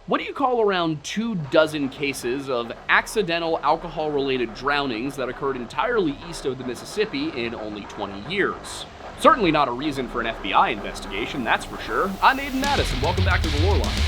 What do you call around 24 cases of accidental alcohol-related drownings that occurred entirely east of the Mississippi in only 20 years? Certainly not a reason for an FBI investigation, that's for sure. I'm Aiden Mattis, and welcome back to The Lore Line.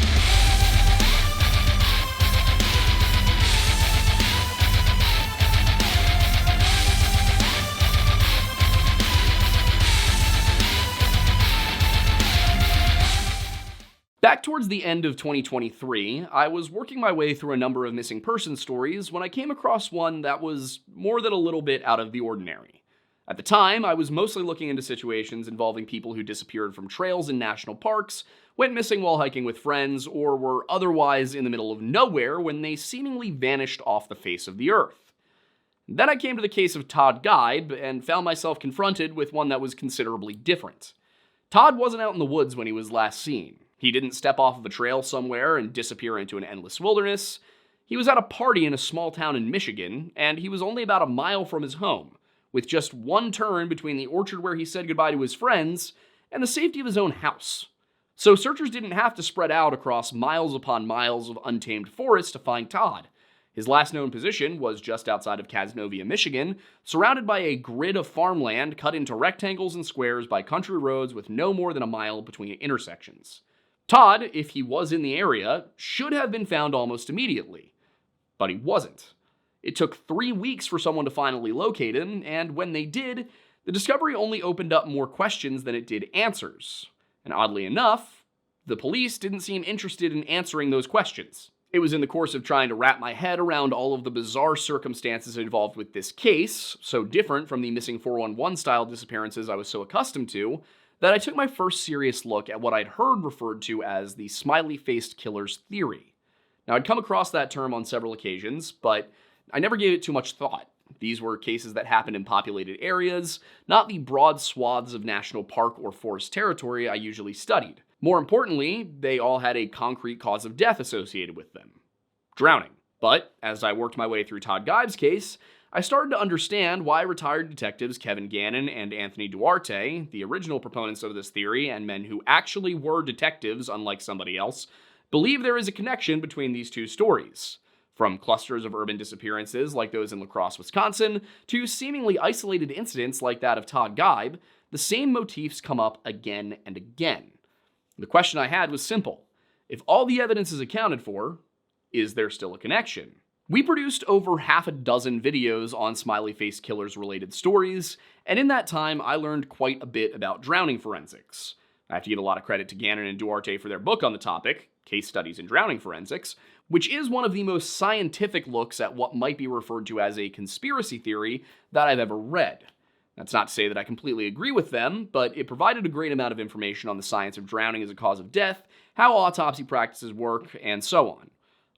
Back towards the end of 2023, I was working my way through a number of missing person stories when I came across one that was more than a little bit out of the ordinary. At the time, I was mostly looking into situations involving people who disappeared from trails in national parks, went missing while hiking with friends, or were otherwise in the middle of nowhere when they seemingly vanished off the face of the earth. Then I came to the case of Todd Geib and found myself confronted with one that was considerably different. Todd wasn't out in the woods when he was last seen. He didn't step off of a trail somewhere and disappear into an endless wilderness. He was at a party in a small town in Michigan, and he was only about a mile from his home, with just one turn between the orchard where he said goodbye to his friends and the safety of his own house. So searchers didn't have to spread out across miles upon miles of untamed forest to find Todd. His last known position was just outside of Casnovia, Michigan, surrounded by a grid of farmland cut into rectangles and squares by country roads with no more than a mile between intersections. Todd, if he was in the area, should have been found almost immediately. But he wasn't. It took 3 weeks for someone to finally locate him, and when they did, the discovery only opened up more questions than it did answers. And oddly enough, the police didn't seem interested in answering those questions. It was in the course of trying to wrap my head around all of the bizarre circumstances involved with this case, so different from the missing 411 style disappearances I was so accustomed to, that I took my first serious look at what I'd heard referred to as the Smiley Faced Killers Theory. Now, I'd come across that term on several occasions, but I never gave it too much thought. These were cases that happened in populated areas, not the broad swaths of national park or forest territory I usually studied. More importantly, they all had a concrete cause of death associated with them: drowning. But as I worked my way through Todd Geib's case, I started to understand why retired detectives Kevin Gannon and Anthony Duarte, the original proponents of this theory and men who actually were detectives unlike somebody else, believe there is a connection between these two stories. From clusters of urban disappearances like those in Lacrosse, Wisconsin, to seemingly isolated incidents like that of Todd Geib, the same motifs come up again and again. The question I had was simple. If all the evidence is accounted for, is there still a connection? We produced over half a dozen videos on Smiley Faced Killers related stories, and in that time I learned quite a bit about drowning forensics. I have to give a lot of credit to Gannon and Duarte for their book on the topic, Case Studies in Drowning Forensics, which is one of the most scientific looks at what might be referred to as a conspiracy theory that I've ever read. That's not to say that I completely agree with them, but it provided a great amount of information on the science of drowning as a cause of death, how autopsy practices work, and so on.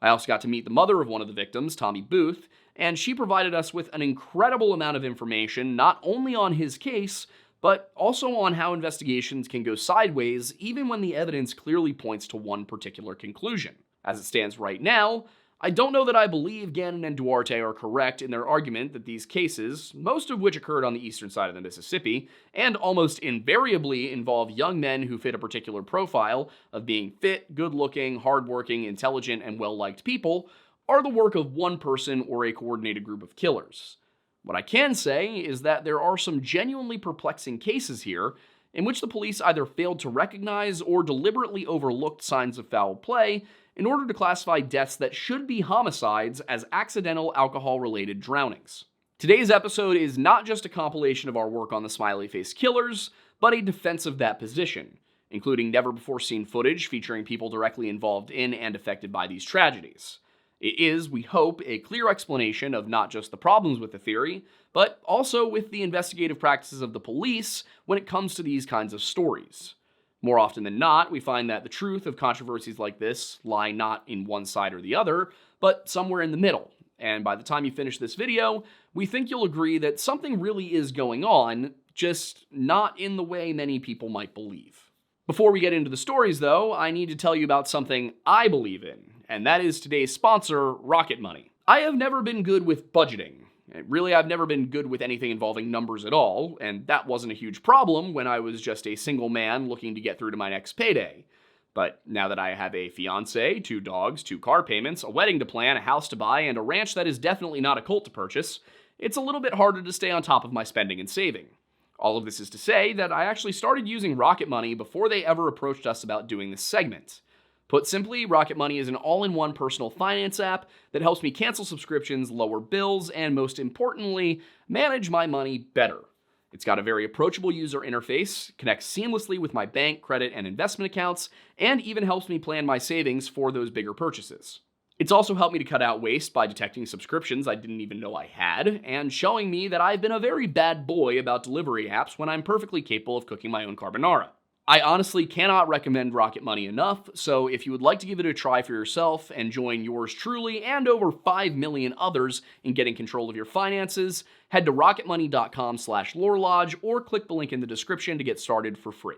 I also got to meet the mother of one of the victims, Tommy Booth, and she provided us with an incredible amount of information not only on his case, but also on how investigations can go sideways even when the evidence clearly points to one particular conclusion. As it stands right now, I don't know that I believe Gannon and Duarte are correct in their argument that these cases, most of which occurred on the eastern side of the Mississippi, and almost invariably involve young men who fit a particular profile of being fit, good-looking, hardworking, intelligent, and well-liked people, are the work of one person or a coordinated group of killers. What I can say is that there are some genuinely perplexing cases here in which the police either failed to recognize or deliberately overlooked signs of foul play in order to classify deaths that should be homicides as accidental alcohol-related drownings. Today's episode is not just a compilation of our work on the Smiley Faced Killers, but a defense of that position, including never-before-seen footage featuring people directly involved in and affected by these tragedies. It is, we hope, a clear explanation of not just the problems with the theory, but also with the investigative practices of the police when it comes to these kinds of stories. More often than not, we find that the truth of controversies like this lie not in one side or the other, but somewhere in the middle. And by the time you finish this video, we think you'll agree that something really is going on, just not in the way many people might believe. Before we get into the stories, though, I need to tell you about something I believe in, and that is today's sponsor, Rocket Money. I have never been good with budgeting. Really, I've never been good with anything involving numbers at all, and that wasn't a huge problem when I was just a single man looking to get through to my next payday. But now that I have a fiance, 2 dogs, 2 car payments, a wedding to plan, a house to buy, and a ranch that is definitely not a cult to purchase, it's a little bit harder to stay on top of my spending and saving. All of this is to say that I actually started using Rocket Money before they ever approached us about doing this segment. Put simply, Rocket Money is an all-in-one personal finance app that helps me cancel subscriptions, lower bills, and most importantly, manage my money better. It's got a very approachable user interface, connects seamlessly with my bank, credit, and investment accounts, and even helps me plan my savings for those bigger purchases. It's also helped me to cut out waste by detecting subscriptions I didn't even know I had, and showing me that I've been a very bad boy about delivery apps when I'm perfectly capable of cooking my own carbonara. I honestly cannot recommend Rocket Money enough, so if you would like to give it a try for yourself and join yours truly and over 5 million others in getting control of your finances, head to rocketmoney.com/lorelodge or click the link in the description to get started for free.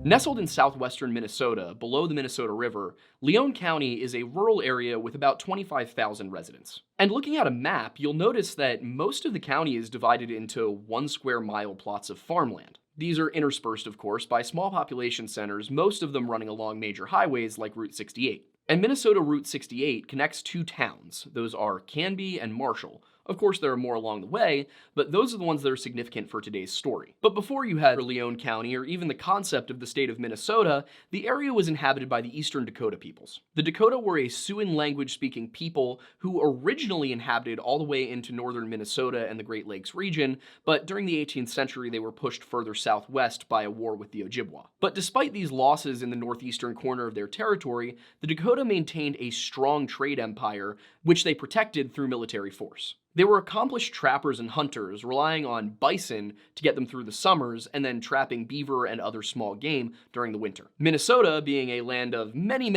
Nestled in southwestern Minnesota, below the Minnesota River, Leon County is a rural area with about 25,000 residents. And looking at a map, you'll notice that most of the county is divided into 1 square mile plots of farmland. These are interspersed, of course, by small population centers, most of them running along major highways like Route 68. And Minnesota Route 68 connects 2 towns. Those are Canby and Marshall. Of course, there are more along the way, but those are the ones that are significant for today's story. But before you had Leon County, or even the concept of the state of Minnesota, the area was inhabited by the Eastern Dakota peoples. The Dakota were a Siouan language-speaking people who originally inhabited all the way into northern Minnesota and the Great Lakes region, but during the 18th century they were pushed further southwest by a war with the Ojibwa. But despite these losses in the northeastern corner of their territory, the Dakota maintained a strong trade empire, which they protected through military force. They were accomplished trappers and hunters, relying on bison to get them through the summers, and then trapping beaver and other small game during the winter. Minnesota, being a land of many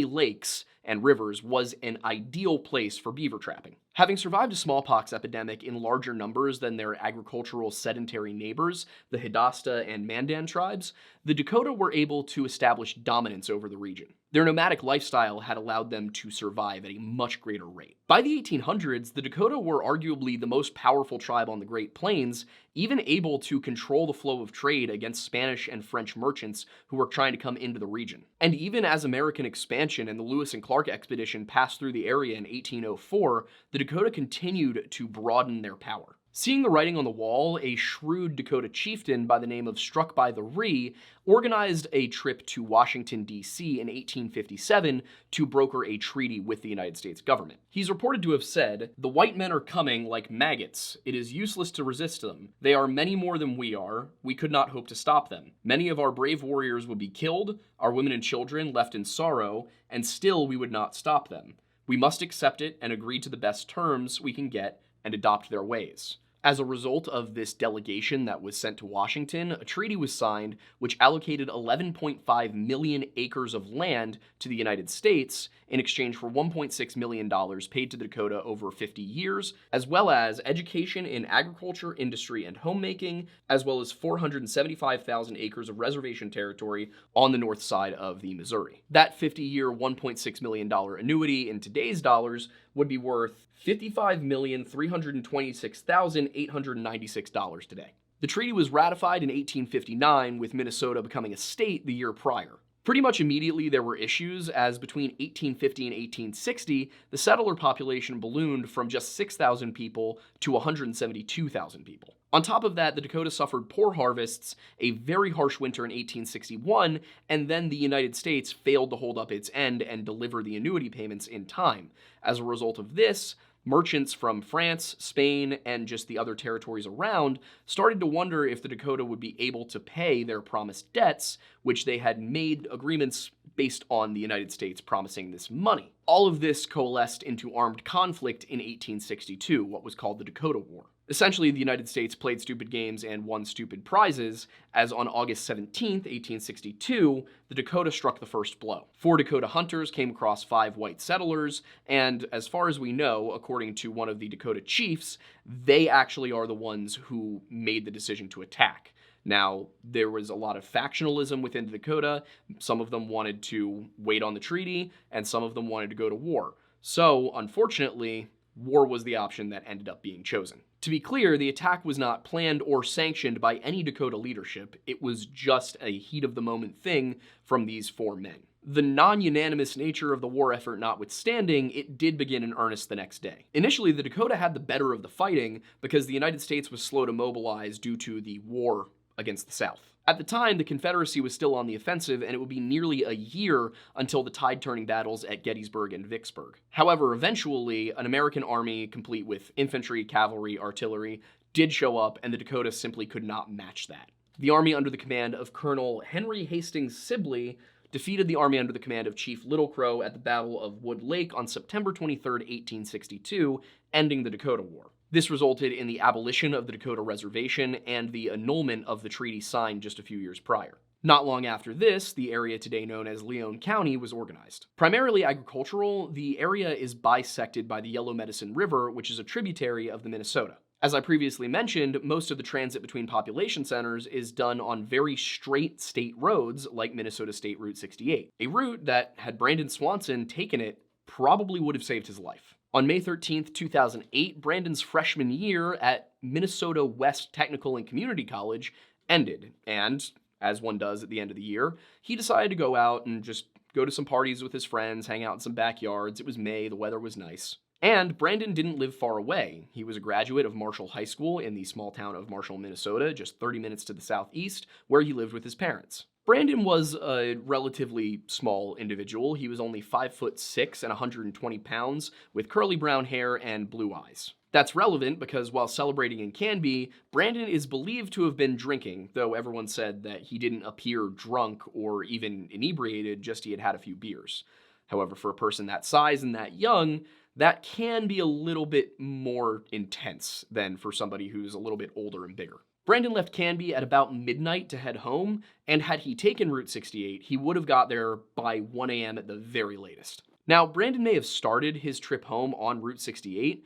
lakes and rivers, was an ideal place for beaver trapping. Having survived a smallpox epidemic in larger numbers than their agricultural sedentary neighbors, the Hidasta and Mandan tribes, the Dakota were able to establish dominance over the region. Their nomadic lifestyle had allowed them to survive at a much greater rate. By the 1800s, the Dakota were arguably the most powerful tribe on the Great Plains, even able to control the flow of trade against Spanish and French merchants who were trying to come into the region. And even as American expansion and the Lewis and Clark expedition passed through the area in 1804, the Dakota continued to broaden their power. Seeing the writing on the wall, a shrewd Dakota chieftain by the name of Struck by the Ree organized a trip to Washington, D.C. in 1857 to broker a treaty with the United States government. He's reported to have said, "The white men are coming like maggots. It is useless to resist them. They are many more than we are. We could not hope to stop them. Many of our brave warriors would be killed, our women and children left in sorrow, and still we would not stop them. We must accept it and agree to the best terms we can get and adopt their ways." As a result of this delegation that was sent to Washington, a treaty was signed which allocated 11.5 million acres of land to the United States in exchange for $1.6 million paid to the Dakota over 50 years, as well as education in agriculture, industry, and homemaking, as well as 475,000 acres of reservation territory on the north side of the Missouri. That 50-year, $1.6 million annuity in today's dollars would be worth $55,326,896 today. The treaty was ratified in 1859, with Minnesota becoming a state the year prior. Pretty much immediately there were issues, as between 1850 and 1860, the settler population ballooned from just 6,000 people to 172,000 people. On top of that, the Dakota suffered poor harvests, a very harsh winter in 1861, and then the United States failed to hold up its end and deliver the annuity payments in time. As a result of this, merchants from France, Spain, and just the other territories around started to wonder if the Dakota would be able to pay their promised debts, which they had made agreements based on the United States promising this money. All of this coalesced into armed conflict in 1862, what was called the Dakota War. Essentially, the United States played stupid games and won stupid prizes, as on August 17, 1862, the Dakota struck the first blow. 4 Dakota hunters came across 5 white settlers, and as far as we know, according to one of the Dakota chiefs, they actually are the ones who made the decision to attack. Now, there was a lot of factionalism within the Dakota. Some of them wanted to wait on the treaty, and some of them wanted to go to war. So, unfortunately, war was the option that ended up being chosen. To be clear, the attack was not planned or sanctioned by any Dakota leadership. It was just a heat-of-the-moment thing from these 4 men. The non-unanimous nature of the war effort notwithstanding, it did begin in earnest the next day. Initially, the Dakota had the better of the fighting because the United States was slow to mobilize due to the war against the South. At the time, the Confederacy was still on the offensive, and it would be nearly a year until the tide-turning battles at Gettysburg and Vicksburg. However, eventually, an American army, complete with infantry, cavalry, artillery, did show up, and the Dakota simply could not match that. The army under the command of Colonel Henry Hastings Sibley defeated the army under the command of Chief Little Crow at the Battle of Wood Lake on September 23, 1862, ending the Dakota War. This resulted in the abolition of the Dakota Reservation and the annulment of the treaty signed just a few years prior. Not long after this, the area today known as Leon County was organized. Primarily agricultural, the area is bisected by the Yellow Medicine River, which is a tributary of the Minnesota. As I previously mentioned, most of the transit between population centers is done on very straight state roads like Minnesota State Route 68, a route that, had Brandon Swanson taken it, probably would have saved his life. On May 13, 2008, Brandon's freshman year at Minnesota West Technical and Community College ended, and, as one does at the end of the year, he decided to go out and just go to some parties with his friends, hang out in some backyards. It was May, the weather was nice. And Brandon didn't live far away. He was a graduate of Marshall High School in the small town of Marshall, Minnesota, just 30 minutes to the southeast, where he lived with his parents. Brandon was a relatively small individual. He was only 5'6" and 120 pounds, with curly brown hair and blue eyes. That's relevant because while celebrating in Canby, Brandon is believed to have been drinking, though everyone said that he didn't appear drunk or even inebriated, just he had had a few beers. However, for a person that size and that young, that can be a little bit more intense than for somebody who's a little bit older and bigger. Brandon left Canby at about midnight to head home, and had he taken Route 68, he would have got there by 1 a.m. at the very latest. Now, Brandon may have started his trip home on Route 68,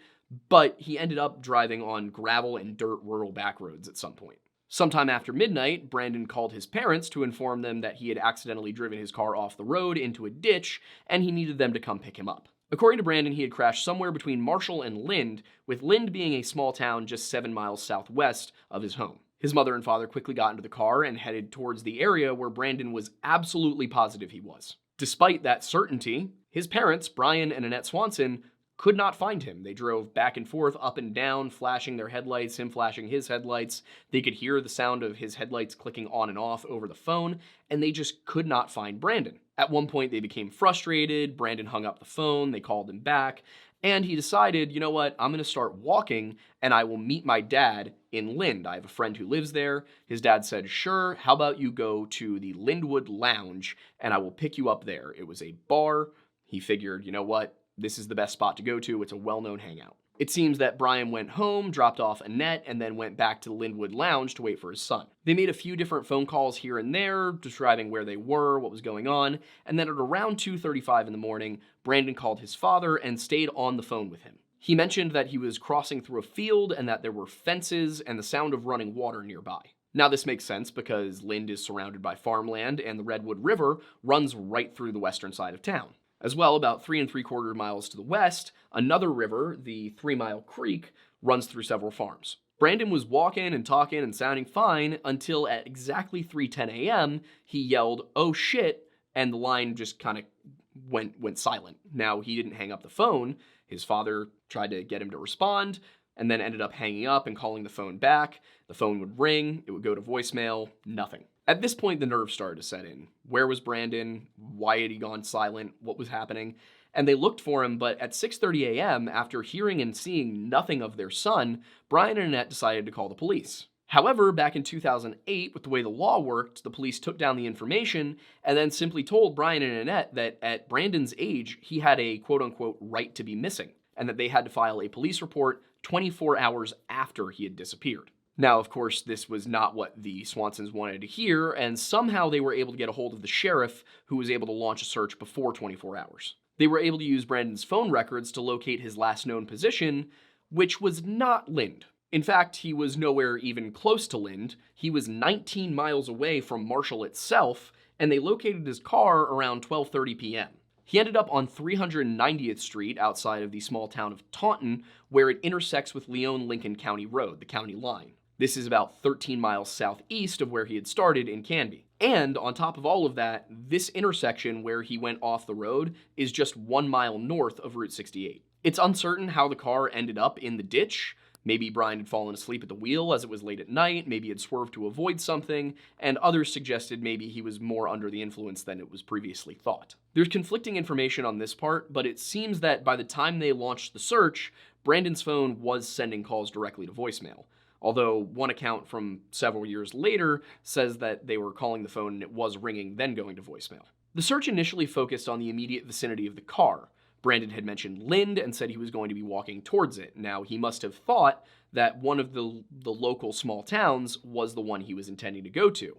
but he ended up driving on gravel and dirt rural backroads at some point. Sometime after midnight, Brandon called his parents to inform them that he had accidentally driven his car off the road into a ditch, and he needed them to come pick him up. According to Brandon, he had crashed somewhere between Marshall and Lind, with Lind being a small town just 7 miles southwest of his home. His mother and father quickly got into the car and headed towards the area where Brandon was absolutely positive he was. Despite that certainty, his parents, Brian and Annette Swanson, could not find him. They drove back and forth, up and down, flashing their headlights, him flashing his headlights. They could hear the sound of his headlights clicking on and off over the phone, and they just could not find Brandon. At one point, they became frustrated. Brandon hung up the phone. They called him back, and he decided, you know what, I'm going to start walking, and I will meet my dad in Lind. I have a friend who lives there. His dad said, sure, how about you go to the Lindwood Lounge, and I will pick you up there. It was a bar. He figured, you know what, this is the best spot to go to. It's a well-known hangout. It seems that Brian went home, dropped off Annette, and then went back to the Lindwood Lounge to wait for his son. They made a few different phone calls here and there, describing where they were, what was going on, and then at around 2:35 in the morning, Brandon called his father and stayed on the phone with him. He mentioned that he was crossing through a field and that there were fences and the sound of running water nearby. Now this makes sense because Lind is surrounded by farmland and the Redwood River runs right through the western side of town. As well, about 3 3/4 miles to the west, another river, the 3 Mile Creek, runs through several farms. Brandon was walking and talking and sounding fine until at exactly 3:10 a.m., he yelled, "Oh shit," and the line just kind of went silent. Now, he didn't hang up the phone. His father tried to get him to respond, and then ended up hanging up and calling the phone back. The phone would ring, it would go to voicemail, nothing. At this point, the nerves started to set in. Where was Brandon? Why had he gone silent? What was happening? And they looked for him, but at 6:30 a.m., after hearing and seeing nothing of their son, Brian and Annette decided to call the police. However, back in 2008, with the way the law worked, the police took down the information and then simply told Brian and Annette that at Brandon's age, he had a quote-unquote right to be missing, and that they had to file a police report 24 hours after he had disappeared. Now, of course, this was not what the Swansons wanted to hear, and somehow they were able to get a hold of the sheriff, who was able to launch a search before 24 hours. They were able to use Brandon's phone records to locate his last known position, which was not Lind. In fact, he was nowhere even close to Lind. He was 19 miles away from Marshall itself, and they located his car around 12:30 p.m. He ended up on 390th Street outside of the small town of Taunton, where it intersects with Leon-Lincoln County Road, the county line. This is about 13 miles southeast of where he had started in Canby. And on top of all of that, this intersection where he went off the road is just 1 mile north of Route 68. It's uncertain how the car ended up in the ditch. Maybe Brian had fallen asleep at the wheel as it was late at night, maybe had swerved to avoid something, and others suggested maybe he was more under the influence than it was previously thought. There's conflicting information on this part, but it seems that by the time they launched the search, Brandon's phone was sending calls directly to voicemail. Although one account from several years later says that they were calling the phone and it was ringing, then going to voicemail. The search initially focused on the immediate vicinity of the car. Brandon had mentioned Lind and said he was going to be walking towards it. Now, he must have thought that one of the local small towns was the one he was intending to go to.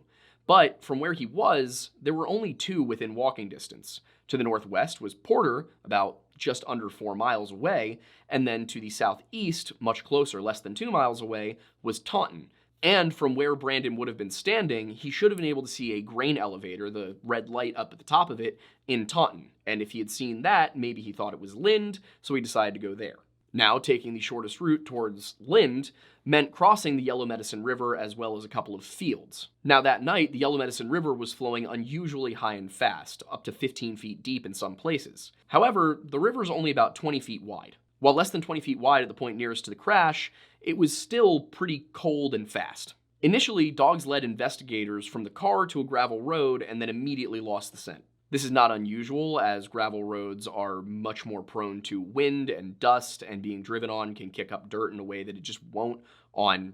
But from where he was, there were only two within walking distance. To the northwest was Porter, about just under 4 miles away, and then to the southeast, much closer, less than 2 miles away, was Taunton. And from where Brandon would have been standing, he should have been able to see a grain elevator, the red light up at the top of it, in Taunton. And if he had seen that, maybe he thought it was Lind, so he decided to go there. Now, taking the shortest route towards Lind meant crossing the Yellow Medicine River as well as a couple of fields. Now, that night, the Yellow Medicine River was flowing unusually high and fast, up to 15 feet deep in some places. However, the river is only about 20 feet wide. While less than 20 feet wide at the point nearest to the crash, it was still pretty cold and fast. Initially, dogs led investigators from the car to a gravel road and then immediately lost the scent. This is not unusual, as gravel roads are much more prone to wind and dust, and being driven on can kick up dirt in a way that it just won't on,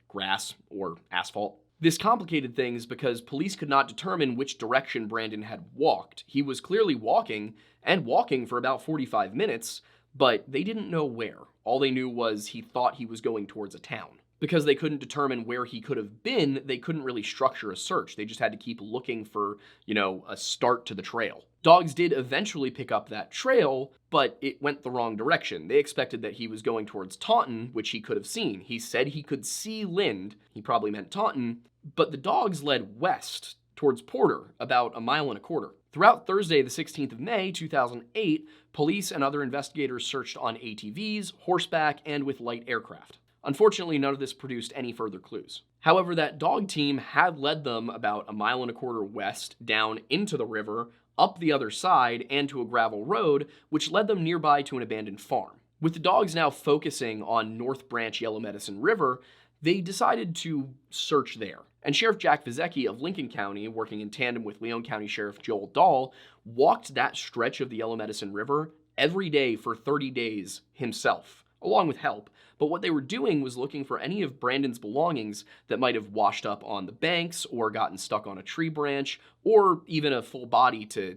grass or asphalt. This complicated things because police could not determine which direction Brandon had walked. He was clearly walking, and walking for about 45 minutes, but they didn't know where. All they knew was he thought he was going towards a town. Because they couldn't determine where he could have been, they couldn't really structure a search. They just had to keep looking for, a start to the trail. Dogs did eventually pick up that trail, but it went the wrong direction. They expected that he was going towards Taunton, which he could have seen. He said he could see Lind, he probably meant Taunton, but the dogs led west towards Porter, about 1.25 miles. Throughout Thursday, the 16th of May, 2008, police and other investigators searched on ATVs, horseback, and with light aircraft. Unfortunately, none of this produced any further clues. However, that dog team had led them about 1.25 miles west, down into the river, up the other side, and to a gravel road, which led them nearby to an abandoned farm. With the dogs now focusing on North Branch Yellow Medicine River, they decided to search there. And Sheriff Jack Vizecki of Lincoln County, working in tandem with Leon County Sheriff Joel Dahl, walked that stretch of the Yellow Medicine River every day for 30 days himself, along with help. But what they were doing was looking for any of Brandon's belongings that might have washed up on the banks or gotten stuck on a tree branch, or even a full body to,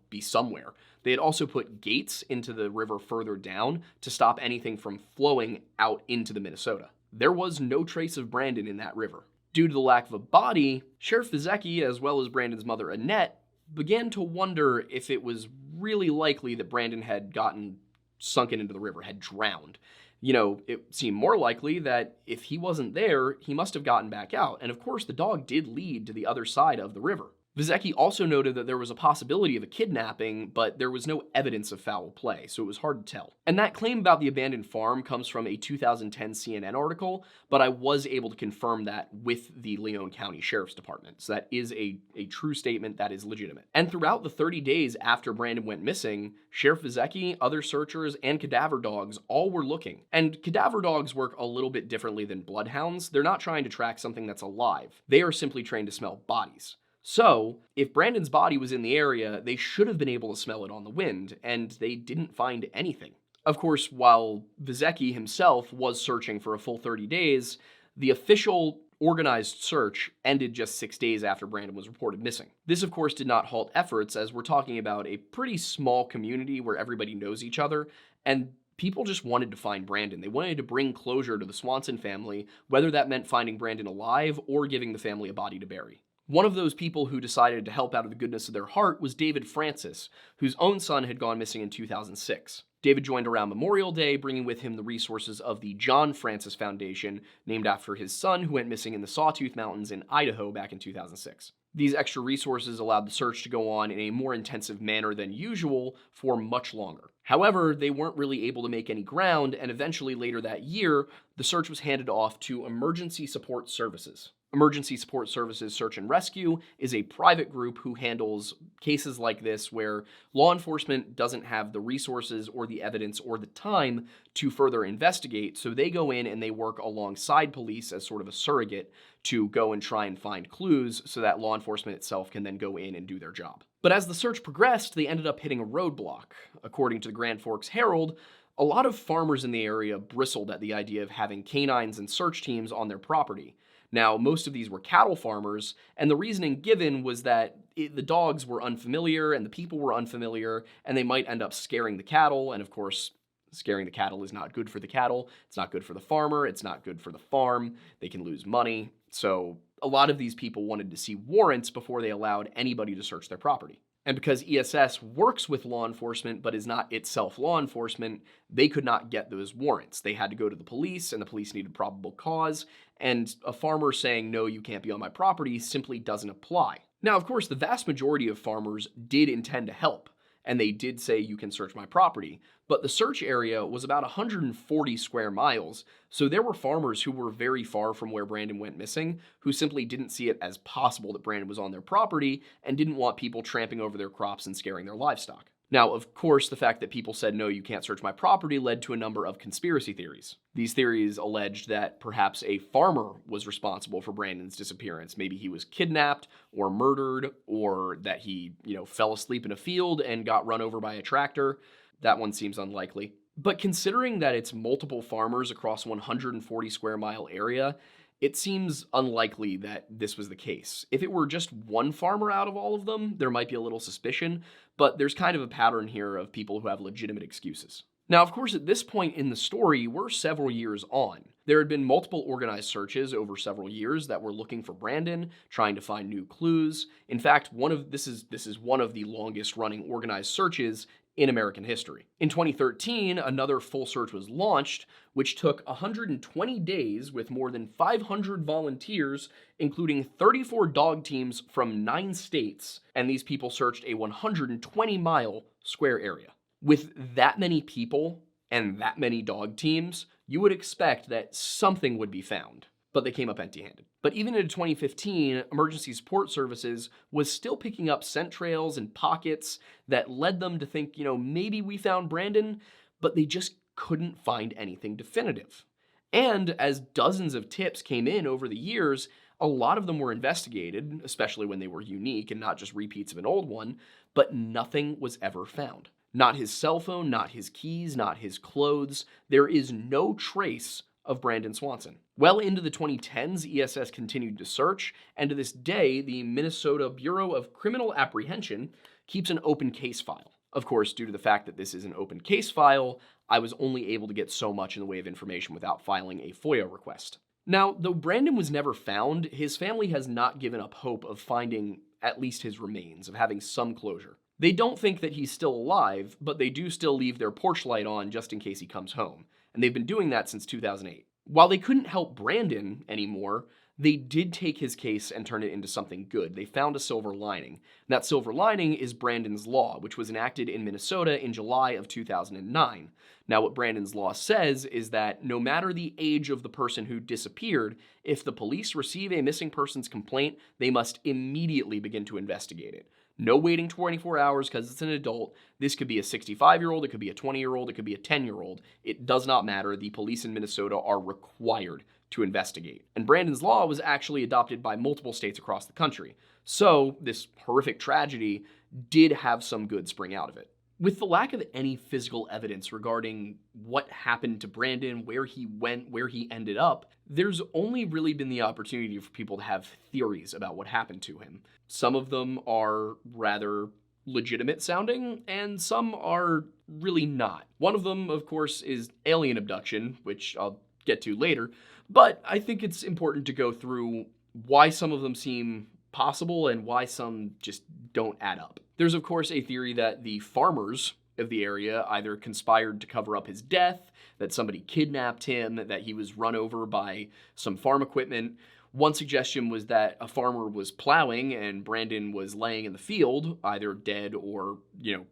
be somewhere. They had also put gates into the river further down to stop anything from flowing out into the Minnesota. There was no trace of Brandon in that river. Due to the lack of a body, Sheriff Vizecki, as well as Brandon's mother Annette, began to wonder if it was really likely that Brandon had gotten sunken into the river, had drowned. It seemed more likely that if he wasn't there, he must have gotten back out. And of course, the dog did lead to the other side of the river. Vizecki also noted that there was a possibility of a kidnapping, but there was no evidence of foul play, so it was hard to tell. And that claim about the abandoned farm comes from a 2010 CNN article, but I was able to confirm that with the Leon County Sheriff's Department. So that is a true statement that is legitimate. And throughout the 30 days after Brandon went missing, Sheriff Vizecki, other searchers, and cadaver dogs all were looking. And cadaver dogs work a little bit differently than bloodhounds. They're not trying to track something that's alive. They are simply trained to smell bodies. So, if Brandon's body was in the area, they should have been able to smell it on the wind, and they didn't find anything. Of course, while Vizecki himself was searching for a full 30 days, the official organized search ended just 6 days after Brandon was reported missing. This, of course, did not halt efforts, as we're talking about a pretty small community where everybody knows each other, and people just wanted to find Brandon. They wanted to bring closure to the Swanson family, whether that meant finding Brandon alive or giving the family a body to bury. One of those people who decided to help out of the goodness of their heart was David Francis, whose own son had gone missing in 2006. David joined around Memorial Day, bringing with him the resources of the John Francis Foundation, named after his son who went missing in the Sawtooth Mountains in Idaho back in 2006. These extra resources allowed the search to go on in a more intensive manner than usual for much longer. However, they weren't really able to make any ground, and eventually later that year, the search was handed off to Emergency Support Services. Emergency Support Services Search and Rescue is a private group who handles cases like this where law enforcement doesn't have the resources or the evidence or the time to further investigate, so they go in and they work alongside police as sort of a surrogate to go and try and find clues so that law enforcement itself can then go in and do their job. But as the search progressed, they ended up hitting a roadblock. According to the Grand Forks Herald, a lot of farmers in the area bristled at the idea of having canines and search teams on their property. Now, most of these were cattle farmers, and the reasoning given was that the dogs were unfamiliar and the people were unfamiliar, and they might end up scaring the cattle, and of course, scaring the cattle is not good for the cattle, it's not good for the farmer, it's not good for the farm, they can lose money. So a lot of these people wanted to see warrants before they allowed anybody to search their property. And because ESS works with law enforcement but is not itself law enforcement, they could not get those warrants. They had to go to the police, and the police needed probable cause, and a farmer saying, no, you can't be on my property simply doesn't apply. Now, of course, the vast majority of farmers did intend to help, and they did say you can search my property, but the search area was about 140 square miles, so there were farmers who were very far from where Brandon went missing, who simply didn't see it as possible that Brandon was on their property and didn't want people tramping over their crops and scaring their livestock. Now, of course, the fact that people said, no, you can't search my property led to a number of conspiracy theories. These theories alleged that perhaps a farmer was responsible for Brandon's disappearance. Maybe he was kidnapped or murdered, or that he, fell asleep in a field and got run over by a tractor. That one seems unlikely. But considering that it's multiple farmers across 140 square mile area, it seems unlikely that this was the case. If it were just one farmer out of all of them, there might be a little suspicion, but there's kind of a pattern here of people who have legitimate excuses. Now, of course, at this point in the story, we're several years on. There had been multiple organized searches over several years that were looking for Brandon, trying to find new clues. In fact, this is one of the longest running organized searches in American history. In 2013, another full search was launched, which took 120 days with more than 500 volunteers, including 34 dog teams from 9 states, and these people searched a 120-mile square area. With that many people and that many dog teams, you would expect that something would be found, but they came up empty-handed. But even in 2015, Emergency Support Services was still picking up scent trails and pockets that led them to think, maybe we found Brandon, but they just couldn't find anything definitive. And as dozens of tips came in over the years, a lot of them were investigated, especially when they were unique and not just repeats of an old one, but nothing was ever found. Not his cell phone, not his keys, not his clothes. There is no trace of Brandon Swanson. Well into the 2010s, ESS continued to search, and to this day, the Minnesota Bureau of Criminal Apprehension keeps an open case file. Of course, due to the fact that this is an open case file, I was only able to get so much in the way of information without filing a FOIA request. Now, though Brandon was never found, his family has not given up hope of finding at least his remains, of having some closure. They don't think that he's still alive, but they do still leave their porch light on just in case he comes home. And they've been doing that since 2008. While they couldn't help Brandon anymore, they did take his case and turn it into something good. They found a silver lining. And that silver lining is Brandon's Law, which was enacted in Minnesota in July of 2009. Now, what Brandon's Law says is that no matter the age of the person who disappeared, if the police receive a missing persons complaint, they must immediately begin to investigate it. No waiting 24 hours because it's an adult. This could be a 65-year-old, it could be a 20-year-old, it could be a 10-year-old. It does not matter. The police in Minnesota are required to investigate. And Brandon's Law was actually adopted by multiple states across the country. So this horrific tragedy did have some good spring out of it. With the lack of any physical evidence regarding what happened to Brandon, where he went, where he ended up, there's only really been the opportunity for people to have theories about what happened to him. Some of them are rather legitimate sounding, and some are really not. One of them, of course, is alien abduction, which I'll get to later, but I think it's important to go through why some of them seem possible and why some just don't add up. There's, of course, a theory that the farmers of the area either conspired to cover up his death, that somebody kidnapped him, that he was run over by some farm equipment. One suggestion was that a farmer was plowing and Brandon was laying in the field, either dead or,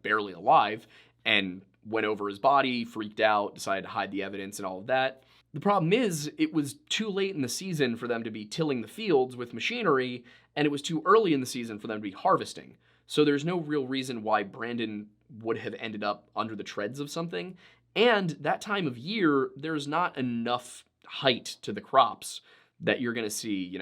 barely alive, and went over his body, freaked out, decided to hide the evidence and all of that. The problem is, it was too late in the season for them to be tilling the fields with machinery, and it was too early in the season for them to be harvesting. So there's no real reason why Brandon would have ended up under the treads of something. And that time of year, there's not enough height to the crops that you're going to see,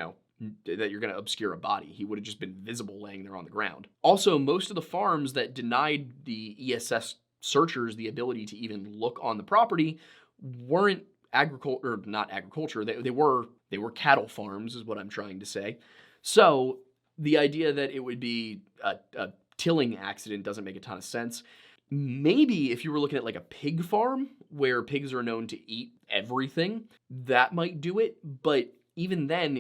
that you're going to obscure a body. He would have just been visible laying there on the ground. Also, most of the farms that denied the ESS searchers the ability to even look on the property weren't not agriculture. They were cattle farms, is what I'm trying to say. So the idea that it would be a tilling accident doesn't make a ton of sense. Maybe if you were looking at like a pig farm where pigs are known to eat everything, that might do it. But even then,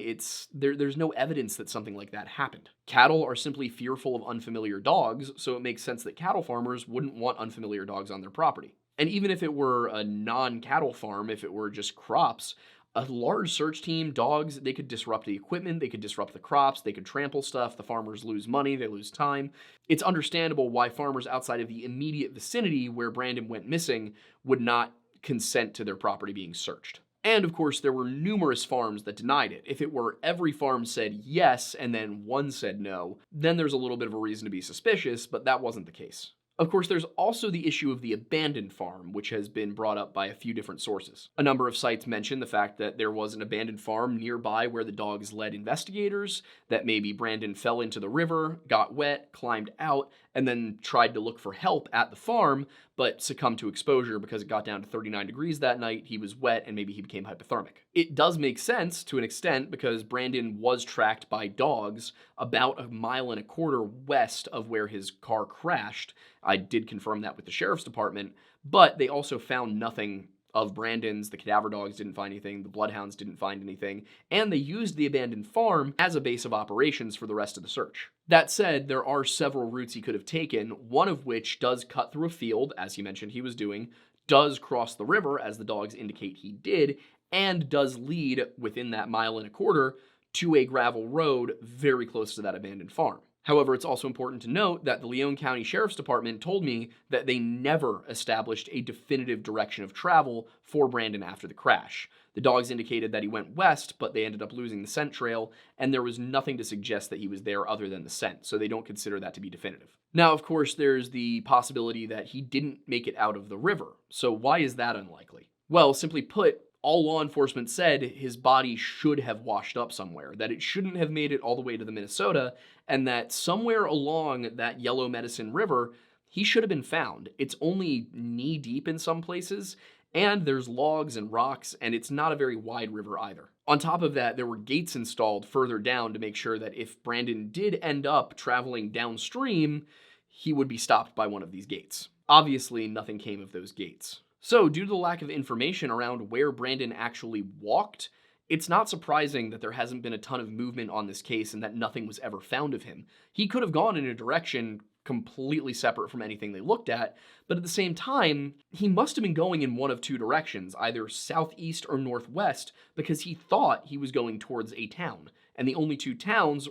there's no evidence that something like that happened. Cattle are simply fearful of unfamiliar dogs, so it makes sense that cattle farmers wouldn't want unfamiliar dogs on their property. And even if it were a non-cattle farm, if it were just crops, a large search team, dogs, they could disrupt the equipment, they could disrupt the crops, they could trample stuff, the farmers lose money, they lose time. It's understandable why farmers outside of the immediate vicinity where Brandon went missing would not consent to their property being searched. And of course, there were numerous farms that denied it. If it were every farm said yes and then one said no, then there's a little bit of a reason to be suspicious, but that wasn't the case. Of course, there's also the issue of the abandoned farm, which has been brought up by a few different sources. A number of sites mention the fact that there was an abandoned farm nearby where the dogs led investigators, that maybe Brandon fell into the river, got wet, climbed out, and then tried to look for help at the farm, but succumbed to exposure because it got down to 39 degrees that night, he was wet, and maybe he became hypothermic. It does make sense to an extent because Brandon was tracked by dogs about 1.25 miles west of where his car crashed. I did confirm that with the sheriff's department, but they also found nothing of Brandon's. The cadaver dogs didn't find anything, the bloodhounds didn't find anything, and they used the abandoned farm as a base of operations for the rest of the search. That said, there are several routes he could have taken, one of which does cut through a field, as he mentioned he was doing, does cross the river, as the dogs indicate he did, and does lead within that 1.25 miles to a gravel road very close to that abandoned farm. However, it's also important to note that the Leon County Sheriff's Department told me that they never established a definitive direction of travel for Brandon after the crash. The dogs indicated that he went west, but they ended up losing the scent trail, and there was nothing to suggest that he was there other than the scent, so they don't consider that to be definitive. Now, of course, there's the possibility that he didn't make it out of the river, so why is that unlikely? Well, simply put, all law enforcement said his body should have washed up somewhere, that it shouldn't have made it all the way to the Minnesota, and that somewhere along that Yellow Medicine River, he should have been found. It's only knee deep in some places, and there's logs and rocks, and it's not a very wide river either. On top of that, there were gates installed further down to make sure that if Brandon did end up traveling downstream, he would be stopped by one of these gates. Obviously, nothing came of those gates. So, due to the lack of information around where Brandon actually walked, it's not surprising that there hasn't been a ton of movement on this case and that nothing was ever found of him. He could have gone in a direction completely separate from anything they looked at, but at the same time, he must have been going in one of two directions, either southeast or northwest, because he thought he was going towards a town, and the only two towns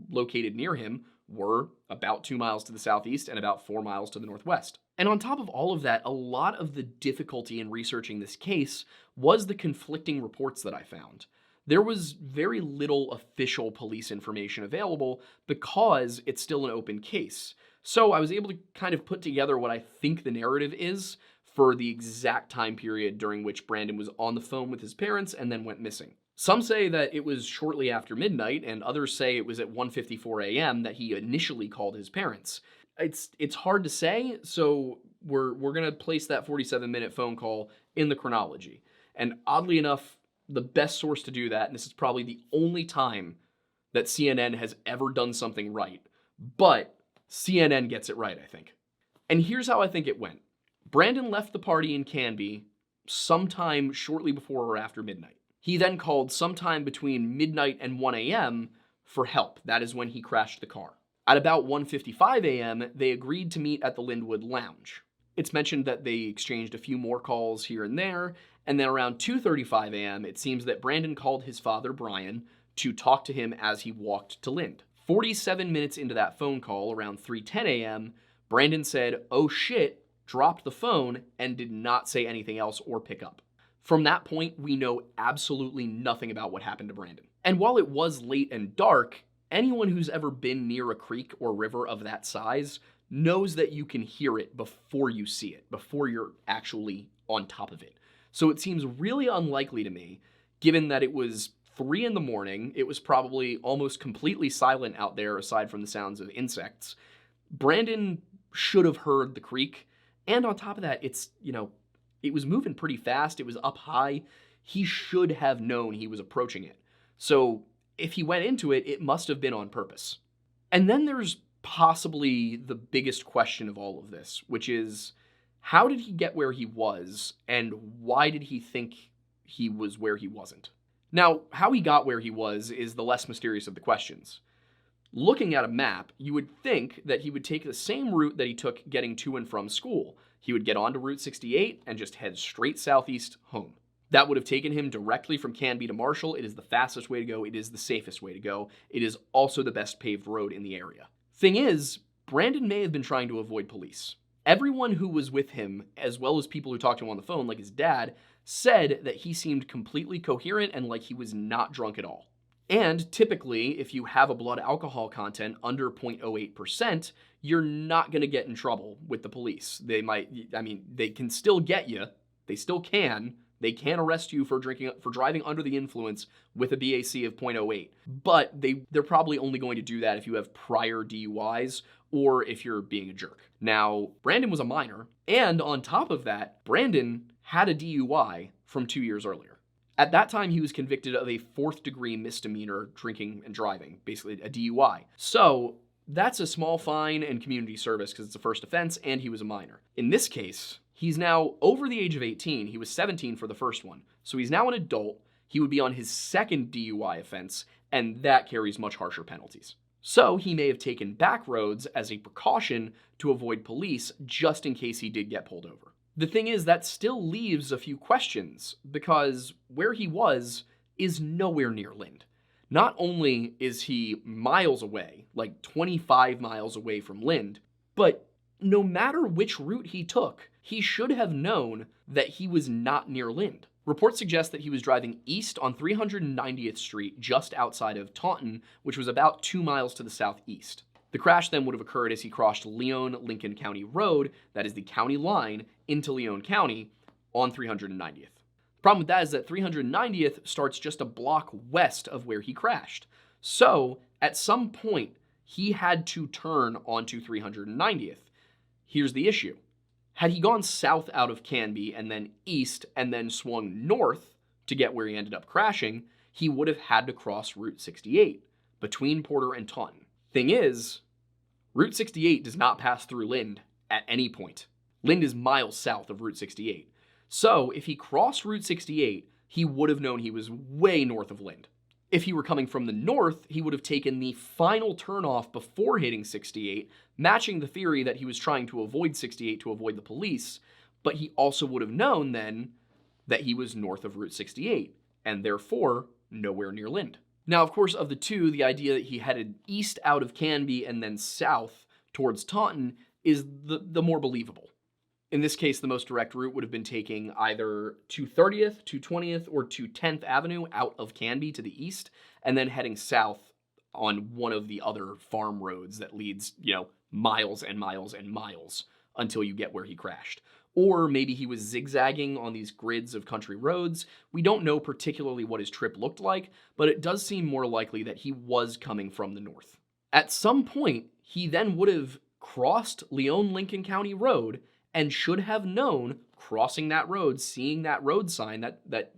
located near him were about 2 miles to the southeast and about 4 miles to the northwest. And on top of all of that, a lot of the difficulty in researching this case was the conflicting reports that I found. There was very little official police information available because it's still an open case. So I was able to kind of put together what I think the narrative is for the exact time period during which Brandon was on the phone with his parents and then went missing. Some say that it was shortly after midnight, and others say it was at 1:54 a.m. that he initially called his parents. It's hard to say, so we're going to place that 47-minute phone call in the chronology. And oddly enough, the best source to do that, and this is probably the only time that CNN has ever done something right, but CNN gets it right, I think. And here's how I think it went. Brandon left the party in Canby sometime shortly before or after midnight. He then called sometime between midnight and 1 a.m. for help. That is when he crashed the car. At about 1:55 a.m., they agreed to meet at the Lynwood Lounge. It's mentioned that they exchanged a few more calls here and there, and then around 2:35 a.m., it seems that Brandon called his father, Brian, to talk to him as he walked to Lind. 47 minutes into that phone call, around 3:10 a.m., Brandon said, "Oh shit," dropped the phone, and did not say anything else or pick up. From that point, we know absolutely nothing about what happened to Brandon. And while it was late and dark, anyone who's ever been near a creek or river of that size knows that you can hear it before you see it, before you're actually on top of it. So it seems really unlikely to me, given that it was 3 in the morning, it was probably almost completely silent out there aside from the sounds of insects. Brandon should have heard the creek. And on top of that, it was moving pretty fast. It was up high. He should have known he was approaching it. So if he went into it, it must have been on purpose. And then there's possibly the biggest question of all of this, which is, how did he get where he was, and why did he think he was where he wasn't? Now, how he got where he was is the less mysterious of the questions. Looking at a map, you would think that he would take the same route that he took getting to and from school. He would get onto Route 68 and just head straight southeast home. That would have taken him directly from Canby to Marshall. It is the fastest way to go. It is the safest way to go. It is also the best paved road in the area. Thing is, Brandon may have been trying to avoid police. Everyone who was with him, as well as people who talked to him on the phone, like his dad, said that he seemed completely coherent and like he was not drunk at all. And typically, if you have a blood alcohol content under 0.08%, you're not going to get in trouble with the police. They can still get you. They still can. They can arrest you for driving under the influence with a BAC of 0.08. But they're probably only going to do that if you have prior DUIs or if you're being a jerk. Now, Brandon was a minor, and on top of that, Brandon had a DUI from 2 years earlier. At that time, he was convicted of a 4th-degree misdemeanor drinking and driving, basically a DUI. So that's a small fine and community service because it's a first offense, and he was a minor. In this case, he's now over the age of 18. He was 17 for the first one. So he's now an adult. He would be on his second DUI offense, and that carries much harsher penalties. So he may have taken back roads as a precaution to avoid police just in case he did get pulled over. The thing is, that still leaves a few questions, because where he was is nowhere near Lind. Not only is he miles away, like 25 miles away from Lind, but no matter which route he took, he should have known that he was not near Lind. Reports suggest that he was driving east on 390th Street just outside of Taunton, which was about 2 miles to the southeast. The crash then would have occurred as he crossed Leon-Lincoln County Road, that is the county line, into Leon County on 390th. The problem with that is that 390th starts just a block west of where he crashed. So, at some point, he had to turn onto 390th. Here's the issue. Had he gone south out of Canby and then east and then swung north to get where he ended up crashing, he would have had to cross Route 68 between Porter and Taunton. Thing is, Route 68 does not pass through Lind at any point. Lind is miles south of Route 68. So if he crossed Route 68, he would have known he was way north of Lind. If he were coming from the north, he would have taken the final turnoff before hitting 68, matching the theory that he was trying to avoid 68 to avoid the police, but he also would have known then that he was north of Route 68, and therefore nowhere near Lind. Now, of course, of the two, the idea that he headed east out of Canby and then south towards Taunton is the more believable. In this case, the most direct route would have been taking either 230th, 220th, or 210th Avenue out of Canby to the east, and then heading south on one of the other farm roads that leads, miles and miles and miles until you get where he crashed. Or maybe he was zigzagging on these grids of country roads. We don't know particularly what his trip looked like, but it does seem more likely that he was coming from the north. At some point, he then would have crossed Leon-Lincoln County Road and should have known, crossing that road, seeing that road sign, that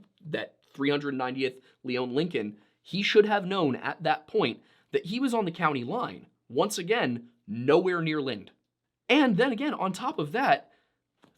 390th Leon-Lincoln, he should have known at that point that he was on the county line. Once again, nowhere near Lind. And then again, on top of that,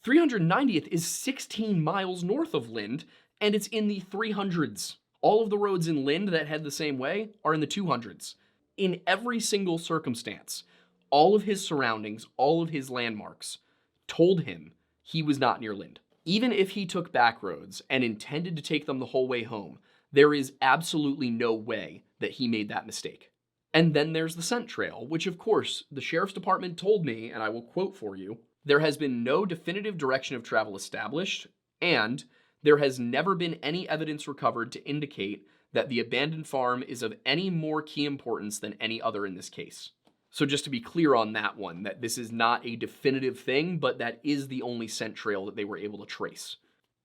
390th is 16 miles north of Lind, and it's in the 300s. All of the roads in Lind that head the same way are in the 200s. In every single circumstance, all of his surroundings, all of his landmarks, told him he was not near Lind. Even if he took back roads and intended to take them the whole way home, There is absolutely no way that he made that mistake. And then there's the scent trail, which of course the sheriff's department told me, and I will quote for you, there has been no definitive direction of travel established, and there has never been any evidence recovered to indicate that the abandoned farm is of any more key importance than any other in this case. So just to be clear on that one, that this is not a definitive thing, but that is the only scent trail that they were able to trace.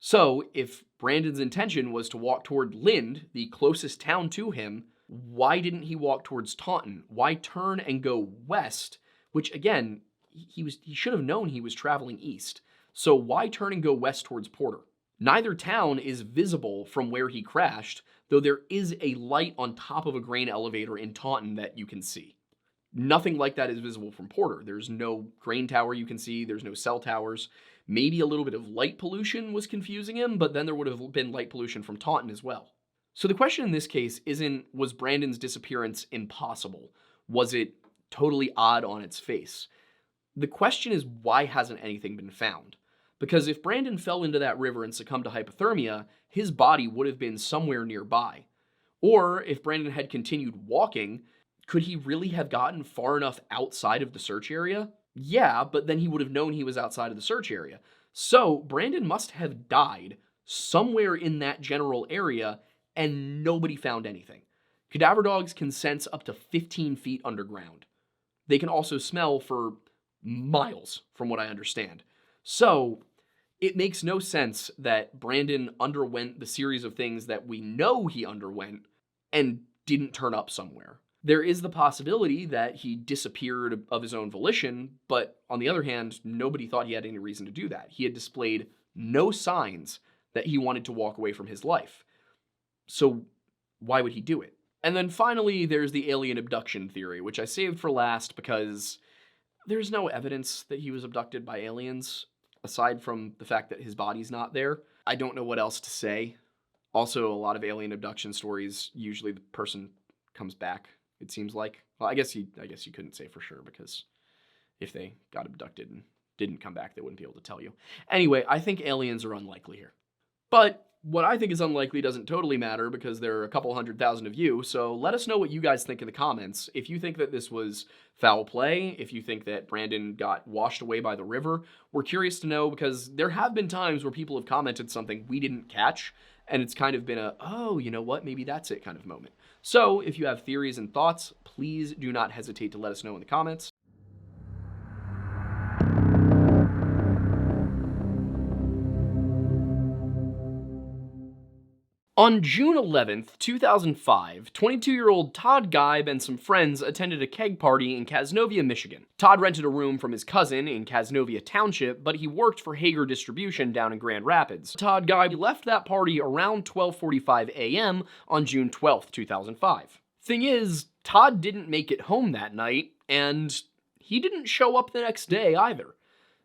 So if Brandon's intention was to walk toward Lind, the closest town to him, why didn't he walk towards Taunton? Why turn and go west? Which again, he should have known he was traveling east. So why turn and go west towards Porter? Neither town is visible from where he crashed, though there is a light on top of a grain elevator in Taunton that you can see. Nothing like that is visible from Porter. There's no grain tower you can see. There's no cell towers. Maybe a little bit of light pollution was confusing him, but then there would have been light pollution from Taunton as well. So the question in this case isn't, was Brandon's disappearance impossible? Was it totally odd on its face? The question is, why hasn't anything been found? Because if Brandon fell into that river and succumbed to hypothermia, his body would have been somewhere nearby. Or if Brandon had continued walking, could he really have gotten far enough outside of the search area? Yeah, but then he would have known he was outside of the search area. So Brandon must have died somewhere in that general area, and nobody found anything. Cadaver dogs can sense up to 15 feet underground. They can also smell for miles, from what I understand. So it makes no sense that Brandon underwent the series of things that we know he underwent and didn't turn up somewhere. There is the possibility that he disappeared of his own volition, but on the other hand, nobody thought he had any reason to do that. He had displayed no signs that he wanted to walk away from his life. So why would he do it? And then finally, there's the alien abduction theory, which I saved for last because there's no evidence that he was abducted by aliens, aside from the fact that his body's not there. I don't know what else to say. Also, a lot of alien abduction stories, usually the person comes back, it seems like. Well, I guess you couldn't say for sure, because if they got abducted and didn't come back, they wouldn't be able to tell you. Anyway, I think aliens are unlikely here. But what I think is unlikely doesn't totally matter, because there are a couple 100,000 of you, so let us know what you guys think in the comments. If you think that this was foul play, if you think that Brandon got washed away by the river, we're curious to know, because there have been times where people have commented something we didn't catch, and it's kind of been a, oh, you know what, maybe that's it kind of moment. So if you have theories and thoughts, please do not hesitate to let us know in the comments. On June 11th, 2005, 22-year-old Todd Geib and some friends attended a keg party in Casnovia, Michigan. Todd rented a room from his cousin in Casnovia Township, but he worked for Hager Distribution down in Grand Rapids. Todd Geib left that party around 12:45 a.m. on June 12th, 2005. Thing is, Todd didn't make it home that night, and he didn't show up the next day either.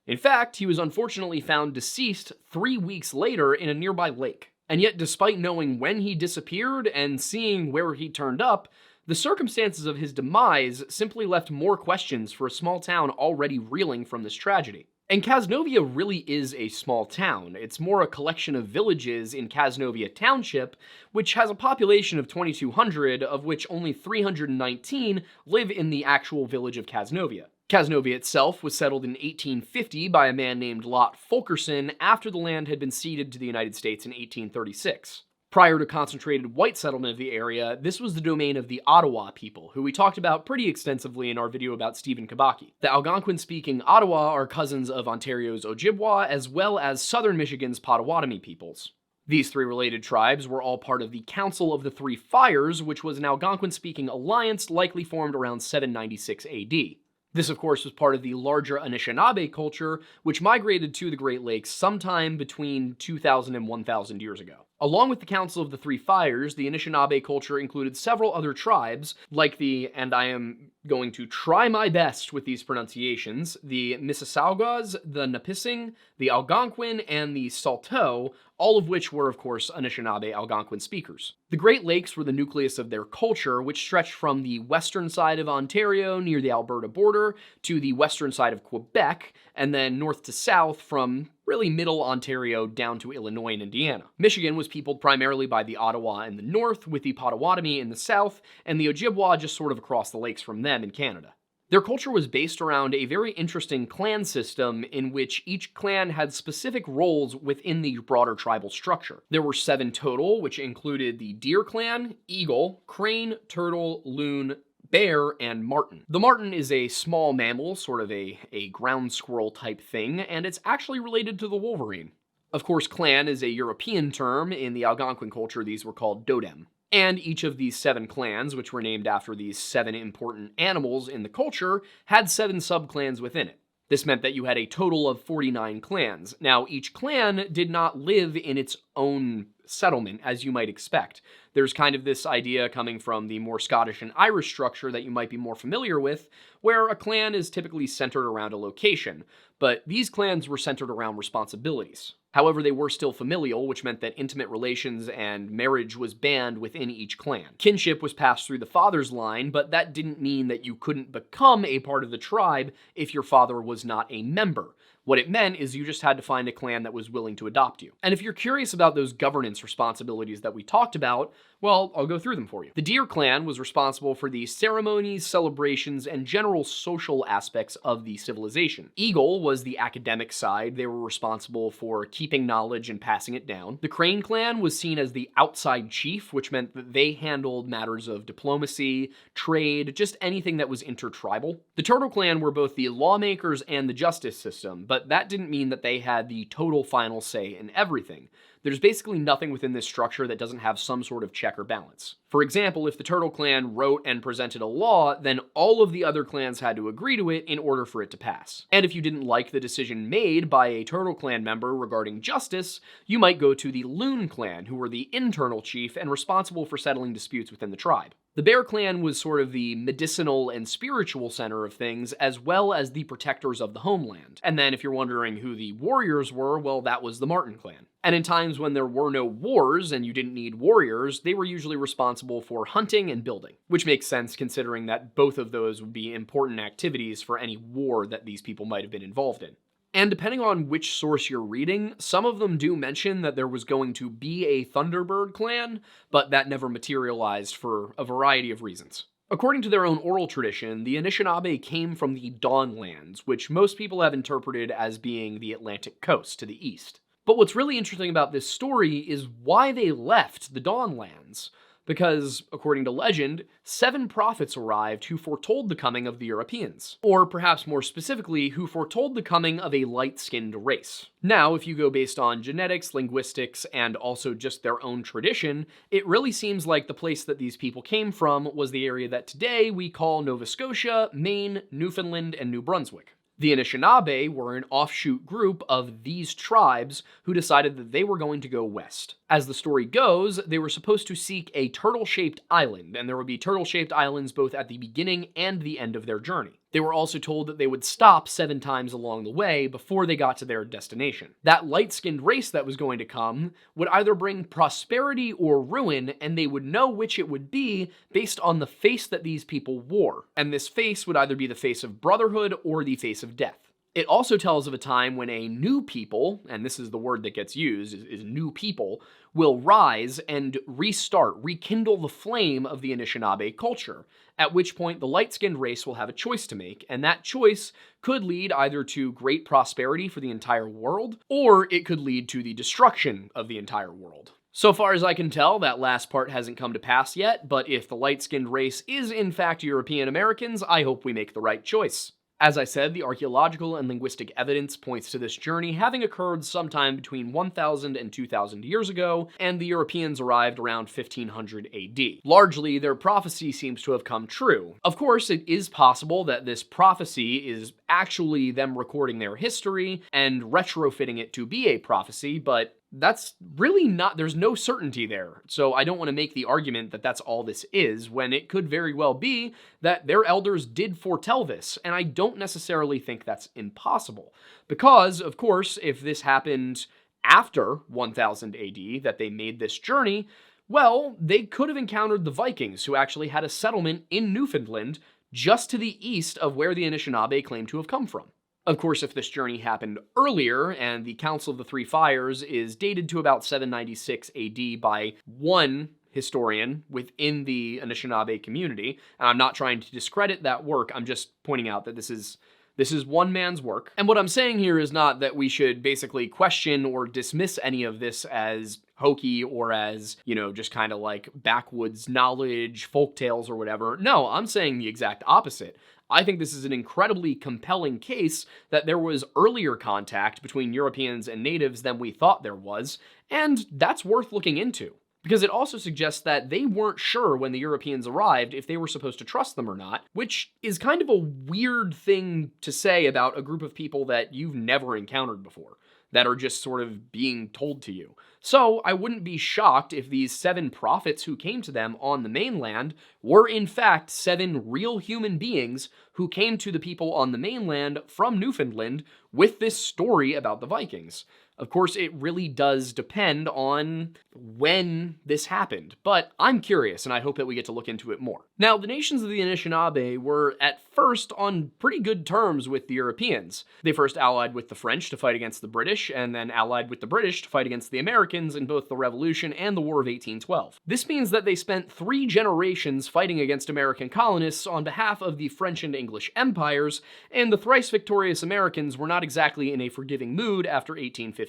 In fact, he was unfortunately found deceased 3 weeks later in a nearby lake. And yet, despite knowing when he disappeared and seeing where he turned up, the circumstances of his demise simply left more questions for a small town already reeling from this tragedy. And Casnovia really is a small town. It's more a collection of villages in Casnovia Township, which has a population of 2,200, of which only 319 live in the actual village of Casnovia. Casnovia itself was settled in 1850 by a man named Lot Fulkerson after the land had been ceded to the United States in 1836. Prior to concentrated white settlement of the area, this was the domain of the Ottawa people, who we talked about pretty extensively in our video about Stephen Kabaki. The Algonquin-speaking Ottawa are cousins of Ontario's Ojibwa, as well as southern Michigan's Potawatomi peoples. These three related tribes were all part of the Council of the Three Fires, which was an Algonquin-speaking alliance likely formed around 796 AD. This, of course, was part of the larger Anishinaabe culture, which migrated to the Great Lakes sometime between 2,000 and 1,000 years ago. Along with the Council of the Three Fires, the Anishinaabe culture included several other tribes, like the, and I am going to try my best with these pronunciations, the Mississaugas, the Nipissing, the Algonquin, and the Saulteaux, all of which were, of course, Anishinaabe Algonquin speakers. The Great Lakes were the nucleus of their culture, which stretched from the western side of Ontario near the Alberta border to the western side of Quebec, and then north to south from really middle Ontario down to Illinois and Indiana. Michigan was peopled primarily by the Ottawa in the north, with the Potawatomi in the south, and the Ojibwa just sort of across the lakes from them in Canada. Their culture was based around a very interesting clan system in which each clan had specific roles within the broader tribal structure. There were 7 total, which included the Deer Clan, Eagle, Crane, Turtle, Loon, Bear, and Marten. The Marten is a small mammal, sort of a ground squirrel type thing, and it's actually related to the wolverine. Of course, clan is a European term. In the Algonquin culture, these were called Dodem. And each of these 7 clans, which were named after these 7 important animals in the culture, had 7 subclans within it. This meant that you had a total of 49 clans. Now, each clan did not live in its own settlement, as you might expect. There's kind of this idea coming from the more Scottish and Irish structure that you might be more familiar with, where a clan is typically centered around a location, but these clans were centered around responsibilities. However, they were still familial, which meant that intimate relations and marriage was banned within each clan. Kinship was passed through the father's line, but that didn't mean that you couldn't become a part of the tribe if your father was not a member. What it meant is you just had to find a clan that was willing to adopt you. And if you're curious about those governance responsibilities that we talked about, well, I'll go through them for you. The Deer Clan was responsible for the ceremonies, celebrations, and general social aspects of the civilization. Eagle was the academic side. They were responsible for keeping knowledge and passing it down. The Crane Clan was seen as the outside chief, which meant that they handled matters of diplomacy, trade, just anything that was intertribal. The Turtle Clan were both the lawmakers and the justice system, but that didn't mean that they had the total final say in everything. There's basically nothing within this structure that doesn't have some sort of check or balance. For example, if the Turtle Clan wrote and presented a law, then all of the other clans had to agree to it in order for it to pass. And if you didn't like the decision made by a Turtle Clan member regarding justice, you might go to the Loon Clan, who were the internal chief and responsible for settling disputes within the tribe. The Bear Clan was sort of the medicinal and spiritual center of things, as well as the protectors of the homeland. And then if you're wondering who the warriors were, well, that was the Marten Clan. And in times when there were no wars and you didn't need warriors, they were usually responsible for hunting and building, which makes sense considering that both of those would be important activities for any war that these people might have been involved in. And depending on which source you're reading, some of them do mention that there was going to be a Thunderbird clan, but that never materialized for a variety of reasons. According to their own oral tradition, the Anishinaabe came from the Dawnlands, which most people have interpreted as being the Atlantic coast to the east. But what's really interesting about this story is why they left the Dawnlands. Because, according to legend, 7 prophets arrived who foretold the coming of the Europeans. Or perhaps more specifically, who foretold the coming of a light-skinned race. Now, if you go based on genetics, linguistics, and also just their own tradition, it really seems like the place that these people came from was the area that today we call Nova Scotia, Maine, Newfoundland, and New Brunswick. The Anishinaabe were an offshoot group of these tribes who decided that they were going to go west. As the story goes, they were supposed to seek a turtle-shaped island, and there would be turtle-shaped islands both at the beginning and the end of their journey. They were also told that they would stop 7 times along the way before they got to their destination. That light-skinned race that was going to come would either bring prosperity or ruin, and they would know which it would be based on the face that these people wore. And this face would either be the face of brotherhood or the face of death. It also tells of a time when a new people, and this is the word that gets used, is new people, will rise and rekindle the flame of the Anishinaabe culture, at which point the light-skinned race will have a choice to make, and that choice could lead either to great prosperity for the entire world, or it could lead to the destruction of the entire world. So far as I can tell, that last part hasn't come to pass yet, but if the light-skinned race is in fact European Americans, I hope we make the right choice. As I said, the archaeological and linguistic evidence points to this journey having occurred sometime between 1,000 and 2,000 years ago, and the Europeans arrived around 1500 AD. Largely, their prophecy seems to have come true. Of course, it is possible that this prophecy is actually them recording their history and retrofitting it to be a prophecy, but that's really not, there's no certainty there. So I don't want to make the argument that that's all this is, when it could very well be that their elders did foretell this, and I don't necessarily think that's impossible. Because, of course, if this happened after 1000 AD, that they made this journey, well, they could have encountered the Vikings, who actually had a settlement in Newfoundland just to the east of where the Anishinaabe claimed to have come from. Of course, if this journey happened earlier, and the Council of the Three Fires is dated to about 796 AD by one historian within the Anishinaabe community, and I'm not trying to discredit that work, I'm just pointing out that this is one man's work. And what I'm saying here is not that we should basically question or dismiss any of this as hokey or as, just kind of like backwoods knowledge, folktales or whatever. No, I'm saying the exact opposite. I think this is an incredibly compelling case that there was earlier contact between Europeans and natives than we thought there was, and that's worth looking into. Because it also suggests that they weren't sure when the Europeans arrived if they were supposed to trust them or not, which is kind of a weird thing to say about a group of people that you've never encountered before, that are just sort of being told to you. So I wouldn't be shocked if these 7 prophets who came to them on the mainland were in fact 7 real human beings who came to the people on the mainland from Newfoundland with this story about the Vikings. Of course, it really does depend on when this happened, but I'm curious, and I hope that we get to look into it more. Now, the nations of the Anishinaabe were at first on pretty good terms with the Europeans. They first allied with the French to fight against the British, and then allied with the British to fight against the Americans in both the Revolution and the War of 1812. This means that they spent 3 generations fighting against American colonists on behalf of the French and English empires, and the thrice victorious Americans were not exactly in a forgiving mood after 1815.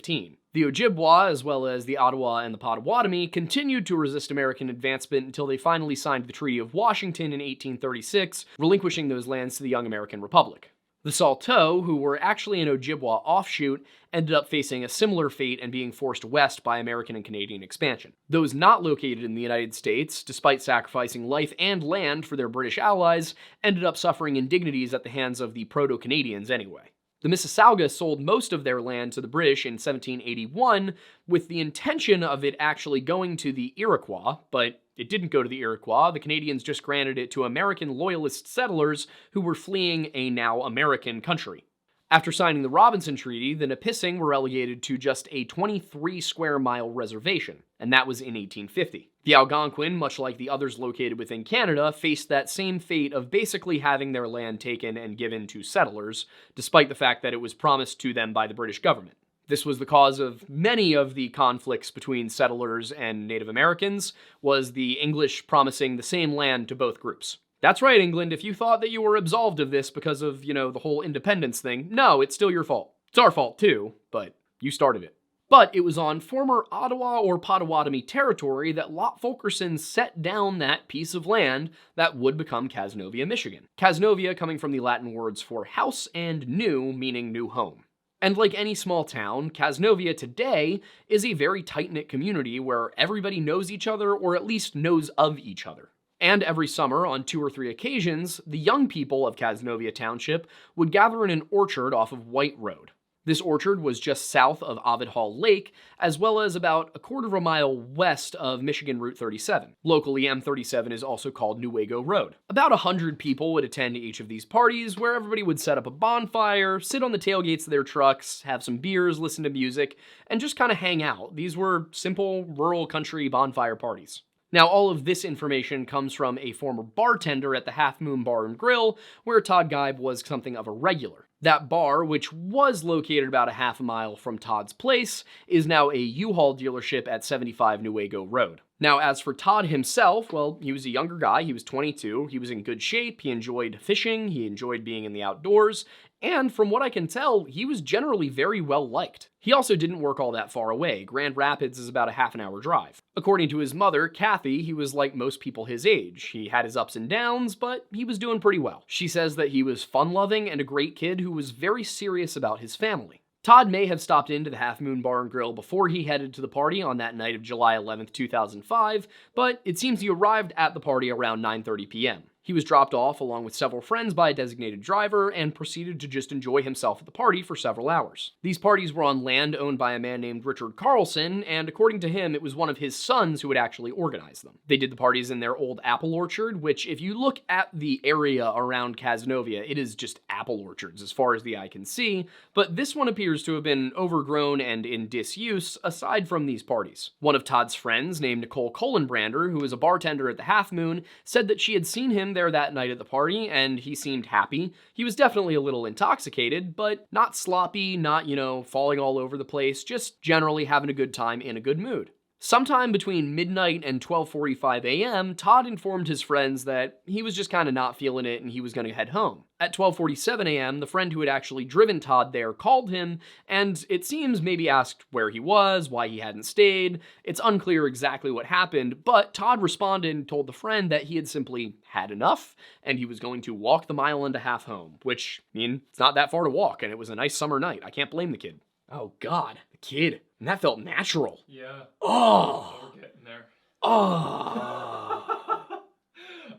The Ojibwa, as well as the Ottawa and the Potawatomi, continued to resist American advancement until they finally signed the Treaty of Washington in 1836, relinquishing those lands to the young American Republic. The Saulteaux, who were actually an Ojibwa offshoot, ended up facing a similar fate and being forced west by American and Canadian expansion. Those not located in the United States, despite sacrificing life and land for their British allies, ended up suffering indignities at the hands of the Proto-Canadians anyway. The Mississauga sold most of their land to the British in 1781 with the intention of it actually going to the Iroquois, but it didn't go to the Iroquois. The Canadians just granted it to American loyalist settlers who were fleeing a now American country. After signing the Robinson Treaty, the Nipissing were relegated to just a 23 square mile reservation, and that was in 1850. The Algonquin, much like the others located within Canada, faced that same fate of basically having their land taken and given to settlers, despite the fact that it was promised to them by the British government. This was the cause of many of the conflicts between settlers and Native Americans, was the English promising the same land to both groups. That's right, England, if you thought that you were absolved of this because of, the whole independence thing, no, it's still your fault. It's our fault too, but you started it. But it was on former Ottawa or Potawatomi territory that Lot Fulkerson set down that piece of land that would become Casnovia, Michigan. Casnovia coming from the Latin words for house and new, meaning new home. And like any small town, Casnovia today is a very tight-knit community where everybody knows each other or at least knows of each other. And every summer, on 2 or 3 occasions, the young people of Casnovia Township would gather in an orchard off of White Road. This orchard was just south of Ovid Hall Lake, as well as about a quarter of a mile west of Michigan Route 37. Locally, M37 is also called Newaygo Road. About 100 people would attend each of these parties, where everybody would set up a bonfire, sit on the tailgates of their trucks, have some beers, listen to music, and just kind of hang out. These were simple, rural country bonfire parties. Now, all of this information comes from a former bartender at the Half Moon Bar and Grill, where Todd Geib was something of a regular. That bar, which was located about a half a mile from Todd's place, is now a U-Haul dealership at 75 Newaygo Road. Now, as for Todd himself, well, he was a younger guy, he was 22, he was in good shape, he enjoyed fishing, he enjoyed being in the outdoors, and from what I can tell, he was generally very well liked. He also didn't work all that far away. Grand Rapids is about a half an hour drive. According to his mother, Kathy, he was like most people his age. He had his ups and downs, but he was doing pretty well. She says that he was fun-loving and a great kid who was very serious about his family. Todd may have stopped into the Half Moon Bar and Grill before he headed to the party on that night of July 11th, 2005, but it seems he arrived at the party around 9:30 p.m. He was dropped off along with several friends by a designated driver and proceeded to just enjoy himself at the party for several hours. These parties were on land owned by a man named Richard Carlson, and according to him, it was one of his sons who would actually organize them. They did the parties in their old apple orchard, which if you look at the area around Casnovia, it is just apple orchards as far as the eye can see, but this one appears to have been overgrown and in disuse aside from these parties. One of Todd's friends, named Nicole Kohlenbrander, who is a bartender at the Half Moon, said that she had seen him there that night at the party, and he seemed happy. He was definitely a little intoxicated, but not sloppy, not, falling all over the place, just generally having a good time in a good mood. Sometime between midnight and 12:45 a.m., Todd informed his friends that he was just kind of not feeling it and he was going to head home. At 12:47 a.m., the friend who had actually driven Todd there called him, and it seems maybe asked where he was, why he hadn't stayed. It's unclear exactly what happened, but Todd responded and told the friend that he had simply had enough, and he was going to walk the mile and a half home, which, it's not that far to walk, and it was a nice summer night. I can't blame the kid. Oh God, the kid. And that felt natural. Yeah. Oh. We're getting there. Oh.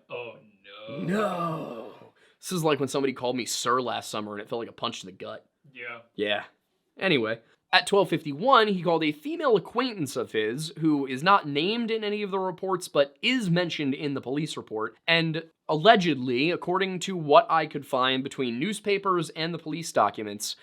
Oh no. No. This is like when somebody called me sir last summer and it felt like a punch to the gut. Yeah. Yeah. Anyway, at 12:51, he called a female acquaintance of his who is not named in any of the reports but is mentioned in the police report, and allegedly, according to what I could find between newspapers and the police documents,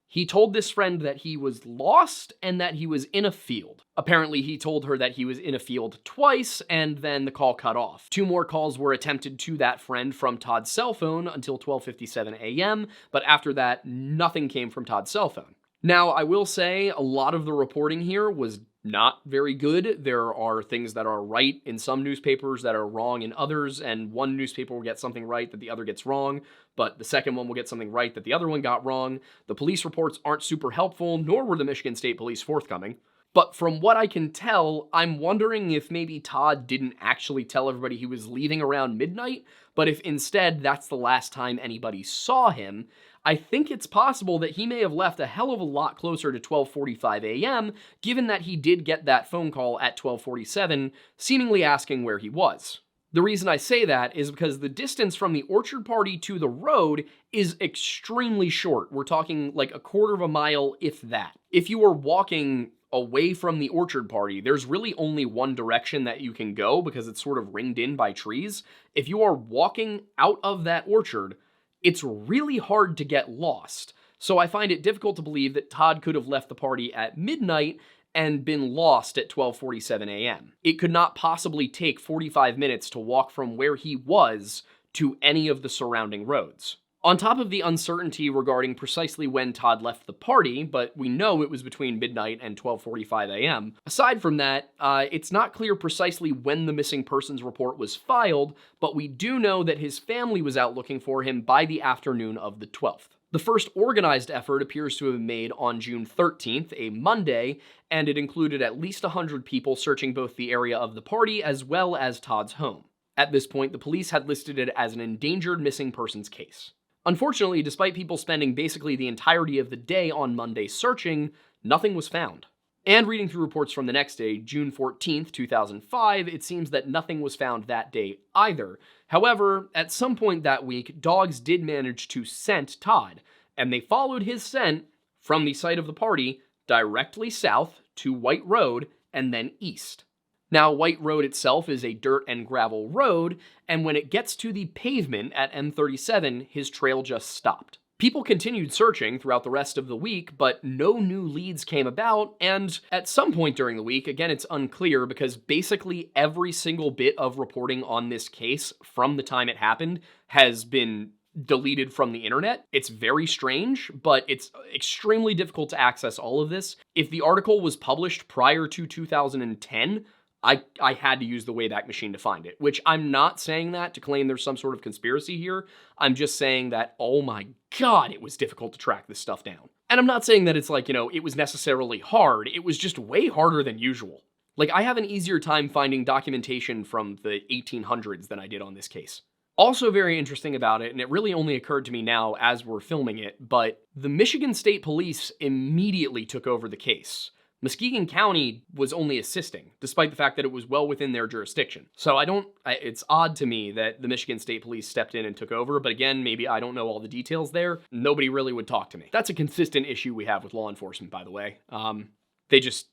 he told this friend that he was lost and that he was in a field. Apparently, he told her that he was in a field twice, and then the call cut off. 2 more calls were attempted to that friend from Todd's cell phone until 12:57 a.m., but after that, nothing came from Todd's cell phone. Now, I will say a lot of the reporting here was not very good. There are things that are right in some newspapers that are wrong in others, and one newspaper will get something right that the other gets wrong, but the second one will get something right that the other one got wrong. The police reports aren't super helpful, nor were the Michigan State Police forthcoming. But from what I can tell, I'm wondering if maybe Todd didn't actually tell everybody he was leaving around midnight, but if instead that's the last time anybody saw him. I think it's possible that he may have left a hell of a lot closer to 12:45 a.m., given that he did get that phone call at 12:47, seemingly asking where he was. The reason I say that is because the distance from the orchard party to the road is extremely short. We're talking like a quarter of a mile, if that. If you were walking away from the orchard party, there's really only one direction that you can go because it's sort of ringed in by trees. If you are walking out of that orchard, it's really hard to get lost. So I find it difficult to believe that Todd could have left the party at midnight and been lost at 12:47 a.m. It could not possibly take 45 minutes to walk from where he was to any of the surrounding roads. On top of the uncertainty regarding precisely when Todd left the party, but we know it was between midnight and 12:45 a.m., aside from that, it's not clear precisely when the missing persons report was filed, but we do know that his family was out looking for him by the afternoon of the 12th. The first organized effort appears to have been made on June 13th, a Monday, and it included at least 100 people searching both the area of the party as well as Todd's home. At this point, the police had listed it as an endangered missing persons case. Unfortunately, despite people spending basically the entirety of the day on Monday searching, nothing was found. And reading through reports from the next day, June 14th, 2005, it seems that nothing was found that day either. However, at some point that week, dogs did manage to scent Todd, and they followed his scent from the site of the party directly south to White Road and then east. Now, White Road itself is a dirt and gravel road, and when it gets to the pavement at M37, his trail just stopped. People continued searching throughout the rest of the week, but no new leads came about, and at some point during the week, again it's unclear because basically every single bit of reporting on this case from the time it happened has been deleted from the internet. It's very strange, but it's extremely difficult to access all of this. If the article was published prior to 2010, I had to use the Wayback Machine to find it, which I'm not saying that to claim there's some sort of conspiracy here. I'm just saying that, oh my God, it was difficult to track this stuff down. And I'm not saying that it's like, it was necessarily hard. It was just way harder than usual. Like, I have an easier time finding documentation from the 1800s than I did on this case. Also very interesting about it, and it really only occurred to me now as we're filming it, but the Michigan State Police immediately took over the case. Muskegon County was only assisting, despite the fact that it was well within their jurisdiction. So it's odd to me that the Michigan State Police stepped in and took over, but again, maybe I don't know all the details there. Nobody really would talk to me. That's a consistent issue we have with law enforcement, by the way. They just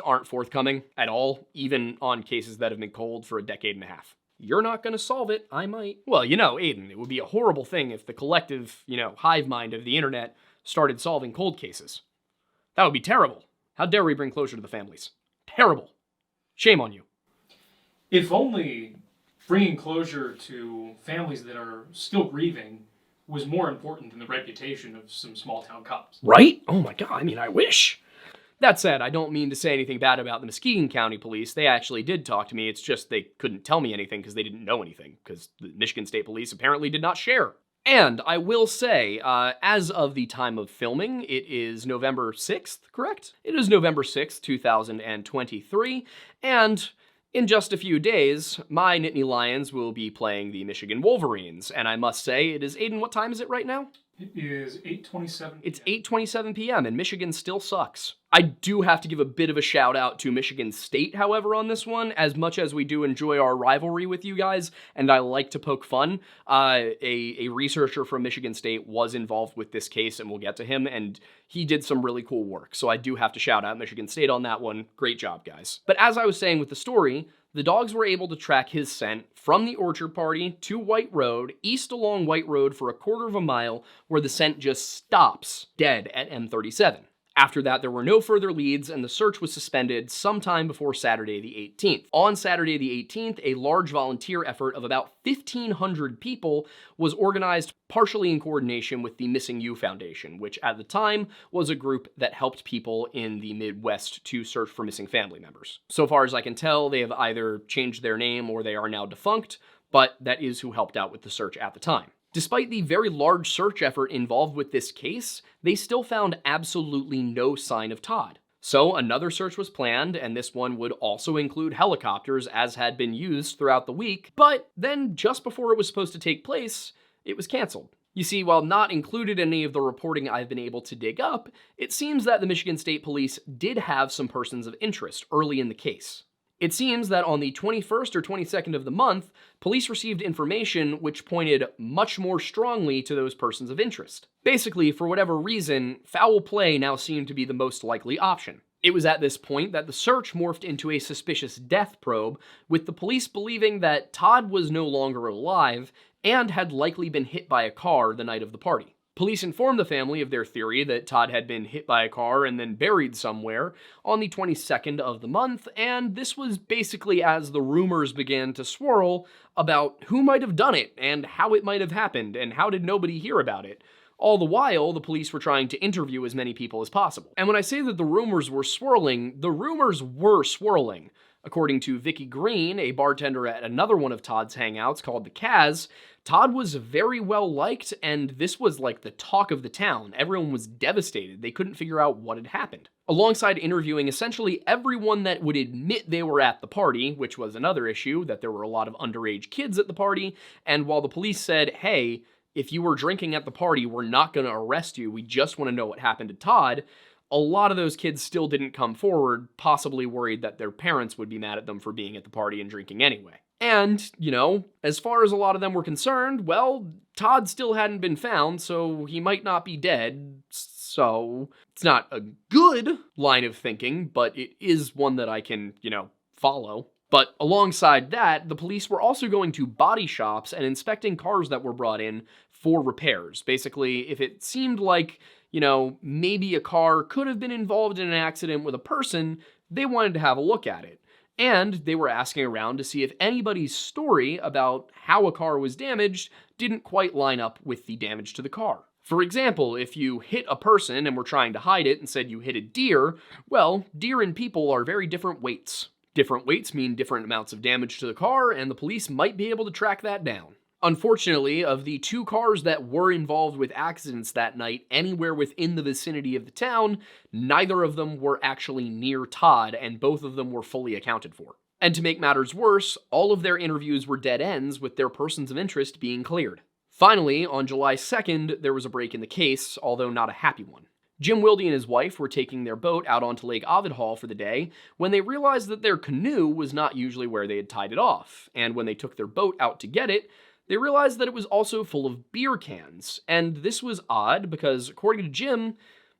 aren't forthcoming at all, even on cases that have been cold for a decade and a half. You're not gonna solve it, I might. Well, Aiden, it would be a horrible thing if the collective, hive mind of the internet started solving cold cases. That would be terrible. How dare we bring closure to the families? Terrible. Shame on you. If only bringing closure to families that are still grieving was more important than the reputation of some small town cops. Right? Oh my god, I wish. That said, I don't mean to say anything bad about the Muskegon County Police. They actually did talk to me. It's just they couldn't tell me anything because they didn't know anything, because the Michigan State Police apparently did not share. And I will say, as of the time of filming, it is November 6th, correct? It is November 6th, 2023, and in just a few days, my Nittany Lions will be playing the Michigan Wolverines, and I must say, Aiden, what time is it right now? It is 8:27. It's 8:27 p.m. and Michigan still sucks. I do have to give a bit of a shout out to Michigan State, however, on this one. As much as we do enjoy our rivalry with you guys, and I like to poke fun, a researcher from Michigan State was involved with this case, and we'll get to him, and he did some really cool work. So I do have to shout out Michigan State on that one. Great job, guys. But as I was saying with the story, the dogs were able to track his scent from the Orchard Party to White Road, east along White Road for a quarter of a mile, where the scent just stops dead at M37. After that, there were no further leads, and the search was suspended sometime before Saturday the 18th. On Saturday the 18th, a large volunteer effort of about 1,500 people was organized partially in coordination with the Missing You Foundation, which at the time was a group that helped people in the Midwest to search for missing family members. So far as I can tell, they have either changed their name or they are now defunct, but that is who helped out with the search at the time. Despite the very large search effort involved with this case, they still found absolutely no sign of Todd. So another search was planned, and this one would also include helicopters as had been used throughout the week, but then just before it was supposed to take place, it was canceled. You see, while not included in any of the reporting I've been able to dig up, it seems that the Michigan State Police did have some persons of interest early in the case. It seems that on the 21st or 22nd of the month, police received information which pointed much more strongly to those persons of interest. Basically, for whatever reason, foul play now seemed to be the most likely option. It was at this point that the search morphed into a suspicious death probe, with the police believing that Todd was no longer alive and had likely been hit by a car the night of the party. Police informed the family of their theory that Todd had been hit by a car and then buried somewhere on the 22nd of the month, and this was basically as the rumors began to swirl about who might have done it and how it might have happened and how did nobody hear about it. All the while, the police were trying to interview as many people as possible. And when I say that the rumors were swirling, the rumors were swirling. According to Vicky Green, a bartender at another one of Todd's hangouts called the Kaz, Todd was very well liked, and this was like the talk of the town. Everyone was devastated. They couldn't figure out what had happened. Alongside interviewing essentially everyone that would admit they were at the party, which was another issue, that there were a lot of underage kids at the party, and while the police said, hey, if you were drinking at the party, we're not going to arrest you, we just want to know what happened to Todd, a lot of those kids still didn't come forward, possibly worried that their parents would be mad at them for being at the party and drinking anyway. And, as far as a lot of them were concerned, well, Todd still hadn't been found, so he might not be dead. So it's not a good line of thinking, but it is one that I can, follow. But alongside that, the police were also going to body shops and inspecting cars that were brought in for repairs. Basically, if it seemed like, maybe a car could have been involved in an accident with a person, they wanted to have a look at it. And they were asking around to see if anybody's story about how a car was damaged didn't quite line up with the damage to the car. For example, if you hit a person and were trying to hide it and said you hit a deer, well, deer and people are very different weights. Different weights mean different amounts of damage to the car, and the police might be able to track that down. Unfortunately, of the two cars that were involved with accidents that night anywhere within the vicinity of the town, neither of them were actually near Todd, and both of them were fully accounted for. And to make matters worse, all of their interviews were dead ends, with their persons of interest being cleared. Finally, on July 2nd, there was a break in the case, although not a happy one. Jim Wilde and his wife were taking their boat out onto Lake Ovidhall for the day when they realized that their canoe was not usually where they had tied it off, and when they took their boat out to get it, they realized that it was also full of beer cans, and this was odd because, according to Jim,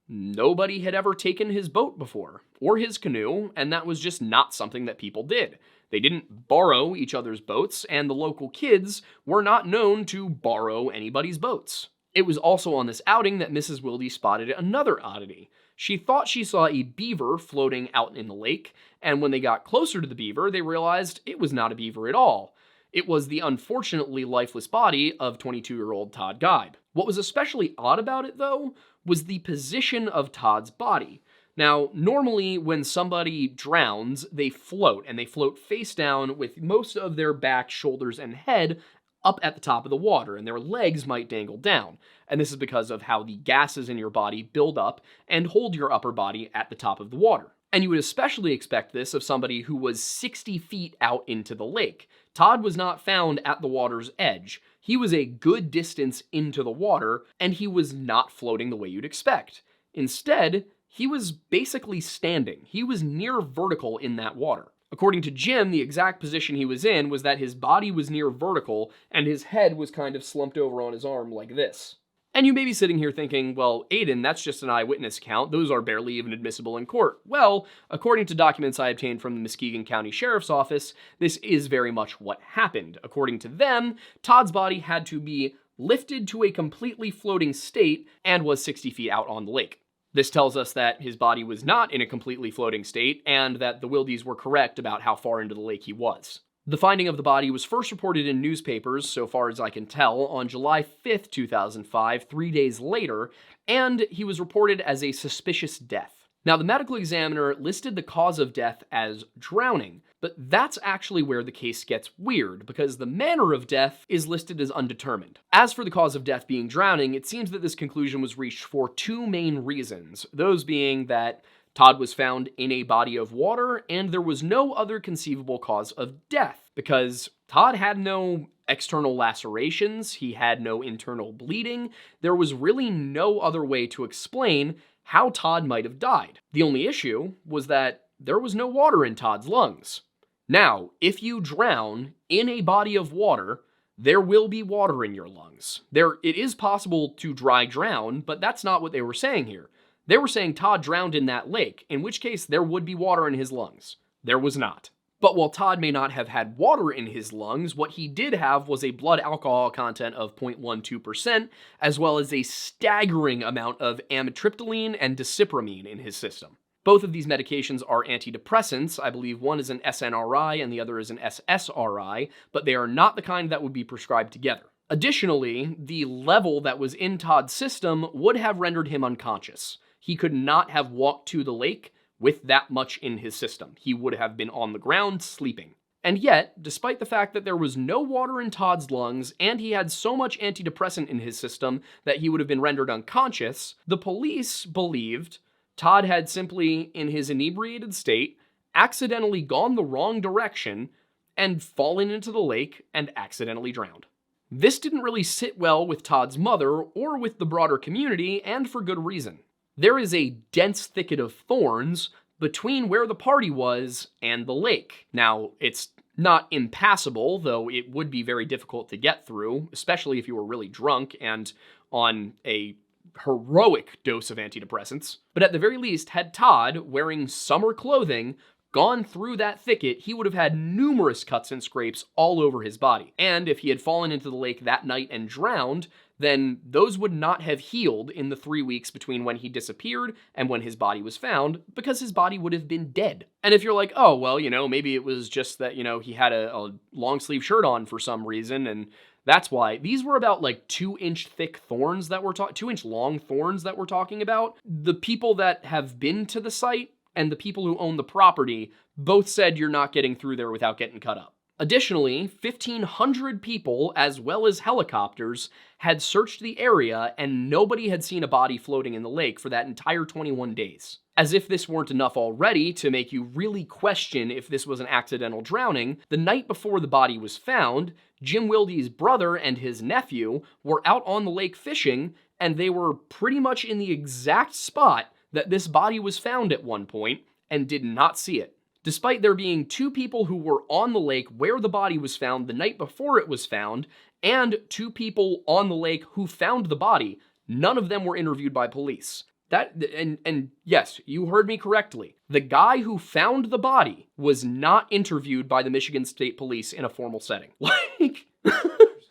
nobody had ever taken his boat before, or his canoe, and that was just not something that people did. They didn't borrow each other's boats, and the local kids were not known to borrow anybody's boats. It was also on this outing that Mrs. Wilde spotted another oddity. She thought she saw a beaver floating out in the lake, and when they got closer to the beaver, they realized it was not a beaver at all. It was the unfortunately lifeless body of 22-year-old Todd Geib. What was especially odd about it, though, was the position of Todd's body. Now, normally when somebody drowns, they float, and they float face down with most of their back, shoulders, and head up at the top of the water, and their legs might dangle down. And this is because of how the gases in your body build up and hold your upper body at the top of the water. And you would especially expect this of somebody who was 60 feet out into the lake. Todd was not found at the water's edge. He was a good distance into the water, and he was not floating the way you'd expect. Instead, he was basically standing. He was near vertical in that water. According to Jim, the exact position he was in was that his body was near vertical and his head was kind of slumped over on his arm like this. And you may be sitting here thinking, well, Aiden, that's just an eyewitness account. Those are barely even admissible in court. Well, according to documents I obtained from the Muskegon County Sheriff's Office, this is very much what happened. According to them, Todd's body had to be lifted to a completely floating state and was 60 feet out on the lake. This tells us that his body was not in a completely floating state, and that the Wildes were correct about how far into the lake he was. The finding of the body was first reported in newspapers, so far as I can tell, on July 5th, 2005, 3 days later, and he was reported as a suspicious death. Now, the medical examiner listed the cause of death as drowning, but that's actually where the case gets weird, because the manner of death is listed as undetermined. As for the cause of death being drowning, it seems that this conclusion was reached for two main reasons, those being that Todd was found in a body of water, and there was no other conceivable cause of death, because Todd had no external lacerations, he had no internal bleeding, there was really no other way to explain how Todd might have died. The only issue was that there was no water in Todd's lungs. Now, if you drown in a body of water, there will be water in your lungs. It is possible to dry drown, but that's not what they were saying here. They were saying Todd drowned in that lake, in which case there would be water in his lungs. There was not. But while Todd may not have had water in his lungs, what he did have was a blood alcohol content of 0.12%, as well as a staggering amount of amitriptyline and disipramine in his system. Both of these medications are antidepressants. I believe one is an SNRI and the other is an SSRI, but they are not the kind that would be prescribed together. Additionally, the level that was in Todd's system would have rendered him unconscious. He could not have walked to the lake with that much in his system. He would have been on the ground sleeping. And yet, despite the fact that there was no water in Todd's lungs and he had so much antidepressant in his system that he would have been rendered unconscious, the police believed Todd had simply, in his inebriated state, accidentally gone the wrong direction and fallen into the lake and accidentally drowned. This didn't really sit well with Todd's mother or with the broader community, and for good reason. There is a dense thicket of thorns between where the party was and the lake. Now, it's not impassable, though it would be very difficult to get through, especially if you were really drunk and on a heroic dose of antidepressants. But at the very least, had Todd, wearing summer clothing, gone through that thicket, he would have had numerous cuts and scrapes all over his body. And if he had fallen into the lake that night and drowned, then those would not have healed in the 3 weeks between when he disappeared and when his body was found, because his body would have been dead. And if you're like, oh, well, maybe it was just that, he had a long sleeve shirt on for some reason, and that's why. These were about 2-inch thick thorns that we're 2-inch long thorns that we're talking about. The people that have been to the site and the people who own the property both said you're not getting through there without getting cut up. Additionally, 1,500 people, as well as helicopters, had searched the area and nobody had seen a body floating in the lake for that entire 21 days. As if this weren't enough already to make you really question if this was an accidental drowning, the night before the body was found, Jim Wilde's brother and his nephew were out on the lake fishing, and they were pretty much in the exact spot that this body was found at one point and did not see it. Despite there being two people who were on the lake where the body was found the night before it was found, and two people on the lake who found the body, none of them were interviewed by police. And yes, you heard me correctly. The guy who found the body was not interviewed by the Michigan State Police in a formal setting. Like,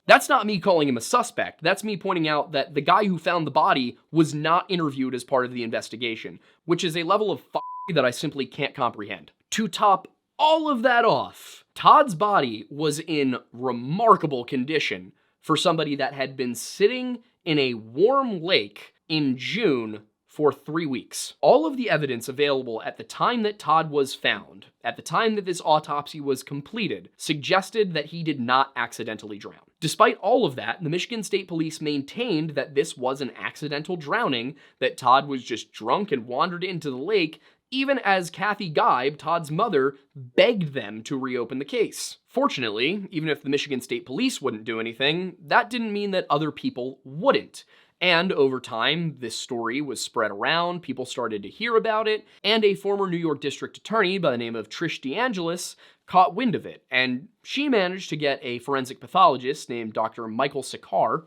that's not me calling him a suspect. That's me pointing out that the guy who found the body was not interviewed as part of the investigation, which is a level of that I simply can't comprehend. To top all of that off, Todd's body was in remarkable condition for somebody that had been sitting in a warm lake in June for 3 weeks. All of the evidence available at the time that Todd was found, at the time that this autopsy was completed, suggested that he did not accidentally drown. Despite all of that, the Michigan State Police maintained that this was an accidental drowning, that Todd was just drunk and wandered into the lake, even as Kathy Geib, Todd's mother, begged them to reopen the case. Fortunately, even if the Michigan State Police wouldn't do anything, that didn't mean that other people wouldn't. And over time, this story was spread around, people started to hear about it, and a former New York district attorney by the name of Trish DeAngelis caught wind of it, and she managed to get a forensic pathologist named Dr. Michael Sikurka,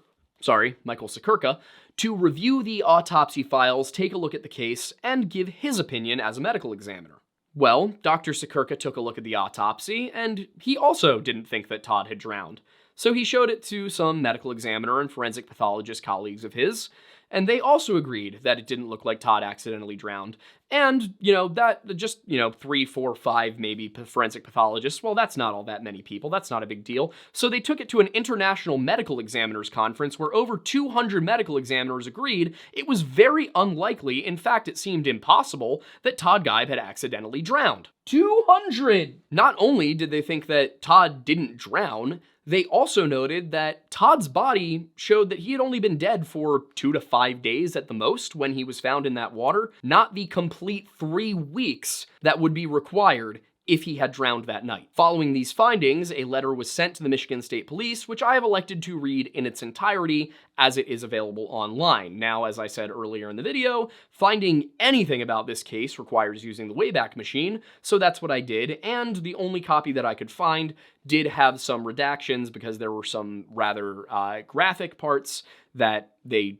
to review the autopsy files, take a look at the case, and give his opinion as a medical examiner. Well, Dr. Sikurka took a look at the autopsy, and he also didn't think that Todd had drowned. So he showed it to some medical examiner and forensic pathologist colleagues of his, and they also agreed that it didn't look like Todd accidentally drowned. And, that just, 3, 4, 5 maybe forensic pathologists, well, that's not all that many people, that's not a big deal. So they took it to an international medical examiners conference where over 200 medical examiners agreed it was very unlikely, in fact it seemed impossible, that Todd Geib had accidentally drowned. 200! Not only did they think that Todd didn't drown, they also noted that Todd's body showed that he had only been dead for 2 to 5 days at the most when he was found in that water, not the complete 3 weeks that would be required if he had drowned that night. Following these findings, a letter was sent to the Michigan State Police, which I have elected to read in its entirety as it is available online. Now, as I said earlier in the video, finding anything about this case requires using the Wayback Machine, so that's what I did, and the only copy that I could find did have some redactions because there were some rather graphic parts that they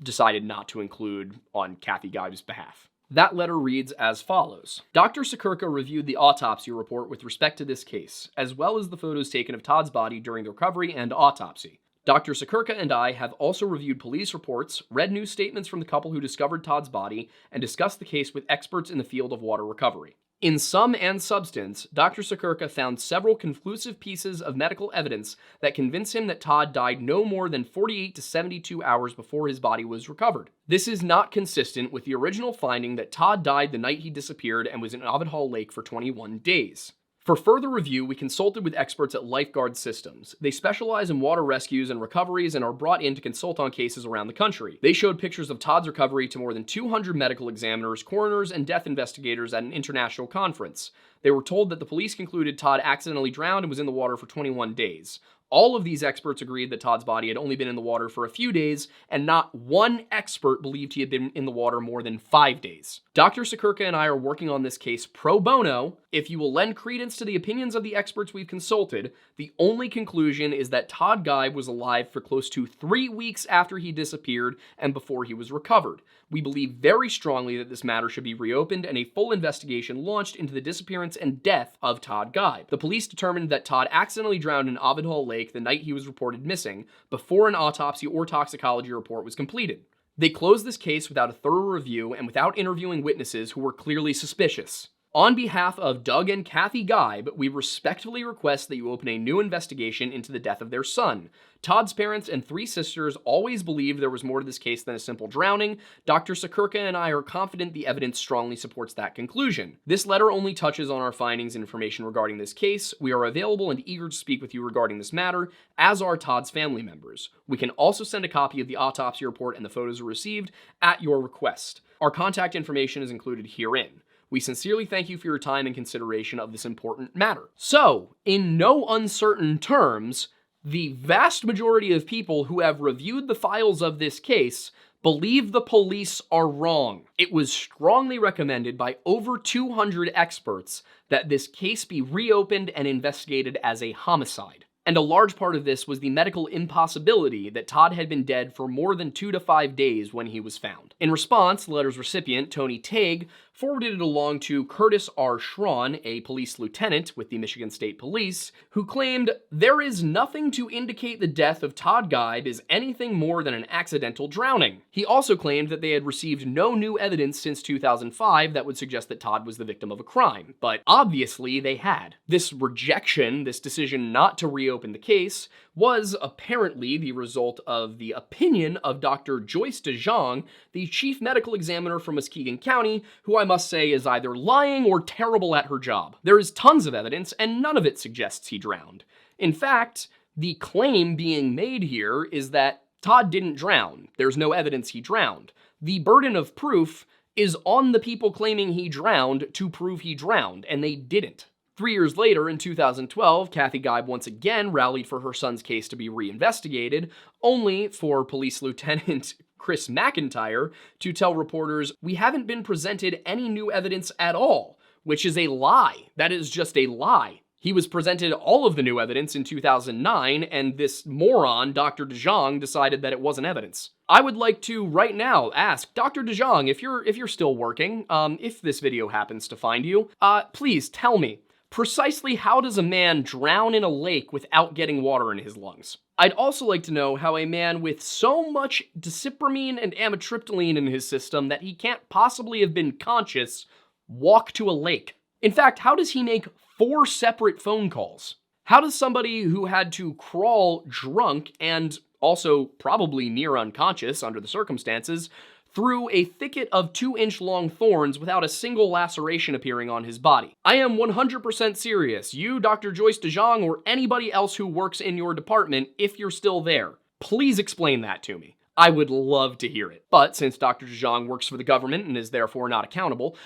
decided not to include on Kathy Geib's behalf. That letter reads as follows. Dr. Sikurka reviewed the autopsy report with respect to this case, as well as the photos taken of Todd's body during the recovery and autopsy. Dr. Sikurka and I have also reviewed police reports, read news statements from the couple who discovered Todd's body, and discussed the case with experts in the field of water recovery. In sum and substance, Dr. Sikurka found several conclusive pieces of medical evidence that convince him that Todd died no more than 48 to 72 hours before his body was recovered. This is not consistent with the original finding that Todd died the night he disappeared and was in Ovid Hall Lake for 21 days. For further review, we consulted with experts at Lifeguard Systems. They specialize in water rescues and recoveries and are brought in to consult on cases around the country. They showed pictures of Todd's recovery to more than 200 medical examiners, coroners, and death investigators at an international conference. They were told that the police concluded Todd accidentally drowned and was in the water for 21 days. All of these experts agreed that Todd's body had only been in the water for a few days, and not one expert believed he had been in the water more than 5 days. Dr. Sikurka and I are working on this case pro bono. If you will lend credence to the opinions of the experts we've consulted, the only conclusion is that Todd Geib was alive for close to 3 weeks after he disappeared and before he was recovered. We believe very strongly that this matter should be reopened and a full investigation launched into the disappearance and death of Todd Geib. The police determined that Todd accidentally drowned in Ovid Hall Lake the night he was reported missing, before an autopsy or toxicology report was completed. They closed this case without a thorough review and without interviewing witnesses who were clearly suspicious. On behalf of Doug and Kathy Geib, we respectfully request that you open a new investigation into the death of their son. Todd's parents and 3 sisters always believed there was more to this case than a simple drowning. Dr. Sikurka and I are confident the evidence strongly supports that conclusion. This letter only touches on our findings and information regarding this case. We are available and eager to speak with you regarding this matter, as are Todd's family members. We can also send a copy of the autopsy report and the photos received at your request. Our contact information is included herein. We sincerely thank you for your time and consideration of this important matter. So, in no uncertain terms, the vast majority of people who have reviewed the files of this case believe the police are wrong. It was strongly recommended by over 200 experts that this case be reopened and investigated as a homicide. And a large part of this was the medical impossibility that Todd had been dead for more than 2 to 5 days when he was found. In response, the letter's recipient, Tony Tague, forwarded it along to Curtis R. Schrawn, a police lieutenant with the Michigan State Police, who claimed, "There is nothing to indicate the death of Todd Geib is anything more than an accidental drowning." He also claimed that they had received no new evidence since 2005 that would suggest that Todd was the victim of a crime, but obviously they had. This rejection, this decision not to reopen the case, was apparently the result of the opinion of Dr. Joyce DeJong, the chief medical examiner from Muskegon County, who I must say is either lying or terrible at her job. There is tons of evidence, and none of it suggests he drowned. In fact, the claim being made here is that Todd didn't drown. There's no evidence he drowned. The burden of proof is on the people claiming he drowned to prove he drowned, and they didn't. 3 years later, in 2012, Kathy Geib once again rallied for her son's case to be reinvestigated, only for Police Lieutenant Chris McIntyre to tell reporters, "We haven't been presented any new evidence at all," which is a lie. That is just a lie. He was presented all of the new evidence in 2009, and this moron, Dr. DeJong, decided that it wasn't evidence. I would like to, right now, ask Dr. DeJong, if you're still working, if this video happens to find you, please tell me, precisely how does a man drown in a lake without getting water in his lungs? I'd also like to know how a man with so much disipramine and amitriptyline in his system that he can't possibly have been conscious walk to a lake. In fact, how does he make 4 separate phone calls? How does somebody who had to crawl drunk and also probably near unconscious under the circumstances through a thicket of 2-inch long thorns without a single laceration appearing on his body? I am 100% serious. You, Dr. Joyce DeJong, or anybody else who works in your department, if you're still there, please explain that to me. I would love to hear it. But since Dr. DeJong works for the government and is therefore not accountable,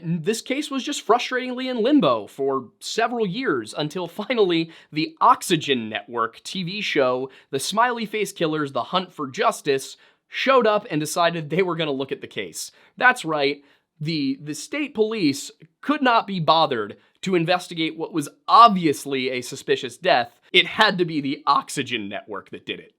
this case was just frustratingly in limbo for several years until finally the Oxygen Network TV show, The Smiley Faced Killers: The Hunt for Justice, showed up and decided they were going to look at the case. That's right, the state police could not be bothered to investigate what was obviously a suspicious death. It had to be the Oxygen Network that did it.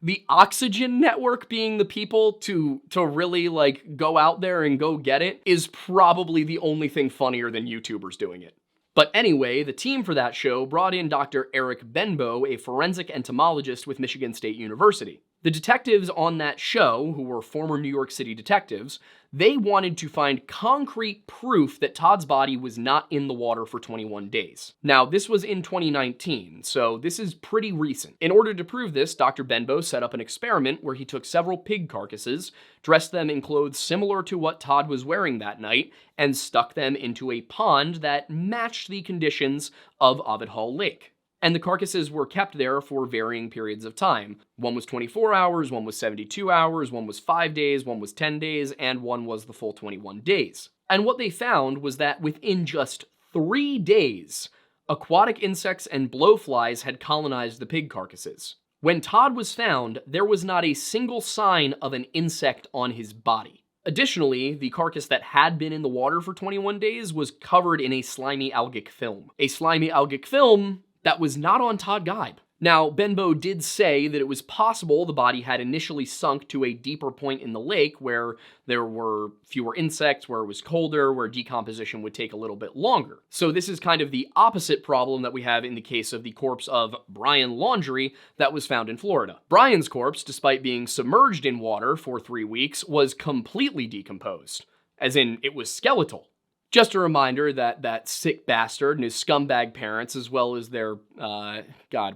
The Oxygen Network being the people to really, go out there and go get it is probably the only thing funnier than YouTubers doing it. But anyway, the team for that show brought in Dr. Eric Benbow, a forensic entomologist with Michigan State University. The detectives on that show, who were former New York City detectives, they wanted to find concrete proof that Todd's body was not in the water for 21 days. Now, this was in 2019, so this is pretty recent. In order to prove this, Dr. Benbow set up an experiment where he took several pig carcasses, dressed them in clothes similar to what Todd was wearing that night, and stuck them into a pond that matched the conditions of Ovid Hall Lake. And the carcasses were kept there for varying periods of time. One was 24 hours, one was 72 hours, one was 5 days, one was 10 days, and one was the full 21 days. And what they found was that within just 3 days, aquatic insects and blowflies had colonized the pig carcasses. When Todd was found, there was not a single sign of an insect on his body. Additionally, the carcass that had been in the water for 21 days was covered in a slimy algic film. A slimy algic film that was not on Todd Geib. Now, Benbow did say that it was possible the body had initially sunk to a deeper point in the lake where there were fewer insects, where it was colder, where decomposition would take a little bit longer. So this is kind of the opposite problem that we have in the case of the corpse of Brian Laundrie that was found in Florida. Brian's corpse, despite being submerged in water for 3 weeks, was completely decomposed, as in it was skeletal. Just a reminder that that sick bastard and his scumbag parents, as well as their,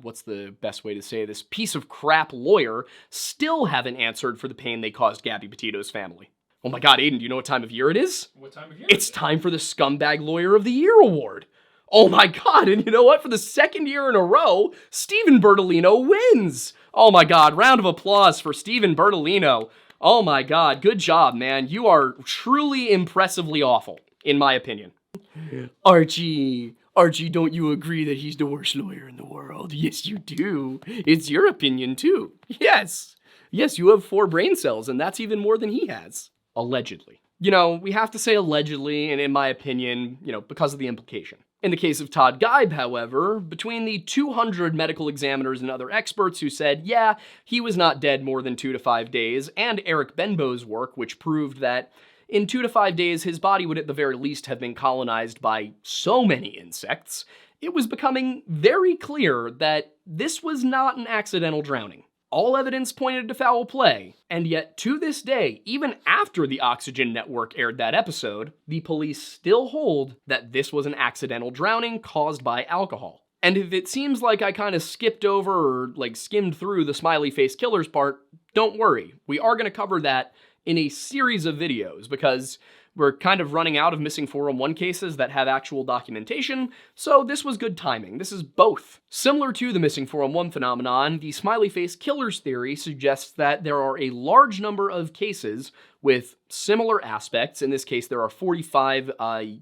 what's the best way to say this, piece of crap lawyer, still haven't answered for the pain they caused Gabby Petito's family. Oh my god, Aiden, do you know what time of year it is? What time of year? It's time for the Scumbag Lawyer of the Year award. Oh my god, and you know what? For the second year in a row, Stephen Bertolino wins! Oh my god, round of applause for Stephen Bertolino. Oh my god, good job, man. You are truly impressively awful, in my opinion. Archie, don't you agree that he's the worst lawyer in the world? Yes, you do. It's your opinion, too. Yes, you have 4 brain cells, and that's even more than he has. Allegedly. You know, we have to say allegedly, and in my opinion, because of the implication. In the case of Todd Geib, however, between the 200 medical examiners and other experts who said, yeah, he was not dead more than 2 to 5 days, and Eric Benbow's work, which proved that in 2 to 5 days his body would at the very least have been colonized by so many insects, it was becoming very clear that this was not an accidental drowning. All evidence pointed to foul play, and yet to this day, even after the Oxygen Network aired that episode, the police still hold that this was an accidental drowning caused by alcohol. And if it seems like I kind of skipped over or skimmed through the Smiley Faced Killers part, don't worry. We are going to cover that in a series of videos because we're kind of running out of Missing 411 cases that have actual documentation, so this was good timing. This is both. Similar to the Missing 411 phenomenon, the Smiley Faced Killers Theory suggests that there are a large number of cases with similar aspects. In this case, there are 45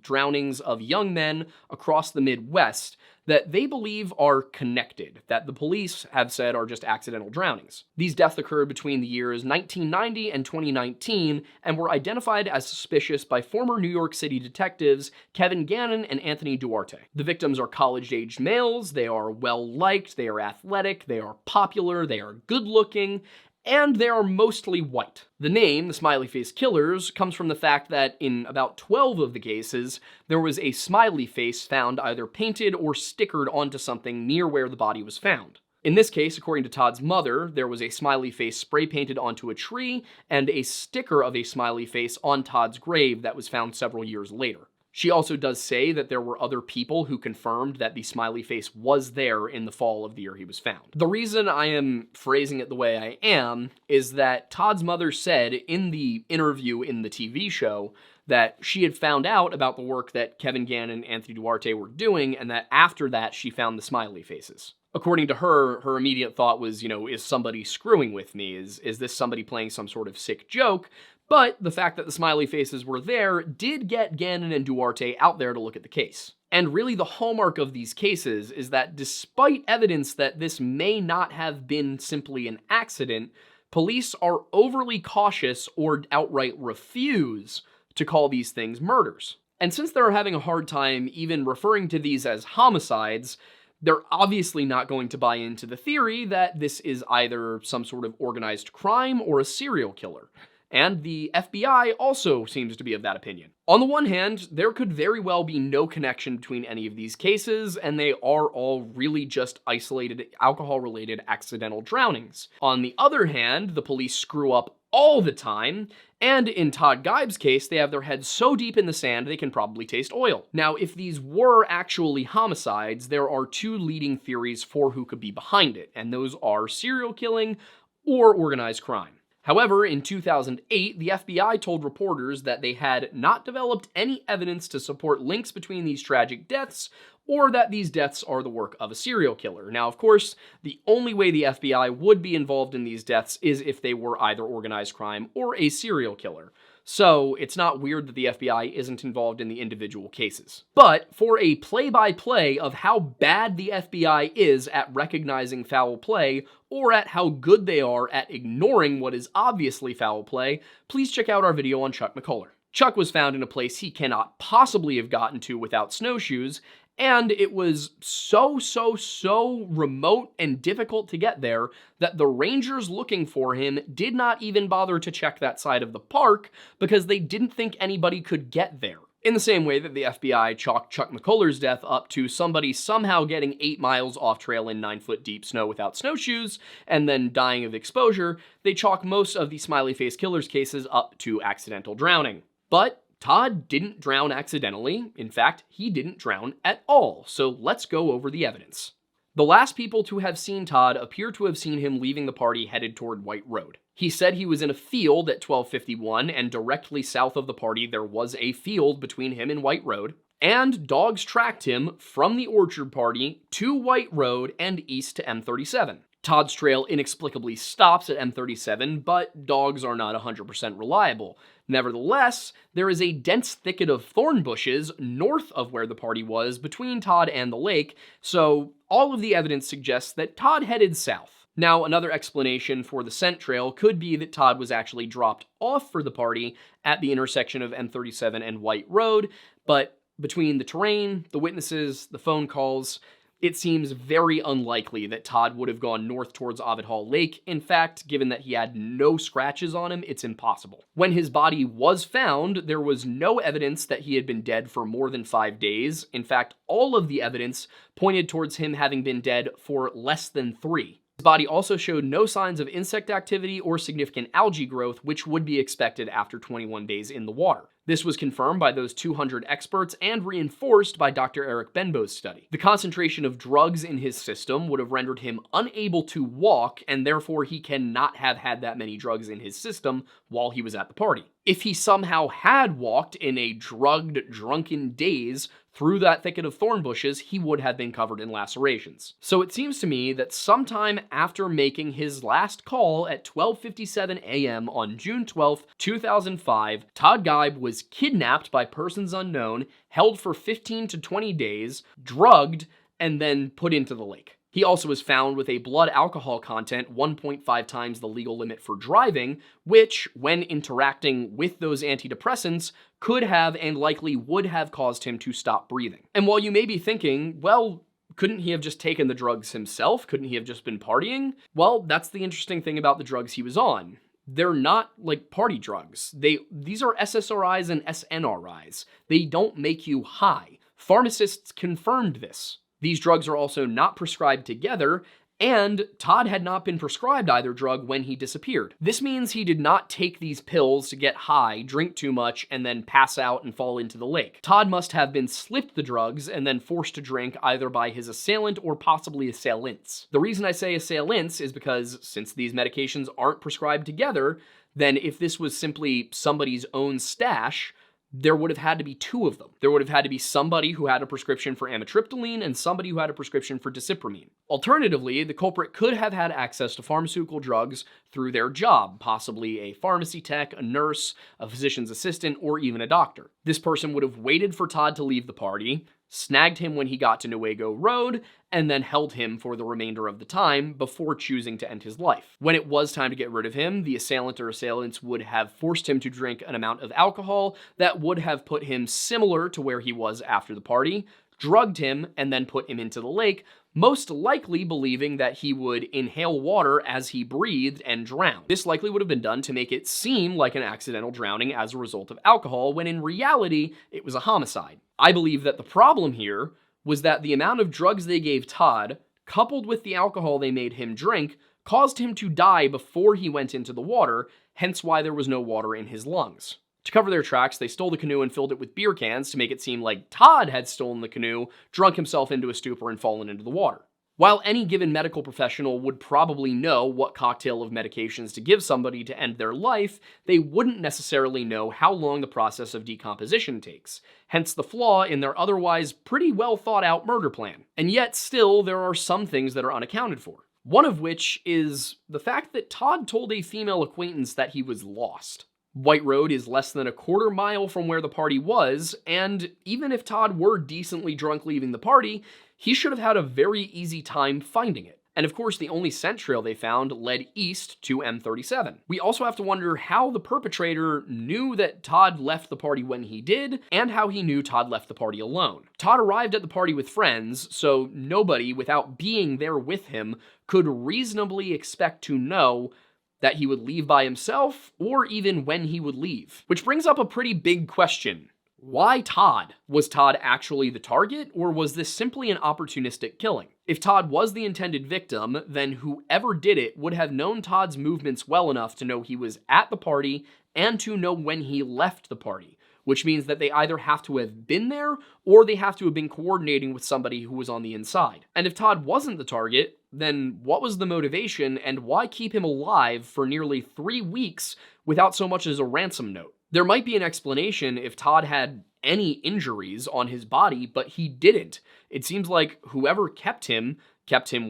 drownings of young men across the Midwest that they believe are connected, that the police have said are just accidental drownings. These deaths occurred between the years 1990 and 2019 and were identified as suspicious by former New York City detectives Kevin Gannon and Anthony Duarte. The victims are college-aged males, they are well-liked, they are athletic, they are popular, they are good-looking, and they are mostly white. The name, the Smiley Faced Killers, comes from the fact that in about 12 of the cases, there was a smiley face found either painted or stickered onto something near where the body was found. In this case, according to Todd's mother, there was a smiley face spray painted onto a tree and a sticker of a smiley face on Todd's grave that was found several years later. She also does say that there were other people who confirmed that the smiley face was there in the fall of the year he was found. The reason I am phrasing it the way I am is that Todd's mother said in the interview in the TV show that she had found out about the work that Kevin Gannon and Anthony Duarte were doing, and that after that she found the smiley faces. According to her, her immediate thought was, is somebody screwing with me? Is this somebody playing some sort of sick joke? But the fact that the smiley faces were there did get Gannon and Duarte out there to look at the case. And really the hallmark of these cases is that despite evidence that this may not have been simply an accident, police are overly cautious or outright refuse to call these things murders. And since they're having a hard time even referring to these as homicides, they're obviously not going to buy into the theory that this is either some sort of organized crime or a serial killer. And the FBI also seems to be of that opinion. On the one hand, there could very well be no connection between any of these cases, and they are all really just isolated alcohol-related accidental drownings. On the other hand, the police screw up all the time, and in Todd Geib's case, they have their heads so deep in the sand they can probably taste oil. Now, if these were actually homicides, there are two leading theories for who could be behind it, and those are serial killing or organized crime. However, in 2008, the FBI told reporters that they had not developed any evidence to support links between these tragic deaths or that these deaths are the work of a serial killer. Now, of course, the only way the FBI would be involved in these deaths is if they were either organized crime or a serial killer. So it's not weird that the FBI isn't involved in the individual cases. But for a play-by-play of how bad the FBI is at recognizing foul play, or at how good they are at ignoring what is obviously foul play, please check out our video on Chuck McCuller. Chuck was found in a place he cannot possibly have gotten to without snowshoes, and it was so remote and difficult to get there that the rangers looking for him did not even bother to check that side of the park because they didn't think anybody could get there. In the same way that the FBI chalked Chuck McCuller's death up to somebody somehow getting 8 miles off trail in 9-foot deep snow without snowshoes and then dying of exposure, they chalk most of the Smiley Faced Killers cases up to accidental drowning. But Todd didn't drown accidentally. In fact, he didn't drown at all. So let's go over the evidence. The last people to have seen Todd appear to have seen him leaving the party headed toward White Road. He said he was in a field at 12:51, and directly south of the party there was a field between him and White Road, and dogs tracked him from the orchard party to White Road and east to M37. Todd's trail inexplicably stops at M37, but dogs are not 100% reliable. Nevertheless, there is a dense thicket of thorn bushes north of where the party was between Todd and the lake, so all of the evidence suggests that Todd headed south. Now, another explanation for the scent trail could be that Todd was actually dropped off for the party at the intersection of M37 and White Road, but Between the terrain, the witnesses, the phone calls, it seems very unlikely that Todd would have gone north towards Ovid Hall Lake. In fact, given that he had no scratches on him, it's impossible. When his body was found, there was no evidence that he had been dead for more than 5 days. In fact, all of the evidence pointed towards him having been dead for less than 3. His body also showed no signs of insect activity or significant algae growth, which would be expected after 21 days in the water. This was confirmed by those 200 experts and reinforced by Dr. Eric Benbow's study. The concentration of drugs in his system would have rendered him unable to walk, and therefore he cannot have had that many drugs in his system while he was at the party. If he somehow had walked in a drugged, drunken daze through that thicket of thorn bushes, he would have been covered in lacerations. So it seems to me that sometime after making his last call at 12:57 a.m. on June 12, 2005, Todd Geib was kidnapped by persons unknown, held for 15 to 20 days, drugged, and then put into the lake. He also was found with a blood alcohol content 1.5 times the legal limit for driving, which, when interacting with those antidepressants, could have and likely would have caused him to stop breathing. And while you may be thinking, well, couldn't he have just taken the drugs himself? Couldn't he have just been partying? Well, that's the interesting thing about the drugs he was on. They're not like party drugs. These are SSRIs and SNRIs. They don't make you high. Pharmacists confirmed this. These drugs are also not prescribed together, and Todd had not been prescribed either drug when he disappeared. This means he did not take these pills to get high, drink too much, and then pass out and fall into the lake. Todd must have been slipped the drugs and then forced to drink either by his assailant or possibly assailants. The reason I say assailants is because since these medications aren't prescribed together, then if this was simply somebody's own stash, there would have had to be 2 of them. There would have had to be somebody who had a prescription for amitriptyline and somebody who had a prescription for disipramine. Alternatively, the culprit could have had access to pharmaceutical drugs through their job, possibly a pharmacy tech, a nurse, a physician's assistant, or even a doctor. This person would have waited for Todd to leave the party, snagged him when he got to Newaygo Road, and then held him for the remainder of the time before choosing to end his life. When it was time to get rid of him, the assailant or assailants would have forced him to drink an amount of alcohol that would have put him similar to where he was after the party, drugged him, and then put him into the lake, most likely believing that he would inhale water as he breathed and drown. This likely would have been done to make it seem like an accidental drowning as a result of alcohol, when in reality, it was a homicide. I believe that the problem here was that the amount of drugs they gave Todd, coupled with the alcohol they made him drink, caused him to die before he went into the water, hence why there was no water in his lungs. To cover their tracks, they stole the canoe and filled it with beer cans to make it seem like Todd had stolen the canoe, drunk himself into a stupor, and fallen into the water. While any given medical professional would probably know what cocktail of medications to give somebody to end their life, they wouldn't necessarily know how long the process of decomposition takes, hence the flaw in their otherwise pretty well thought out murder plan. And yet still, there are some things that are unaccounted for. One of which is the fact that Todd told a female acquaintance that he was lost. White Road is less than a quarter mile from where the party was, and even if Todd were decently drunk leaving the party, he should have had a very easy time finding it. And of course, the only scent trail they found led east to M37. We also have to wonder how the perpetrator knew that Todd left the party when he did, and how he knew Todd left the party alone. Todd arrived at the party with friends, so nobody, without being there with him, could reasonably expect to know that he would leave by himself, or even when he would leave. Which brings up a pretty big question. Why Todd? Was Todd actually the target, or was this simply an opportunistic killing? If Todd was the intended victim, then whoever did it would have known Todd's movements well enough to know he was at the party and to know when he left the party, which means that they either have to have been there or they have to have been coordinating with somebody who was on the inside. And if Todd wasn't the target, then what was the motivation and why keep him alive for nearly 3 weeks without so much as a ransom note? There might be an explanation if Todd had any injuries on his body, but he didn't. It seems like whoever kept him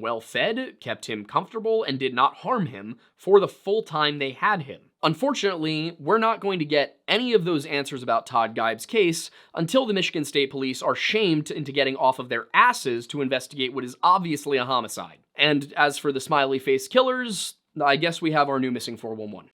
well fed, kept him comfortable, and did not harm him for the full time they had him. Unfortunately, we're not going to get any of those answers about Todd Geib's case until the Michigan State Police are shamed into getting off of their asses to investigate what is obviously a homicide. And as for the Smiley Faced Killers, I guess we have our new missing 411.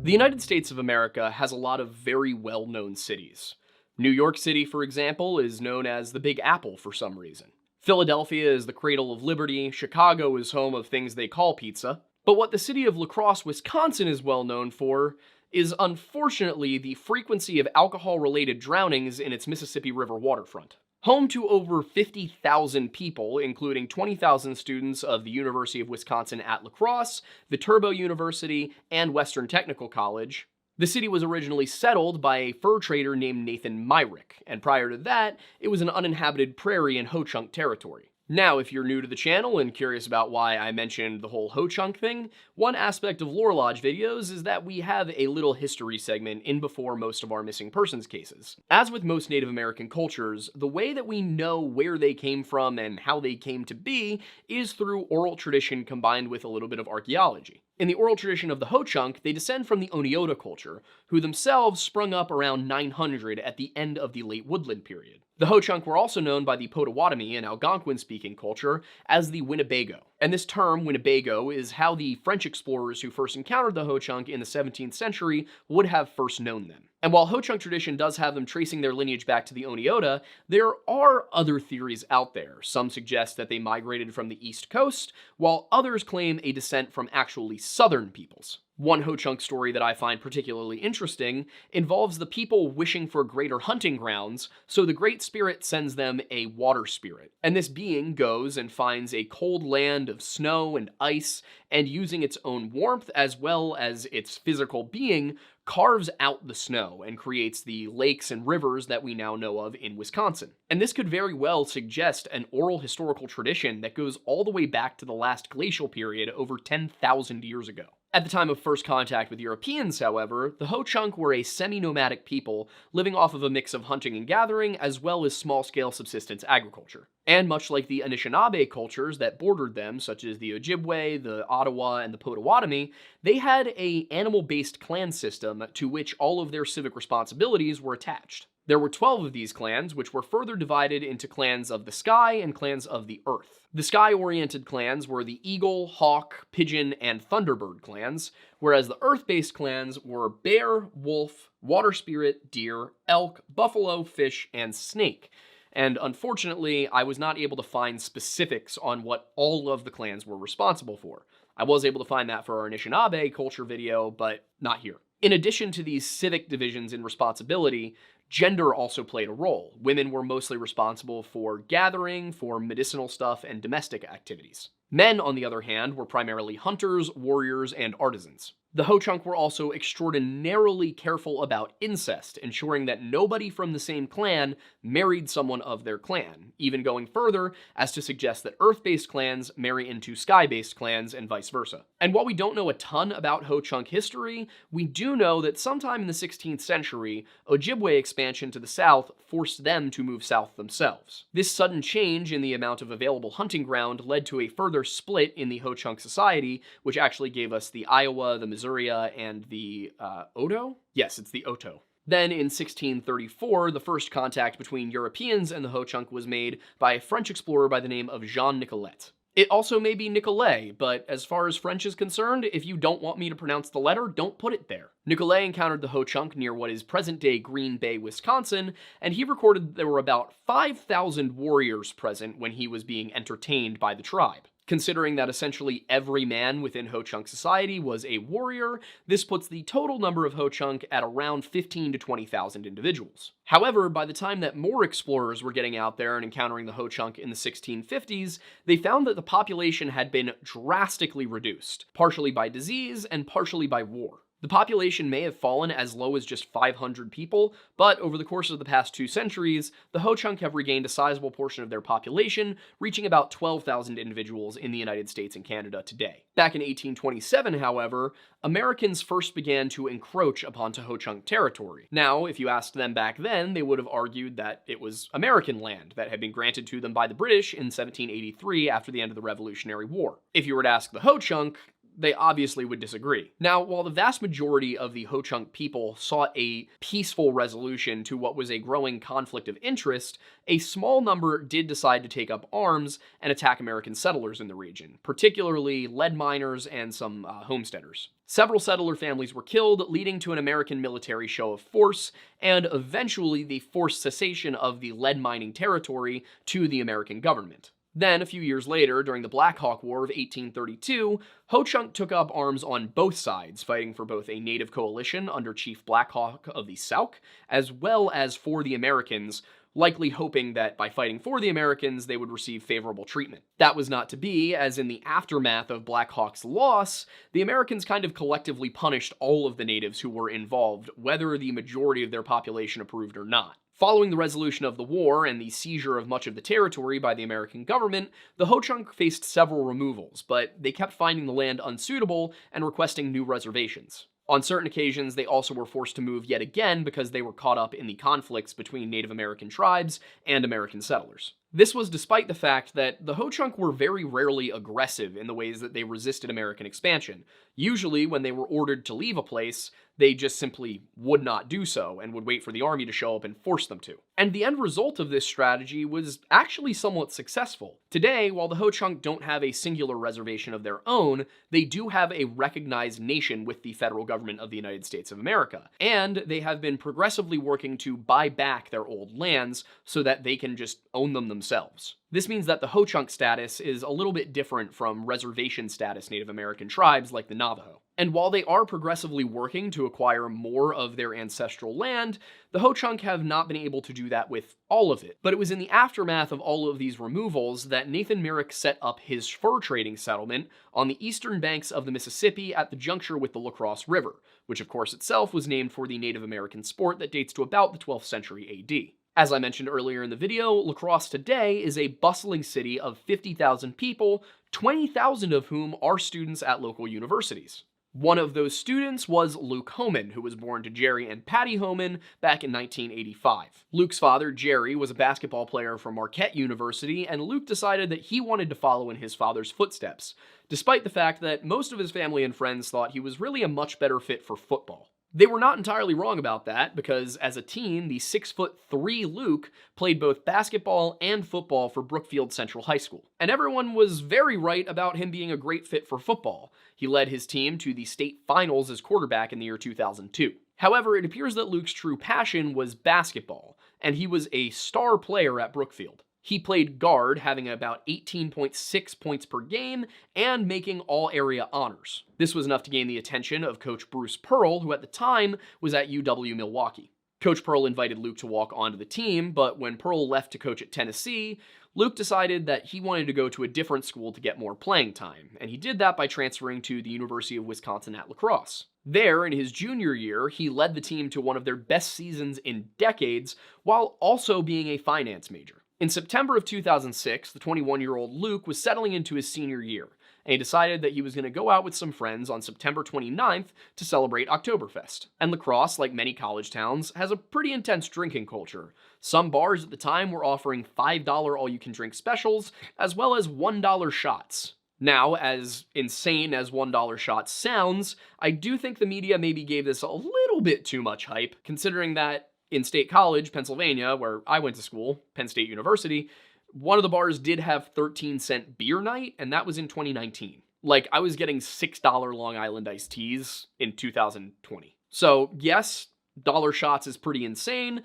The United States of America has a lot of very well-known cities. New York City, for example, is known as the Big Apple for some reason. Philadelphia is the cradle of liberty, Chicago is home of things they call pizza. But what the city of Lacrosse, Wisconsin is well known for is unfortunately the frequency of alcohol-related drownings in its Mississippi River waterfront. Home to over 50,000 people, including 20,000 students of the University of Wisconsin at Lacrosse, Viterbo University, and Western Technical College, the city was originally settled by a fur trader named Nathan Myrick, and prior to that, it was an uninhabited prairie in Ho-Chunk territory. Now, if you're new to the channel and curious about why I mentioned the whole Ho-Chunk thing, one aspect of Lore Lodge videos is that we have a little history segment in before most of our missing persons cases. As with most Native American cultures, the way that we know where they came from and how they came to be is through oral tradition combined with a little bit of archaeology. In the oral tradition of the Ho-Chunk, they descend from the Oneota culture, who themselves sprung up around 900 at the end of the late woodland period. The Ho-Chunk were also known by the Potawatomi and Algonquin-speaking culture as the Winnebago. And this term, Winnebago, is how the French explorers who first encountered the Ho-Chunk in the 17th century would have first known them. And while Ho-Chunk tradition does have them tracing their lineage back to the Oneota, there are other theories out there. Some suggest that they migrated from the East Coast, while others claim a descent from actually southern peoples. One Ho-Chunk story that I find particularly interesting involves the people wishing for greater hunting grounds, so the Great Spirit sends them a water spirit. And this being goes and finds a cold land of snow and ice, and using its own warmth as well as its physical being, carves out the snow and creates the lakes and rivers that we now know of in Wisconsin. And this could very well suggest an oral historical tradition that goes all the way back to the last glacial period over 10,000 years ago. At the time of first contact with Europeans, however, the Ho-Chunk were a semi-nomadic people living off of a mix of hunting and gathering as well as small-scale subsistence agriculture. And much like the Anishinaabe cultures that bordered them, such as the Ojibwe, the Ottawa, and the Potawatomi, they had an animal-based clan system to which all of their civic responsibilities were attached. There were 12 of these clans, which were further divided into clans of the sky and clans of the earth. The sky-oriented clans were the Eagle, Hawk, Pigeon, and Thunderbird clans, whereas the earth-based clans were Bear, Wolf, Water Spirit, Deer, Elk, Buffalo, Fish, and Snake. And unfortunately, I was not able to find specifics on what all of the clans were responsible for. I was able to find that for our Anishinaabe culture video, but not here. In addition to these civic divisions in responsibility, gender also played a role. Women were mostly responsible for gathering, for medicinal stuff, and domestic activities. Men, on the other hand, were primarily hunters, warriors, and artisans. The Ho-Chunk were also extraordinarily careful about incest, ensuring that nobody from the same clan married someone of their clan, even going further as to suggest that Earth-based clans marry into Sky-based clans and vice versa. And while we don't know a ton about Ho-Chunk history, we do know that sometime in the 16th century, Ojibwe expansion to the south forced them to move south themselves. This sudden change in the amount of available hunting ground led to a further split in the Ho-Chunk society, which actually gave us the Iowa, the Missouri, and the Oto? Yes, it's the Oto. Then in 1634, the first contact between Europeans and the Ho-Chunk was made by a French explorer by the name of Jean Nicolet. It also may be Nicolet, but as far as French is concerned, if you don't want me to pronounce the letter, don't put it there. Nicolet encountered the Ho-Chunk near what is present-day Green Bay, Wisconsin, and he recorded that there were about 5,000 warriors present when he was being entertained by the tribe. Considering that essentially every man within Ho-Chunk society was a warrior, this puts the total number of Ho-Chunk at around 15 to 20,000 individuals. However, by the time that more explorers were getting out there and encountering the Ho-Chunk in the 1650s, they found that the population had been drastically reduced, partially by disease and partially by war. The population may have fallen as low as just 500 people, but over the course of the past 2 centuries, the Ho-Chunk have regained a sizable portion of their population, reaching about 12,000 individuals in the United States and Canada today. Back in 1827, however, Americans first began to encroach upon Ho-Chunk territory. Now, if you asked them back then, they would have argued that it was American land that had been granted to them by the British in 1783 after the end of the Revolutionary War. If you were to ask the Ho-Chunk, they obviously would disagree. Now, while the vast majority of the Ho-Chunk people sought a peaceful resolution to what was a growing conflict of interest, a small number did decide to take up arms and attack American settlers in the region, particularly lead miners and some homesteaders. Several settler families were killed, leading to an American military show of force, and eventually the forced cessation of the lead mining territory to the American government. Then, a few years later, during the Black Hawk War of 1832, Ho-Chunk took up arms on both sides, fighting for both a native coalition under Chief Black Hawk of the Sauk, as well as for the Americans, likely hoping that by fighting for the Americans, they would receive favorable treatment. That was not to be, as in the aftermath of Black Hawk's loss, the Americans kind of collectively punished all of the natives who were involved, whether the majority of their population approved or not. Following the resolution of the war and the seizure of much of the territory by the American government, the Ho-Chunk faced several removals, but they kept finding the land unsuitable and requesting new reservations. On certain occasions, they also were forced to move yet again because they were caught up in the conflicts between Native American tribes and American settlers. This was despite the fact that the Ho-Chunk were very rarely aggressive in the ways that they resisted American expansion. Usually, when they were ordered to leave a place, they just simply would not do so and would wait for the army to show up and force them to. And the end result of this strategy was actually somewhat successful. Today, while the Ho-Chunk don't have a singular reservation of their own, they do have a recognized nation with the federal government of the United States of America. And they have been progressively working to buy back their old lands so that they can just own them themselves. This means that the Ho-Chunk status is a little bit different from reservation status Native American tribes like the Navajo. And while they are progressively working to acquire more of their ancestral land, the Ho-Chunk have not been able to do that with all of it. But it was in the aftermath of all of these removals that Nathan Merrick set up his fur trading settlement on the eastern banks of the Mississippi at the juncture with the Lacrosse River, which of course itself was named for the Native American sport that dates to about the 12th century AD. As I mentioned earlier in the video, Lacrosse today is a bustling city of 50,000 people, 20,000 of whom are students at local universities. One of those students was Luke Homan, who was born to Jerry and Patty Homan back in 1985. Luke's father, Jerry, was a basketball player from Marquette University, and Luke decided that he wanted to follow in his father's footsteps, despite the fact that most of his family and friends thought he was really a much better fit for football. They were not entirely wrong about that, because as a teen, the 6'3" Luke played both basketball and football for Brookfield Central High School. And everyone was very right about him being a great fit for football. He led his team to the state finals as quarterback in the year 2002. However, it appears that Luke's true passion was basketball, and he was a star player at Brookfield. He played guard, having about 18.6 points per game and making all-area honors. This was enough to gain the attention of Coach Bruce Pearl, who at the time was at UW-Milwaukee. Coach Pearl invited Luke to walk onto the team, but when Pearl left to coach at Tennessee, Luke decided that he wanted to go to a different school to get more playing time, and he did that by transferring to the University of Wisconsin at Lacrosse. There, in his junior year, he led the team to one of their best seasons in decades, while also being a finance major. In September of 2006, the 21-year-old Luke was settling into his senior year, and he decided that he was going to go out with some friends on September 29th to celebrate Oktoberfest. And Lacrosse, like many college towns, has a pretty intense drinking culture. Some bars at the time were offering $5 all-you-can-drink specials, as well as $1 shots. Now, as insane as $1 shots sounds, I do think the media maybe gave this a little bit too much hype, considering that in State College, Pennsylvania, where I went to school, Penn State University, one of the bars did have 13-cent beer night, and that was in 2019. Like, I was getting $6 Long Island iced teas in 2020. So, yes, dollar shots is pretty insane,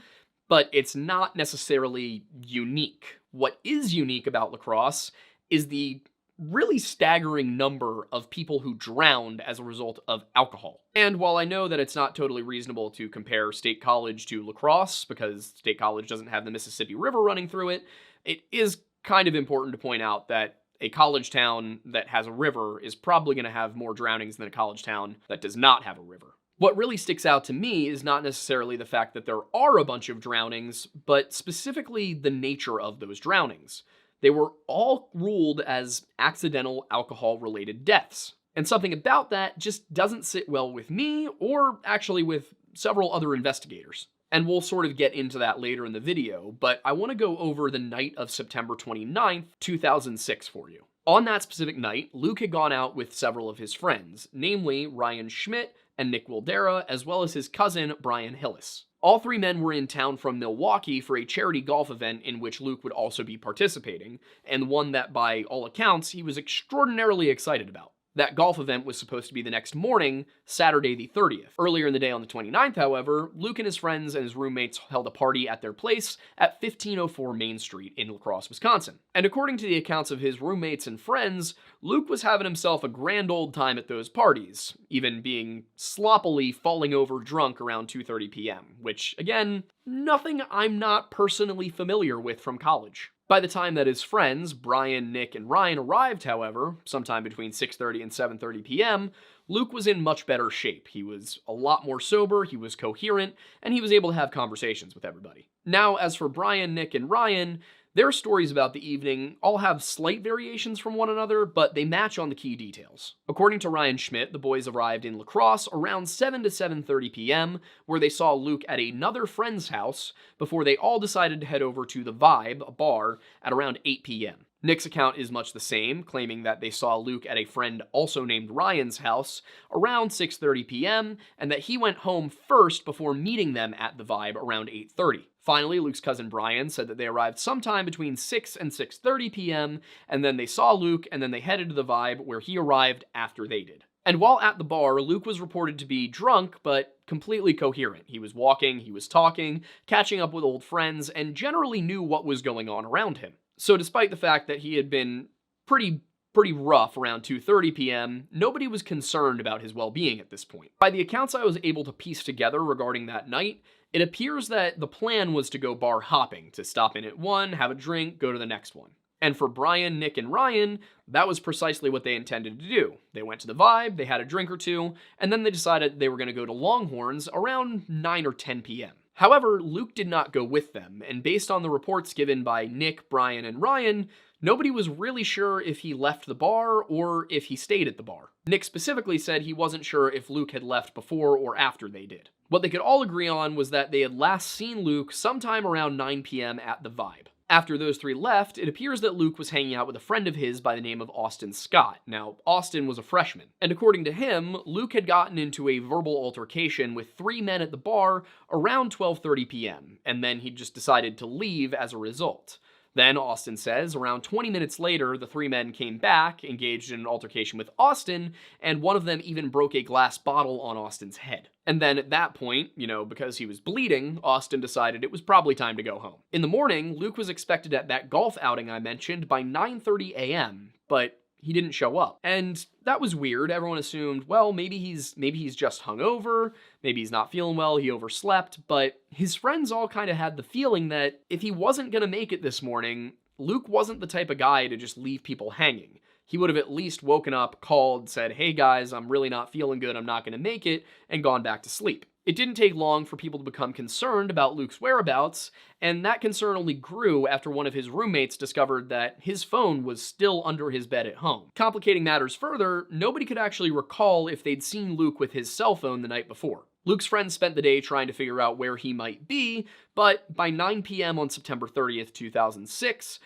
but it's not necessarily unique. What is unique about Lacrosse is the really staggering number of people who drowned as a result of alcohol. And while I know that it's not totally reasonable to compare State College to Lacrosse, because State College doesn't have the Mississippi River running through it, it is kind of important to point out that a college town that has a river is probably going to have more drownings than a college town that does not have a river. What really sticks out to me is not necessarily the fact that there are a bunch of drownings, but specifically the nature of those drownings. They were all ruled as accidental alcohol-related deaths. And something about that just doesn't sit well with me, or actually with several other investigators. And we'll sort of get into that later in the video, but I want to go over the night of September 29th, 2006 for you. On that specific night, Luke had gone out with several of his friends, namely Ryan Schmidt and Nick Wildera, as well as his cousin Brian Hillis. All three men were in town from Milwaukee for a charity golf event in which Luke would also be participating, and one that by all accounts he was extraordinarily excited about. That golf event was supposed to be the next morning, Saturday the 30th. Earlier in the day on the 29th, however, Luke and his friends and his roommates held a party at their place at 1504 Main Street in Lacrosse, Wisconsin. And according to the accounts of his roommates and friends, Luke was having himself a grand old time at those parties, even being sloppily falling over drunk around 2:30 p.m., which, again, nothing I'm not personally familiar with from college. By the time that his friends, Brian, Nick, and Ryan arrived, however, sometime between 6:30 and 7:30 p.m., Luke was in much better shape. He was a lot more sober, he was coherent, and he was able to have conversations with everybody. Now, as for Brian, Nick, and Ryan, their stories about the evening all have slight variations from one another, but they match on the key details. According to Ryan Schmidt, the boys arrived in Lacrosse around 7 to 7:30 p.m., where they saw Luke at another friend's house before they all decided to head over to the Vibe, a bar, at around 8 p.m. Nick's account is much the same, claiming that they saw Luke at a friend also named Ryan's house around 6:30 p.m., and that he went home first before meeting them at the Vibe around 8:30. Finally, Luke's cousin Brian said that they arrived sometime between 6 and 6:30 p.m., and then they saw Luke, and then they headed to the Vibe, where he arrived after they did. And while at the bar, Luke was reported to be drunk, but completely coherent. He was walking, he was talking, catching up with old friends, and generally knew what was going on around him. So despite the fact that he had been pretty rough around 2:30 p.m., nobody was concerned about his well-being at this point. By the accounts I was able to piece together regarding that night, it appears that the plan was to go bar hopping, to stop in at one, have a drink, go to the next one. And for Brian, Nick, and Ryan, that was precisely what they intended to do. They went to the Vibe, they had a drink or two, and then they decided they were going to go to Longhorns around 9 or 10 p.m. However, Luke did not go with them, and based on the reports given by Nick, Brian, and Ryan, nobody was really sure if he left the bar or if he stayed at the bar. Nick specifically said he wasn't sure if Luke had left before or after they did. What they could all agree on was that they had last seen Luke sometime around 9 p.m. at the Vibe. After those three left, it appears that Luke was hanging out with a friend of his by the name of Austin Scott. Now, Austin was a freshman, and according to him, Luke had gotten into a verbal altercation with three men at the bar around 12:30 p.m., and then he just decided to leave as a result. Then, Austin says, around 20 minutes later, the three men came back, engaged in an altercation with Austin, and one of them even broke a glass bottle on Austin's head. And then at that point, because he was bleeding, Austin decided it was probably time to go home. In the morning, Luke was expected at that golf outing I mentioned by 9:30 a.m., but he didn't show up. And that was weird. Everyone assumed, well, maybe he's just hungover, maybe he's not feeling well, he overslept, but his friends all kind of had the feeling that if he wasn't going to make it this morning, Luke wasn't the type of guy to just leave people hanging. He would have at least woken up, called, said, hey guys, I'm really not feeling good, I'm not going to make it, and gone back to sleep. It didn't take long for people to become concerned about Luke's whereabouts, and that concern only grew after one of his roommates discovered that his phone was still under his bed at home. Complicating matters further, nobody could actually recall if they'd seen Luke with his cell phone the night before. Luke's friends spent the day trying to figure out where he might be, but by 9 p.m. on September 30th, 2006,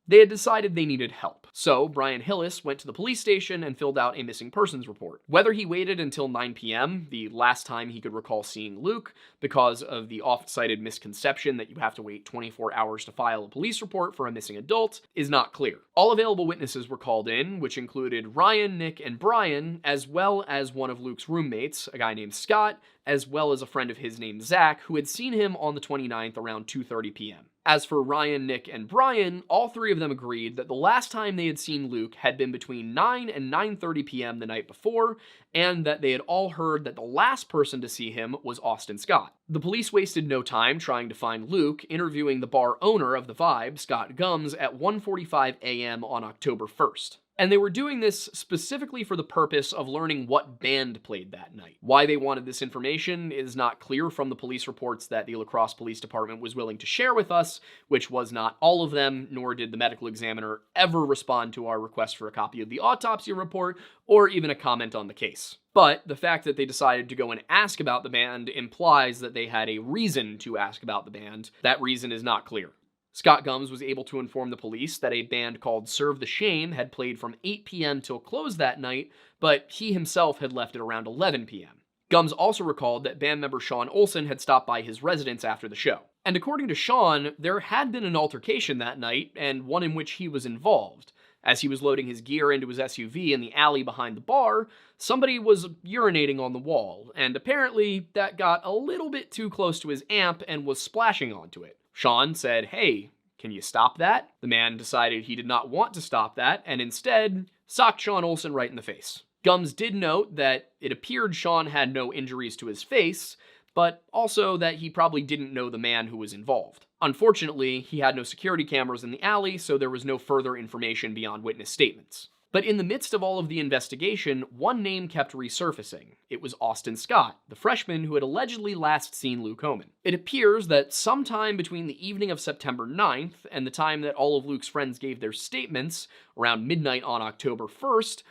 they had decided they needed help. So Brian Hillis went to the police station and filled out a missing persons report. Whether he waited until 9 p.m., the last time he could recall seeing Luke, because of the oft-cited misconception that you have to wait 24 hours to file a police report for a missing adult, is not clear. All available witnesses were called in, which included Ryan, Nick, and Brian, as well as one of Luke's roommates, a guy named Scott, as well as a friend of his named Zach, who had seen him on the 29th around 2:30 p.m. As for Ryan, Nick, and Brian, all three of them agreed that the last time they had seen Luke had been between 9 and 9:30 p.m. the night before, and that they had all heard that the last person to see him was Austin Scott. The police wasted no time trying to find Luke, interviewing the bar owner of the Vibe, Scott Gums, at 1:45 a.m. on October 1st. And they were doing this specifically for the purpose of learning what band played that night. Why they wanted this information is not clear from the police reports that the Lacrosse Police Department was willing to share with us, which was not all of them, nor did the medical examiner ever respond to our request for a copy of the autopsy report, or even a comment on the case. But the fact that they decided to go and ask about the band implies that they had a reason to ask about the band. That reason is not clear. Scott Gums was able to inform the police that a band called Serve the Shame had played from 8 p.m. till close that night, but he himself had left at around 11 p.m. Gums also recalled that band member Sean Olsen had stopped by his residence after the show. And according to Sean, there had been an altercation that night, and one in which he was involved. As he was loading his gear into his SUV in the alley behind the bar, somebody was urinating on the wall, and apparently that got a little bit too close to his amp and was splashing onto it. Sean said, "Hey, can you stop that?" The man decided he did not want to stop that, and instead socked Sean Olsen right in the face. Gums did note that it appeared Sean had no injuries to his face, but also that he probably didn't know the man who was involved. Unfortunately, he had no security cameras in the alley, so there was no further information beyond witness statements. But in the midst of all of the investigation, one name kept resurfacing. It was Austin Scott, the freshman who had allegedly last seen Luke Homan. It appears that sometime between the evening of September 9th and the time that all of Luke's friends gave their statements, around midnight on October 1st,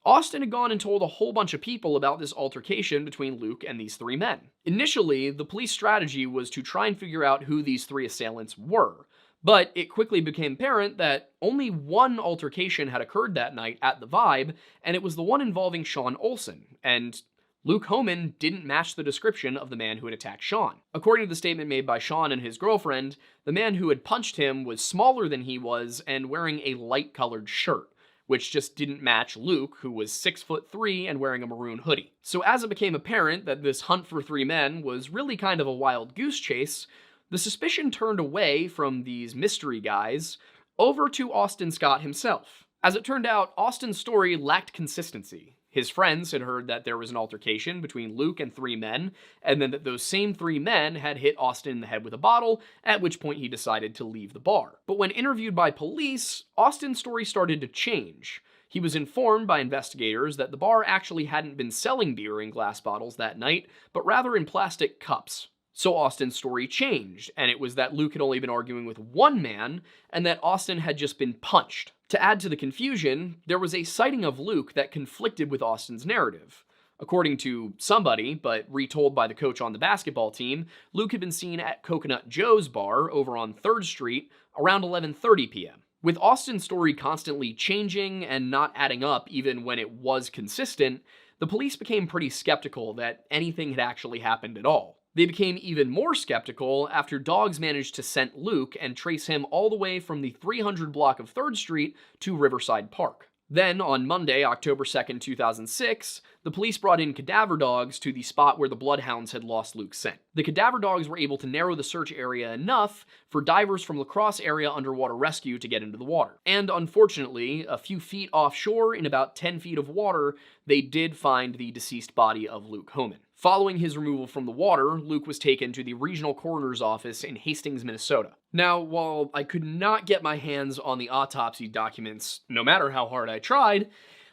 Austin had gone and told a whole bunch of people about this altercation between Luke and these three men. Initially, the police strategy was to try and figure out who these three assailants were, but it quickly became apparent that only one altercation had occurred that night at the Vibe, and it was the one involving Sean Olsen, and Luke Homan didn't match the description of the man who had attacked Sean. According to the statement made by Sean and his girlfriend, the man who had punched him was smaller than he was and wearing a light-colored shirt, which just didn't match Luke, who was 6'3" and wearing a maroon hoodie. So as it became apparent that this hunt for three men was really kind of a wild goose chase, the suspicion turned away from these mystery guys over to Austin Scott himself. As it turned out, Austin's story lacked consistency. His friends had heard that there was an altercation between Luke and three men, and then that those same three men had hit Austin in the head with a bottle, at which point he decided to leave the bar. But when interviewed by police, Austin's story started to change. He was informed by investigators that the bar actually hadn't been selling beer in glass bottles that night, but rather in plastic cups. So Austin's story changed, and it was that Luke had only been arguing with one man, and that Austin had just been punched. To add to the confusion, there was a sighting of Luke that conflicted with Austin's narrative. According to somebody, but retold by the coach on the basketball team, Luke had been seen at Coconut Joe's bar over on 3rd Street around 11:30 p.m. With Austin's story constantly changing and not adding up even when it was consistent, the police became pretty skeptical that anything had actually happened at all. They became even more skeptical after dogs managed to scent Luke and trace him all the way from the 300 block of 3rd Street to Riverside Park. Then, on Monday, October 2nd, 2006, the police brought in cadaver dogs to the spot where the bloodhounds had lost Luke's scent. The cadaver dogs were able to narrow the search area enough for divers from Lacrosse area underwater rescue to get into the water. And unfortunately, a few feet offshore in about 10 feet of water, they did find the deceased body of Luke Homan. Following his removal from the water, Luke was taken to the regional coroner's office in Hastings, Minnesota. Now, while I could not get my hands on the autopsy documents, no matter how hard I tried,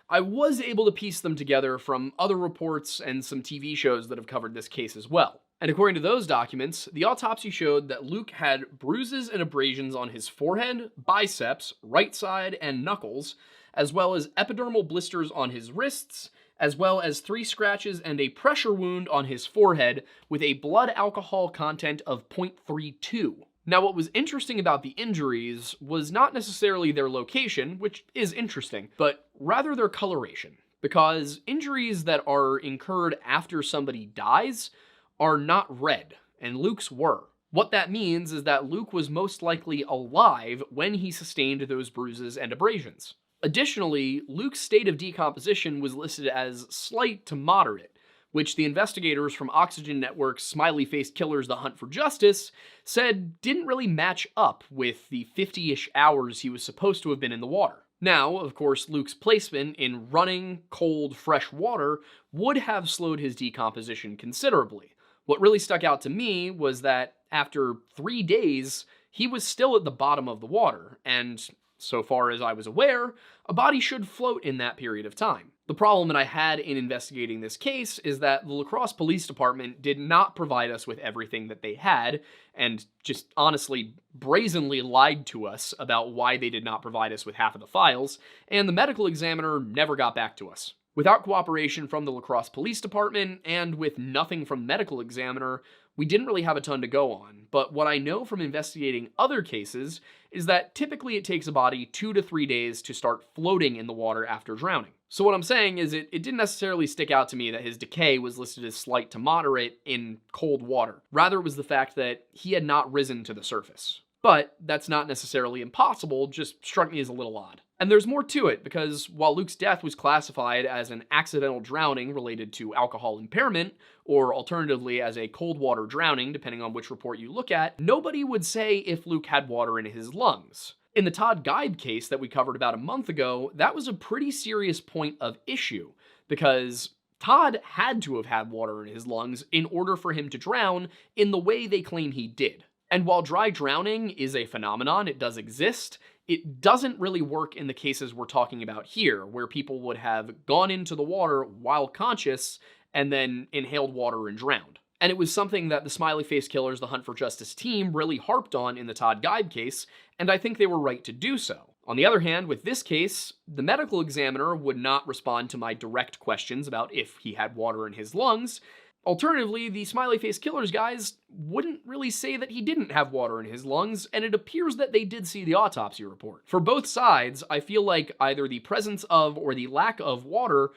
I was able to piece them together from other reports and some TV shows that have covered this case as well. And according to those documents, the autopsy showed that Luke had bruises and abrasions on his forehead, biceps, right side, and knuckles, as well as epidermal blisters on his wrists, as well as 3 scratches and a pressure wound on his forehead with a blood alcohol content of 0.32. Now, what was interesting about the injuries was not necessarily their location, which is interesting, but rather their coloration, because injuries that are incurred after somebody dies are not red, and Luke's were. What that means is that Luke was most likely alive when he sustained those bruises and abrasions. Additionally, Luke's state of decomposition was listed as slight to moderate, which the investigators from Oxygen Network's Smiley Faced Killers The Hunt for Justice said didn't really match up with the 50-ish hours he was supposed to have been in the water. Now, of course, Luke's placement in running, cold, fresh water would have slowed his decomposition considerably. What really stuck out to me was that after 3 days, he was still at the bottom of the water, and so far as I was aware, a body should float in that period of time. The problem that I had in investigating this case is that the Lacrosse Police Department did not provide us with everything that they had, and just honestly brazenly lied to us about why they did not provide us with half of the files, and the medical examiner never got back to us. Without cooperation from the Lacrosse Police Department, and with nothing from the medical examiner, We didn't really have a ton to go on, but what I know from investigating other cases is that typically it takes a body 2 to 3 days to start floating in the water after drowning. So what I'm saying is it didn't necessarily stick out to me that his decay was listed as slight to moderate in cold water. Rather, it was the fact that he had not risen to the surface. But that's not necessarily impossible, just struck me as a little odd. And there's more to it, because while Luke's death was classified as an accidental drowning related to alcohol impairment, or alternatively as a cold water drowning, depending on which report you look at, nobody would say if Luke had water in his lungs. In the Todd Geib case that we covered about a month ago, that was a pretty serious point of issue, because Todd had to have had water in his lungs in order for him to drown in the way they claim he did. And while dry drowning is a phenomenon, it does exist, it doesn't really work in the cases we're talking about here, where people would have gone into the water while conscious and then inhaled water and drowned. And it was something that the Smiley Faced Killers, the Hunt for Justice team, really harped on in the Todd Geib case, and I think they were right to do so. On the other hand, with this case, the medical examiner would not respond to my direct questions about if he had water in his lungs. Alternatively, the Smiley Faced Killers guys wouldn't really say that he didn't have water in his lungs, and it appears that they did see the autopsy report. For both sides, I feel like either the presence of or the lack of water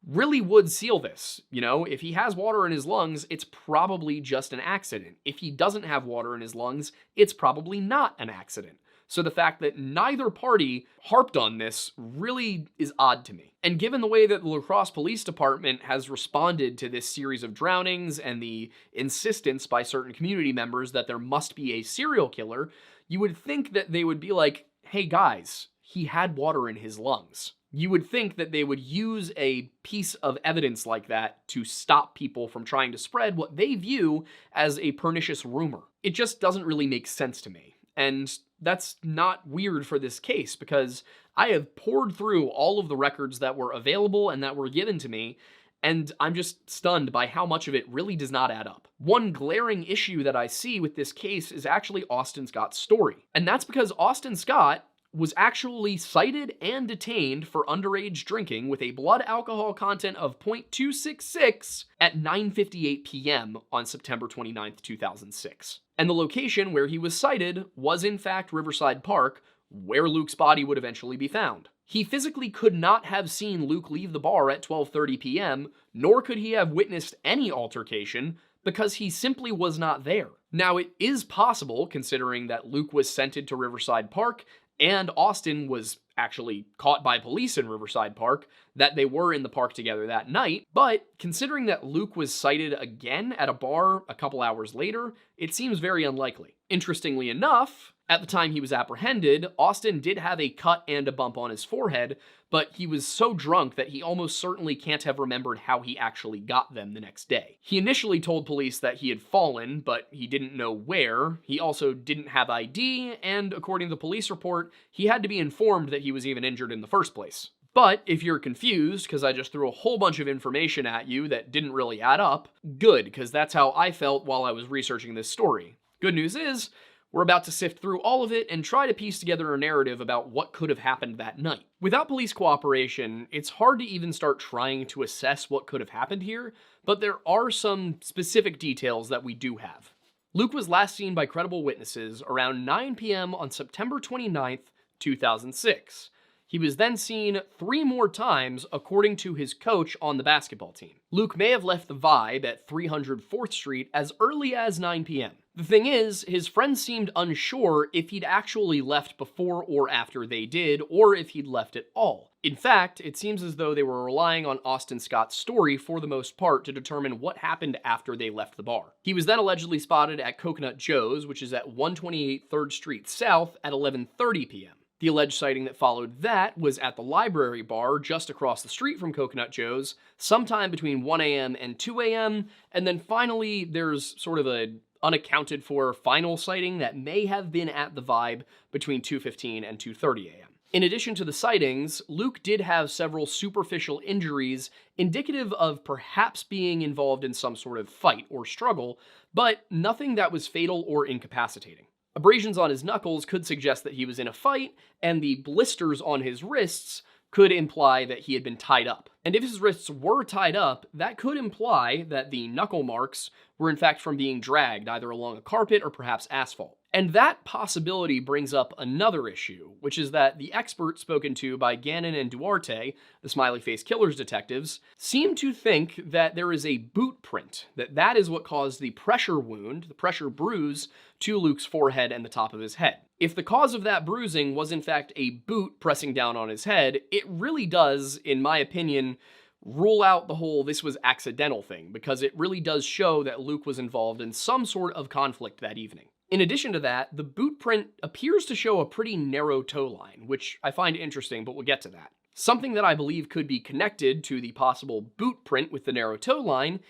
really would seal this. You know, if he has water in his lungs, it's probably just an accident. If he doesn't have water in his lungs, it's probably not an accident. So the fact that neither party harped on this really is odd to me. And given the way that the Lacrosse Police Department has responded to this series of drownings and the insistence by certain community members that there must be a serial killer, you would think that they would be like, hey guys, he had water in his lungs. You would think that they would use a piece of evidence like that to stop people from trying to spread what they view as a pernicious rumor. It just doesn't really make sense to me. And that's not weird for this case, because I have poured through all of the records that were available and that were given to me, and I'm just stunned by how much of it really does not add up. One glaring issue that I see with this case is actually Austin Scott's story. And that's because Austin Scott was actually cited and detained for underage drinking with a blood alcohol content of 0.266 at 9:58 p.m. on September 29th, 2006. And the location where he was cited was in fact Riverside Park, where Luke's body would eventually be found. He physically could not have seen Luke leave the bar at 12:30 p.m., nor could he have witnessed any altercation, because he simply was not there. Now, it is possible, considering that Luke was scented to Riverside Park and Austin was actually caught by police in Riverside Park, that they were in the park together that night, but considering that Luke was cited again at a bar a couple hours later, it seems very unlikely. Interestingly enough, at the time he was apprehended, Austin did have a cut and a bump on his forehead, but he was so drunk that he almost certainly can't have remembered how he actually got them the next day. He initially told police that he had fallen, but he didn't know where. He also didn't have ID, and according to the police report, he had to be informed that he was even injured in the first place. But if you're confused, because I just threw a whole bunch of information at you that didn't really add up, good, because that's how I felt while I was researching this story. Good news is, we're about to sift through all of it and try to piece together a narrative about what could have happened that night. Without police cooperation, it's hard to even start trying to assess what could have happened here, but there are some specific details that we do have. Luke was last seen by credible witnesses around 9 p.m. on September 29th, 2006. He was then seen 3 more times according to his coach on the basketball team. Luke may have left the Vibe at 300 4th Street as early as 9 p.m. The thing is, his friends seemed unsure if he'd actually left before or after they did, or if he'd left at all. In fact, it seems as though they were relying on Austin Scott's story for the most part to determine what happened after they left the bar. He was then allegedly spotted at Coconut Joe's, which is at 128 3rd Street South at 11:30 p.m. The alleged sighting that followed that was at the Library Bar just across the street from Coconut Joe's, sometime between 1 a.m. and 2 a.m., and then finally there's sort of a unaccounted for final sighting that may have been at the Vibe between 2:15 and 2:30 a.m. In addition to the sightings, Luke did have several superficial injuries indicative of perhaps being involved in some sort of fight or struggle, but nothing that was fatal or incapacitating. Abrasions on his knuckles could suggest that he was in a fight, and the blisters on his wrists could imply that he had been tied up. And if his wrists were tied up, that could imply that the knuckle marks were in fact from being dragged either along a carpet or perhaps asphalt. And that possibility brings up another issue, which is that the experts spoken to by Gannon and Duarte, the Smiley Faced Killers detectives, seem to think that there is a boot print, that is what caused the pressure wound, the pressure bruise, to Luke's forehead and the top of his head. If the cause of that bruising was in fact a boot pressing down on his head, it really does, in my opinion, rule out the whole this was accidental thing, because it really does show that Luke was involved in some sort of conflict that evening. In addition to that, the boot print appears to show a pretty narrow toe line, which I find interesting, but we'll get to that. Something that I believe could be connected to the possible boot print with the narrow toe line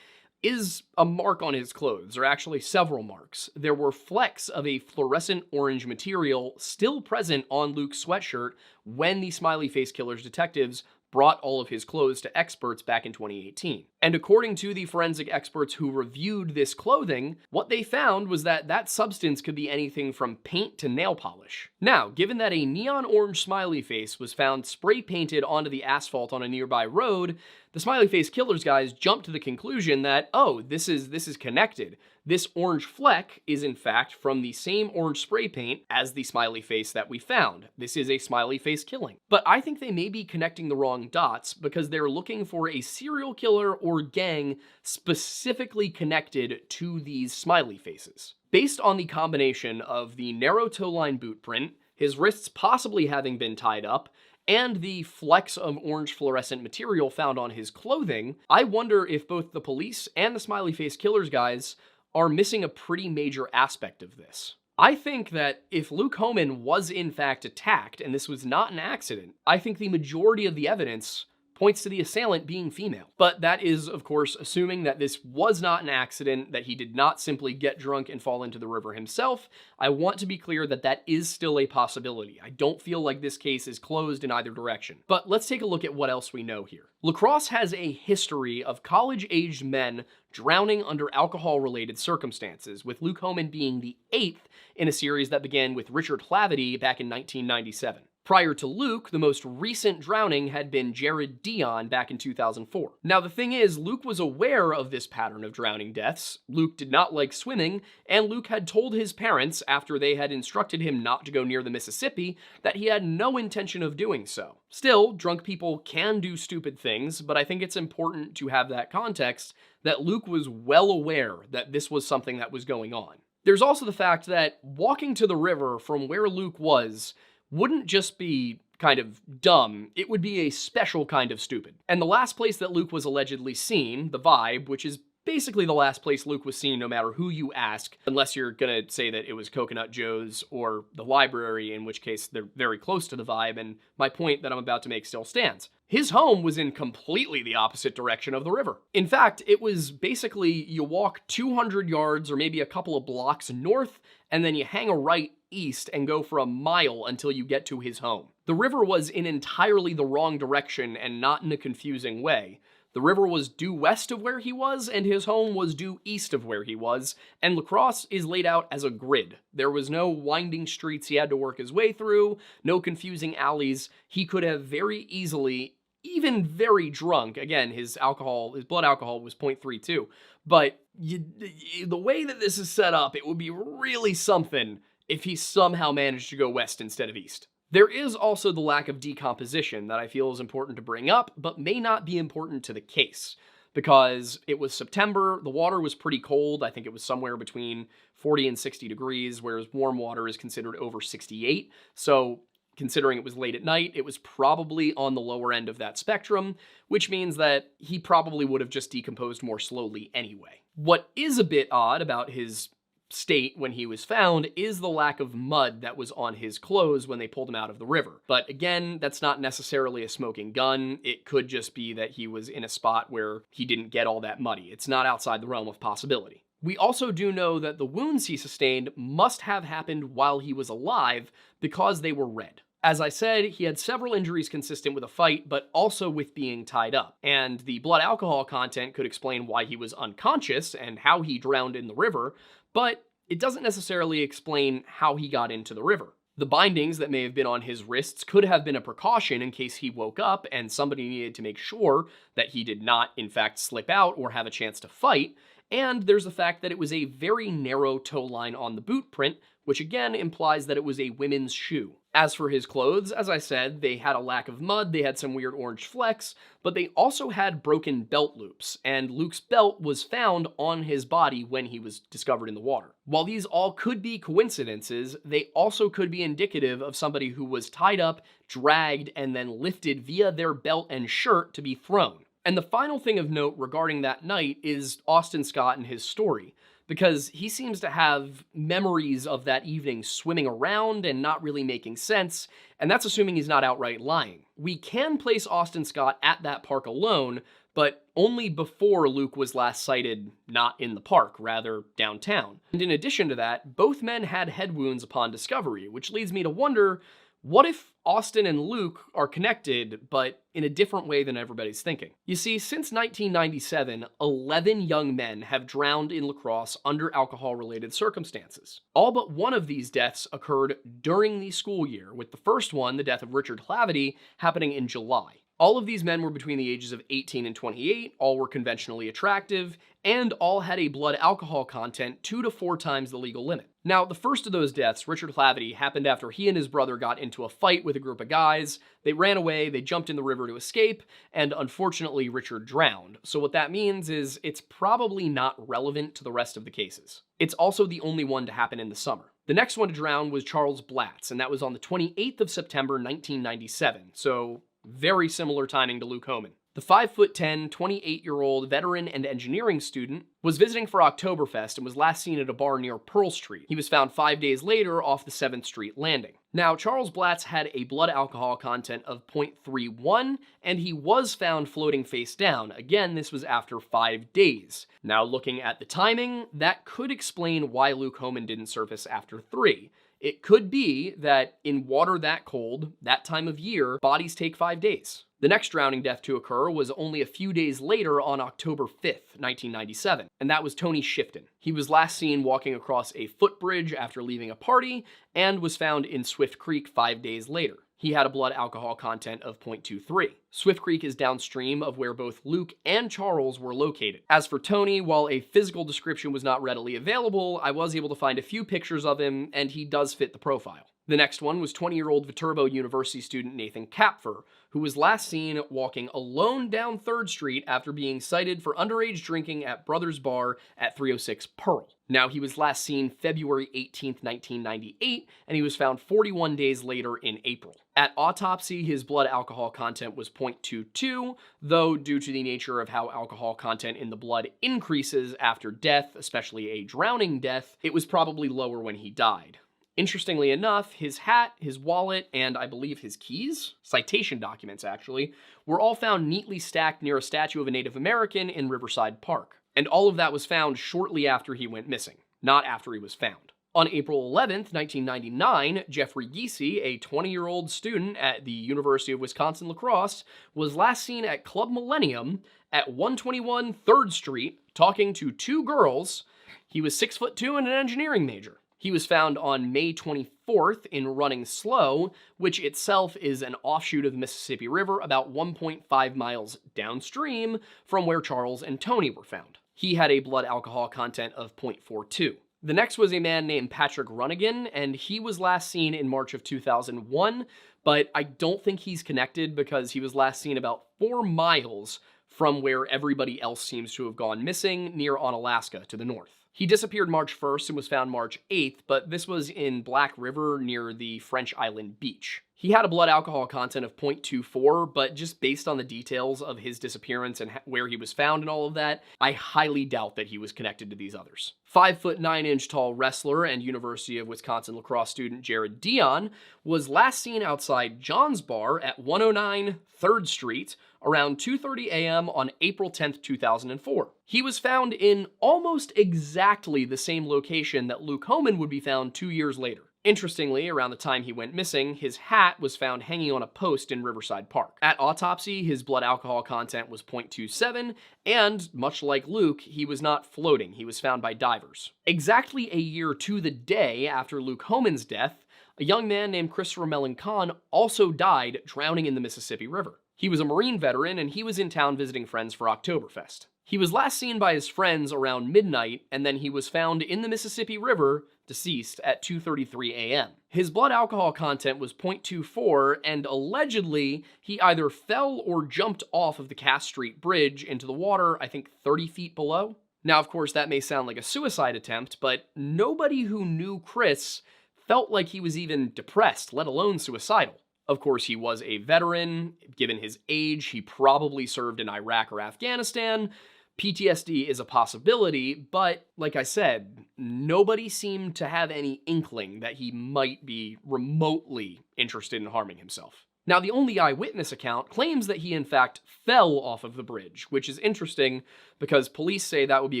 is a mark on his clothes, or actually several marks. There were flecks of a fluorescent orange material still present on Luke's sweatshirt when the Smiley Faced Killers detectives brought all of his clothes to experts back in 2018. And according to the forensic experts who reviewed this clothing, what they found was that that substance could be anything from paint to nail polish. Now, given that a neon orange smiley face was found spray painted onto the asphalt on a nearby road, the Smiley Faced Killers guys jumped to the conclusion that, oh, this is connected. This orange fleck is in fact from the same orange spray paint as the smiley face that we found. This is a smiley face killing. But I think they may be connecting the wrong dots because they're looking for a serial killer or gang specifically connected to these smiley faces. Based on the combination of the narrow toe line boot print, his wrists possibly having been tied up, and the flecks of orange fluorescent material found on his clothing, I wonder if both the police and the Smiley Faced Killers guys are missing a pretty major aspect of this. I think that if Luke Homan was in fact attacked and this was not an accident, I think the majority of the evidence points to the assailant being female. But that is, of course, assuming that this was not an accident, that he did not simply get drunk and fall into the river himself. I want to be clear that that is still a possibility. I don't feel like this case is closed in either direction. But let's take a look at what else we know here. Lacrosse has a history of college-aged men drowning under alcohol-related circumstances, with Luke Homan being the 8th in a series that began with Richard Hlavity back in 1997. Prior to Luke, the most recent drowning had been Jared Dion back in 2004. Now the thing is, Luke was aware of this pattern of drowning deaths. Luke did not like swimming, and Luke had told his parents, after they had instructed him not to go near the Mississippi, that he had no intention of doing so. Still, drunk people can do stupid things, but I think it's important to have that context that Luke was well aware that this was something that was going on. There's also the fact that walking to the river from where Luke was wouldn't just be kind of dumb, it would be a special kind of stupid. And the last place that Luke was allegedly seen, the Vibe, which is basically the last place Luke was seen no matter who you ask, unless you're gonna say that it was Coconut Joe's or the library, in which case they're very close to the Vibe, and my point that I'm about to make still stands. His home was in completely the opposite direction of the river. In fact, it was basically you walk 200 yards or maybe a couple of blocks north, and then you hang a right east and go for a mile until you get to his home. The river was in entirely the wrong direction and not in a confusing way. The river was due west of where he was, and his home was due east of where he was, and Lacrosse is laid out as a grid. There was no winding streets he had to work his way through, no confusing alleys. He could have very easily, even very drunk, again, his blood alcohol was 0.32, but the way that this is set up, it would be really something if he somehow managed to go west instead of east. There is also the lack of decomposition that I feel is important to bring up, but may not be important to the case, because it was September, the water was pretty cold, I think it was somewhere between 40 and 60 degrees, whereas warm water is considered over 68, so considering it was late at night, it was probably on the lower end of that spectrum, which means that he probably would have just decomposed more slowly anyway. What is a bit odd about his state when he was found is the lack of mud that was on his clothes when they pulled him out of the river. But again, that's not necessarily a smoking gun. It could just be that he was in a spot where he didn't get all that muddy. It's not outside the realm of possibility. We also do know that the wounds he sustained must have happened while he was alive because they were red. As I said, he had several injuries consistent with a fight, but also with being tied up. And the blood alcohol content could explain why he was unconscious and how he drowned in the river, but it doesn't necessarily explain how he got into the river. The bindings that may have been on his wrists could have been a precaution in case he woke up and somebody needed to make sure that he did not, in fact, slip out or have a chance to fight. And there's the fact that it was a very narrow toe line on the boot print, which again implies that it was a women's shoe. As for his clothes, as I said, they had a lack of mud, they had some weird orange flecks, but they also had broken belt loops, and Luke's belt was found on his body when he was discovered in the water. While these all could be coincidences, they also could be indicative of somebody who was tied up, dragged, and then lifted via their belt and shirt to be thrown. And the final thing of note regarding that night is Austin Scott and his story, because he seems to have memories of that evening swimming around and not really making sense, and that's assuming he's not outright lying. We can place Austin Scott at that park alone, but only before Luke was last sighted not in the park, rather downtown. And in addition to that, both men had head wounds upon discovery, which leads me to wonder, what if Austin and Luke are connected, but in a different way than everybody's thinking? You see, since 1997, 11 young men have drowned in Lacrosse under alcohol-related circumstances. All but one of these deaths occurred during the school year, with the first one, the death of Richard Hlavity, happening in July. All of these men were between the ages of 18 and 28, all were conventionally attractive, and all had a blood alcohol content 2 to 4 times the legal limit. Now, the first of those deaths, Richard Hlavity, happened after he and his brother got into a fight with a group of guys. They ran away, they jumped in the river to escape, and unfortunately Richard drowned. So what that means is it's probably not relevant to the rest of the cases. It's also the only one to happen in the summer. The next one to drown was Charles Blatz, and that was on the 28th of September, 1997, so very similar timing to Luke Homan. The 5'10", 28-year-old veteran and engineering student was visiting for Oktoberfest and was last seen at a bar near Pearl Street. He was found 5 days later off the 7th Street landing. Now, Charles Blatz had a blood alcohol content of 0.31, and he was found floating face down. Again, this was after 5 days. Now, looking at the timing, that could explain why Luke Homan didn't surface after 3. It could be that in water that cold, that time of year, bodies take 5 days. The next drowning death to occur was only a few days later on October 5th, 1997, and that was Tony Shifton. He was last seen walking across a footbridge after leaving a party and was found in Swift Creek 5 days later. He had a blood alcohol content of 0.23. Swift Creek is downstream of where both Luke and Charles were located. As for Tony, while a physical description was not readily available, I was able to find a few pictures of him, and he does fit the profile. The next one was 20-year-old Viterbo University student Nathan Kapfer, who was last seen walking alone down 3rd Street after being cited for underage drinking at Brothers Bar at 306 Pearl. Now, he was last seen February 18th, 1998, and he was found 41 days later in April. At autopsy, his blood alcohol content was 0.22, though due to the nature of how alcohol content in the blood increases after death, especially a drowning death, it was probably lower when he died. Interestingly enough, his hat, his wallet, and I believe his keys, citation documents actually, were all found neatly stacked near a statue of a Native American in Riverside Park. And all of that was found shortly after he went missing, not after he was found. On April 11th, 1999, Jeffrey Giese, a 20-year-old student at the University of Wisconsin Lacrosse, was last seen at Club Millennium at 121 3rd Street talking to 2 girls. He was 6'2" and an engineering major. He was found on May 24th in Running Slow, which itself is an offshoot of the Mississippi River about 1.5 miles downstream from where Charles and Tony were found. He had a blood alcohol content of 0.42. The next was a man named Patrick Runnigan, and he was last seen in March of 2001, but I don't think he's connected because he was last seen about 4 miles from where everybody else seems to have gone missing, near Onalaska to the north. He disappeared March 1st and was found March 8th, but this was in Black River near the French Island beach. He had a blood alcohol content of 0.24, but just based on the details of his disappearance and where he was found and all of that, I highly doubt that he was connected to these others. 5'9" tall wrestler and University of Wisconsin lacrosse student Jared Dion was last seen outside John's Bar at 109 3rd Street around 2:30 a.m. on April 10th, 2004. He was found in almost exactly the same location that Luke Homan would be found 2 years later. Interestingly, around the time he went missing, his hat was found hanging on a post in Riverside Park. At autopsy, his blood alcohol content was 0.27, and much like Luke, he was not floating. He was found by divers. Exactly a year to the day after Luke Homan's death, a young man named Christopher Mellencamp also died drowning in the Mississippi River. He was a Marine veteran, and he was in town visiting friends for Oktoberfest. He was last seen by his friends around midnight, and then he was found in the Mississippi River, deceased, at 2:33 a.m. His blood alcohol content was 0.24, and allegedly, he either fell or jumped off of the Cass Street Bridge into the water, I think 30 feet below. Now, of course, that may sound like a suicide attempt, but nobody who knew Chris felt like he was even depressed, let alone suicidal. Of course, he was a veteran. Given his age, he probably served in Iraq or Afghanistan. PTSD is a possibility, but like I said, nobody seemed to have any inkling that he might be remotely interested in harming himself. Now, the only eyewitness account claims that he in fact fell off of the bridge, which is interesting because police say that would be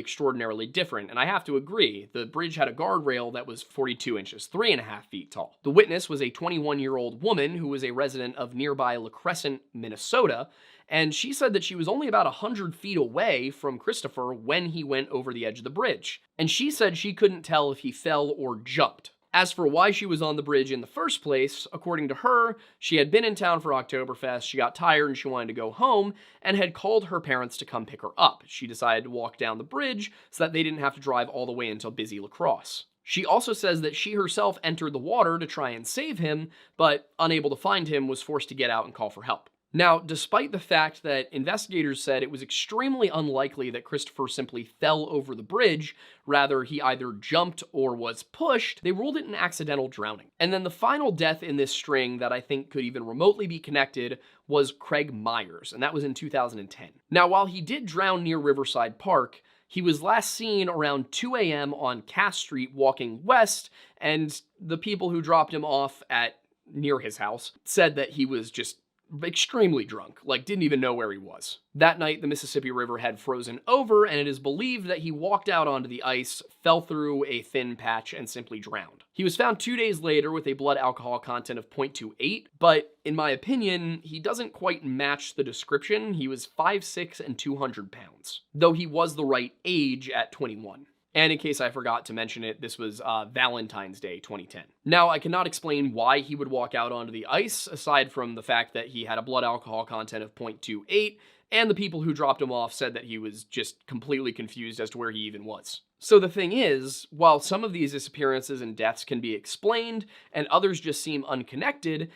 extraordinarily different, and I have to agree. The bridge had a guardrail that was 42 inches, 3.5 feet tall. The witness was a 21-year-old woman who was a resident of nearby Lacrosse, Minnesota, and she said that she was only about 100 feet away from Christopher when he went over the edge of the bridge, and she said she couldn't tell if he fell or jumped. As for why she was on the bridge in the first place, according to her, she had been in town for Oktoberfest, she got tired and she wanted to go home, and had called her parents to come pick her up. She decided to walk down the bridge so that they didn't have to drive all the way into busy Lacrosse. She also says that she herself entered the water to try and save him, but unable to find him, was forced to get out and call for help. Now, despite the fact that investigators said it was extremely unlikely that Christopher simply fell over the bridge, rather he either jumped or was pushed, they ruled it an accidental drowning. And then the final death in this string that I think could even remotely be connected was Craig Myers, and that was in 2010. Now, while he did drown near Riverside Park, he was last seen around 2 a.m. on Cass Street walking west, and the people who dropped him off at near his house said that he was just extremely drunk, like didn't even know where he was. That night, the Mississippi River had frozen over, and it is believed that he walked out onto the ice, fell through a thin patch, and simply drowned. He was found 2 days later with a blood alcohol content of 0.28, but in my opinion, he doesn't quite match the description. He was 5'6" and 200 pounds, though he was the right age at 21. And in case I forgot to mention it, this was Valentine's Day 2010. Now, I cannot explain why he would walk out onto the ice, aside from the fact that he had a blood alcohol content of 0.28, and the people who dropped him off said that he was just completely confused as to where he even was. So the thing is, while some of these disappearances and deaths can be explained, and others just seem unconnected,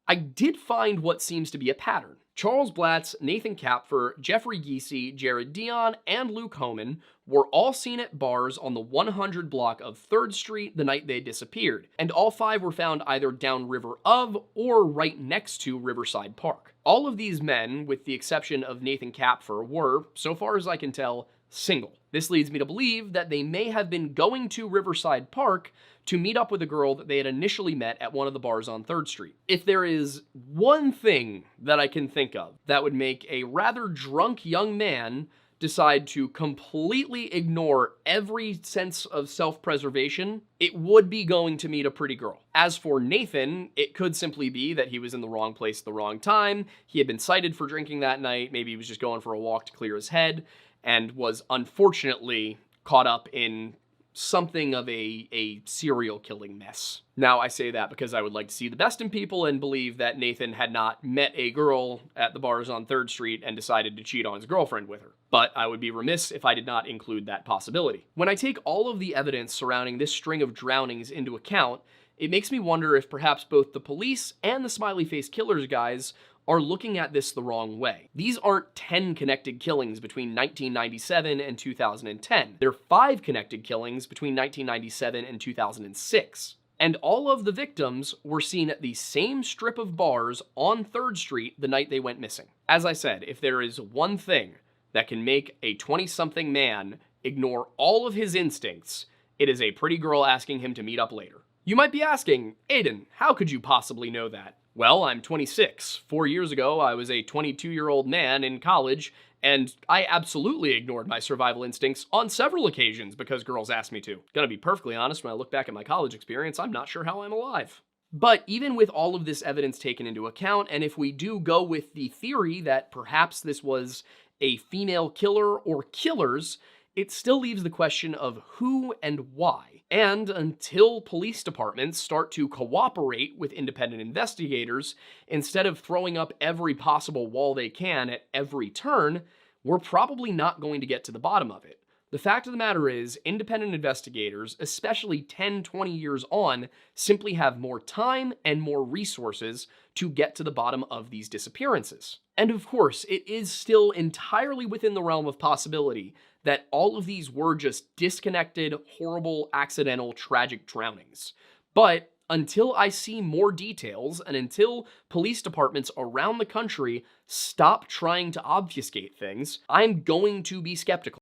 I did find what seems to be a pattern. Charles Blatz, Nathan Kapfer, Jeffrey Giese, Jared Dion, and Luke Homan were all seen at bars on the 100 block of 3rd Street the night they disappeared, and all 5 were found either downriver of or right next to Riverside Park. All of these men, with the exception of Nathan Kapfer, were, so far as I can tell, single. This leads me to believe that they may have been going to Riverside Park to meet up with a girl that they had initially met at one of the bars on 3rd Street. If there is one thing that I can think of that would make a rather drunk young man decide to completely ignore every sense of self-preservation, it would be going to meet a pretty girl. As for Nathan, it could simply be that he was in the wrong place at the wrong time, he had been cited for drinking that night, maybe he was just going for a walk to clear his head, and was unfortunately caught up in something of a serial killing mess. Now, I say that because I would like to see the best in people and believe that Nathan had not met a girl at the bars on 3rd Street and decided to cheat on his girlfriend with her. But I would be remiss if I did not include that possibility. When I take all of the evidence surrounding this string of drownings into account, it makes me wonder if perhaps both the police and the Smiley Faced Killers guys are looking at this the wrong way. These aren't 10 connected killings between 1997 and 2010. They're 5 connected killings between 1997 and 2006. And all of the victims were seen at the same strip of bars on 3rd Street the night they went missing. As I said, if there is one thing that can make a 20-something man ignore all of his instincts, it is a pretty girl asking him to meet up later. You might be asking, Aiden, how could you possibly know that? Well, I'm 26. 4 years ago, I was a 22-year-old man in college, and I absolutely ignored my survival instincts on several occasions because girls asked me to. Gonna be perfectly honest, when I look back at my college experience, I'm not sure how I'm alive. But even with all of this evidence taken into account, and if we do go with the theory that perhaps this was a female killer or killers, it still leaves the question of who and why. And until police departments start to cooperate with independent investigators, instead of throwing up every possible wall they can at every turn, we're probably not going to get to the bottom of it. The fact of the matter is, independent investigators, especially 10, 20 years on, simply have more time and more resources to get to the bottom of these disappearances. And of course, it is still entirely within the realm of possibility that all of these were just disconnected, horrible, accidental, tragic drownings. But until I see more details, and until police departments around the country stop trying to obfuscate things, I'm going to be skeptical.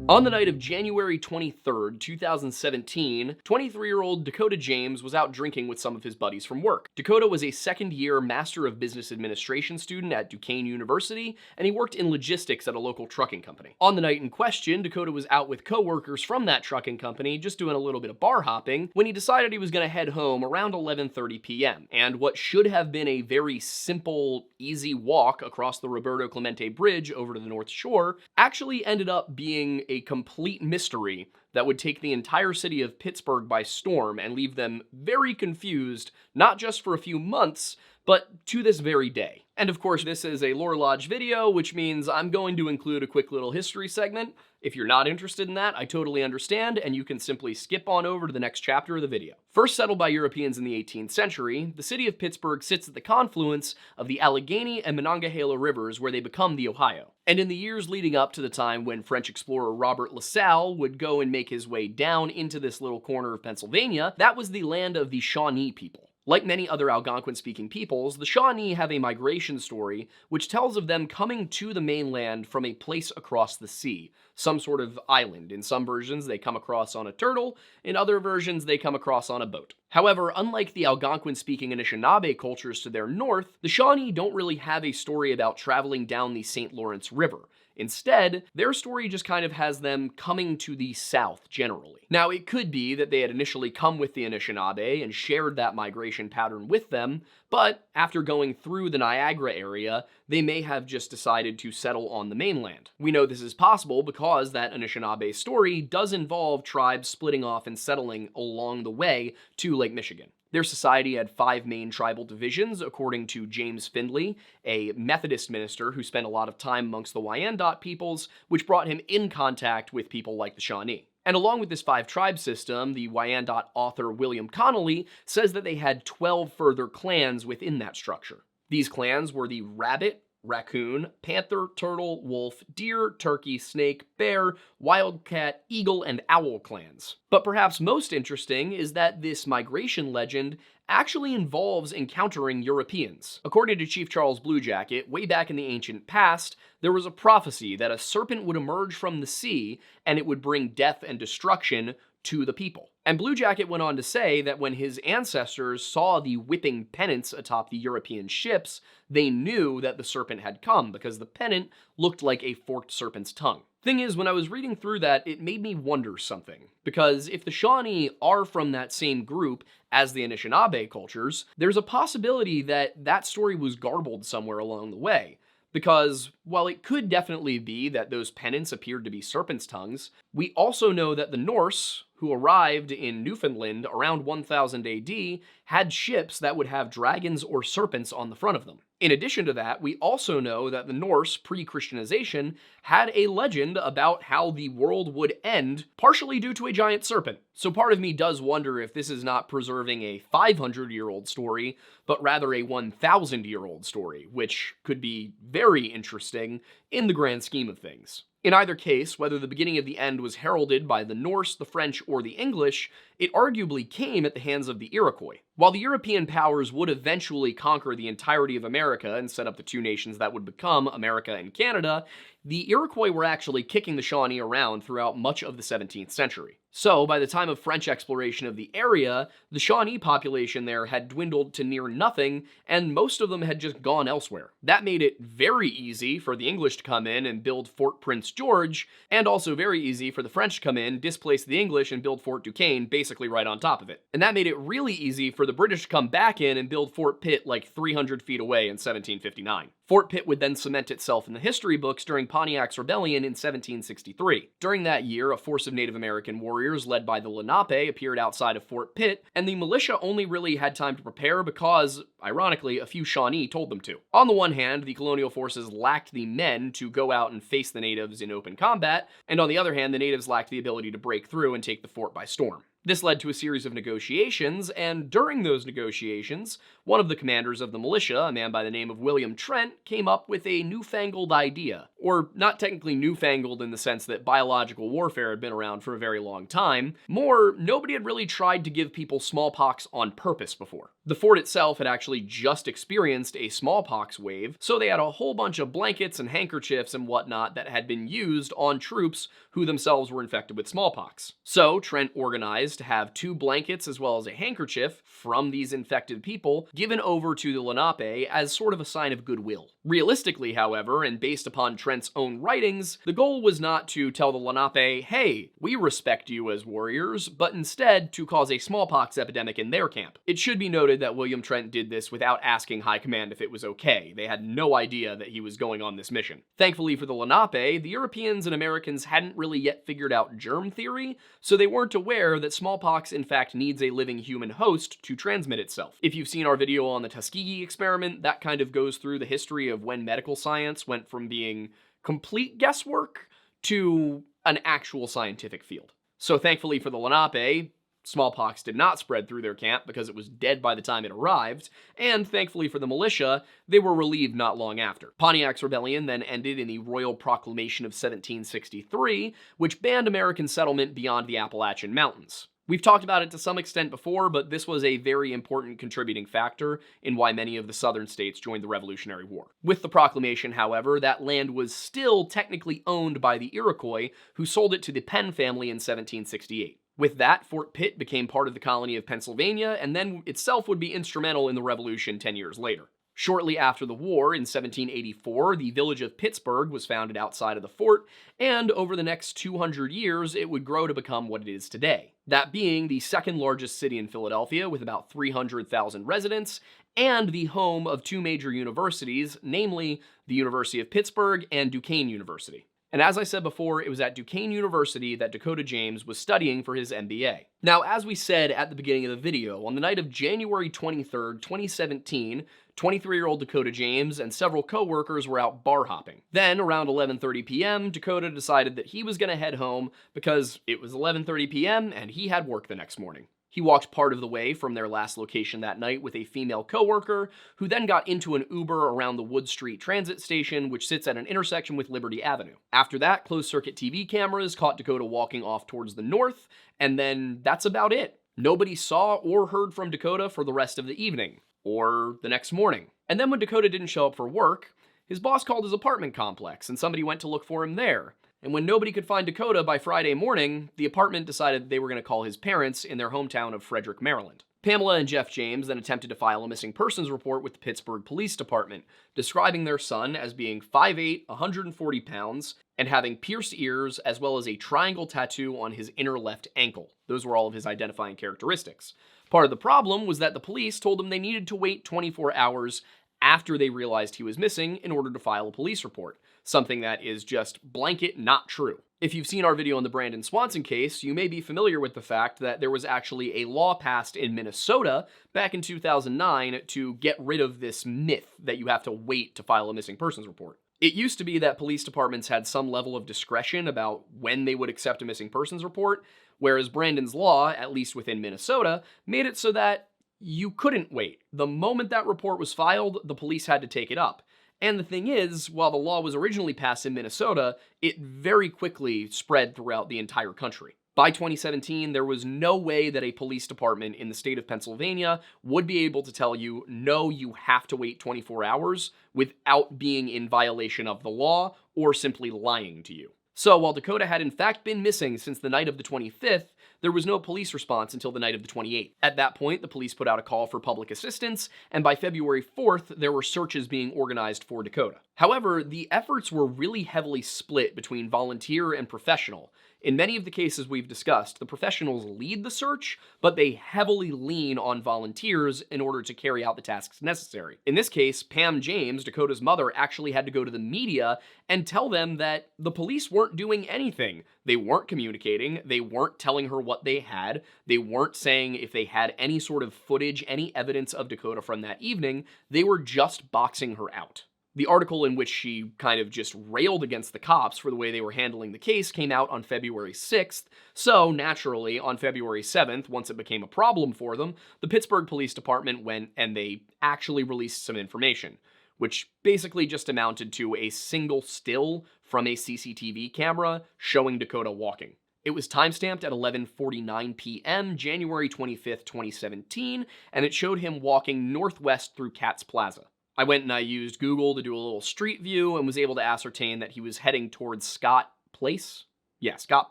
On the night of January 23rd, 2017, 23-year-old Dakota James was out drinking with some of his buddies from work. Dakota was a second-year Master of Business Administration student at Duquesne University, and he worked in logistics at a local trucking company. On the night in question, Dakota was out with coworkers from that trucking company, just doing a little bit of bar hopping, when he decided he was going to head home around 11:30 p.m. And what should have been a very simple, easy walk across the Roberto Clemente Bridge over to the North Shore actually ended up being a complete mystery that would take the entire city of Pittsburgh by storm and leave them very confused, not just for a few months, but to this very day. And of course, this is a Lore Lodge video, which means I'm going to include a quick little history segment. If you're not interested in that, I totally understand, and you can simply skip on over to the next chapter of the video. First settled by Europeans in the 18th century, the city of Pittsburgh sits at the confluence of the Allegheny and Monongahela rivers, where they become the Ohio. And in the years leading up to the time when French explorer Robert La Salle would go and make his way down into this little corner of Pennsylvania, that was the land of the Shawnee people. Like many other Algonquin-speaking peoples, the Shawnee have a migration story which tells of them coming to the mainland from a place across the sea, some sort of island. In some versions, they come across on a turtle. In other versions, they come across on a boat. However, unlike the Algonquin-speaking Anishinaabe cultures to their north, the Shawnee don't really have a story about traveling down the St. Lawrence River. Instead, their story just kind of has them coming to the south generally. Now, it could be that they had initially come with the Anishinaabe and shared that migration pattern with them, but after going through the Niagara area, they may have just decided to settle on the mainland. We know this is possible because that Anishinaabe story does involve tribes splitting off and settling along the way to Lake Michigan. Their society had 5 main tribal divisions, according to James Findlay, a Methodist minister who spent a lot of time amongst the Wyandot peoples, which brought him in contact with people like the Shawnee. And along with this 5-tribe system, the Wyandot author William Connolly says that they had 12 further clans within that structure. These clans were the Rabbit, Raccoon, Panther, Turtle, Wolf, Deer, Turkey, Snake, Bear, Wildcat, Eagle, and Owl clans. But perhaps most interesting is that this migration legend actually involves encountering Europeans. According to Chief Charles Bluejacket, way back in the ancient past, there was a prophecy that a serpent would emerge from the sea and it would bring death and destruction to the people. And Bluejacket went on to say that when his ancestors saw the whipping pennants atop the European ships, they knew that the serpent had come because the pennant looked like a forked serpent's tongue. Thing is, when I was reading through that, it made me wonder something. Because if the Shawnee are from that same group as the Anishinaabe cultures, there's a possibility that that story was garbled somewhere along the way. Because while it could definitely be that those pennants appeared to be serpents' tongues, we also know that the Norse, who arrived in Newfoundland around 1000 AD, had ships that would have dragons or serpents on the front of them. In addition to that, we also know that the Norse, pre-Christianization, had a legend about how the world would end, partially due to a giant serpent. So part of me does wonder if this is not preserving a 500-year-old story, but rather a 1,000-year-old story, which could be very interesting in the grand scheme of things. In either case, whether the beginning of the end was heralded by the Norse, the French, or the English, it arguably came at the hands of the Iroquois. While the European powers would eventually conquer the entirety of America and set up the 2 nations that would become America and Canada, the Iroquois were actually kicking the Shawnee around throughout much of the 17th century. So, by the time of French exploration of the area, the Shawnee population there had dwindled to near nothing, and most of them had just gone elsewhere. That made it very easy for the English to come in and build Fort Prince George, and also very easy for the French to come in, displace the English, and build Fort Duquesne, basically basically right on top of it. And that made it really easy for the British to come back in and build Fort Pitt like 300 feet away in 1759. Fort Pitt would then cement itself in the history books during Pontiac's Rebellion in 1763. During that year, a force of Native American warriors led by the Lenape appeared outside of Fort Pitt, and the militia only really had time to prepare because, ironically, a few Shawnee told them to. On the one hand, the colonial forces lacked the men to go out and face the natives in open combat, and on the other hand, the natives lacked the ability to break through and take the fort by storm. This led to a series of negotiations, and during those negotiations, one of the commanders of the militia, a man by the name of William Trent, came up with a newfangled idea. Or not technically newfangled in the sense that biological warfare had been around for a very long time. More, nobody had really tried to give people smallpox on purpose before. The fort itself had actually just experienced a smallpox wave, so they had a whole bunch of blankets and handkerchiefs and whatnot that had been used on troops who themselves were infected with smallpox. So Trent organized to have 2 blankets as well as a handkerchief from these infected people given over to the Lenape as sort of a sign of goodwill. Realistically, however, and based upon Trent's own writings, the goal was not to tell the Lenape, hey, we respect you as warriors, but instead to cause a smallpox epidemic in their camp. It should be noted that William Trent did this without asking High Command if it was okay. They had no idea that he was going on this mission. Thankfully for the Lenape, the Europeans and Americans hadn't really yet figured out germ theory, so they weren't aware that smallpox in fact needs a living human host to transmit itself. If you've seen our video on the Tuskegee experiment, that kind of goes through the history of when medical science went from being complete guesswork to an actual scientific field. So thankfully for the Lenape, smallpox did not spread through their camp because it was dead by the time it arrived, and thankfully for the militia, they were relieved not long after. Pontiac's Rebellion then ended in the Royal Proclamation of 1763, which banned American settlement beyond the Appalachian Mountains. We've talked about it to some extent before, but this was a very important contributing factor in why many of the southern states joined the Revolutionary War. With the proclamation, however, that land was still technically owned by the Iroquois, who sold it to the Penn family in 1768. With that, Fort Pitt became part of the colony of Pennsylvania, and then itself would be instrumental in the Revolution 10 years later. Shortly after the war, in 1784, the village of Pittsburgh was founded outside of the fort, and over the next 200 years, it would grow to become what it is today. That being the second largest city in Philadelphia with about 300,000 residents, and the home of 2 major universities, namely the University of Pittsburgh and Duquesne University. And as I said before, it was at Duquesne University that Dakota James was studying for his MBA. Now, as we said at the beginning of the video, on the night of January 23rd, 2017, 23-year-old Dakota James and several co-workers were out bar hopping. Then, around 11:30 p.m., Dakota decided that he was going to head home because it was 11:30 p.m. and he had work the next morning. He walked part of the way from their last location that night with a female coworker, who then got into an Uber around the Wood Street Transit Station, which sits at an intersection with Liberty Avenue. After that, closed-circuit TV cameras caught Dakota walking off towards the north, and then that's about it. Nobody saw or heard from Dakota for the rest of the evening, or the next morning. And then when Dakota didn't show up for work, his boss called his apartment complex, and somebody went to look for him there. And when nobody could find Dakota by Friday morning, the apartment decided they were going to call his parents in their hometown of Frederick, Maryland. Pamela and Jeff James then attempted to file a missing persons report with the Pittsburgh Police Department, describing their son as being 5'8", 140 pounds, and having pierced ears as well as a triangle tattoo on his inner left ankle. Those were all of his identifying characteristics. Part of the problem was that the police told them they needed to wait 24 hours after they realized he was missing in order to file a police report, something that is just blanket not true. If you've seen our video on the Brandon Swanson case, you may be familiar with the fact that there was actually a law passed in Minnesota back in 2009 to get rid of this myth that you have to wait to file a missing persons report. It used to be that police departments had some level of discretion about when they would accept a missing persons report, whereas Brandon's law, at least within Minnesota, made it so that you couldn't wait. The moment that report was filed, the police had to take it up. And the thing is, while the law was originally passed in Minnesota, it very quickly spread throughout the entire country. By 2017, there was no way that a police department in the state of Pennsylvania would be able to tell you, no, you have to wait 24 hours without being in violation of the law or simply lying to you. So while Dakota had in fact been missing since the night of the 25th, there was no police response until the night of the 28th. At that point, the police put out a call for public assistance, and by February 4th, there were searches being organized for Dakota. However, the efforts were really heavily split between volunteer and professional. In many of the cases we've discussed, the professionals lead the search, but they heavily lean on volunteers in order to carry out the tasks necessary. In this case, Pam James, Dakota's mother, actually had to go to the media and tell them that the police weren't doing anything. They weren't communicating, they weren't telling her what they had, they weren't saying if they had any sort of footage, any evidence of Dakota from that evening, they were just boxing her out. The article in which she kind of just railed against the cops for the way they were handling the case came out on February 6th, so naturally, on February 7th, once it became a problem for them, the Pittsburgh Police Department went and they actually released some information, which basically just amounted to a single still from a CCTV camera showing Dakota walking. It was timestamped at 11:49 p.m., January 25th, 2017, and it showed him walking northwest through Katz Plaza. I went and I used Google to do a little street view and was able to ascertain that he was heading towards Scott Place. Yeah, Scott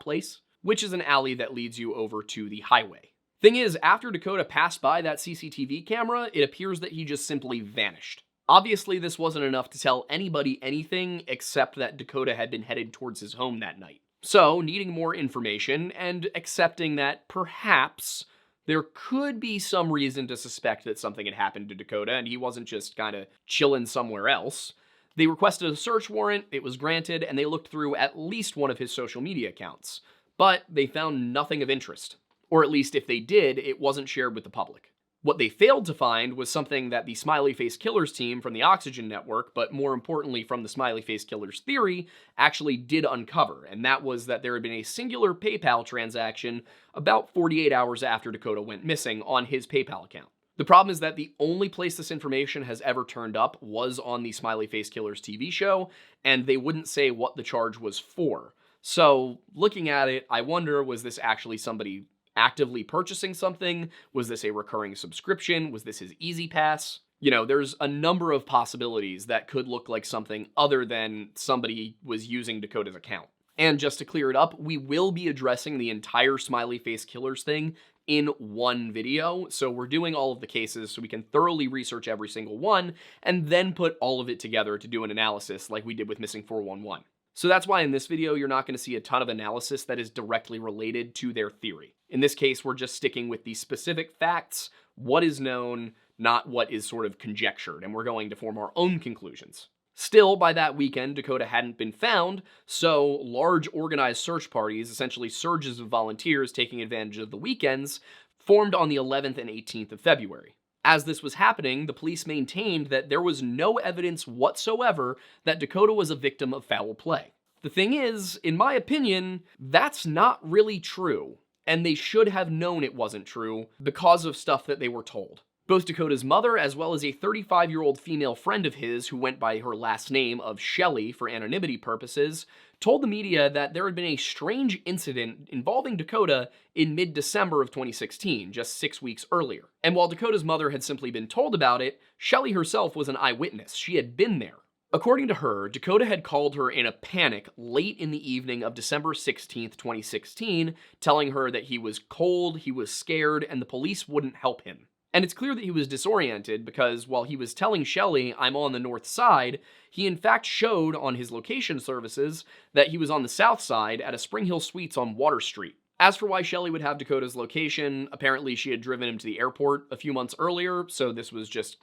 Place, which is an alley that leads you over to the highway. Thing is, after Dakota passed by that CCTV camera, it appears that he just simply vanished. Obviously, this wasn't enough to tell anybody anything except that Dakota had been headed towards his home that night. So, needing more information and accepting that perhaps there could be some reason to suspect that something had happened to Dakota and he wasn't just kind of chilling somewhere else, they requested a search warrant, it was granted, and they looked through at least one of his social media accounts. But they found nothing of interest. Or at least if they did, it wasn't shared with the public. What they failed to find was something that the Smiley Faced Killers team from the Oxygen Network, but more importantly from the Smiley Faced Killers Theory, actually did uncover, and that was that there had been a singular PayPal transaction about 48 hours after Dakota went missing on his PayPal account. The problem is that the only place this information has ever turned up was on the Smiley Faced Killers TV show, and they wouldn't say what the charge was for. So, looking at it, I wonder, was this actually somebody actively purchasing something? Was this a recurring subscription? Was this his Easy Pass? You know, there's a number of possibilities that could look like something other than somebody was using Dakota's account. And just to clear it up, we will be addressing the entire Smiley Faced Killers thing in one video, so we're doing all of the cases so we can thoroughly research every single one, and then put all of it together to do an analysis like we did with Missing 411. So that's why in this video, you're not going to see a ton of analysis that is directly related to their theory. In this case, we're just sticking with the specific facts, what is known, not what is sort of conjectured, and we're going to form our own conclusions. Still, by that weekend, Dakota hadn't been found, so large organized search parties, essentially surges of volunteers taking advantage of the weekends, formed on the 11th and 18th of February. As this was happening, the police maintained that there was no evidence whatsoever that Dakota was a victim of foul play. The thing is, in my opinion, that's not really true, and they should have known it wasn't true because of stuff that they were told. Both Dakota's mother, as well as a 35-year-old female friend of his who went by her last name of Shelley for anonymity purposes, told the media that there had been a strange incident involving Dakota in mid-December of 2016, just 6 weeks earlier. And while Dakota's mother had simply been told about it, Shelley herself was an eyewitness. She had been there. According to her, Dakota had called her in a panic late in the evening of December 16th, 2016, telling her that he was cold, he was scared, and the police wouldn't help him. And it's clear that he was disoriented because while he was telling Shelley, "I'm on the north side," he in fact showed on his location services that he was on the south side at a Spring Hill Suites on Water Street. As for why Shelley would have Dakota's location, apparently she had driven him to the airport a few months earlier, so this was just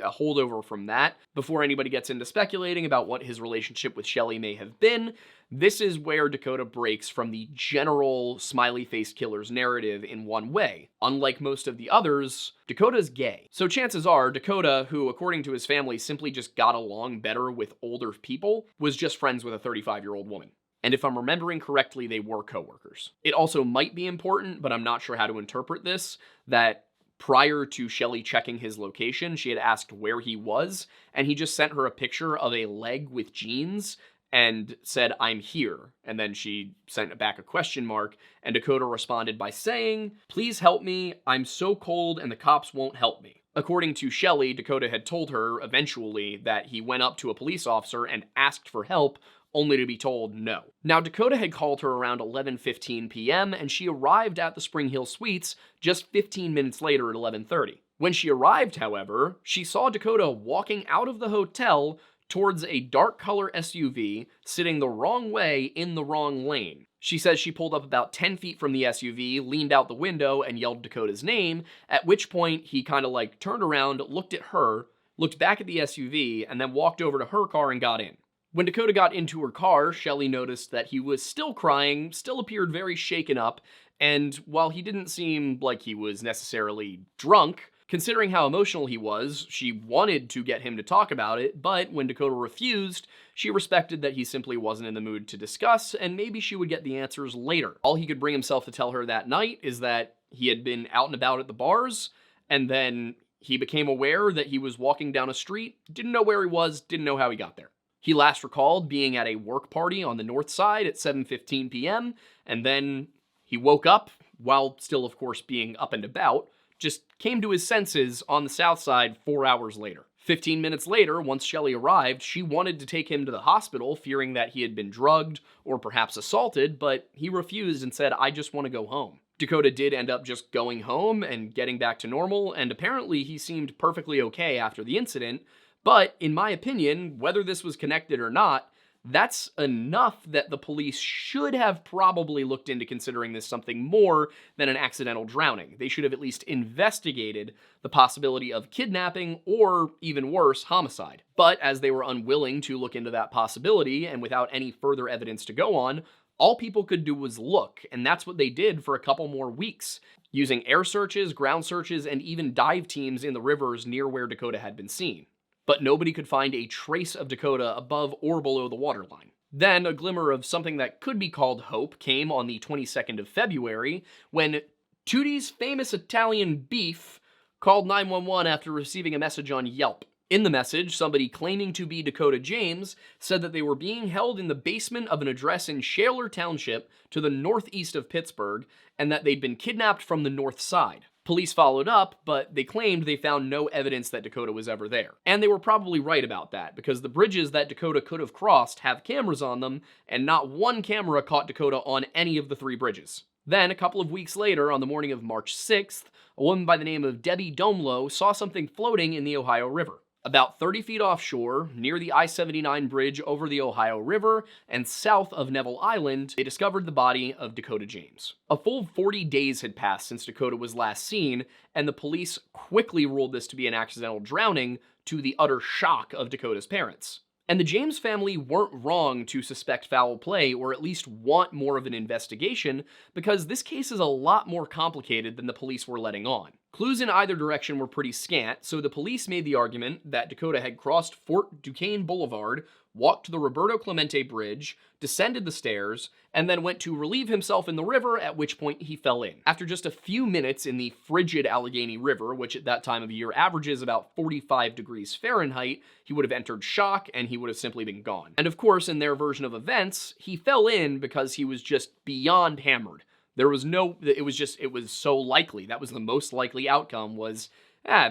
a holdover from that. Before anybody gets into speculating about what his relationship with Shelley may have been, this is where Dakota breaks from the general Smiley Faced Killers narrative in one way. Unlike most of the others, Dakota's gay. So chances are, Dakota, who according to his family simply just got along better with older people, was just friends with a 35-year-old woman. And if I'm remembering correctly, they were coworkers. It also might be important, but I'm not sure how to interpret this, that prior to Shelley checking his location, she had asked where he was, and he just sent her a picture of a leg with jeans and said, "I'm here." And then she sent back a question mark, and Dakota responded by saying, "Please help me, I'm so cold and the cops won't help me." According to Shelley, Dakota had told her eventually that he went up to a police officer and asked for help, only to be told no. Now, Dakota had called her around 11:15 p.m., and she arrived at the Spring Hill Suites just 15 minutes later at 11:30. When she arrived, however, she saw Dakota walking out of the hotel towards a dark color SUV sitting the wrong way in the wrong lane. She says she pulled up about 10 feet from the SUV, leaned out the window, and yelled Dakota's name, at which point he kind of turned around, looked at her, looked back at the SUV, and then walked over to her car and got in. When Dakota got into her car, Shelley noticed that he was still crying, still appeared very shaken up, and while he didn't seem like he was necessarily drunk, considering how emotional he was, she wanted to get him to talk about it, but when Dakota refused, she respected that he simply wasn't in the mood to discuss, and maybe she would get the answers later. All he could bring himself to tell her that night is that he had been out and about at the bars, and then he became aware that he was walking down a street, didn't know where he was, didn't know how he got there. He last recalled being at a work party on the north side at 7:15 p.m., and then he woke up, while still, of course, being up and about, just came to his senses on the south side 4 hours later. 15 minutes later, once Shelley arrived, she wanted to take him to the hospital, fearing that he had been drugged or perhaps assaulted, but he refused and said, "I just want to go home." Dakota did end up just going home and getting back to normal, and apparently he seemed perfectly okay after the incident, but in my opinion, whether this was connected or not, that's enough that the police should have probably looked into considering this something more than an accidental drowning. They should have at least investigated the possibility of kidnapping or, even worse, homicide. But as they were unwilling to look into that possibility, and without any further evidence to go on, all people could do was look, and that's what they did for a couple more weeks, using air searches, ground searches, and even dive teams in the rivers near where Dakota had been seen. But nobody could find a trace of Dakota above or below the waterline. Then a glimmer of something that could be called hope came on the 22nd of February, when Tootie's famous Italian beef called 911 after receiving a message on Yelp. In the message, somebody claiming to be Dakota James said that they were being held in the basement of an address in Shaler Township to the northeast of Pittsburgh, and that they'd been kidnapped from the north side. Police followed up, but they claimed they found no evidence that Dakota was ever there. And they were probably right about that, because the bridges that Dakota could have crossed have cameras on them, and not one camera caught Dakota on any of the 3 bridges. Then, a couple of weeks later, on the morning of March 6th, a woman by the name of Debbie Domlo saw something floating in the Ohio River. About 30 feet offshore, near the I-79 bridge over the Ohio River and south of Neville Island, they discovered the body of Dakota James. A full 40 days had passed since Dakota was last seen, and the police quickly ruled this to be an accidental drowning, to the utter shock of Dakota's parents. And the James family weren't wrong to suspect foul play, or at least want more of an investigation, because this case is a lot more complicated than the police were letting on. Clues in either direction were pretty scant, so the police made the argument that Dakota had crossed Fort Duquesne Boulevard, walked to the Roberto Clemente Bridge, descended the stairs, and then went to relieve himself in the river, at which point he fell in. After just a few minutes in the frigid Allegheny River, which at that time of year averages about 45 degrees Fahrenheit, he would have entered shock and he would have simply been gone. And of course, in their version of events, he fell in because he was just beyond hammered. There was no, it was so likely. That was the most likely outcome was,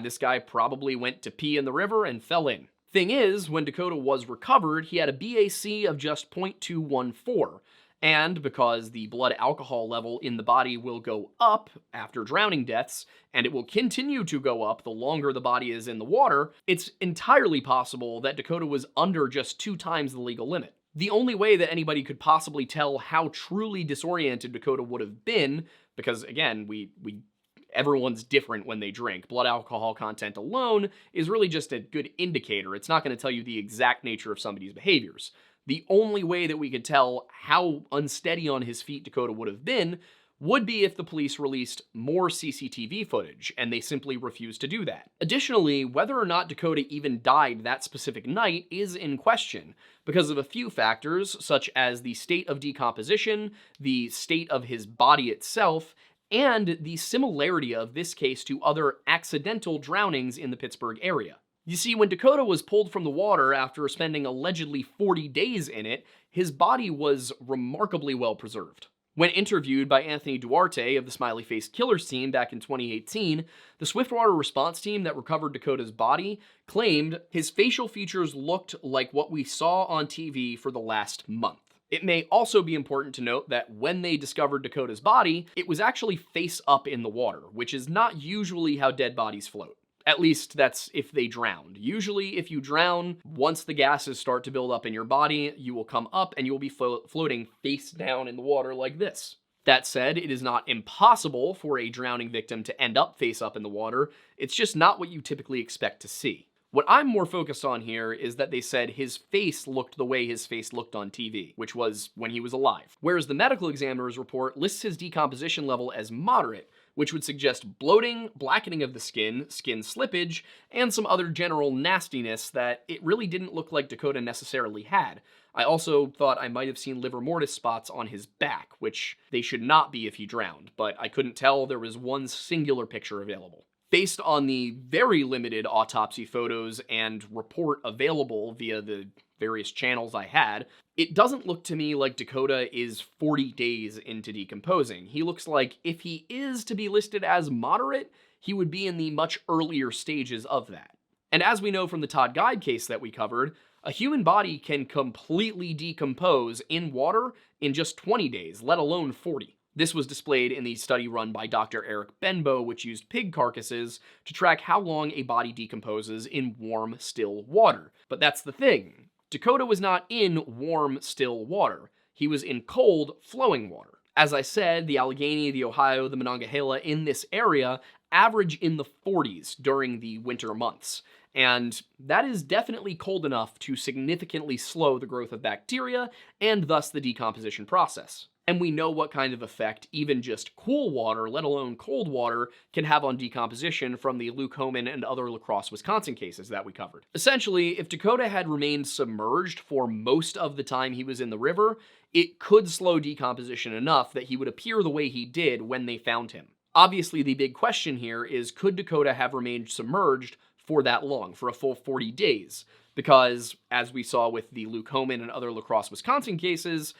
this guy probably went to pee in the river and fell in. Thing is, when Dakota was recovered, he had a BAC of just 0.214, and because the blood alcohol level in the body will go up after drowning deaths, and it will continue to go up the longer the body is in the water, it's entirely possible that Dakota was under just 2 times the legal limit. The only way that anybody could possibly tell how truly disoriented Dakota would have been, because again, everyone's different when they drink. Blood alcohol content alone is really just a good indicator. It's not going to tell you the exact nature of somebody's behaviors. The only way that we could tell how unsteady on his feet Dakota would have been would be if the police released more CCTV footage, and they simply refused to do that. Additionally, whether or not Dakota even died that specific night is in question, because of a few factors, such as the state of decomposition, the state of his body itself, and the similarity of this case to other accidental drownings in the Pittsburgh area. You see, when Dakota was pulled from the water after spending allegedly 40 days in it, his body was remarkably well preserved. When interviewed by Anthony Duarte of the Smiley Faced Killers team back in 2018, the Swiftwater response team that recovered Dakota's body claimed his facial features looked like what we saw on TV for the last month. It may also be important to note that when they discovered Dakota's body, it was actually face up in the water, which is not usually how dead bodies float. At least that's if they drowned. Usually, if you drown, once the gases start to build up in your body, you will come up and you will be floating face down in the water like this. That said, it is not impossible for a drowning victim to end up face up in the water. It's just not what you typically expect to see. What I'm more focused on here is that they said his face looked the way his face looked on TV, which was when he was alive. Whereas the medical examiner's report lists his decomposition level as moderate, which would suggest bloating, blackening of the skin slippage, and some other general nastiness that it really didn't look like Dakota necessarily had. I also thought I might have seen livor mortis spots on his back, which they should not be if he drowned, but I couldn't tell. There was one singular picture available. Based on the very limited autopsy photos and report available via the various channels I had, it doesn't look to me like Dakota is 40 days into decomposing. He looks like if he is to be listed as moderate, he would be in the much earlier stages of that. And as we know from the Todd Geib case that we covered, a human body can completely decompose in water in just 20 days, let alone 40. This was displayed in the study run by Dr. Eric Benbow, which used pig carcasses to track how long a body decomposes in warm, still water. But that's the thing. Dakota was not in warm, still water. He was in cold, flowing water. As I said, the Allegheny, the Ohio, the Monongahela in this area average in the 40s during the winter months. And that is definitely cold enough to significantly slow the growth of bacteria and thus the decomposition process. And we know what kind of effect even just cool water, let alone cold water, can have on decomposition from the Luke Homan and other Lacrosse, Wisconsin cases that we covered. Essentially, if Dakota had remained submerged for most of the time he was in the river, it could slow decomposition enough that he would appear the way he did when they found him. Obviously, the big question here is, could Dakota have remained submerged for that long, for a full 40 days? Because, as we saw with the Luke Homan and other Lacrosse, Wisconsin cases,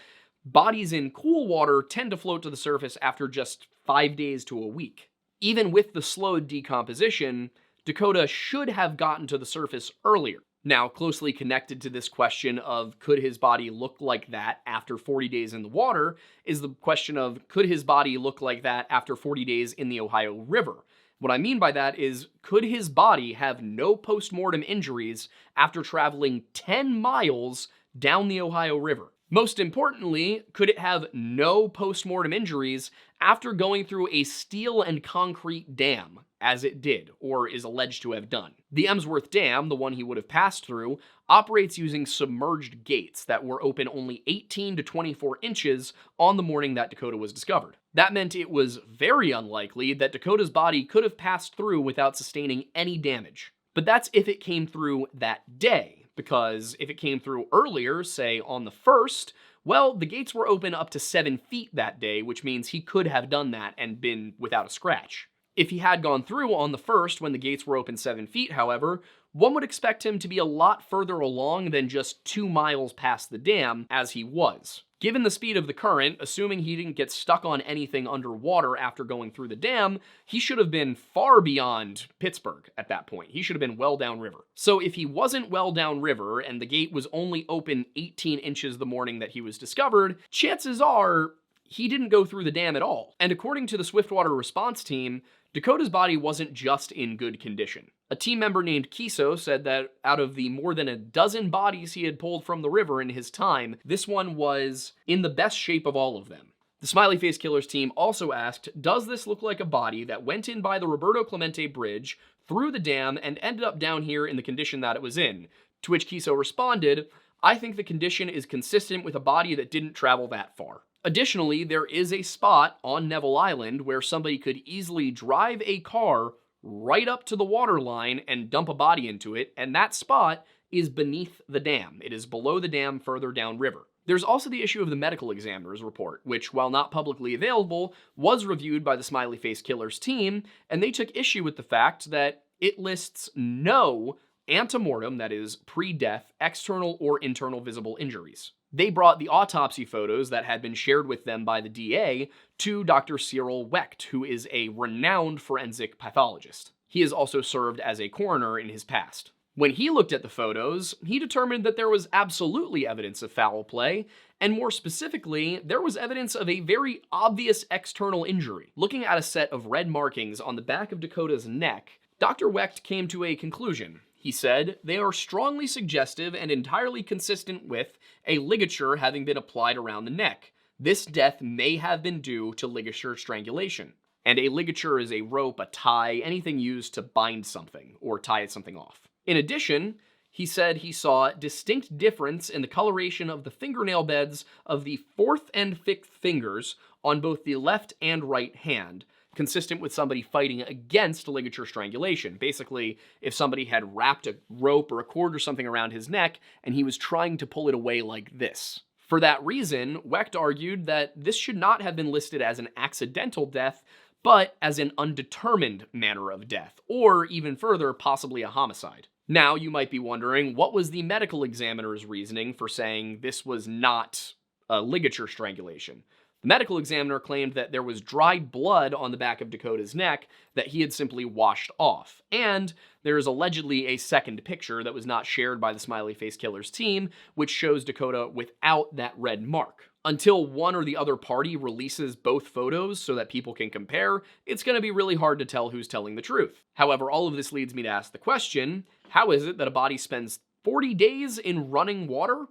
bodies in cool water tend to float to the surface after just 5 days to a week. Even with the slowed decomposition, Dakota should have gotten to the surface earlier. Now, closely connected to this question of could his body look like that after 40 days in the water is the question of could his body look like that after 40 days in the Ohio River? What I mean by that is, could his body have no post-mortem injuries after traveling 10 miles down the Ohio River? Most importantly, could it have no post-mortem injuries after going through a steel and concrete dam, as it did, or is alleged to have done? The Emsworth Dam, the one he would have passed through, operates using submerged gates that were open only 18 to 24 inches on the morning that Dakota was discovered. That meant it was very unlikely that Dakota's body could have passed through without sustaining any damage. But that's if it came through that day. Because if it came through earlier, say on the 1st, well, the gates were open up to 7 feet that day, which means he could have done that and been without a scratch. If he had gone through on the 1st when the gates were open 7 feet, however, one would expect him to be a lot further along than just 2 miles past the dam, as he was. Given the speed of the current, assuming he didn't get stuck on anything underwater after going through the dam, he should have been far beyond Pittsburgh at that point. He should have been well downriver. So if he wasn't well downriver and the gate was only open 18 inches the morning that he was discovered, chances are he didn't go through the dam at all. And according to the Swiftwater response team, Dakota's body wasn't just in good condition. A team member named Kiso said that out of the more than a dozen bodies he had pulled from the river in his time, this one was in the best shape of all of them. The Smiley Faced Killers team also asked, does this look like a body that went in by the Roberto Clemente Bridge, through the dam, and ended up down here in the condition that it was in? To which Kiso responded, I think the condition is consistent with a body that didn't travel that far. Additionally, there is a spot on Neville Island where somebody could easily drive a car right up to the water line and dump a body into it, and that spot is beneath the dam. It is below the dam further downriver. There's also the issue of the medical examiner's report, which, while not publicly available, was reviewed by the Smiley Faced Killers team, and they took issue with the fact that it lists no antemortem, that is, pre-death, external or internal visible injuries. They brought the autopsy photos that had been shared with them by the DA to Dr. Cyril Wecht, who is a renowned forensic pathologist. He has also served as a coroner in his past. When he looked at the photos, he determined that there was absolutely evidence of foul play, and more specifically, there was evidence of a very obvious external injury. Looking at a set of red markings on the back of Dakota's neck, Dr. Wecht came to a conclusion. He said, "They are strongly suggestive and entirely consistent with a ligature having been applied around the neck. This death may have been due to ligature strangulation." And a ligature is a rope, a tie, anything used to bind something or tie something off. In addition, he said he saw distinct difference in the coloration of the fingernail beds of the fourth and fifth fingers on both the left and right hand, consistent with somebody fighting against ligature strangulation. Basically, if somebody had wrapped a rope or a cord or something around his neck and he was trying to pull it away like this. For that reason, Wecht argued that this should not have been listed as an accidental death, but as an undetermined manner of death, or even further, possibly a homicide. Now, you might be wondering, what was the medical examiner's reasoning for saying this was not a ligature strangulation? The medical examiner claimed that there was dried blood on the back of Dakota's neck that he had simply washed off. And there is allegedly a second picture that was not shared by the Smiley Faced Killers team, which shows Dakota without that red mark. Until one or the other party releases both photos so that people can compare, it's going to be really hard to tell who's telling the truth. However, all of this leads me to ask the question, how is it that a body spends 40 days in running water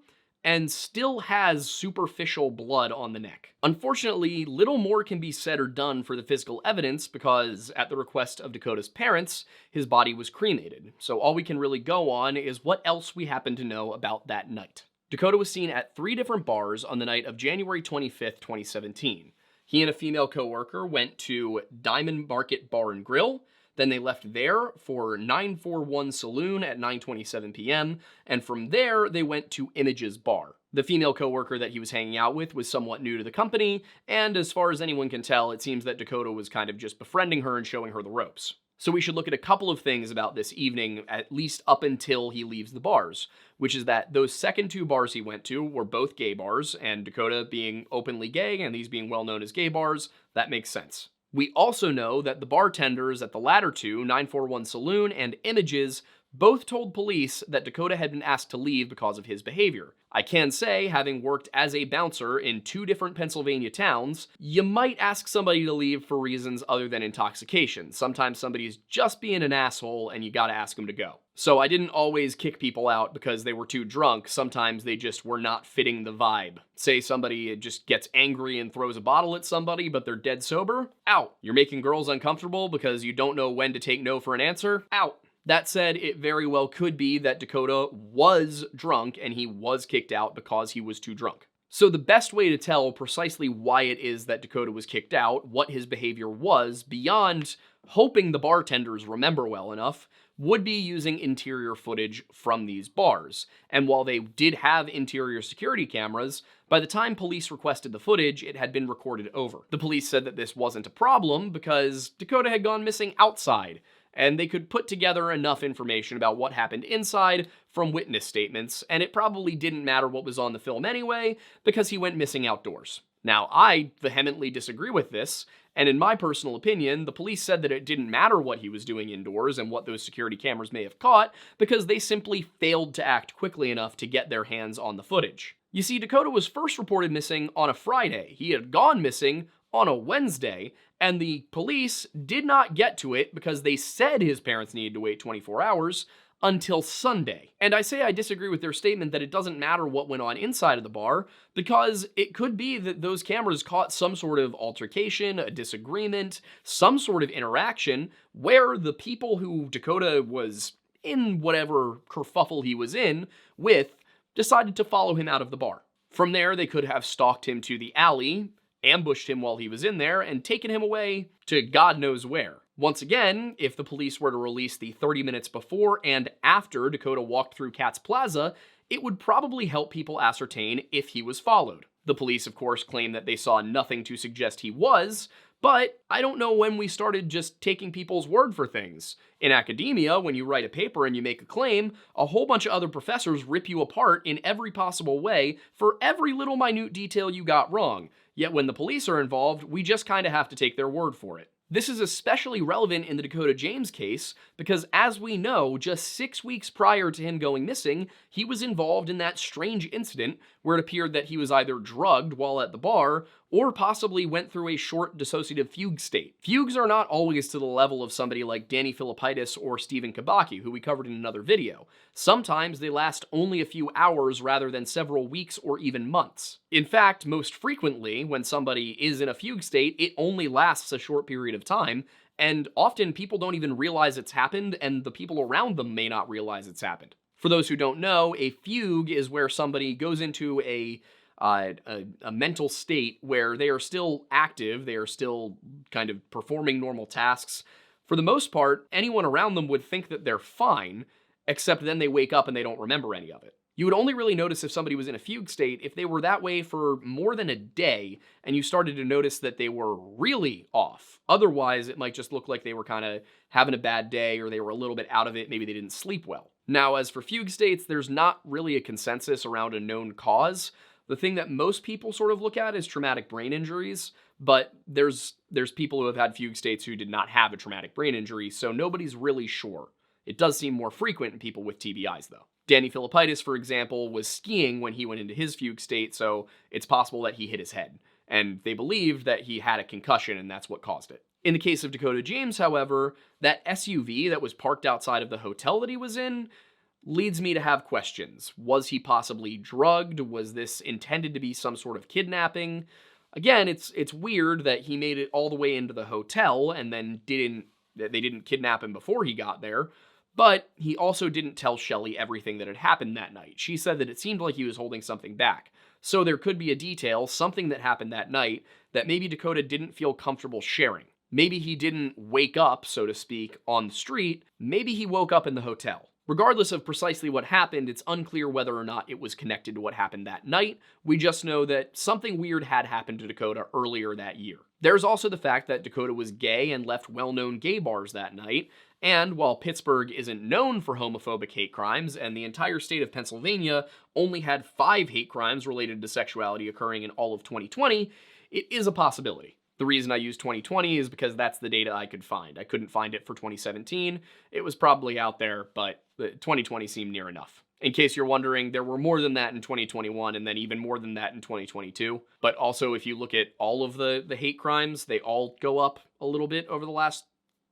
and still has superficial blood on the neck? Unfortunately, little more can be said or done for the physical evidence because, at the request of Dakota's parents, his body was cremated. So all we can really go on is what else we happen to know about that night. Dakota was seen at 3 different bars on the night of January 25th, 2017. He and a female coworker went to Diamond Market Bar and Grill. Then they left there for 941 Saloon at 9:27 p.m., and from there they went to Images Bar. The female coworker that he was hanging out with was somewhat new to the company, and as far as anyone can tell, it seems that Dakota was kind of just befriending her and showing her the ropes. So we should look at a couple of things about this evening, at least up until he leaves the bars, which is that those second 2 bars he went to were both gay bars, and Dakota being openly gay and these being well known as gay bars, that makes sense. We also know that the bartenders at the latter 2, 941 Saloon and Images, both told police that Dakota had been asked to leave because of his behavior. I can say, having worked as a bouncer in 2 different Pennsylvania towns, you might ask somebody to leave for reasons other than intoxication. Sometimes somebody's just being an asshole and you gotta ask them to go. So I didn't always kick people out because they were too drunk. Sometimes they just were not fitting the vibe. Say somebody just gets angry and throws a bottle at somebody, but they're dead sober? Out. You're making girls uncomfortable because you don't know when to take no for an answer? Out. That said, it very well could be that Dakota was drunk and he was kicked out because he was too drunk. So the best way to tell precisely why it is that Dakota was kicked out, what his behavior was, beyond hoping the bartenders remember well enough, would be using interior footage from these bars. And while they did have interior security cameras, by the time police requested the footage, it had been recorded over. The police said that this wasn't a problem because Dakota had gone missing outside, and they could put together enough information about what happened inside from witness statements, and it probably didn't matter what was on the film anyway, because he went missing outdoors. Now, I vehemently disagree with this, and in my personal opinion, the police said that it didn't matter what he was doing indoors and what those security cameras may have caught, because they simply failed to act quickly enough to get their hands on the footage. You see, Dakota was first reported missing on a Friday. He had gone missing on a Wednesday, and the police did not get to it because they said his parents needed to wait 24 hours until Sunday. And I say I disagree with their statement that it doesn't matter what went on inside of the bar, because it could be that those cameras caught some sort of altercation, a disagreement, some sort of interaction where the people who Dakota was in whatever kerfuffle he was in with decided to follow him out of the bar. From there, they could have stalked him to the alley, ambushed him while he was in there, and taken him away to God knows where. Once again, if the police were to release the 30 minutes before and after Dakota walked through Katz Plaza, it would probably help people ascertain if he was followed. The police, of course, claim that they saw nothing to suggest he was, But I don't know when we started just taking people's word for things. In academia, when you write a paper and you make a claim, a whole bunch of other professors rip you apart in every possible way for every little minute detail you got wrong. Yet when the police are involved, we just kind of have to take their word for it. This is especially relevant in the Dakota James case because, as we know, just 6 weeks prior to him going missing, he was involved in that strange incident where it appeared that he was either drugged while at the bar or possibly went through a short dissociative fugue state. Fugues are not always to the level of somebody like Danny Filippaitis or Stephen Kabaki, who we covered in another video. Sometimes they last only a few hours rather than several weeks or even months. In fact, most frequently, when somebody is in a fugue state, it only lasts a short period of time, and often people don't even realize it's happened, and the people around them may not realize it's happened. For those who don't know, a fugue is where somebody goes into a mental state where they are still active, they are still kind of performing normal tasks. For the most part, anyone around them would think that they're fine, except then they wake up and they don't remember any of it. You would only really notice if somebody was in a fugue state if they were that way for more than a day and you started to notice that they were really off. Otherwise, it might just look like they were kind of having a bad day or they were a little bit out of it, maybe they didn't sleep well. Now, as for fugue states, there's not really a consensus around a known cause. The thing that most people sort of look at is traumatic brain injuries, but there's people who have had fugue states who did not have a traumatic brain injury, so nobody's really sure. It does seem more frequent in people with TBIs, though. Danny Filippaitis, for example, was skiing when he went into his fugue state, so it's possible that he hit his head, and they believed that he had a concussion and that's what caused it. In the case of Dakota James, however, that SUV that was parked outside of the hotel that he was in leads me to have questions. Was he possibly drugged? Was this intended to be some sort of kidnapping? Again, it's weird that he made it all the way into the hotel and then they didn't kidnap him before he got there, but he also didn't tell Shelley everything that had happened that night. She said that it seemed like he was holding something back. So there could be a detail, something that happened that night, that maybe Dakota didn't feel comfortable sharing. Maybe he didn't wake up, so to speak, on the street. Maybe he woke up in the hotel. Regardless of precisely what happened, it's unclear whether or not it was connected to what happened that night. We just know that something weird had happened to Dakota earlier that year. There's also the fact that Dakota was gay and left well-known gay bars that night, and while Pittsburgh isn't known for homophobic hate crimes, and the entire state of Pennsylvania only had 5 hate crimes related to sexuality occurring in all of 2020, it is a possibility. The reason I use 2020 is because that's the data I could find. I couldn't find it for 2017. It was probably out there, but 2020 seemed near enough. In case you're wondering, there were more than that in 2021 and then even more than that in 2022. But also, if you look at all of the hate crimes, they all go up a little bit over the last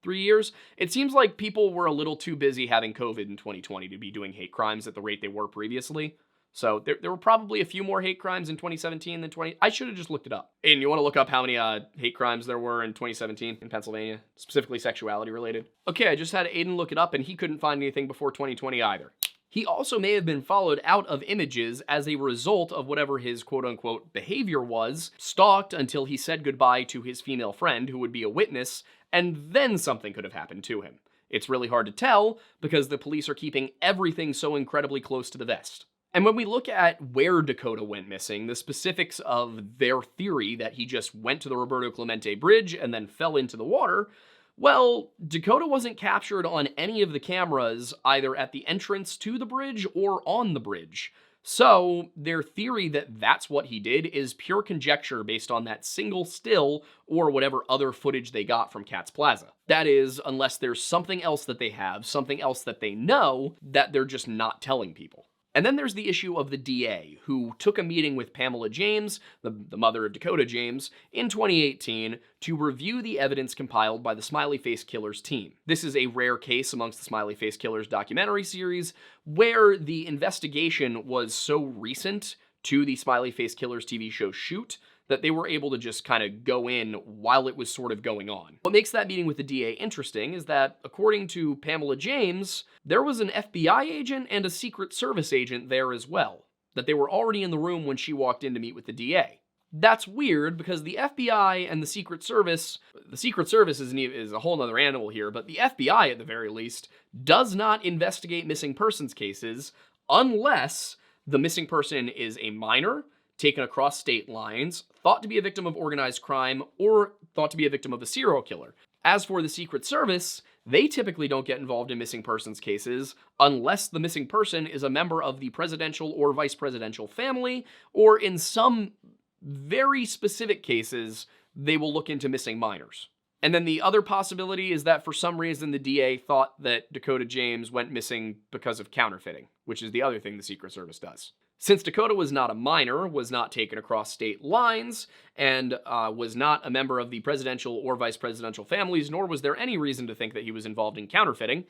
3 years. It seems like people were a little too busy having COVID in 2020 to be doing hate crimes at the rate they were previously. So there were probably a few more hate crimes in 2017 than 20... I should have just looked it up. And you want to look up how many hate crimes there were in 2017 in Pennsylvania, specifically sexuality related? Okay, I just had Aiden look it up and he couldn't find anything before 2020 either. He also may have been followed out of images as a result of whatever his quote-unquote behavior was, stalked until he said goodbye to his female friend who would be a witness, and then something could have happened to him. It's really hard to tell because the police are keeping everything so incredibly close to the vest. And when we look at where Dakota went missing, the specifics of their theory that he just went to the Roberto Clemente Bridge and then fell into the water, well, Dakota wasn't captured on any of the cameras either at the entrance to the bridge or on the bridge. So their theory that that's what he did is pure conjecture based on that single still or whatever other footage they got from Katz Plaza. That is, unless there's something else that they have, something else that they know that they're just not telling people. And then there's the issue of the DA, who took a meeting with Pamela James, the mother of Dakota James, in 2018 to review the evidence compiled by the Smiley Faced Killers team. This is a rare case amongst the Smiley Faced Killers documentary series, where the investigation was so recent to the Smiley Faced Killers TV show shoot that they were able to just kind of go in while it was sort of going on. What makes that meeting with the DA interesting is that, according to Pamela James, there was an FBI agent and a Secret Service agent there as well, that they were already in the room when she walked in to meet with the DA. That's weird because the FBI and the Secret Service is a whole nother animal here, but the FBI at the very least does not investigate missing persons cases unless the missing person is a minor, taken across state lines, thought to be a victim of organized crime, or thought to be a victim of a serial killer. As for the Secret Service, they typically don't get involved in missing persons cases unless the missing person is a member of the presidential or vice presidential family, or in some very specific cases, they will look into missing minors. And then the other possibility is that for some reason the DA thought that Dakota James went missing because of counterfeiting, which is the other thing the Secret Service does. Since Dakota was not a minor, was not taken across state lines, and was not a member of the presidential or vice presidential families, nor was there any reason to think that he was involved in counterfeiting,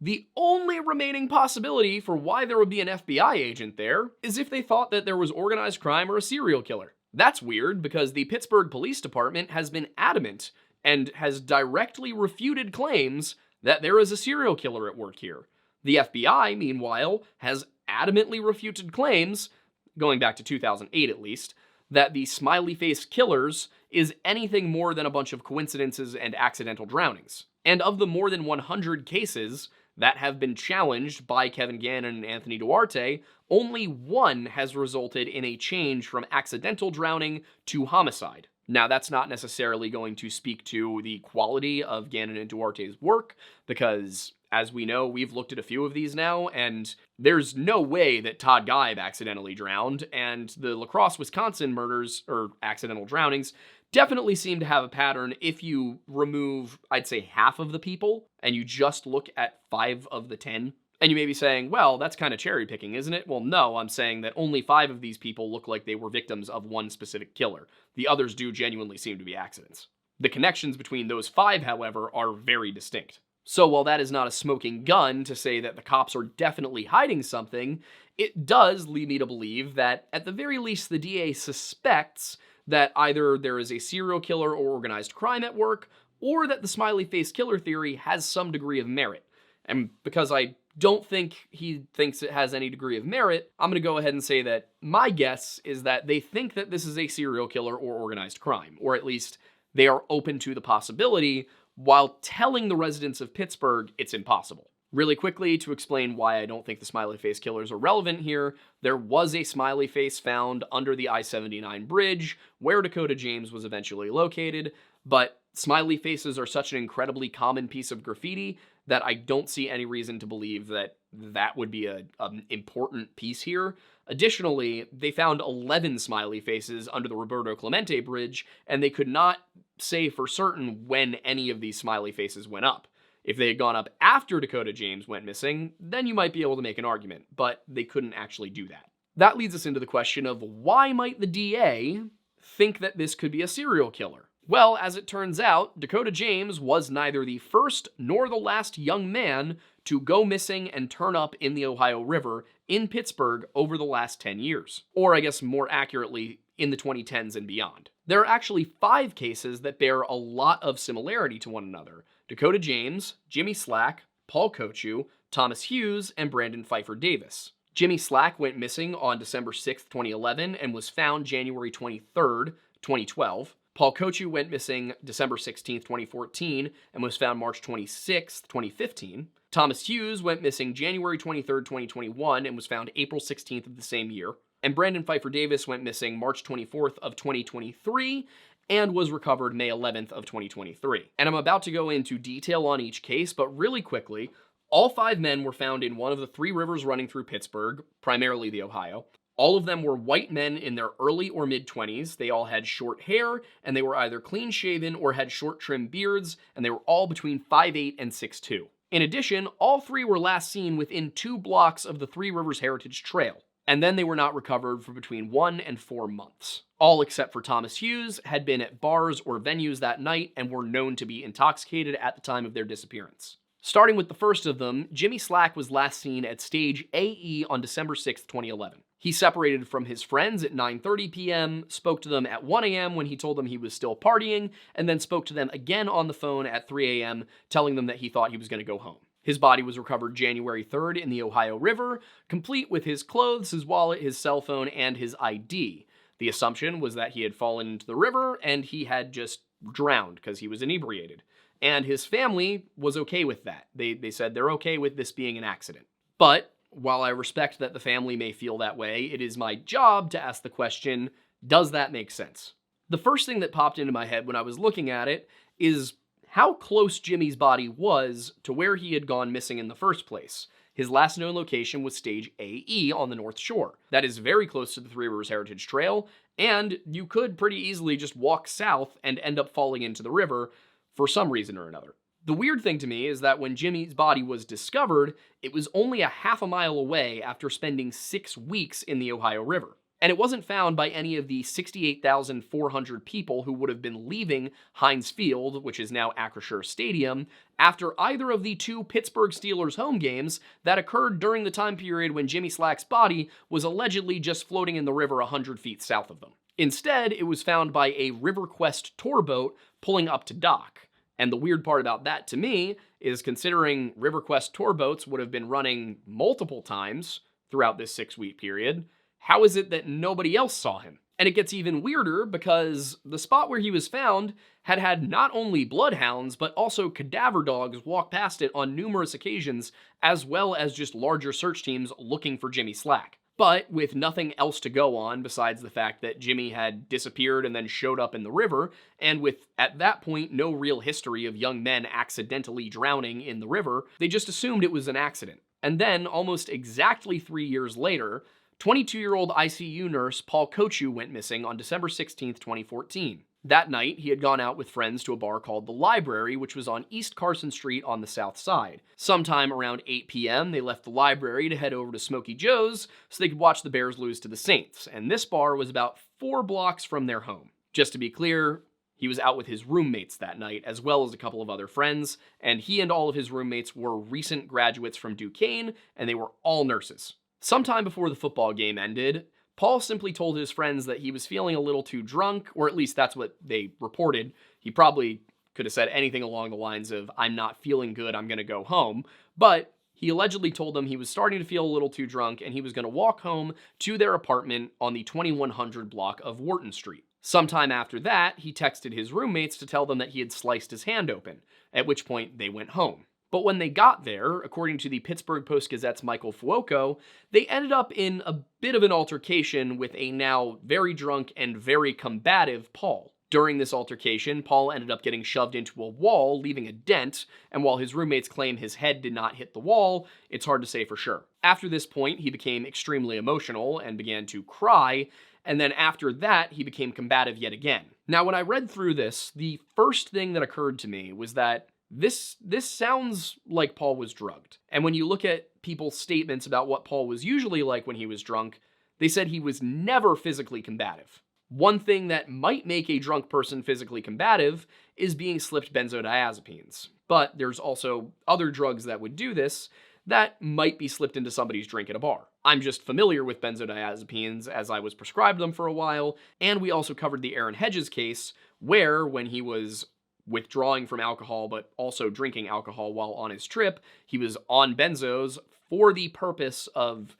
the only remaining possibility for why there would be an FBI agent there is if they thought that there was organized crime or a serial killer. That's weird because the Pittsburgh Police Department has been adamant and has directly refuted claims that there is a serial killer at work here. The FBI, meanwhile, has adamantly refuted claims, going back to 2008 at least, that the Smiley Faced Killers is anything more than a bunch of coincidences and accidental drownings. And of the more than 100 cases that have been challenged by Kevin Gannon and Anthony Duarte, only one has resulted in a change from accidental drowning to homicide. Now, that's not necessarily going to speak to the quality of Gannon and Duarte's work, because, as we know, we've looked at a few of these now, and there's no way that Todd Geib accidentally drowned, and the Lacrosse, Wisconsin murders, or accidental drownings, definitely seem to have a pattern if you remove, I'd say, half of the people, and you just look at 5 of the 10. And you may be saying, well, that's kind of cherry picking, isn't it? Well, no, I'm saying that only 5 of these people look like they were victims of one specific killer. The others do genuinely seem to be accidents. The connections between those 5, however, are very distinct. So while that is not a smoking gun to say that the cops are definitely hiding something, it does lead me to believe that, at the very least, the DA suspects that either there is a serial killer or organized crime at work, or that the Smiley Faced Killer Theory has some degree of merit. And because I don't think he thinks it has any degree of merit, I'm going to go ahead and say that my guess is that they think that this is a serial killer or organized crime, or at least they are open to the possibility, while telling the residents of Pittsburgh it's impossible. Really quickly, to explain why I don't think the Smiley Face Killers are relevant here, there was a smiley face found under the I-79 bridge, where Dakota James was eventually located, but smiley faces are such an incredibly common piece of graffiti that I don't see any reason to believe that that would be an important piece here. Additionally, they found 11 smiley faces under the Roberto Clemente Bridge, and they could not say for certain when any of these smiley faces went up. If they had gone up after Dakota James went missing, then you might be able to make an argument, but they couldn't actually do that. That leads us into the question of why might the DA think that this could be a serial killer? Well, as it turns out, Dakota James was neither the first nor the last young man to go missing and turn up in the Ohio River in Pittsburgh over the last 10 years. Or I guess more accurately, in the 2010s and beyond. There are actually 5 cases that bear a lot of similarity to one another. Dakota James, Jimmy Slack, Paul Kochu, Thomas Hughes, and Brandon Pfeiffer Davis. Jimmy Slack went missing on December 6, 2011 and was found January 23, 2012. Paul Kochu went missing December 16, 2014 and was found March 26, 2015. Thomas Hughes went missing January 23, 2021 and was found April 16th of the same year. And Brandon Pfeiffer Davis went missing March 24th of 2023 and was recovered May 11th of 2023. And I'm about to go into detail on each case, but really quickly, all 5 men were found in one of the 3 rivers running through Pittsburgh, primarily the Ohio. All of them were white men in their early or mid-20s. They all had short hair, and they were either clean-shaven or had short trimmed beards, and they were all between 5'8" and 6'2". In addition, all 3 were last seen within 2 blocks of the Three Rivers Heritage Trail, and then they were not recovered for between 1 and 4 months. All except for Thomas Hughes had been at bars or venues that night and were known to be intoxicated at the time of their disappearance. Starting with the first of them, Jimmy Slack was last seen at Stage AE on December 6, 2011. He separated from his friends at 9:30 p.m., spoke to them at 1 a.m. when he told them he was still partying, and then spoke to them again on the phone at 3 a.m., telling them that he thought he was going to go home. His body was recovered January 3rd in the Ohio River, complete with his clothes, his wallet, his cell phone, and his ID. The assumption was that he had fallen into the river and he had just drowned because he was inebriated. And his family was okay with that. They said they're okay with this being an accident. But while I respect that the family may feel that way, it is my job to ask the question, does that make sense? The first thing that popped into my head when I was looking at it is how close Jimmy's body was to where he had gone missing in the first place. His last known location was Stage AE on the North Shore. That is very close to the Three Rivers Heritage Trail, and you could pretty easily just walk south and end up falling into the river for some reason or another. The weird thing to me is that when Jimmy's body was discovered, it was only a half a mile away after spending 6 weeks in the Ohio River. And it wasn't found by any of the 68,400 people who would have been leaving Heinz Field, which is now Acrisure Stadium, after either of the 2 Pittsburgh Steelers home games that occurred during the time period when Jimmy Slack's body was allegedly just floating in the river 100 feet south of them. Instead, it was found by a RiverQuest tour boat pulling up to dock. And the weird part about that to me is considering RiverQuest tour boats would have been running multiple times throughout this 6-week period, how is it that nobody else saw him? And it gets even weirder because the spot where he was found had not only bloodhounds, but also cadaver dogs walk past it on numerous occasions, as well as just larger search teams looking for Jimmy Slack. But with nothing else to go on besides the fact that Jimmy had disappeared and then showed up in the river, and with, at that point, no real history of young men accidentally drowning in the river, they just assumed it was an accident. And then, almost exactly 3 years later, 22-year-old ICU nurse Paul Kochu went missing on December 16, 2014. That night, he had gone out with friends to a bar called The Library, which was on East Carson Street on the south side. Sometime around 8 p.m., they left the library to head over to Smokey Joe's so they could watch the Bears lose to the Saints, and this bar was about 4 blocks from their home. Just to be clear, he was out with his roommates that night, as well as a couple of other friends, and he and all of his roommates were recent graduates from Duquesne, and they were all nurses. Sometime before the football game ended, Paul simply told his friends that he was feeling a little too drunk, or at least that's what they reported. He probably could have said anything along the lines of, "I'm not feeling good, I'm gonna go home," but he allegedly told them he was starting to feel a little too drunk and he was gonna walk home to their apartment on the 2100 block of Wharton Street. Sometime after that, he texted his roommates to tell them that he had sliced his hand open, at which point they went home. But when they got there, according to the Pittsburgh Post-Gazette's Michael Fuoco, they ended up in a bit of an altercation with a now very drunk and very combative Paul. During this altercation, Paul ended up getting shoved into a wall, leaving a dent, and while his roommates claim his head did not hit the wall, it's hard to say for sure. After this point, he became extremely emotional and began to cry, and then after that, he became combative yet again. Now, when I read through this, the first thing that occurred to me was that this sounds like Paul was drugged. And when you look at people's statements about what Paul was usually like when he was drunk, they said he was never physically combative. One thing that might make a drunk person physically combative is being slipped benzodiazepines. But there's also other drugs that would do this that might be slipped into somebody's drink at a bar. I'm just familiar with benzodiazepines as I was prescribed them for a while, and we also covered the Aaron Hedges case, where when he was withdrawing from alcohol but also drinking alcohol while on his trip, he was on benzos for the purpose of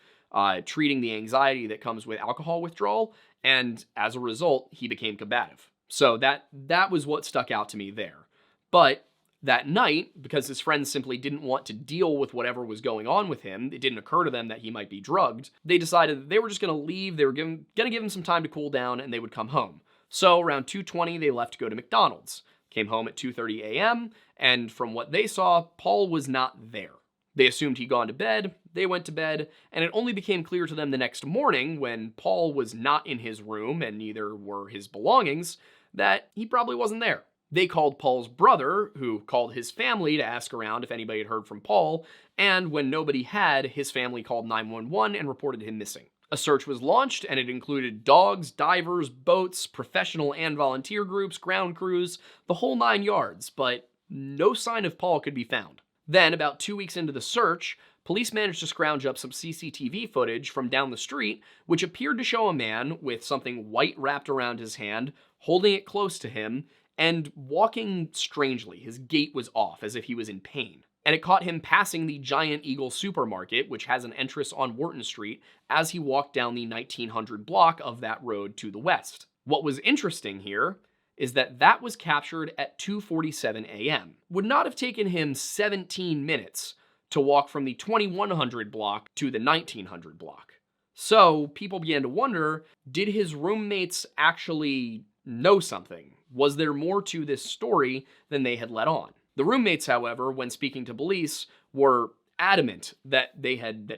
treating the anxiety that comes with alcohol withdrawal, and as a result, he became combative. So that was what stuck out to me there. But that night, because his friends simply didn't want to deal with whatever was going on with him, it didn't occur to them that he might be drugged, they decided that they were just going to leave, they were going to give him some time to cool down, and they would come home. So around 2:20, they left to go to McDonald's. Came home at 2:30 a.m., and from what they saw, Paul was not there. They assumed he'd gone to bed, they went to bed, and it only became clear to them the next morning, when Paul was not in his room, and neither were his belongings, that he probably wasn't there. They called Paul's brother, who called his family to ask around if anybody had heard from Paul, and when nobody had, his family called 911 and reported him missing. A search was launched, and it included dogs, divers, boats, professional and volunteer groups, ground crews, the whole 9 yards, but no sign of Paul could be found. Then, about 2 weeks into the search, police managed to scrounge up some CCTV footage from down the street, which appeared to show a man with something white wrapped around his hand, holding it close to him, and walking strangely. His gait was off, as if he was in pain. And it caught him passing the Giant Eagle supermarket, which has an entrance on Wharton Street, as he walked down the 1900 block of that road to the west. What was interesting here is that was captured at 2:47 a.m. Would not have taken him 17 minutes to walk from the 2100 block to the 1900 block. So people began to wonder, did his roommates actually know something? Was there more to this story than they had let on? The roommates, however, when speaking to police, were adamant that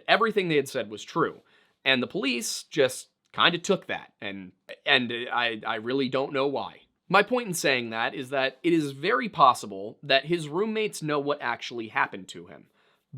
everything they had said was true. And the police just kind of took that, and I really don't know why. My point in saying that is that it is very possible that his roommates know what actually happened to him.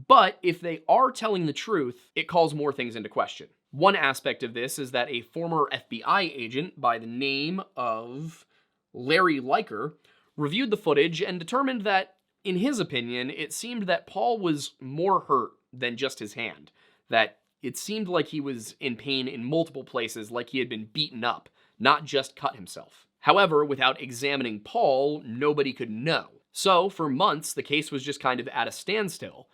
But if they are telling the truth, it calls more things into question. One aspect of this is that a former FBI agent by the name of Larry Leiker reviewed the footage and determined that, in his opinion, it seemed that Paul was more hurt than just his hand. That it seemed like he was in pain in multiple places, like he had been beaten up, not just cut himself. However, without examining Paul, nobody could know. So, for months, the case was just kind of at a standstill,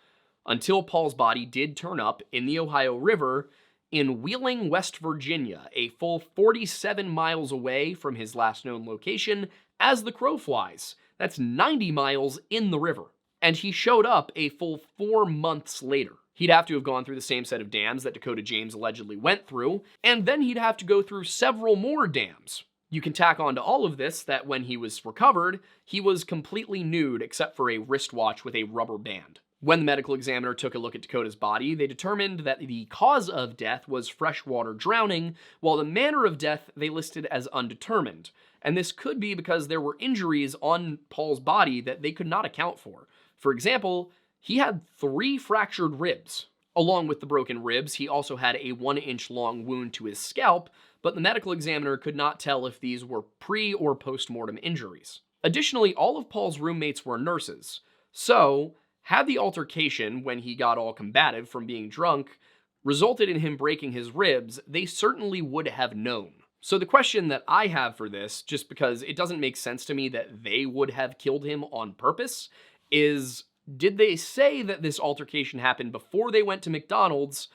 until Paul's body did turn up in the Ohio River in Wheeling, West Virginia, a full 47 miles away from his last known location as the crow flies. That's 90 miles in the river. And he showed up a full 4 months later. He'd have to have gone through the same set of dams that Dakota James allegedly went through, and then he'd have to go through several more dams. You can tack on to all of this that when he was recovered, he was completely nude except for a wristwatch with a rubber band. When the medical examiner took a look at Dakota's body, they determined that the cause of death was freshwater drowning, while the manner of death they listed as undetermined. And this could be because there were injuries on Paul's body that they could not account for. For example, he had 3 fractured ribs. Along with the broken ribs, he also had a 1-inch long wound to his scalp, but the medical examiner could not tell if these were pre- or post-mortem injuries. Additionally, all of Paul's roommates were nurses. So, had the altercation, when he got all combative from being drunk, resulted in him breaking his ribs, they certainly would have known. So the question that I have for this, just because it doesn't make sense to me that they would have killed him on purpose, is did they say that this altercation happened before they went to McDonald's,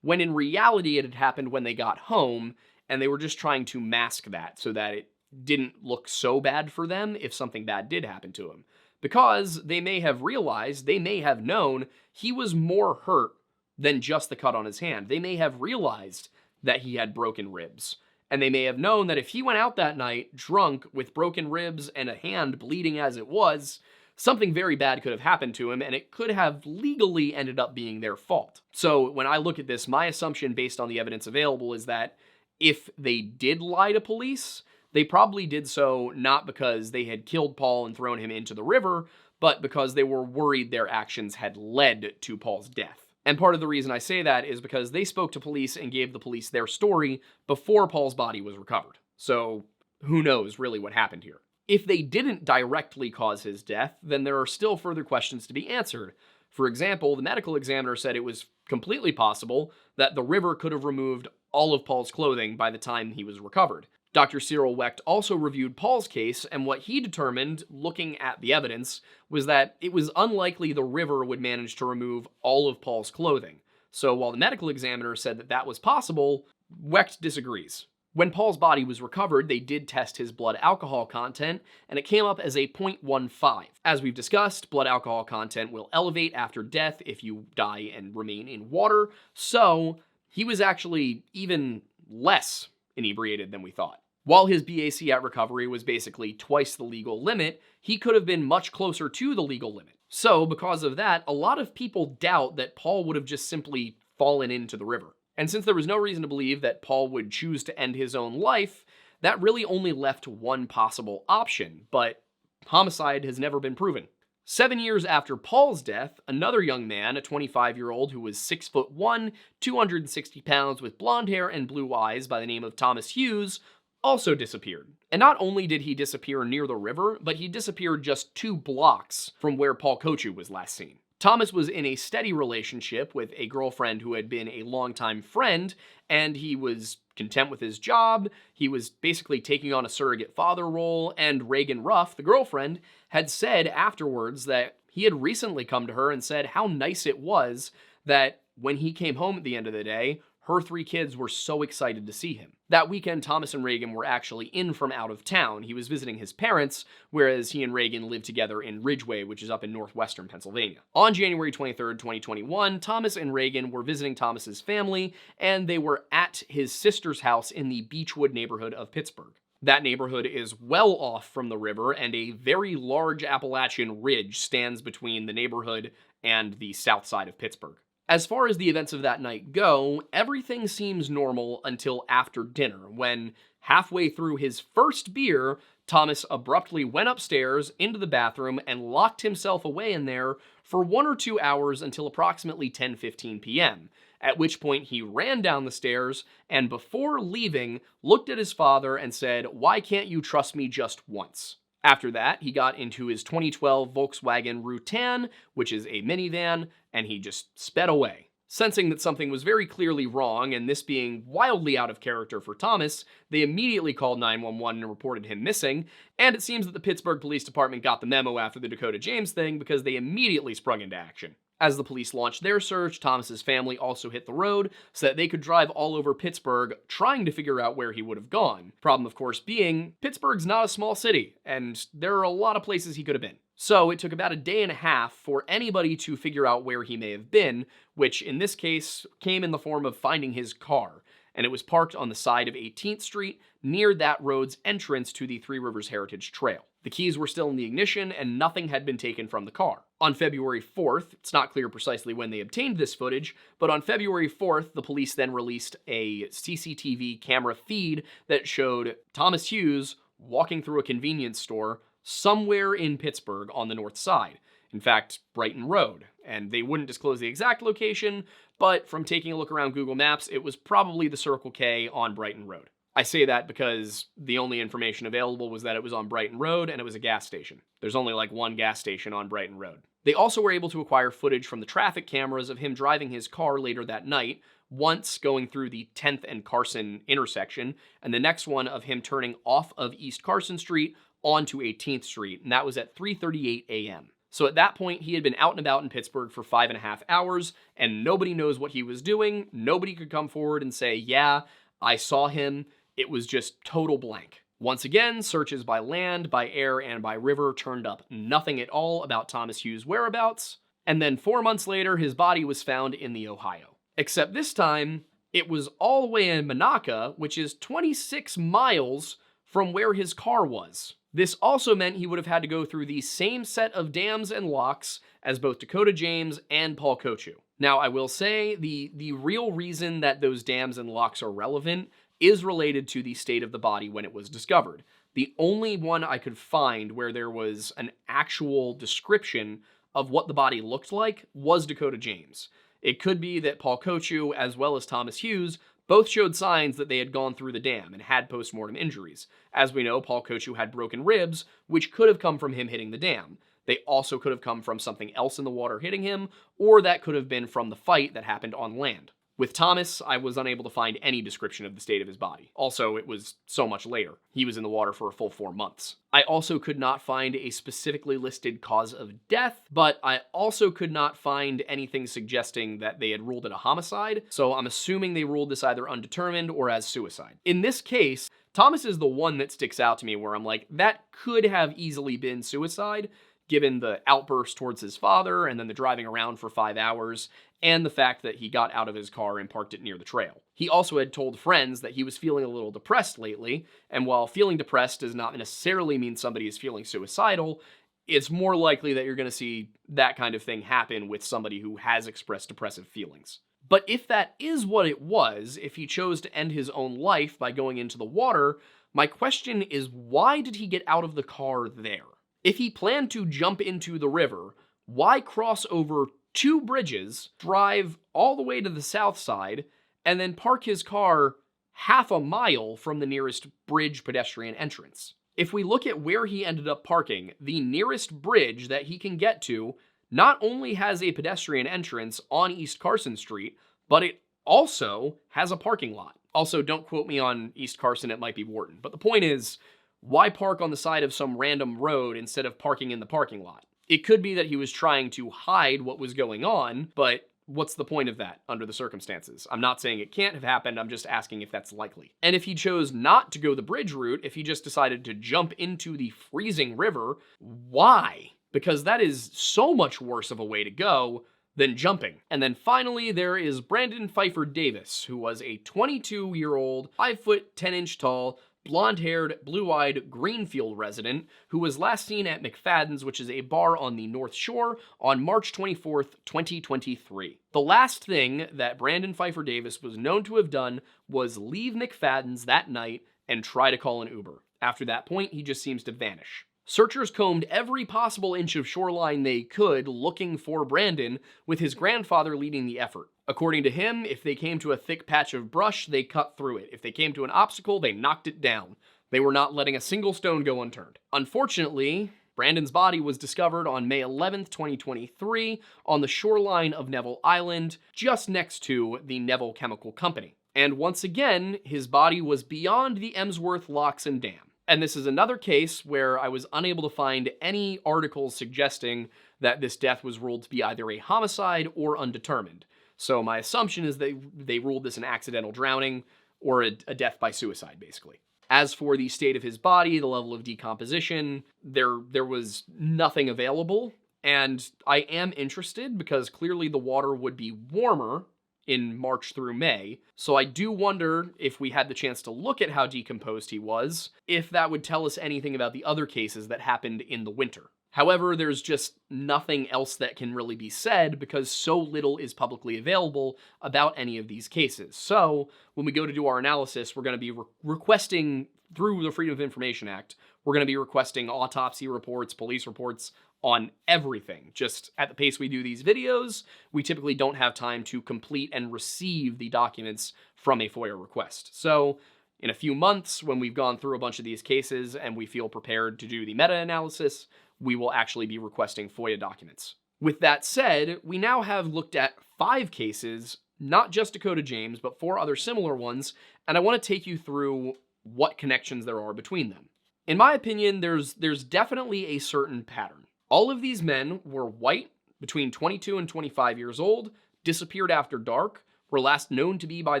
when in reality it had happened when they got home, and they were just trying to mask that so that it didn't look so bad for them if something bad did happen to him? Because they may have realized, they may have known he was more hurt than just the cut on his hand. They may have realized that he had broken ribs. And they may have known that if he went out that night drunk with broken ribs and a hand bleeding as it was, something very bad could have happened to him, and it could have legally ended up being their fault. So when I look at this, my assumption based on the evidence available is that if they did lie to police, they probably did so not because they had killed Paul and thrown him into the river, but because they were worried their actions had led to Paul's death. And part of the reason I say that is because they spoke to police and gave the police their story before Paul's body was recovered. So who knows really what happened here. If they didn't directly cause his death, then there are still further questions to be answered. For example, the medical examiner said it was completely possible that the river could have removed all of Paul's clothing by the time he was recovered. Dr. Cyril Wecht also reviewed Paul's case, and what he determined, looking at the evidence, was that it was unlikely the river would manage to remove all of Paul's clothing. So while the medical examiner said that that was possible, Wecht disagrees. When Paul's body was recovered, they did test his blood alcohol content, and it came up as a 0.15. As we've discussed, blood alcohol content will elevate after death if you die and remain in water, so he was actually even less inebriated than we thought. While his BAC at recovery was basically twice the legal limit, he could have been much closer to the legal limit. So, because of that, a lot of people doubt that Paul would have just simply fallen into the river. And since there was no reason to believe that Paul would choose to end his own life, that really only left one possible option, but homicide has never been proven. 7 years after Paul's death, another young man, a 25-year-old who was 6'1", 260 pounds with blonde hair and blue eyes by the name of Thomas Hughes, also disappeared. And not only did he disappear near the river, but he disappeared just 2 blocks from where Paul Kochu was last seen. Thomas was in a steady relationship with a girlfriend who had been a longtime friend, and he was content with his job. He was basically taking on a surrogate father role, and Reagan Ruff, the girlfriend, had said afterwards that he had recently come to her and said how nice it was that when he came home at the end of the day, Her 3 kids were so excited to see him. That weekend, Thomas and Reagan were actually in from out of town. He was visiting his parents, whereas he and Reagan lived together in Ridgeway, which is up in northwestern Pennsylvania. On January 23rd, 2021, Thomas and Reagan were visiting Thomas's family, and they were at his sister's house in the Beechwood neighborhood of Pittsburgh. That neighborhood is well off from the river, and a very large Appalachian ridge stands between the neighborhood and the south side of Pittsburgh. As far as the events of that night go, everything seems normal until after dinner, when, halfway through his first beer, Thomas abruptly went upstairs into the bathroom and locked himself away in there for 1 or 2 hours until approximately 10:15 p.m., at which point he ran down the stairs and before leaving, looked at his father and said, "Why can't you trust me just once?" After that, he got into his 2012 Volkswagen Routan, which is a minivan, and he just sped away. Sensing that something was very clearly wrong, and this being wildly out of character for Thomas, they immediately called 911 and reported him missing, and it seems that the Pittsburgh Police Department got the memo after the Dakota James thing because they immediately sprung into action. As the police launched their search, Thomas's family also hit the road so that they could drive all over Pittsburgh trying to figure out where he would have gone. Problem, of course, being Pittsburgh's not a small city, and there are a lot of places he could have been. So it took about a day and a half for anybody to figure out where he may have been, which in this case came in the form of finding his car, and it was parked on the side of 18th Street near that road's entrance to the Three Rivers Heritage Trail. The keys were still in the ignition and nothing had been taken from the car. On February 4th, it's not clear precisely when they obtained this footage, but on February 4th, the police then released a CCTV camera feed that showed Thomas Hughes walking through a convenience store somewhere in Pittsburgh on the north side. In fact, Brighton Road. And they wouldn't disclose the exact location, but from taking a look around Google Maps, it was probably the Circle K on Brighton Road. I say that because the only information available was that it was on Brighton Road and it was a gas station. There's only like one gas station on Brighton Road. They also were able to acquire footage from the traffic cameras of him driving his car later that night, once going through the 10th and Carson intersection, and the next one of him turning off of East Carson Street onto 18th Street, and that was at 3:38 a.m. So at that point, he had been out and about in Pittsburgh for 5.5 hours, and nobody knows what he was doing. Nobody could come forward and say, yeah, I saw him. It was just total blank. Once again, searches by land, by air, and by river turned up nothing at all about Thomas Hughes' whereabouts, and then 4 months later, his body was found in the Ohio. Except this time, it was all the way in Monaca, which is 26 miles from where his car was. This also meant he would have had to go through the same set of dams and locks as both Dakota James and Paul Kochu. Now, I will say the real reason that those dams and locks are relevant is related to the state of the body when it was discovered. The only one I could find where there was an actual description of what the body looked like was Dakota James. It could be that Paul Kochu, as well as Thomas Hughes, both showed signs that they had gone through the dam and had postmortem injuries. As we know, Paul Kochu had broken ribs, which could have come from him hitting the dam. They also could have come from something else in the water hitting him, or that could have been from the fight that happened on land. With Thomas, I was unable to find any description of the state of his body. Also, it was so much later. He was in the water for a full 4 months. I also could not find a specifically listed cause of death, but I also could not find anything suggesting that they had ruled it a homicide, so I'm assuming they ruled this either undetermined or as suicide. In this case, Thomas is the one that sticks out to me where I'm like, that could have easily been suicide, given the outburst towards his father and then the driving around for 5 hours, and the fact that he got out of his car and parked it near the trail. He also had told friends that he was feeling a little depressed lately, and while feeling depressed does not necessarily mean somebody is feeling suicidal, it's more likely that you're going to see that kind of thing happen with somebody who has expressed depressive feelings. But if that is what it was, if he chose to end his own life by going into the water, my question is, why did he get out of the car there? If he planned to jump into the river, why cross over 2 bridges, drive all the way to the south side, and then park his car half a mile from the nearest bridge pedestrian entrance? If we look at where he ended up parking, the nearest bridge that he can get to not only has a pedestrian entrance on East Carson Street, but it also has a parking lot. Also, don't quote me on East Carson, it might be Wharton. But the point is, why park on the side of some random road instead of parking in the parking lot? It could be that he was trying to hide what was going on, but what's the point of that under the circumstances? I'm not saying it can't have happened, I'm just asking if that's likely. And if he chose not to go the bridge route, if he just decided to jump into the freezing river, why? Because that is so much worse of a way to go than jumping. And then finally, there is Brandon Pfeiffer Davis, who was a 22-year-old, 5 foot 10 inch tall, blonde-haired, blue-eyed Greenfield resident who was last seen at McFadden's, which is a bar on the North Shore, on March 24th, 2023. The last thing that Brandon Pfeiffer Davis was known to have done was leave McFadden's that night and try to call an Uber. After that point, he just seems to vanish. Searchers combed every possible inch of shoreline they could looking for Brandon, with his grandfather leading the effort. According to him, if they came to a thick patch of brush, they cut through it. If they came to an obstacle, they knocked it down. They were not letting a single stone go unturned. Unfortunately, Brandon's body was discovered on May 11th, 2023, on the shoreline of Neville Island, just next to the Neville Chemical Company. And once again, his body was beyond the Emsworth Locks and Dam. And this is another case where I was unable to find any articles suggesting that this death was ruled to be either a homicide or undetermined. So my assumption is they ruled this an accidental drowning or a death by suicide, basically. As for the state of his body, the level of decomposition, there was nothing available. And I am interested because clearly the water would be warmer in March through May. So I do wonder, if we had the chance to look at how decomposed he was, if that would tell us anything about the other cases that happened in the winter. However, there's just nothing else that can really be said because so little is publicly available about any of these cases. So when we go to do our analysis, we're going to be requesting, through the Freedom of Information Act, we're going to be requesting autopsy reports, police reports on everything. Just at the pace we do these videos, we typically don't have time to complete and receive the documents from a FOIA request. So in a few months, when we've gone through a bunch of these cases and we feel prepared to do the meta-analysis, we will actually be requesting FOIA documents. With that said, we now have looked at 5 cases, not just Dakota James, but 4 other similar ones, and I want to take you through what connections there are between them. In my opinion, there's definitely a certain pattern. All of these men were white, between 22 and 25 years old, disappeared after dark, were last known to be by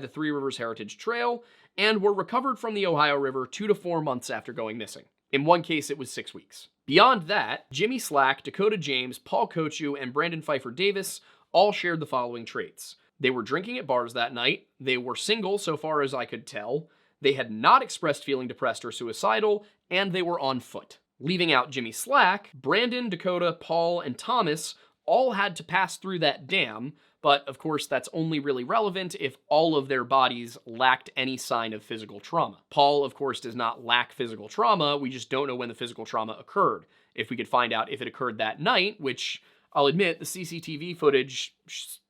the Three Rivers Heritage Trail, and were recovered from the Ohio River 2 to 4 months after going missing. In one case, it was 6 weeks. Beyond that, Jimmy Slack, Dakota James, Paul Kochu, and Brandon Pfeiffer Davis all shared the following traits. They were drinking at bars that night, they were single so far as I could tell, they had not expressed feeling depressed or suicidal, and they were on foot. Leaving out Jimmy Slack, Brandon, Dakota, Paul, and Thomas all had to pass through that dam, but of course that's only really relevant if all of their bodies lacked any sign of physical trauma. Paul, of course, does not lack physical trauma, we just don't know when the physical trauma occurred. If we could find out if it occurred that night, which I'll admit the CCTV footage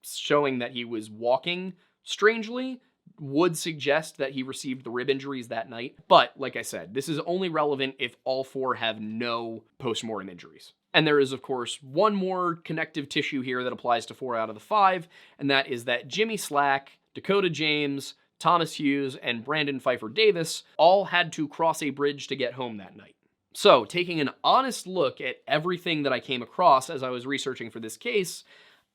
showing that he was walking strangely would suggest that he received the rib injuries that night. But like I said, this is only relevant if all 4 have no post-mortem injuries. And there is, of course, one more connective tissue here that applies to 4 out of the 5, and that is that Jimmy Slack, Dakota James, Thomas Hughes, and Brandon Pfeiffer Davis all had to cross a bridge to get home that night. So, taking an honest look at everything that I came across as I was researching for this case,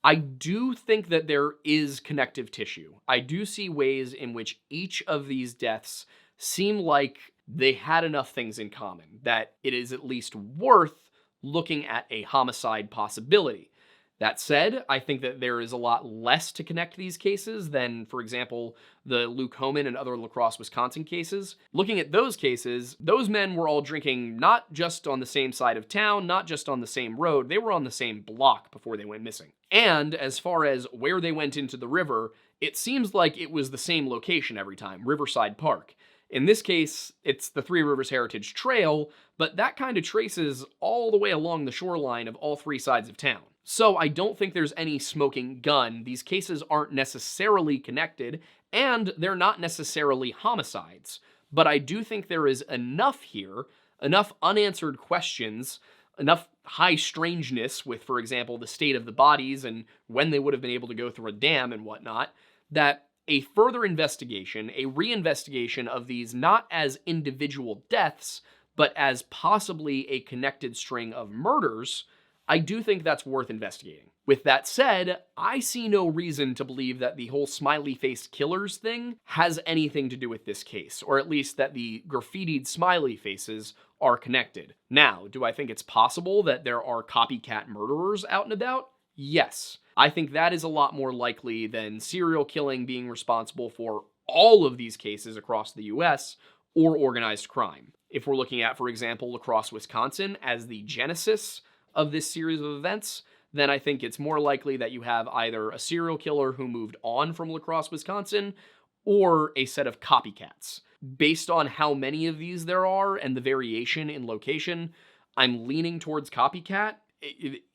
I do think that there is connective tissue. I do see ways in which each of these deaths seem like they had enough things in common, that it is at least worth looking at a homicide possibility. That said, I think that there is a lot less to connect these cases than, for example, the Luke Homan and other Lacrosse, Wisconsin cases. Looking at those cases, those men were all drinking not just on the same side of town, not just on the same road, they were on the same block before they went missing. And as far as where they went into the river, it seems like it was the same location every time, Riverside Park. In this case, it's the Three Rivers Heritage Trail, but that kind of traces all the way along the shoreline of all 3 sides of town. So I don't think there's any smoking gun. These cases aren't necessarily connected, and they're not necessarily homicides. But I do think there is enough here, enough unanswered questions, enough high strangeness with, for example, the state of the bodies and when they would have been able to go through a dam and whatnot, that a further investigation, a reinvestigation of these not as individual deaths, but as possibly a connected string of murders, I do think that's worth investigating. With that said, I see no reason to believe that the whole Smiley Faced Killers thing has anything to do with this case, or at least that the graffitied smiley faces are connected. Now, do I think it's possible that there are copycat murderers out and about? Yes. I think that is a lot more likely than serial killing being responsible for all of these cases across the US or organized crime. If we're looking at, for example, Lacrosse, Wisconsin as the genesis of this series of events, then I think it's more likely that you have either a serial killer who moved on from Lacrosse, Wisconsin, or a set of copycats. Based on how many of these there are and the variation in location, I'm leaning towards copycat,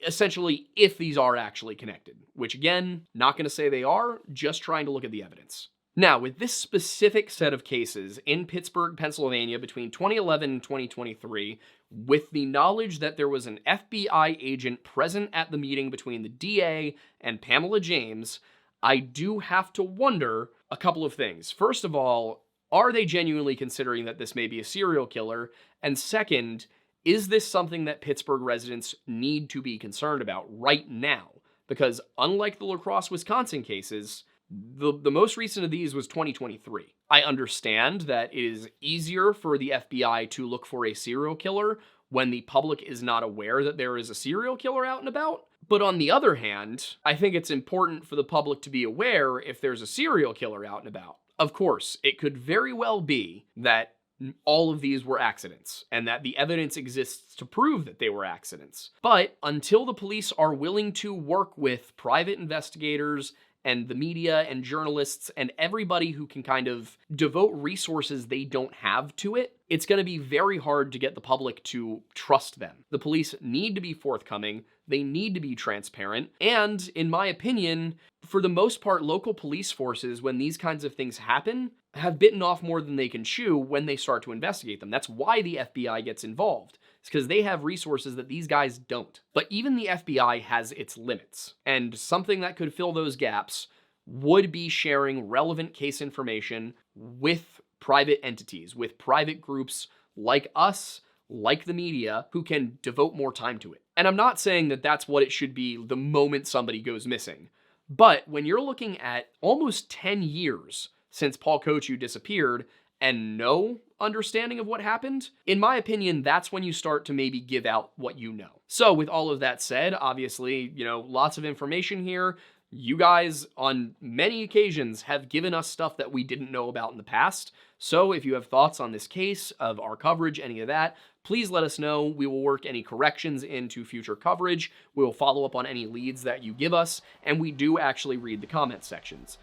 essentially if these are actually connected, which again, not going to say they are, just trying to look at the evidence. Now, with this specific set of cases in Pittsburgh, Pennsylvania between 2011 and 2023, with the knowledge that there was an FBI agent present at the meeting between the DA and Pamela James, I do have to wonder a couple of things. First of all, are they genuinely considering that this may be a serial killer? And second, is this something that Pittsburgh residents need to be concerned about right now? Because unlike the Lacrosse, Wisconsin cases, the most recent of these was 2023. I understand that it is easier for the FBI to look for a serial killer when the public is not aware that there is a serial killer out and about. But on the other hand, I think it's important for the public to be aware if there's a serial killer out and about. Of course, it could very well be that all of these were accidents, and that the evidence exists to prove that they were accidents. But until the police are willing to work with private investigators and the media and journalists and everybody who can kind of devote resources they don't have to it, it's going to be very hard to get the public to trust them. The police need to be forthcoming, they need to be transparent, and in my opinion, for the most part, local police forces, when these kinds of things happen, have bitten off more than they can chew when they start to investigate them. That's why the FBI gets involved. It's because they have resources that these guys don't. But even the FBI has its limits, and something that could fill those gaps would be sharing relevant case information with private entities, with private groups like us, like the media, who can devote more time to it. And I'm not saying that that's what it should be the moment somebody goes missing. But when you're looking at almost 10 years since Paul Kochu disappeared and no understanding of what happened, in my opinion, that's when you start to maybe give out what you know. So with all of that said, obviously, lots of information here. You guys, on many occasions, have given us stuff that we didn't know about in the past. So if you have thoughts on this case, of our coverage, any of that, please let us know. We will work any corrections into future coverage. We will follow up on any leads that you give us, and we do actually read the comment sections.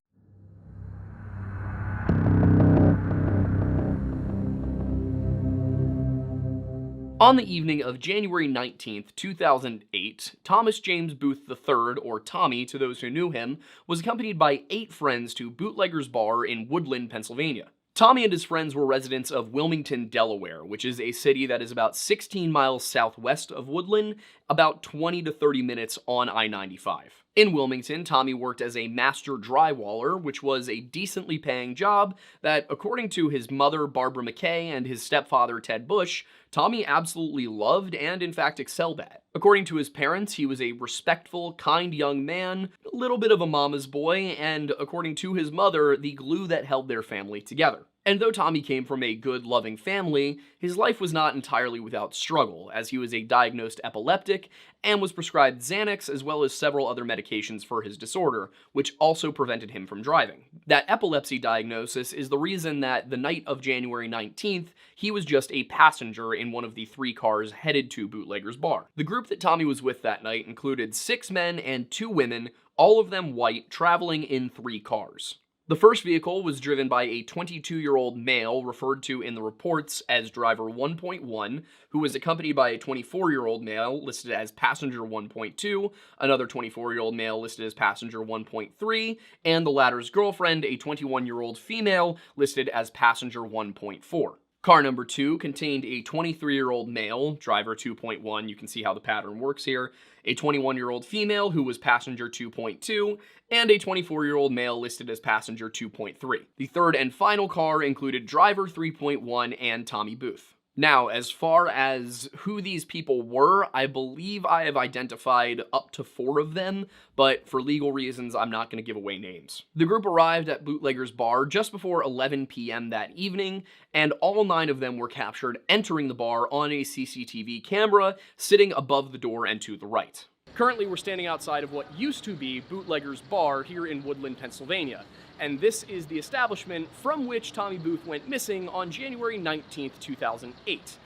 On the evening of January 19th, 2008, Thomas James Booth III, or Tommy to those who knew him, was accompanied by 8 friends to Bootlegger's Bar in Woodland, Pennsylvania. Tommy and his friends were residents of Wilmington, Delaware, which is a city that is about 16 miles southwest of Woodland, about 20 to 30 minutes on I-95. In Wilmington, Tommy worked as a master drywaller, which was a decently paying job that, according to his mother, Barbara McKay, and his stepfather, Ted Bush, Tommy absolutely loved and, in fact, excelled at. According to his parents, he was a respectful, kind young man, a little bit of a mama's boy, and, according to his mother, the glue that held their family together. And though Tommy came from a good, loving family, his life was not entirely without struggle, as he was a diagnosed epileptic and was prescribed Xanax as well as several other medications for his disorder, which also prevented him from driving. That epilepsy diagnosis is the reason that the night of January 19th, he was just a passenger in one of the 3 cars headed to Bootlegger's Bar. The group that Tommy was with that night included 6 men and 2 women, all of them white, traveling in 3 cars. The first vehicle was driven by a 22-year-old male referred to in the reports as driver 1.1, who was accompanied by a 24-year-old male listed as passenger 1.2, another 24-year-old male listed as passenger 1.3, and the latter's girlfriend, a 21-year-old female, listed as passenger 1.4. Car number 2 contained a 23-year-old male, driver 2.1, you can see how the pattern works here, a 21-year-old female who was passenger 2.2, and a 24-year-old male listed as passenger 2.3. The third and final car included driver 3.1 and Tommy Booth. Now, as far as who these people were, I believe I have identified up to 4 of them, but for legal reasons, I'm not going to give away names. The group arrived at Bootlegger's bar just before 11 p.m. that evening, and all 9 of them were captured entering the bar on a CCTV camera sitting above the door and to the right. Currently, we're standing outside of what used to be Bootlegger's bar here in Woodland, Pennsylvania, and this is the establishment from which Tommy Booth went missing on January 19th, 2008.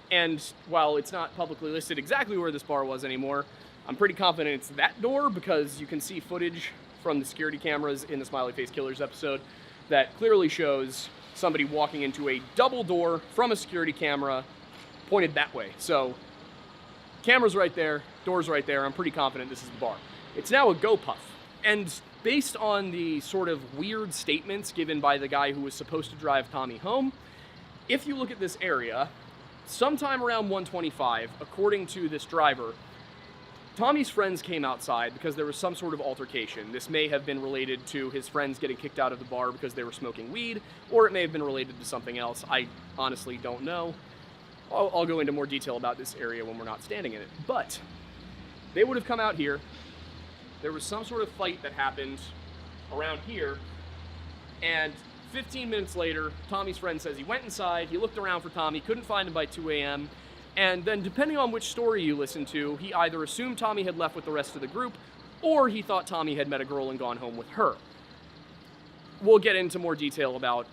And while it's not publicly listed exactly where this bar was anymore, I'm pretty confident it's that door because you can see footage from the security cameras in the Smiley Faced Killers episode that clearly shows somebody walking into a double door from a security camera pointed that way. So, camera's right there, door's right there, I'm pretty confident this is the bar. It's now a GoPuff. And based on the sort of weird statements given by the guy who was supposed to drive Tommy home, if you look at this area, sometime around 1:25, according to this driver, Tommy's friends came outside because there was some sort of altercation. This may have been related to his friends getting kicked out of the bar because they were smoking weed, or it may have been related to something else. I honestly don't know. I'll go into more detail about this area when we're not standing in it. But they would have come out here. There was some sort of fight that happened around here, and 15 minutes later, Tommy's friend says he went inside, he looked around for Tommy, couldn't find him by 2 a.m., and then depending on which story you listen to, he either assumed Tommy had left with the rest of the group, or he thought Tommy had met a girl and gone home with her. We'll get into more detail about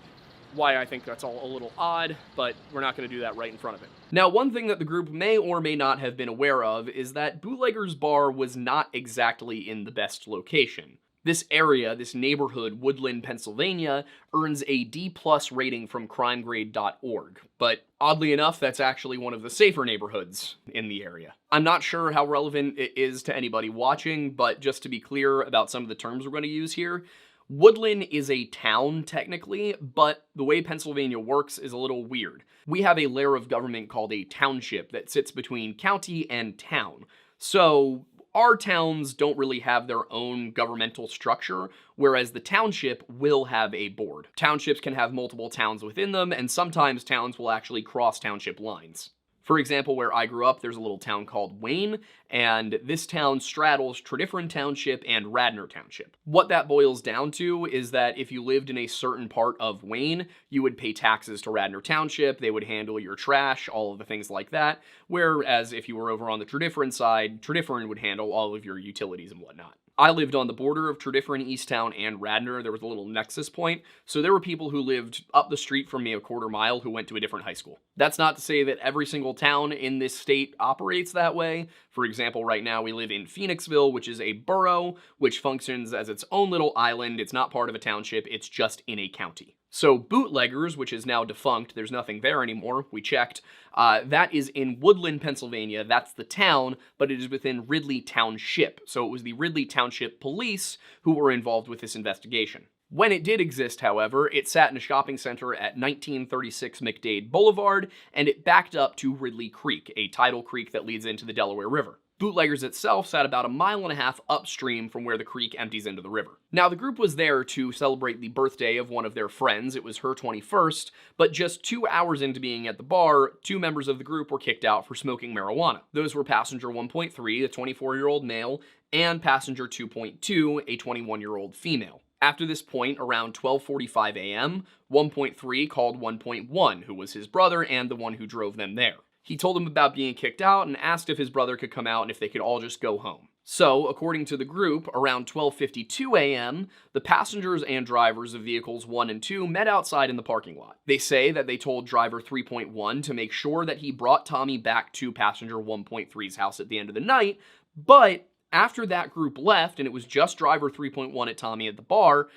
why I think that's all a little odd, but we're not going to do that right in front of it. Now, one thing that the group may or may not have been aware of is that Bootlegger's bar was not exactly in the best location. This area, this neighborhood, Woodland, Pennsylvania, earns a D+ rating from crimegrade.org, but oddly enough, that's actually one of the safer neighborhoods in the area. I'm not sure how relevant it is to anybody watching, but just to be clear about some of the terms we're going to use here, Woodland is a town, technically, but the way Pennsylvania works is a little weird. We have a layer of government called a township that sits between county and town. So our towns don't really have their own governmental structure, whereas the township will have a board. Townships can have multiple towns within them, and sometimes towns will actually cross township lines. For example, where I grew up, there's a little town called Wayne, and this town straddles Tredyffrin Township and Radnor Township. What that boils down to is that if you lived in a certain part of Wayne, you would pay taxes to Radnor Township, they would handle your trash, all of the things like that, whereas if you were over on the Tredyffrin side, Tredyffrin would handle all of your utilities and whatnot. I lived on the border of Tredyffrin, Easttown, and Radnor. There was a little nexus point, so there were people who lived up the street from me a quarter mile who went to a different high school. That's not to say that every single town in this state operates that way. For example, right now we live in Phoenixville, which is a borough, which functions as its own little island. It's not part of a township, it's just in a county. So Bootleggers, which is now defunct, there's nothing there anymore, we checked, that is in Woodland, Pennsylvania, that's the town, but it is within Ridley Township. So it was the Ridley Township Police who were involved with this investigation. When it did exist, however, it sat in a shopping center at 1936 McDade Boulevard, and it backed up to Ridley Creek, a tidal creek that leads into the Delaware River. Bootleggers itself sat about 1.5 miles upstream from where the creek empties into the river. Now, the group was there to celebrate the birthday of one of their friends. It was her 21st, but just 2 hours into being at the bar, 2 members of the group were kicked out for smoking marijuana. Those were passenger 1.3, a 24-year-old male, and passenger 2.2, a 21-year-old female. After this point, around 12:45 a.m., 1.3 called 1.1, who was his brother and the one who drove them there. He told him about being kicked out and asked if his brother could come out and if they could all just go home. So, according to the group, around 12:52 a.m., the passengers and drivers of vehicles 1 and 2 met outside in the parking lot. They say that they told driver 3.1 to make sure that he brought Tommy back to passenger 1.3's house at the end of the night, but after that group left and it was just driver 3.1 at Tommy at the bar,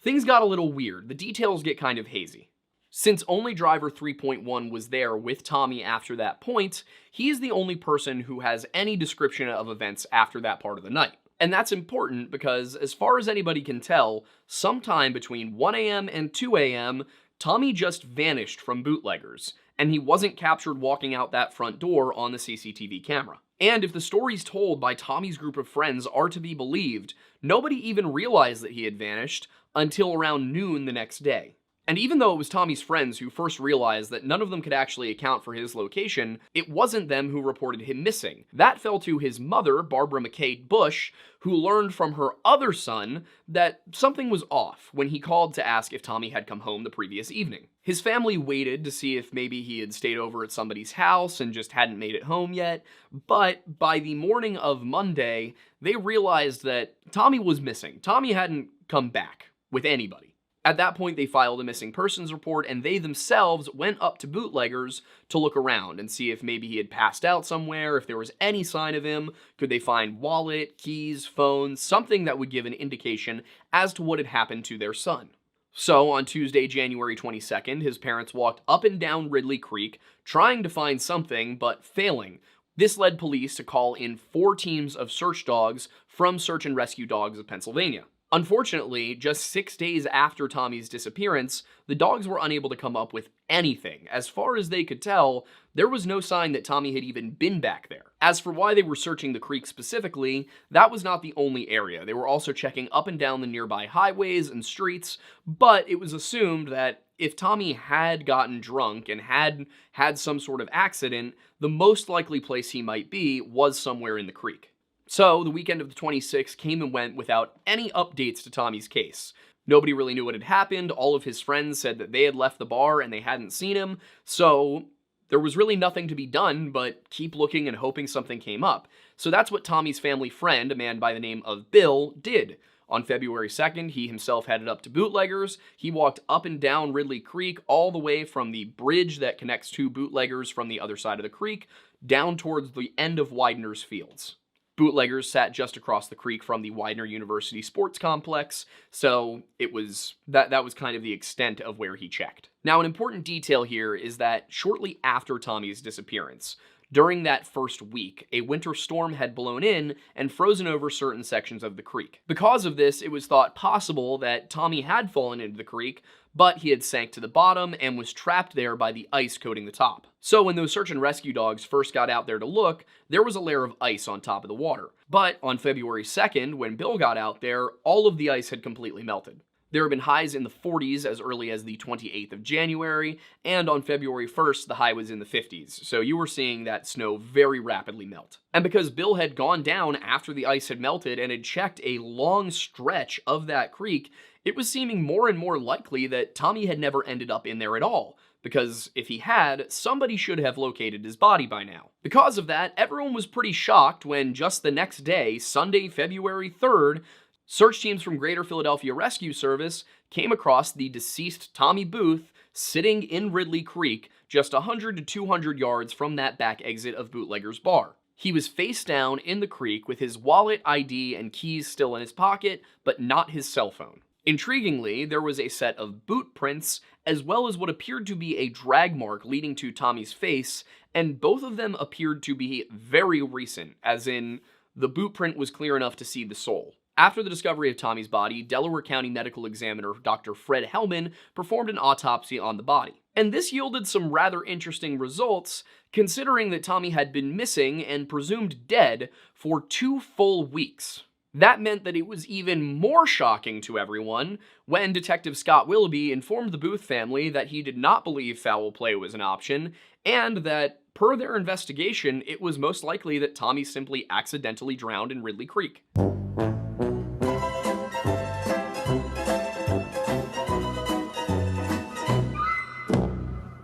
things got a little weird. The details get kind of hazy. Since only driver 3.1 was there with Tommy after that point, he is the only person who has any description of events after that part of the night. And that's important because, as far as anybody can tell, sometime between 1 a.m. and 2 a.m., Tommy just vanished from Bootleggers, and he wasn't captured walking out that front door on the CCTV camera. And if the stories told by Tommy's group of friends are to be believed, nobody even realized that he had vanished until around noon the next day. And even though it was Tommy's friends who first realized that none of them could actually account for his location, it wasn't them who reported him missing. That fell to his mother, Barbara McKay Bush, who learned from her other son that something was off when he called to ask if Tommy had come home the previous evening. His family waited to see if maybe he had stayed over at somebody's house and just hadn't made it home yet, but by the morning of Monday, they realized that Tommy was missing. Tommy hadn't come back with anybody. At that point, they filed a missing persons report, and they themselves went up to bootleggers to look around and see if maybe he had passed out somewhere, if there was any sign of him. Could they find wallet, keys, phone, something that would give an indication as to what had happened to their son. So, on Tuesday, January 22nd, his parents walked up and down Ridley Creek, trying to find something, but failing. This led police to call in 4 teams of search dogs from Search and Rescue Dogs of Pennsylvania. Unfortunately, just 6 days after Tommy's disappearance, the dogs were unable to come up with anything. As far as they could tell, there was no sign that Tommy had even been back there. As for why they were searching the creek specifically, that was not the only area. They were also checking up and down the nearby highways and streets, but it was assumed that if Tommy had gotten drunk and had some sort of accident, the most likely place he might be was somewhere in the creek. So, the weekend of the 26th came and went without any updates to Tommy's case. Nobody really knew what had happened. All of his friends said that they had left the bar and they hadn't seen him, so there was really nothing to be done but keep looking and hoping something came up. So that's what Tommy's family friend, a man by the name of Bill, did. On February 2nd, he himself headed up to bootleggers. He walked up and down Ridley Creek all the way from the bridge that connects 2 bootleggers from the other side of the creek down towards the end of Widener's Fields. Bootleggers sat just across the creek from the Widener University Sports Complex, so it was that was kind of the extent of where he checked. Now, an important detail here is that shortly after Tommy's disappearance, during that first week, a winter storm had blown in and frozen over certain sections of the creek. Because of this, it was thought possible that Tommy had fallen into the creek, but he had sank to the bottom and was trapped there by the ice coating the top. So when those search and rescue dogs first got out there to look, there was a layer of ice on top of the water. But on February 2nd, when Bill got out there, all of the ice had completely melted. There have been highs in the 40s as early as the 28th of January, and on February 1st, the high was in the 50s, so you were seeing that snow very rapidly melt. And because Bill had gone down after the ice had melted and had checked a long stretch of that creek, it was seeming more and more likely that Tommy had never ended up in there at all, because if he had, somebody should have located his body by now. Because of that, everyone was pretty shocked when just the next day, Sunday, February 3rd, search teams from Greater Philadelphia Rescue Service came across the deceased Tommy Booth sitting in Ridley Creek, just 100 to 200 yards from that back exit of Bootlegger's Bar. He was face down in the creek with his wallet, ID, and keys still in his pocket, but not his cell phone. Intriguingly, there was a set of boot prints, as well as what appeared to be a drag mark leading to Tommy's face, and both of them appeared to be very recent, as in, the boot print was clear enough to see the sole. After the discovery of Tommy's body, Delaware County Medical Examiner Dr. Fred Hellman performed an autopsy on the body. And this yielded some rather interesting results, considering that Tommy had been missing and presumed dead for 2 full weeks. That meant that it was even more shocking to everyone when Detective Scott Willoughby informed the Booth family that he did not believe foul play was an option, and that, per their investigation, it was most likely that Tommy simply accidentally drowned in Ridley Creek.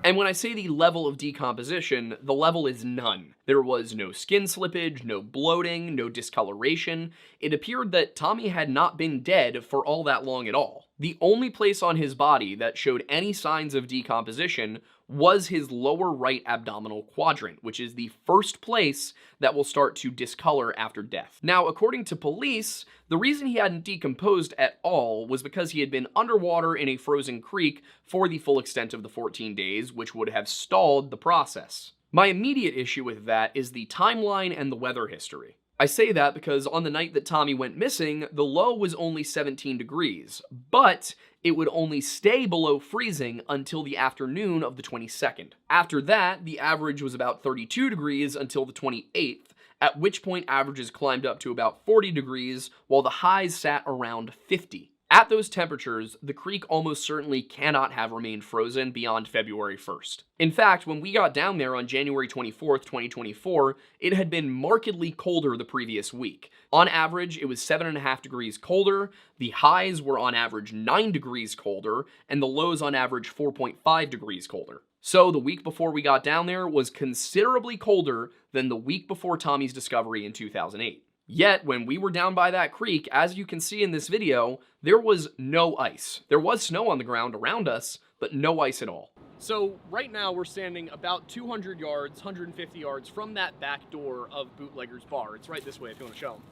And when I say the level of decomposition, the level is none. There was no skin slippage, no bloating, no discoloration. It appeared that Tommy had not been dead for all that long at all. The only place on his body that showed any signs of decomposition was his lower right abdominal quadrant, which is the first place that will start to discolor after death. Now, according to police, the reason he hadn't decomposed at all was because he had been underwater in a frozen creek for the full extent of the 14 days, which would have stalled the process. My immediate issue with that is the timeline and the weather history. I say that because on the night that Tommy went missing, the low was only 17 degrees, but it would only stay below freezing until the afternoon of the 22nd. After that, the average was about 32 degrees until the 28th, at which point averages climbed up to about 40 degrees, while the highs sat around 50. At those temperatures, the creek almost certainly cannot have remained frozen beyond February 1st. In fact, when we got down there on January 24th, 2024, it had been markedly colder the previous week. On average, it was 7.5 degrees colder, the highs were on average 9 degrees colder, and the lows on average 4.5 degrees colder. So the week before we got down there was considerably colder than the week before Tommy's discovery in 2008. Yet, when we were down by that creek, as you can see in this video, there was no ice. There was snow on the ground around us, but no ice at all. So right now we're standing about 200 yards, 150 yards from that back door of Bootlegger's Bar. It's right this way if you want to show them.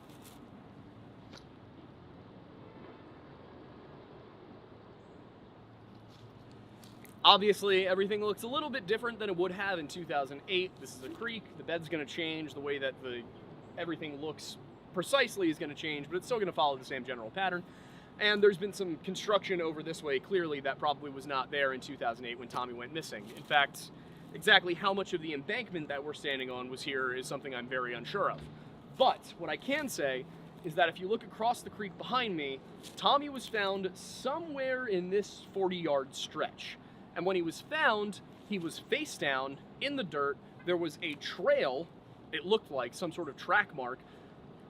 Obviously, everything looks a little bit different than it would have in 2008. This is a creek. The bed's going to change. The way that everything looks precisely is going to change, but it's still going to follow the same general pattern. And there's been some construction over this way, clearly, that probably was not there in 2008 when Tommy went missing. In fact, exactly how much of the embankment that we're standing on was here is something I'm very unsure of. But what I can say is that if you look across the creek behind me, Tommy was found somewhere in this 40-yard stretch. And when he was found, he was face down in the dirt. There was a trail, it looked like some sort of track mark,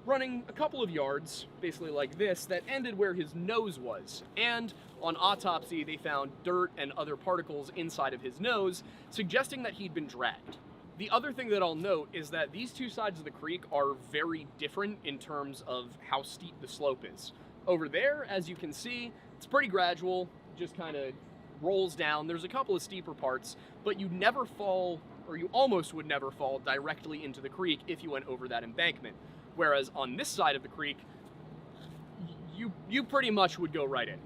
running a couple of yards, basically like this, that ended where his nose was. And on autopsy, they found dirt and other particles inside of his nose, suggesting that he'd been dragged. The other thing that I'll note is that these two sides of the creek are very different in terms of how steep the slope is. Over there, as you can see, it's pretty gradual, just kind of rolls down. There's a couple of steeper parts, but you never fall, or you almost would never fall directly into the creek if you went over that embankment. Whereas on this side of the creek, you pretty much would go right in.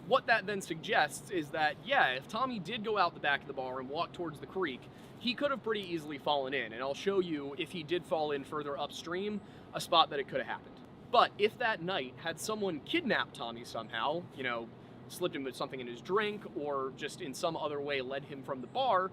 What that then suggests is that, yeah, if Tommy did go out the back of the bar and walk towards the creek, he could have pretty easily fallen in. And I'll show you, if he did fall in further upstream, a spot that it could have happened. But if that night had someone kidnapped Tommy somehow, you know, slipped him with something in his drink, or just in some other way led him from the bar,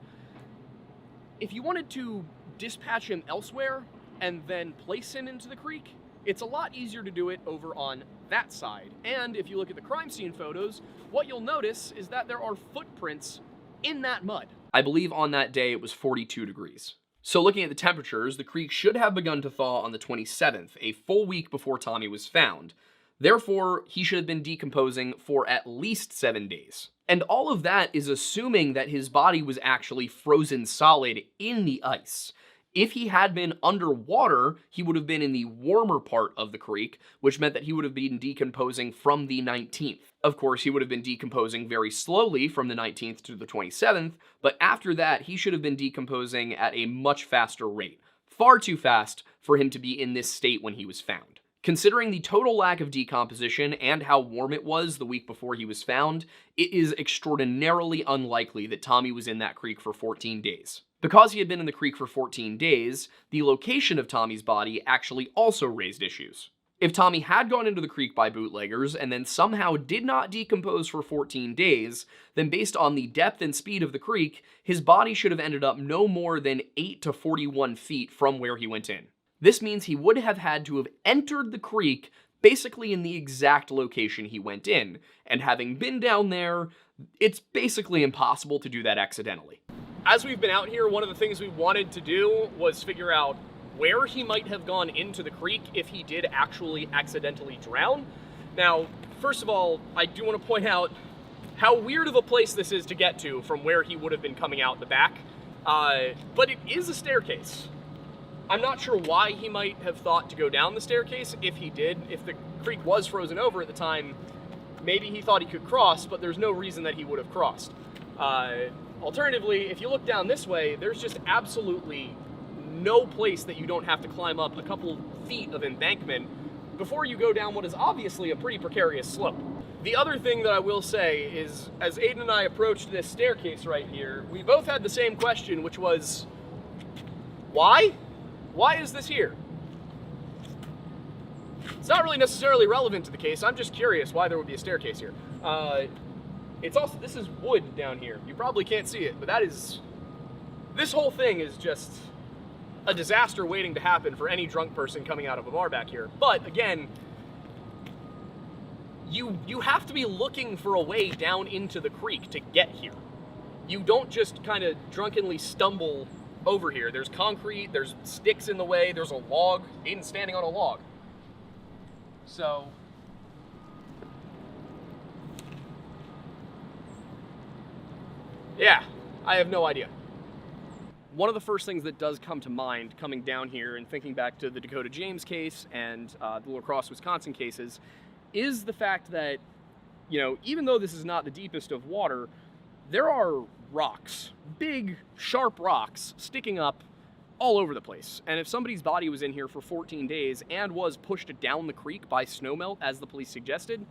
if you wanted to dispatch him elsewhere and then place him into the creek, it's a lot easier to do it over on that side. And if you look at the crime scene photos, what you'll notice is that there are footprints in that mud. I believe on that day it was 42 degrees. So looking at the temperatures, the creek should have begun to thaw on the 27th, a full week before Tommy was found. Therefore, he should have been decomposing for at least 7 days. And all of that is assuming that his body was actually frozen solid in the ice. If he had been underwater, he would have been in the warmer part of the creek, which meant that he would have been decomposing from the 19th. Of course, he would have been decomposing very slowly from the 19th to the 27th, but after that, he should have been decomposing at a much faster rate. Far too fast for him to be in this state when he was found. Considering the total lack of decomposition and how warm it was the week before he was found, it is extraordinarily unlikely that Tommy was in that creek for 14 days. Because he had been in the creek for 14 days, the location of Tommy's body actually also raised issues. If Tommy had gone into the creek by bootleggers and then somehow did not decompose for 14 days, then based on the depth and speed of the creek, his body should have ended up no more than 8 to 41 feet from where he went in. This means he would have had to have entered the creek basically in the exact location he went in, and having been down there, it's basically impossible to do that accidentally. As we've been out here, one of the things we wanted to do was figure out where he might have gone into the creek if he did actually accidentally drown. Now, first of all, I do want to point out how weird of a place this is to get to from where he would have been coming out the back, but it is a staircase. I'm not sure why he might have thought to go down the staircase if he did. If the creek was frozen over at the time, maybe he thought he could cross, but there's no reason that he would have crossed. Alternatively, if you look down this way, there's just absolutely no place that you don't have to climb up a couple feet of embankment before you go down what is obviously a pretty precarious slope. The other thing that I will say is, as Aiden and I approached this staircase right here, we both had the same question, which was, why? Why is this here? It's not really necessarily relevant to the case. I'm just curious why there would be a staircase here. It's also, this is wood down here. You probably can't see it, but that is, this whole thing is just a disaster waiting to happen for any drunk person coming out of a bar back here. But again, you have to be looking for a way down into the creek to get here. You don't just kind of drunkenly stumble over here. There's concrete, there's sticks in the way, there's a log. Aiden's standing on a log. So, yeah, I have no idea. One of the first things that does come to mind coming down here and thinking back to the Dakota James case and the Lacrosse, Wisconsin cases is the fact that, you know, even though this is not the deepest of water, there are rocks, big, sharp rocks sticking up all over the place. And if somebody's body was in here for 14 days and was pushed down the creek by snowmelt, as the police suggested,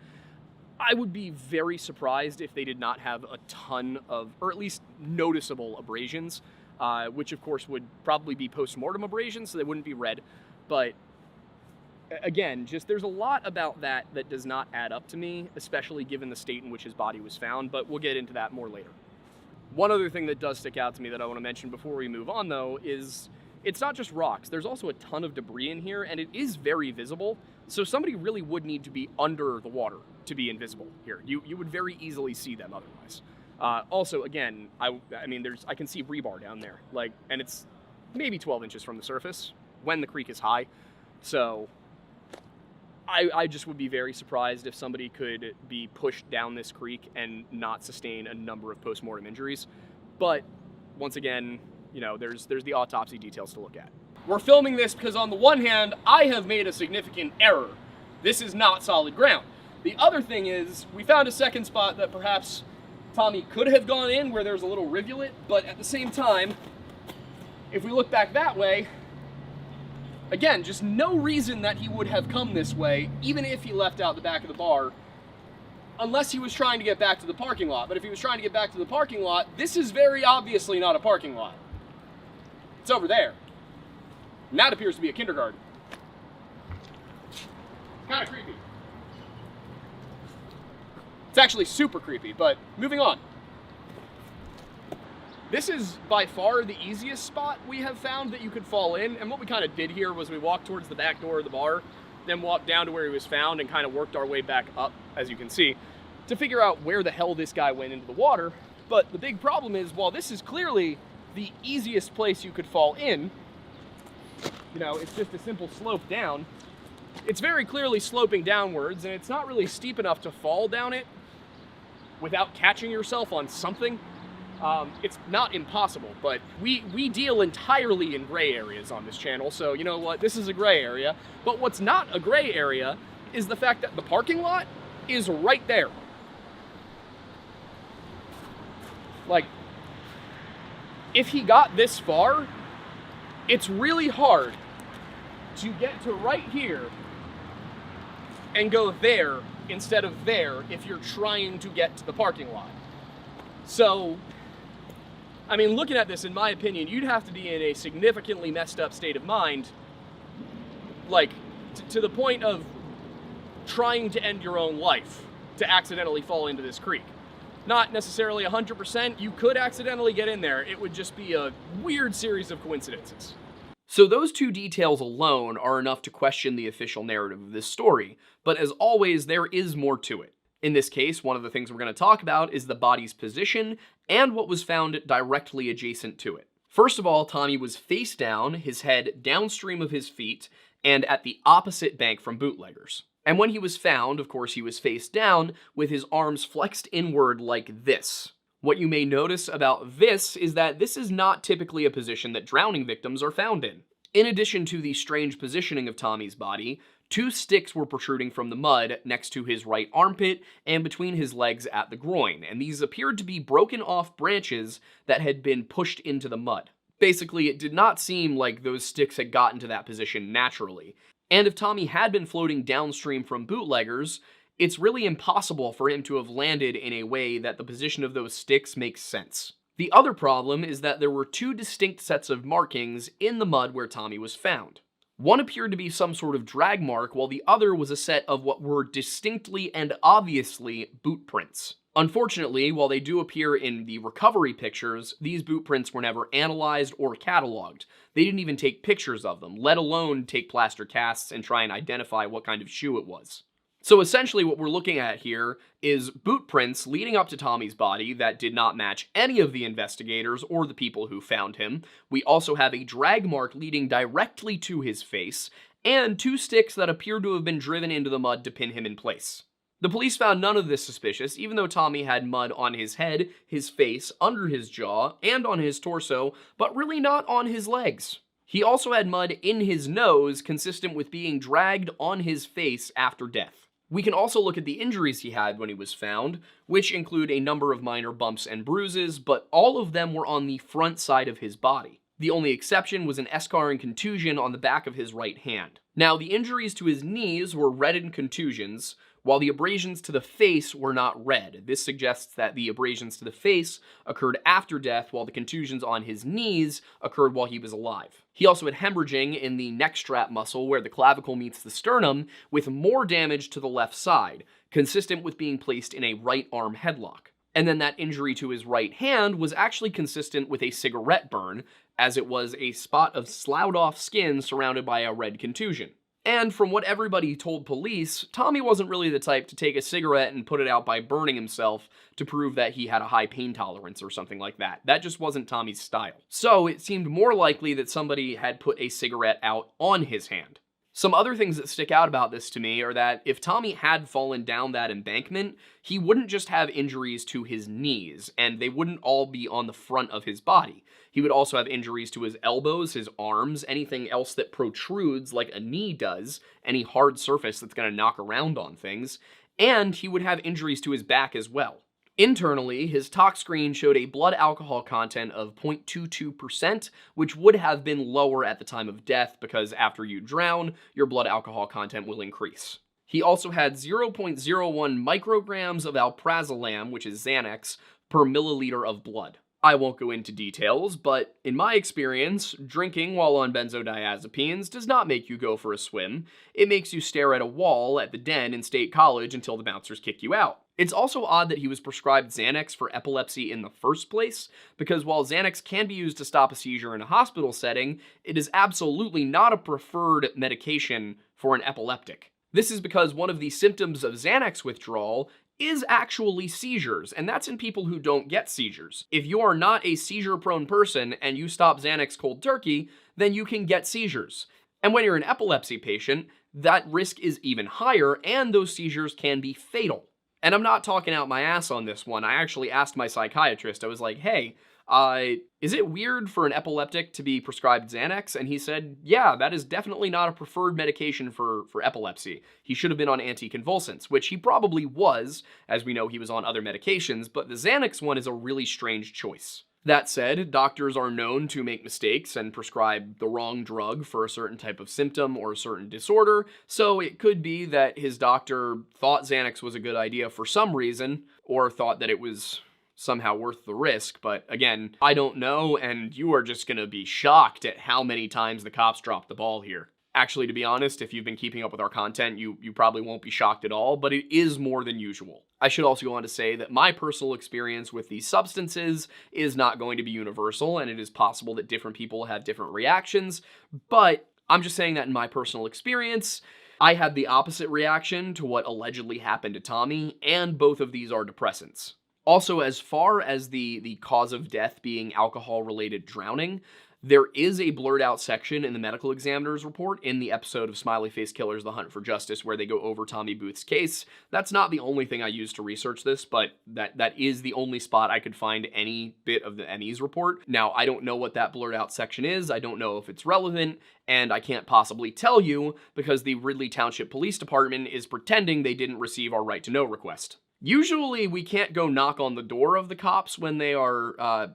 I would be very surprised if they did not have a ton of, or at least noticeable abrasions, which of course would probably be post-mortem abrasions, so they wouldn't be red. But again, just there's a lot about that that does not add up to me, especially given the state in which his body was found, but we'll get into that more later. One other thing that does stick out to me that I want to mention before we move on, though, is it's not just rocks. There's also a ton of debris in here, and it is very visible, so somebody really would need to be under the water to be invisible here. You would very easily see them otherwise. Also, again, I mean, I can see rebar down there, like, and it's maybe 12 inches from the surface when the creek is high, so I just would be very surprised if somebody could be pushed down this creek and not sustain a number of post-mortem injuries. But once again, you know, there's the autopsy details to look at. We're filming this because on the one hand, I have made a significant error. This is not solid ground. The other thing is, we found a second spot that perhaps Tommy could have gone in where there's a little rivulet, but at the same time, if we look back that way, again, just no reason that he would have come this way, even if he left out the back of the bar, unless he was trying to get back to the parking lot. But if he was trying to get back to the parking lot, this is very obviously not a parking lot. It's over there. And that appears to be a kindergarten. Kind of creepy. It's actually super creepy, but moving on. This is by far the easiest spot we have found that you could fall in, and what we kind of did here was we walked towards the back door of the bar, then walked down to where he was found and kind of worked our way back up, as you can see, to figure out where the hell this guy went into the water. But the big problem is, while this is clearly the easiest place you could fall in, you know, it's just a simple slope down, it's very clearly sloping downwards, and it's not really steep enough to fall down it without catching yourself on something. It's not impossible, but we deal entirely in gray areas on this channel, so you know what, this is a gray area. But what's not a gray area is the fact that the parking lot is right there. Like, if he got this far, it's really hard to get to right here and go there instead of there if you're trying to get to the parking lot. So, I mean, looking at this, in my opinion, you'd have to be in a significantly messed up state of mind, like, to the point of trying to end your own life to accidentally fall into this creek. Not necessarily 100%, you could accidentally get in there. It would just be a weird series of coincidences. So those two details alone are enough to question the official narrative of this story, but as always, there is more to it. In this case, one of the things we're going to talk about is the body's position and what was found directly adjacent to it. First of all, Tommy was face down, his head downstream of his feet, and at the opposite bank from bootleggers. And when he was found, of course, he was face down with his arms flexed inward like this. What you may notice about this is that this is not typically a position that drowning victims are found in. In addition to the strange positioning of Tommy's body, 2 sticks were protruding from the mud next to his right armpit and between his legs at the groin, and these appeared to be broken off branches that had been pushed into the mud. Basically, it did not seem like those sticks had gotten to that position naturally. And if Tommy had been floating downstream from bootleggers, it's really impossible for him to have landed in a way that the position of those sticks makes sense. The other problem is that there were 2 distinct sets of markings in the mud where Tommy was found. One appeared to be some sort of drag mark, while the other was a set of what were distinctly and obviously boot prints. Unfortunately, while they do appear in the recovery pictures, these boot prints were never analyzed or cataloged. They didn't even take pictures of them, let alone take plaster casts and try and identify what kind of shoe it was. So essentially what we're looking at here is boot prints leading up to Tommy's body that did not match any of the investigators or the people who found him. We also have a drag mark leading directly to his face, and 2 sticks that appear to have been driven into the mud to pin him in place. The police found none of this suspicious, even though Tommy had mud on his head, his face, under his jaw, and on his torso, but really not on his legs. He also had mud in his nose, consistent with being dragged on his face after death. We can also look at the injuries he had when he was found, which include a number of minor bumps and bruises, but all of them were on the front side of his body. The only exception was an eschar contusion on the back of his right hand. Now, the injuries to his knees were reddened contusions, while the abrasions to the face were not red. This suggests that the abrasions to the face occurred after death, while the contusions on his knees occurred while he was alive. He also had hemorrhaging in the neck strap muscle where the clavicle meets the sternum, with more damage to the left side, consistent with being placed in a right arm headlock. And then that injury to his right hand was actually consistent with a cigarette burn, as it was a spot of sloughed off skin surrounded by a red contusion. And from what everybody told police, Tommy wasn't really the type to take a cigarette and put it out by burning himself to prove that he had a high pain tolerance or something like that. That just wasn't Tommy's style. So it seemed more likely that somebody had put a cigarette out on his hand. Some other things that stick out about this to me are that if Tommy had fallen down that embankment, he wouldn't just have injuries to his knees, and they wouldn't all be on the front of his body. He would also have injuries to his elbows, his arms, anything else that protrudes like a knee does, any hard surface that's going to knock around on things, and he would have injuries to his back as well. Internally, his tox screen showed a blood alcohol content of 0.22%, which would have been lower at the time of death because after you drown, your blood alcohol content will increase. He also had 0.01 micrograms of alprazolam, which is Xanax, per milliliter of blood. I won't go into details, but in my experience, drinking while on benzodiazepines does not make you go for a swim. It makes you stare at a wall at the den in State College until the bouncers kick you out. It's also odd that he was prescribed Xanax for epilepsy in the first place, because while Xanax can be used to stop a seizure in a hospital setting, it is absolutely not a preferred medication for an epileptic. This is because one of the symptoms of Xanax withdrawal is actually seizures, and that's in people who don't get seizures. If you are not a seizure-prone person and you stop Xanax cold turkey, then you can get seizures. And when you're an epilepsy patient, that risk is even higher, and those seizures can be fatal. And I'm not talking out my ass on this one. I actually asked my psychiatrist, I was like, hey, is it weird for an epileptic to be prescribed Xanax? And he said, yeah, that is definitely not a preferred medication for epilepsy. He should have been on anticonvulsants, which he probably was, as we know he was on other medications, but the Xanax one is a really strange choice. That said, doctors are known to make mistakes and prescribe the wrong drug for a certain type of symptom or a certain disorder, so it could be that his doctor thought Xanax was a good idea for some reason, or thought that it was somehow worth the risk, but again, I don't know, and you are just gonna be shocked at how many times the cops dropped the ball here. Actually, to be honest, if you've been keeping up with our content, you probably won't be shocked at all, but it is more than usual. I should also go on to say that my personal experience with these substances is not going to be universal, and it is possible that different people have different reactions, but I'm just saying that in my personal experience, I had the opposite reaction to what allegedly happened to Tommy, and both of these are depressants. Also, as far as the cause of death being alcohol-related drowning, there is a blurred out section in the medical examiner's report in the episode of Smiley Faced Killers, The Hunt for Justice, where they go over Tommy Booth's case. That's not the only thing I used to research this, but that is the only spot I could find any bit of the ME's report. Now, I don't know what that blurred out section is, I don't know if it's relevant, and I can't possibly tell you because the Ridley Township Police Department is pretending they didn't receive our right to know request. Usually, we can't go knock on the door of the cops when they are,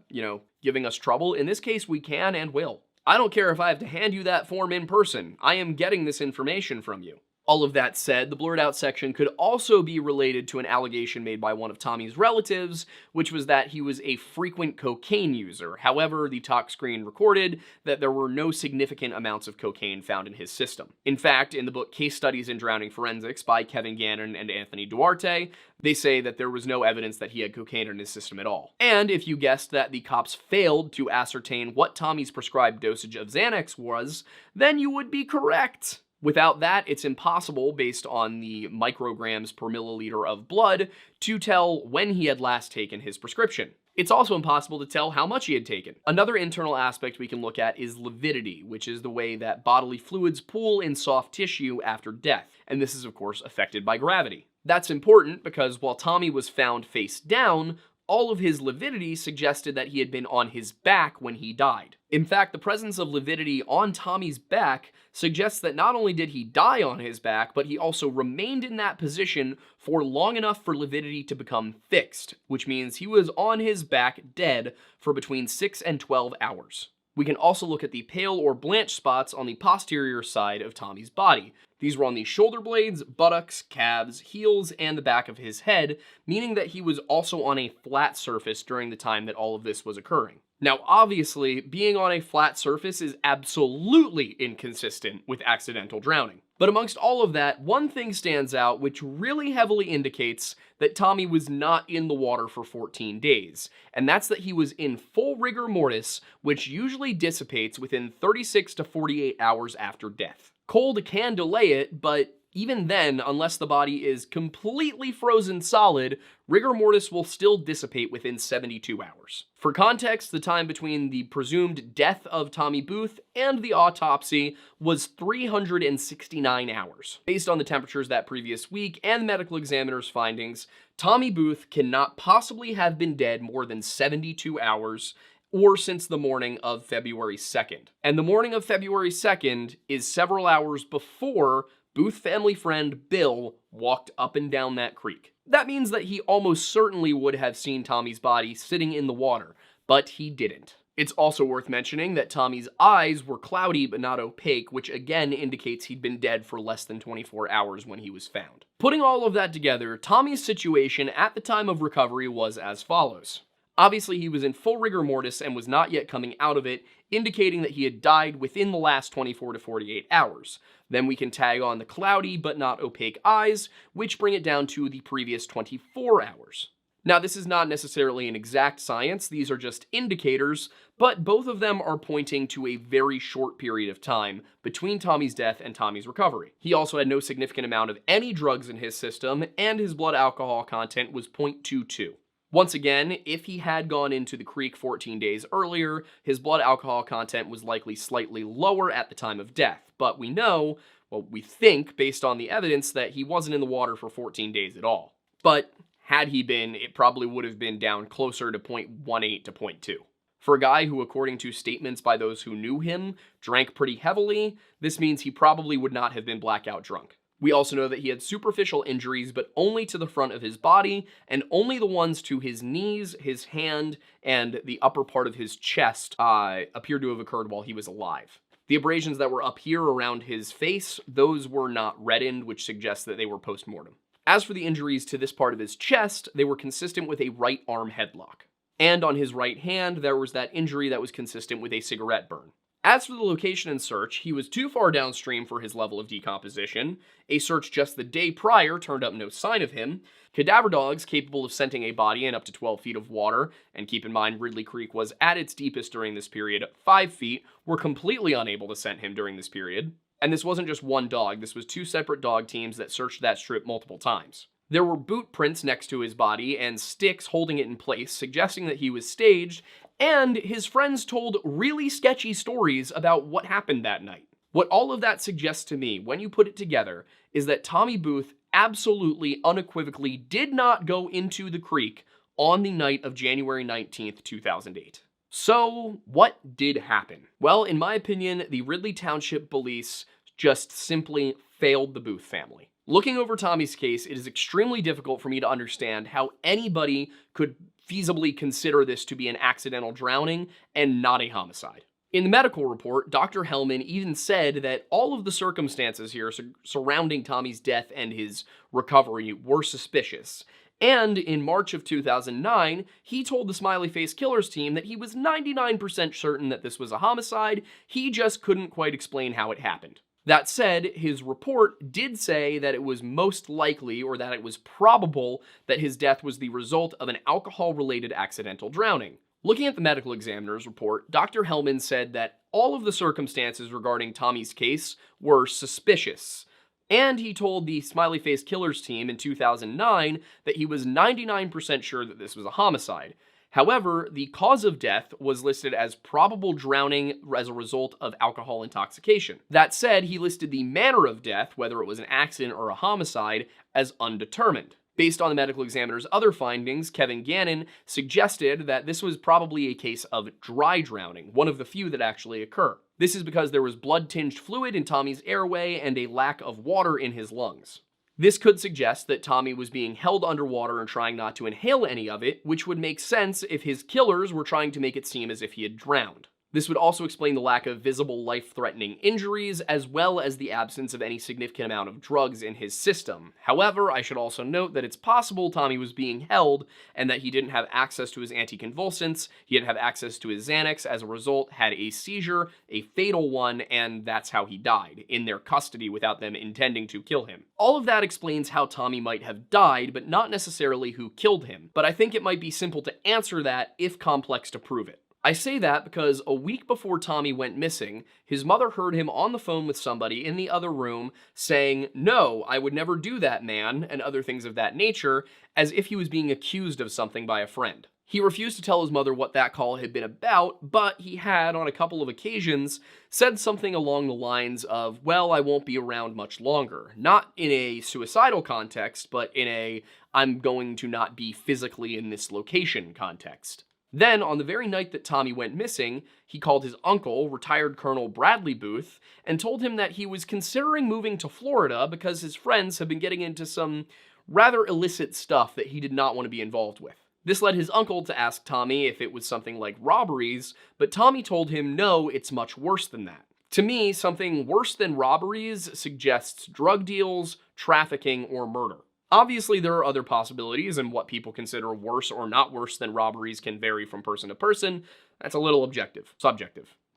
giving us trouble. In this case, we can and will. I don't care if I have to hand you that form in person. I am getting this information from you. All of that said, the blurred out section could also be related to an allegation made by one of Tommy's relatives, which was that he was a frequent cocaine user. However, the tox screen recorded that there were no significant amounts of cocaine found in his system. In fact, in the book Case Studies in Drowning Forensics by Kevin Gannon and Anthony Duarte, they say that there was no evidence that he had cocaine in his system at all. And if you guessed that the cops failed to ascertain what Tommy's prescribed dosage of Xanax was, then you would be correct. Without that, it's impossible, based on the micrograms per milliliter of blood, to tell when he had last taken his prescription. It's also impossible to tell how much he had taken. Another internal aspect we can look at is lividity, which is the way that bodily fluids pool in soft tissue after death, and this is of course affected by gravity. That's important because while Tommy was found face down, all of his lividity suggested that he had been on his back when he died. In fact, the presence of lividity on Tommy's back suggests that not only did he die on his back, but he also remained in that position for long enough for lividity to become fixed, which means he was on his back dead for between 6 and 12 hours. We can also look at the pale or blanched spots on the posterior side of Tommy's body. These were on the shoulder blades, buttocks, calves, heels, and the back of his head, meaning that he was also on a flat surface during the time that all of this was occurring. Now, obviously, being on a flat surface is absolutely inconsistent with accidental drowning. But amongst all of that, one thing stands out which really heavily indicates that Tommy was not in the water for 14 days, and that's that he was in full rigor mortis, which usually dissipates within 36 to 48 hours after death. Cold can delay it, but even then, unless the body is completely frozen solid, rigor mortis will still dissipate within 72 hours. For context, the time between the presumed death of Tommy Booth and the autopsy was 369 hours. Based on the temperatures that previous week and the medical examiner's findings, Tommy Booth cannot possibly have been dead more than 72 hours, or since the morning of February 2nd. And the morning of February 2nd is several hours before Booth family friend Bill walked up and down that creek. That means that he almost certainly would have seen Tommy's body sitting in the water, but he didn't. It's also worth mentioning that Tommy's eyes were cloudy but not opaque, which again indicates he'd been dead for less than 24 hours when he was found. Putting all of that together, Tommy's situation at the time of recovery was as follows. Obviously, he was in full rigor mortis and was not yet coming out of it, indicating that he had died within the last 24 to 48 hours. Then we can tag on the cloudy but not opaque eyes, which bring it down to the previous 24 hours. Now, this is not necessarily an exact science, these are just indicators, but both of them are pointing to a very short period of time between Tommy's death and Tommy's recovery. He also had no significant amount of any drugs in his system, and his blood alcohol content was 0.22. Once again, if he had gone into the creek 14 days earlier, his blood alcohol content was likely slightly lower at the time of death. But we know, well, we think, based on the evidence, that he wasn't in the water for 14 days at all. But had he been, it probably would have been down closer to 0.18 to 0.2. For a guy who, according to statements by those who knew him, drank pretty heavily, this means he probably would not have been blackout drunk. We also know that he had superficial injuries, but only to the front of his body, and only the ones to his knees, his hand, and the upper part of his chest appear to have occurred while he was alive. The abrasions that were up here around his face, those were not reddened, which suggests that they were post-mortem. As for the injuries to this part of his chest, they were consistent with a right arm headlock. And on his right hand, there was that injury that was consistent with a cigarette burn. As for the location and search, he was too far downstream for his level of decomposition. A search just the day prior turned up no sign of him. Cadaver dogs capable of scenting a body in up to 12 feet of water, and keep in mind Ridley Creek was at its deepest during this period, 5 feet, were completely unable to scent him during this period. And this wasn't just one dog, this was 2 separate dog teams that searched that strip multiple times. There were boot prints next to his body and sticks holding it in place, suggesting that he was staged, and his friends told really sketchy stories about what happened that night. What all of that suggests to me, when you put it together, is that Tommy Booth absolutely, unequivocally did not go into the creek on the night of January 19th, 2008. So, what did happen? Well, in my opinion, the Ridley Township Police just simply failed the Booth family. Looking over Tommy's case, it is extremely difficult for me to understand how anybody could feasibly consider this to be an accidental drowning and not a homicide. In the medical report, Dr. Hellman even said that all of the circumstances here surrounding Tommy's death and his recovery were suspicious. And in March of 2009, he told the Smiley Faced Killers team that he was 99% certain that this was a homicide, he just couldn't quite explain how it happened. That said, his report did say that it was most likely, or that it was probable, that his death was the result of an alcohol-related accidental drowning. Looking at the medical examiner's report, Dr. Hellman said that all of the circumstances regarding Tommy's case were suspicious, and he told the Smiley Faced Killers team in 2009 that he was 99% sure that this was a homicide. However, the cause of death was listed as probable drowning as a result of alcohol intoxication. That said, he listed the manner of death, whether it was an accident or a homicide, as undetermined. Based on the medical examiner's other findings, Kevin Gannon suggested that this was probably a case of dry drowning, one of the few that actually occur. This is because there was blood-tinged fluid in Tommy's airway and a lack of water in his lungs. This could suggest that Tommy was being held underwater and trying not to inhale any of it, which would make sense if his killers were trying to make it seem as if he had drowned. This would also explain the lack of visible life-threatening injuries, as well as the absence of any significant amount of drugs in his system. However, I should also note that it's possible Tommy was being held and that he didn't have access to his anticonvulsants, he didn't have access to his Xanax, as a result had a seizure, a fatal one, and that's how he died, in their custody without them intending to kill him. All of that explains how Tommy might have died, but not necessarily who killed him. But I think it might be simple to answer that if complex to prove it. I say that because a week before Tommy went missing, his mother heard him on the phone with somebody in the other room saying, "No, I would never do that, man," and other things of that nature, as if he was being accused of something by a friend. He refused to tell his mother what that call had been about, but he had, on a couple of occasions, said something along the lines of, "Well, I won't be around much longer." Not in a suicidal context, but in a, "I'm going to not be physically in this location" context. Then, on the very night that Tommy went missing, he called his uncle, retired Colonel Bradley Booth, and told him that he was considering moving to Florida because his friends have been getting into some rather illicit stuff that he did not want to be involved with. This led his uncle to ask Tommy if it was something like robberies, but Tommy told him no, it's much worse than that. To me, something worse than robberies suggests drug deals, trafficking, or murder. Obviously, there are other possibilities, and what people consider worse or not worse than robberies can vary from person to person. That's a little subjective.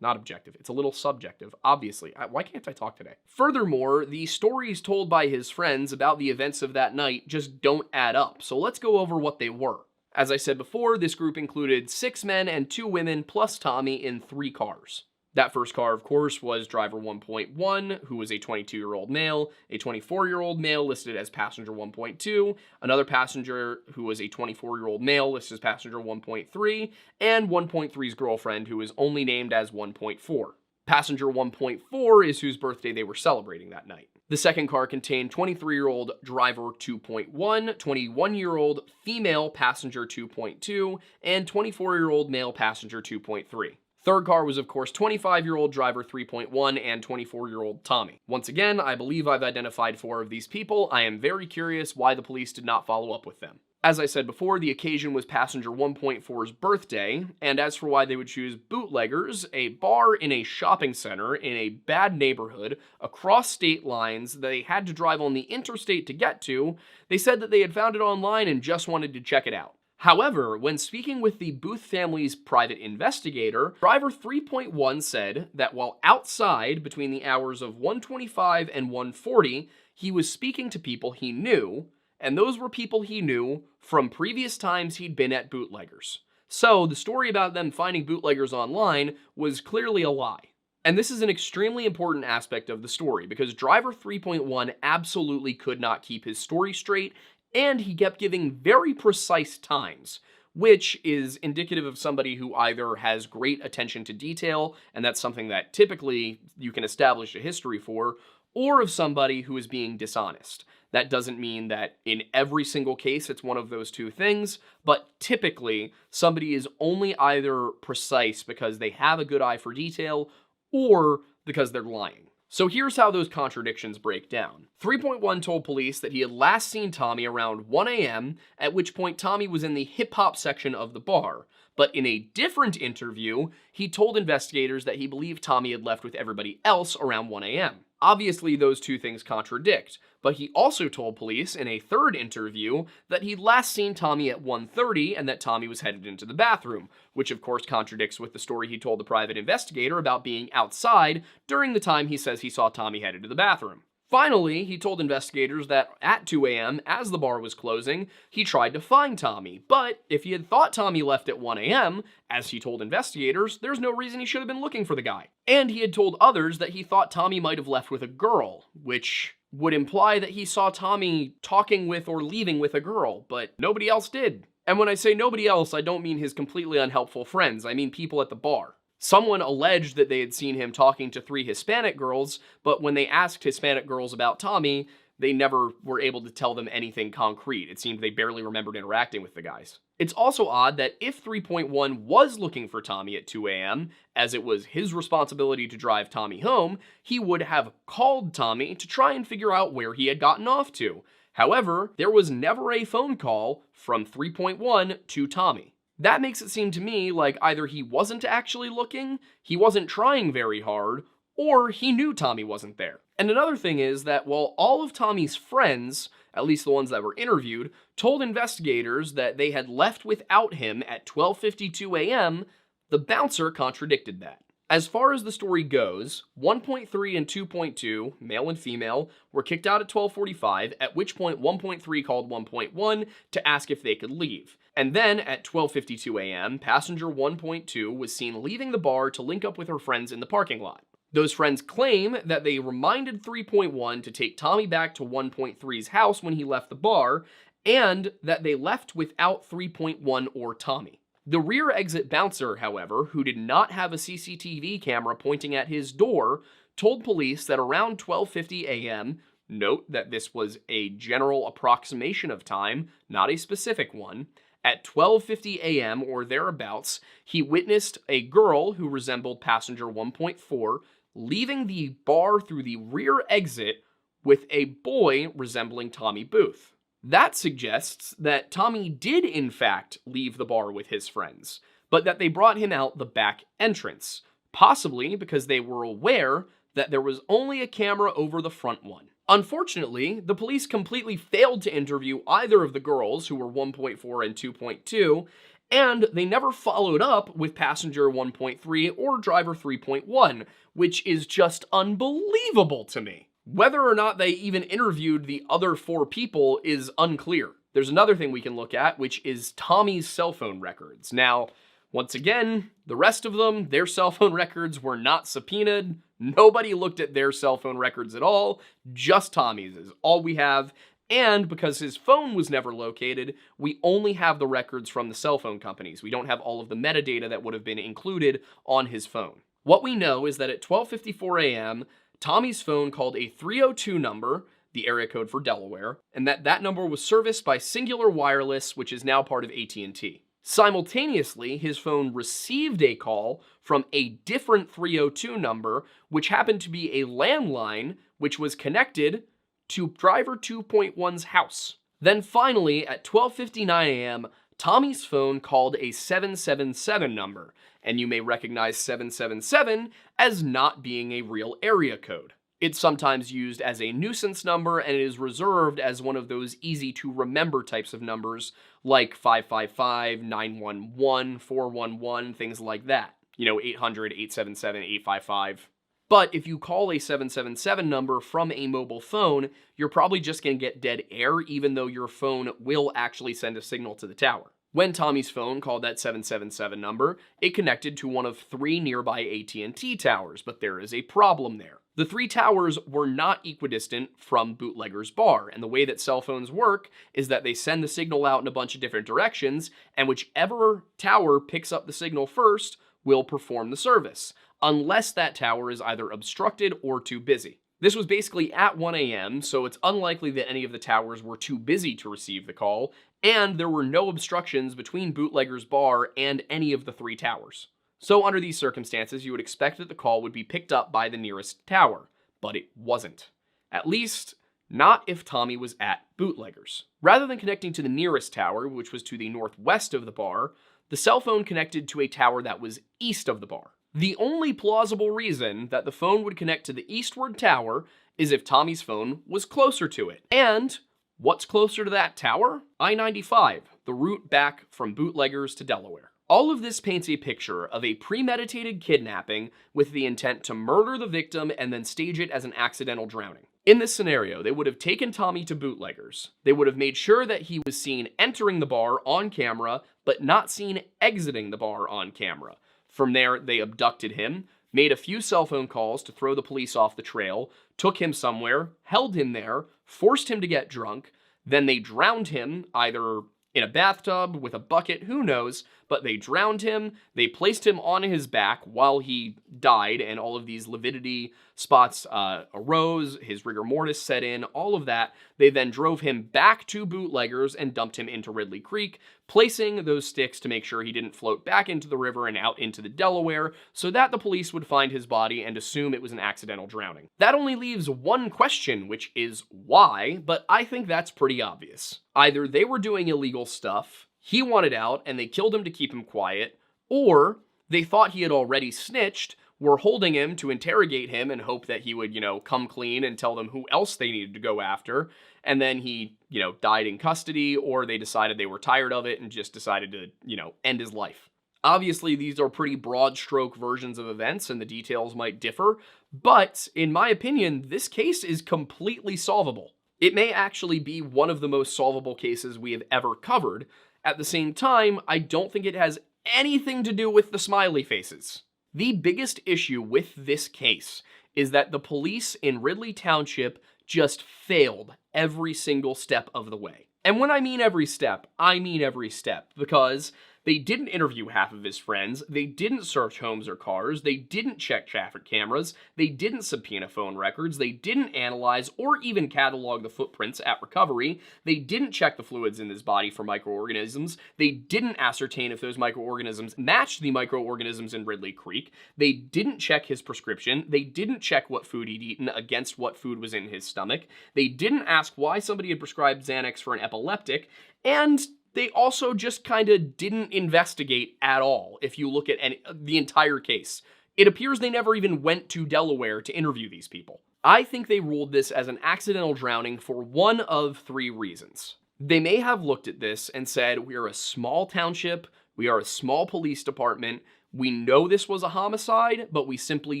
Not objective. It's a little subjective, obviously. Why can't I talk today? Furthermore, the stories told by his friends about the events of that night just don't add up, so let's go over what they were. As I said before, this group included 6 men and 2 women plus Tommy in 3 cars. That first car, of course, was driver 1.1, who was a 22-year-old male, a 24-year-old male listed as passenger 1.2, another passenger who was a 24-year-old male listed as passenger 1.3, and 1.3's girlfriend, who was only named as 1.4. Passenger 1.4 is whose birthday they were celebrating that night. The second car contained 23-year-old driver 2.1, 21-year-old female passenger 2.2, and 24-year-old male passenger 2.3. Third car was, of course, 25-year-old driver 3.1 and 24-year-old Tommy. Once again, I believe I've identified 4 of these people. I am very curious why the police did not follow up with them. As I said before, the occasion was passenger 1.4's birthday, and as for why they would choose Bootleggers, a bar in a shopping center in a bad neighborhood across state lines that they had to drive on the interstate to get to, they said that they had found it online and just wanted to check it out. However, when speaking with the Booth family's private investigator, driver 3.1 said that while outside between the hours of 1:25 and 1:40, he was speaking to people he knew, and those were people he knew from previous times he'd been at Bootleggers. So the story about them finding Bootleggers online was clearly a lie. And this is an extremely important aspect of the story, because driver 3.1 absolutely could not keep his story straight, and he kept giving very precise times, which is indicative of somebody who either has great attention to detail, and that's something that typically you can establish a history for, or of somebody who is being dishonest. That doesn't mean that in every single case it's one of those two things, but typically somebody is only either precise because they have a good eye for detail, or because they're lying. So here's how those contradictions break down. 3.1 told police that he had last seen Tommy around 1 a.m., at which point Tommy was in the hip-hop section of the bar. But in a different interview, he told investigators that he believed Tommy had left with everybody else around 1 a.m. Obviously, those two things contradict, but he also told police in a third interview that he'd last seen Tommy at 1:30 and that Tommy was headed into the bathroom, which of course contradicts with the story he told the private investigator about being outside during the time he says he saw Tommy headed to the bathroom. Finally, he told investigators that at 2 a.m., as the bar was closing, he tried to find Tommy, but if he had thought Tommy left at 1 a.m., as he told investigators, there's no reason he should have been looking for the guy. And he had told others that he thought Tommy might have left with a girl, which would imply that he saw Tommy talking with or leaving with a girl, but nobody else did. And when I say nobody else, I don't mean his completely unhelpful friends, I mean people at the bar. Someone alleged that they had seen him talking to 3 Hispanic girls, but when they asked Hispanic girls about Tommy, they never were able to tell them anything concrete. It seemed they barely remembered interacting with the guys. It's also odd that if 3.1 was looking for Tommy at 2 a.m., as it was his responsibility to drive Tommy home, he would have called Tommy to try and figure out where he had gotten off to. However, there was never a phone call from 3.1 to Tommy. That makes it seem to me like either he wasn't actually looking, he wasn't trying very hard, or he knew Tommy wasn't there. And another thing is that while all of Tommy's friends, at least the ones that were interviewed, told investigators that they had left without him at 12:52 a.m., the bouncer contradicted that. As far as the story goes, 1.3 and 2.2, male and female, were kicked out at 12:45, at which point 1.3 called 1.1 to ask if they could leave. And then at 12:52 a.m., passenger 1.2 was seen leaving the bar to link up with her friends in the parking lot. Those friends claim that they reminded 3.1 to take Tommy back to 1.3's house when he left the bar, and that they left without 3.1 or Tommy. The rear exit bouncer, however, who did not have a CCTV camera pointing at his door, told police that around 12:50 a.m., note that this was a general approximation of time, not a specific one, at 12:50 a.m. or thereabouts, he witnessed a girl who resembled passenger 1.4 leaving the bar through the rear exit with a boy resembling Tommy Booth. That suggests that Tommy did in fact leave the bar with his friends, but that they brought him out the back entrance, possibly because they were aware that there was only a camera over the front one. Unfortunately, the police completely failed to interview either of the girls, who were 1.4 and 2.2, and they never followed up with passenger 1.3 or driver 3.1, which is just unbelievable to me. Whether or not they even interviewed the other 4 people is unclear. There's another thing we can look at, which is Tommy's cell phone records. Now, once again, the rest of them, their cell phone records were not subpoenaed. Nobody looked at their cell phone records at all. Just Tommy's is all we have. And because his phone was never located, we only have the records from the cell phone companies. We don't have all of the metadata that would have been included on his phone. What we know is that at 12:54 a.m., Tommy's phone called a 302 number, the area code for Delaware, and that number was serviced by Singular Wireless, which is now part of AT&T. Simultaneously, his phone received a call from a different 302 number, which happened to be a landline, which was connected to driver 2.1's house. Then finally, at 12:59 a.m., Tommy's phone called a 777 number, and you may recognize 777 as not being a real area code. It's sometimes used as a nuisance number, and it is reserved as one of those easy-to-remember types of numbers, like 555, 911, 411, things like that. 800, 877, 855. But if you call a 777 number from a mobile phone, you're probably just going to get dead air, even though your phone will actually send a signal to the tower. When Tommy's phone called that 777 number, it connected to one of 3 nearby AT&T towers, but there is a problem there. The 3 towers were not equidistant from Bootlegger's bar, and the way that cell phones work is that they send the signal out in a bunch of different directions, and whichever tower picks up the signal first will perform the service, unless that tower is either obstructed or too busy. This was basically at 1 a.m., so it's unlikely that any of the towers were too busy to receive the call, and there were no obstructions between Bootlegger's bar and any of the 3 towers. So under these circumstances, you would expect that the call would be picked up by the nearest tower, but it wasn't. At least, not if Tommy was at Bootlegger's. Rather than connecting to the nearest tower, which was to the northwest of the bar, the cell phone connected to a tower that was east of the bar. The only plausible reason that the phone would connect to the eastward tower is if Tommy's phone was closer to it. And what's closer to that tower? I-95, the route back from Bootlegger's to Delaware. All of this paints a picture of a premeditated kidnapping with the intent to murder the victim and then stage it as an accidental drowning. In this scenario, they would have taken Tommy to bootleggers. They would have made sure that he was seen entering the bar on camera, but not seen exiting the bar on camera. From there, they abducted him, made a few cell phone calls to throw the police off the trail, took him somewhere, held him there, forced him to get drunk, then they drowned him, either in a bathtub, with a bucket, who knows, but they drowned him, they placed him on his back while he died, and all of these lividity spots arose, his rigor mortis set in, all of that. They then drove him back to bootleggers and dumped him into Ridley Creek, placing those sticks to make sure he didn't float back into the river and out into the Delaware, so that the police would find his body and assume it was an accidental drowning. That only leaves one question, which is why, but I think that's pretty obvious. Either they were doing illegal stuff, he wanted out, and they killed him to keep him quiet, or they thought he had already snitched, were holding him to interrogate him and hope that he would, come clean and tell them who else they needed to go after, and then he, died in custody, or they decided they were tired of it and just decided to, end his life. Obviously, these are pretty broad stroke versions of events, and the details might differ, but in my opinion, this case is completely solvable. It may actually be one of the most solvable cases we have ever covered. At the same time, I don't think it has anything to do with the smiley faces. The biggest issue with this case is that the police in Ridley Township just failed every single step of the way. And when I mean every step, I mean every step, because they didn't interview half of his friends, they didn't search homes or cars, they didn't check traffic cameras, they didn't subpoena phone records, they didn't analyze or even catalog the footprints at recovery, they didn't check the fluids in his body for microorganisms, they didn't ascertain if those microorganisms matched the microorganisms in Ridley Creek, they didn't check his prescription, they didn't check what food he'd eaten against what food was in his stomach, they didn't ask why somebody had prescribed Xanax for an epileptic, and they also just kind of didn't investigate at all, if you look at the entire case. It appears they never even went to Delaware to interview these people. I think they ruled this as an accidental drowning for one of three reasons. They may have looked at this and said, we are a small township, we are a small police department, we know this was a homicide, but we simply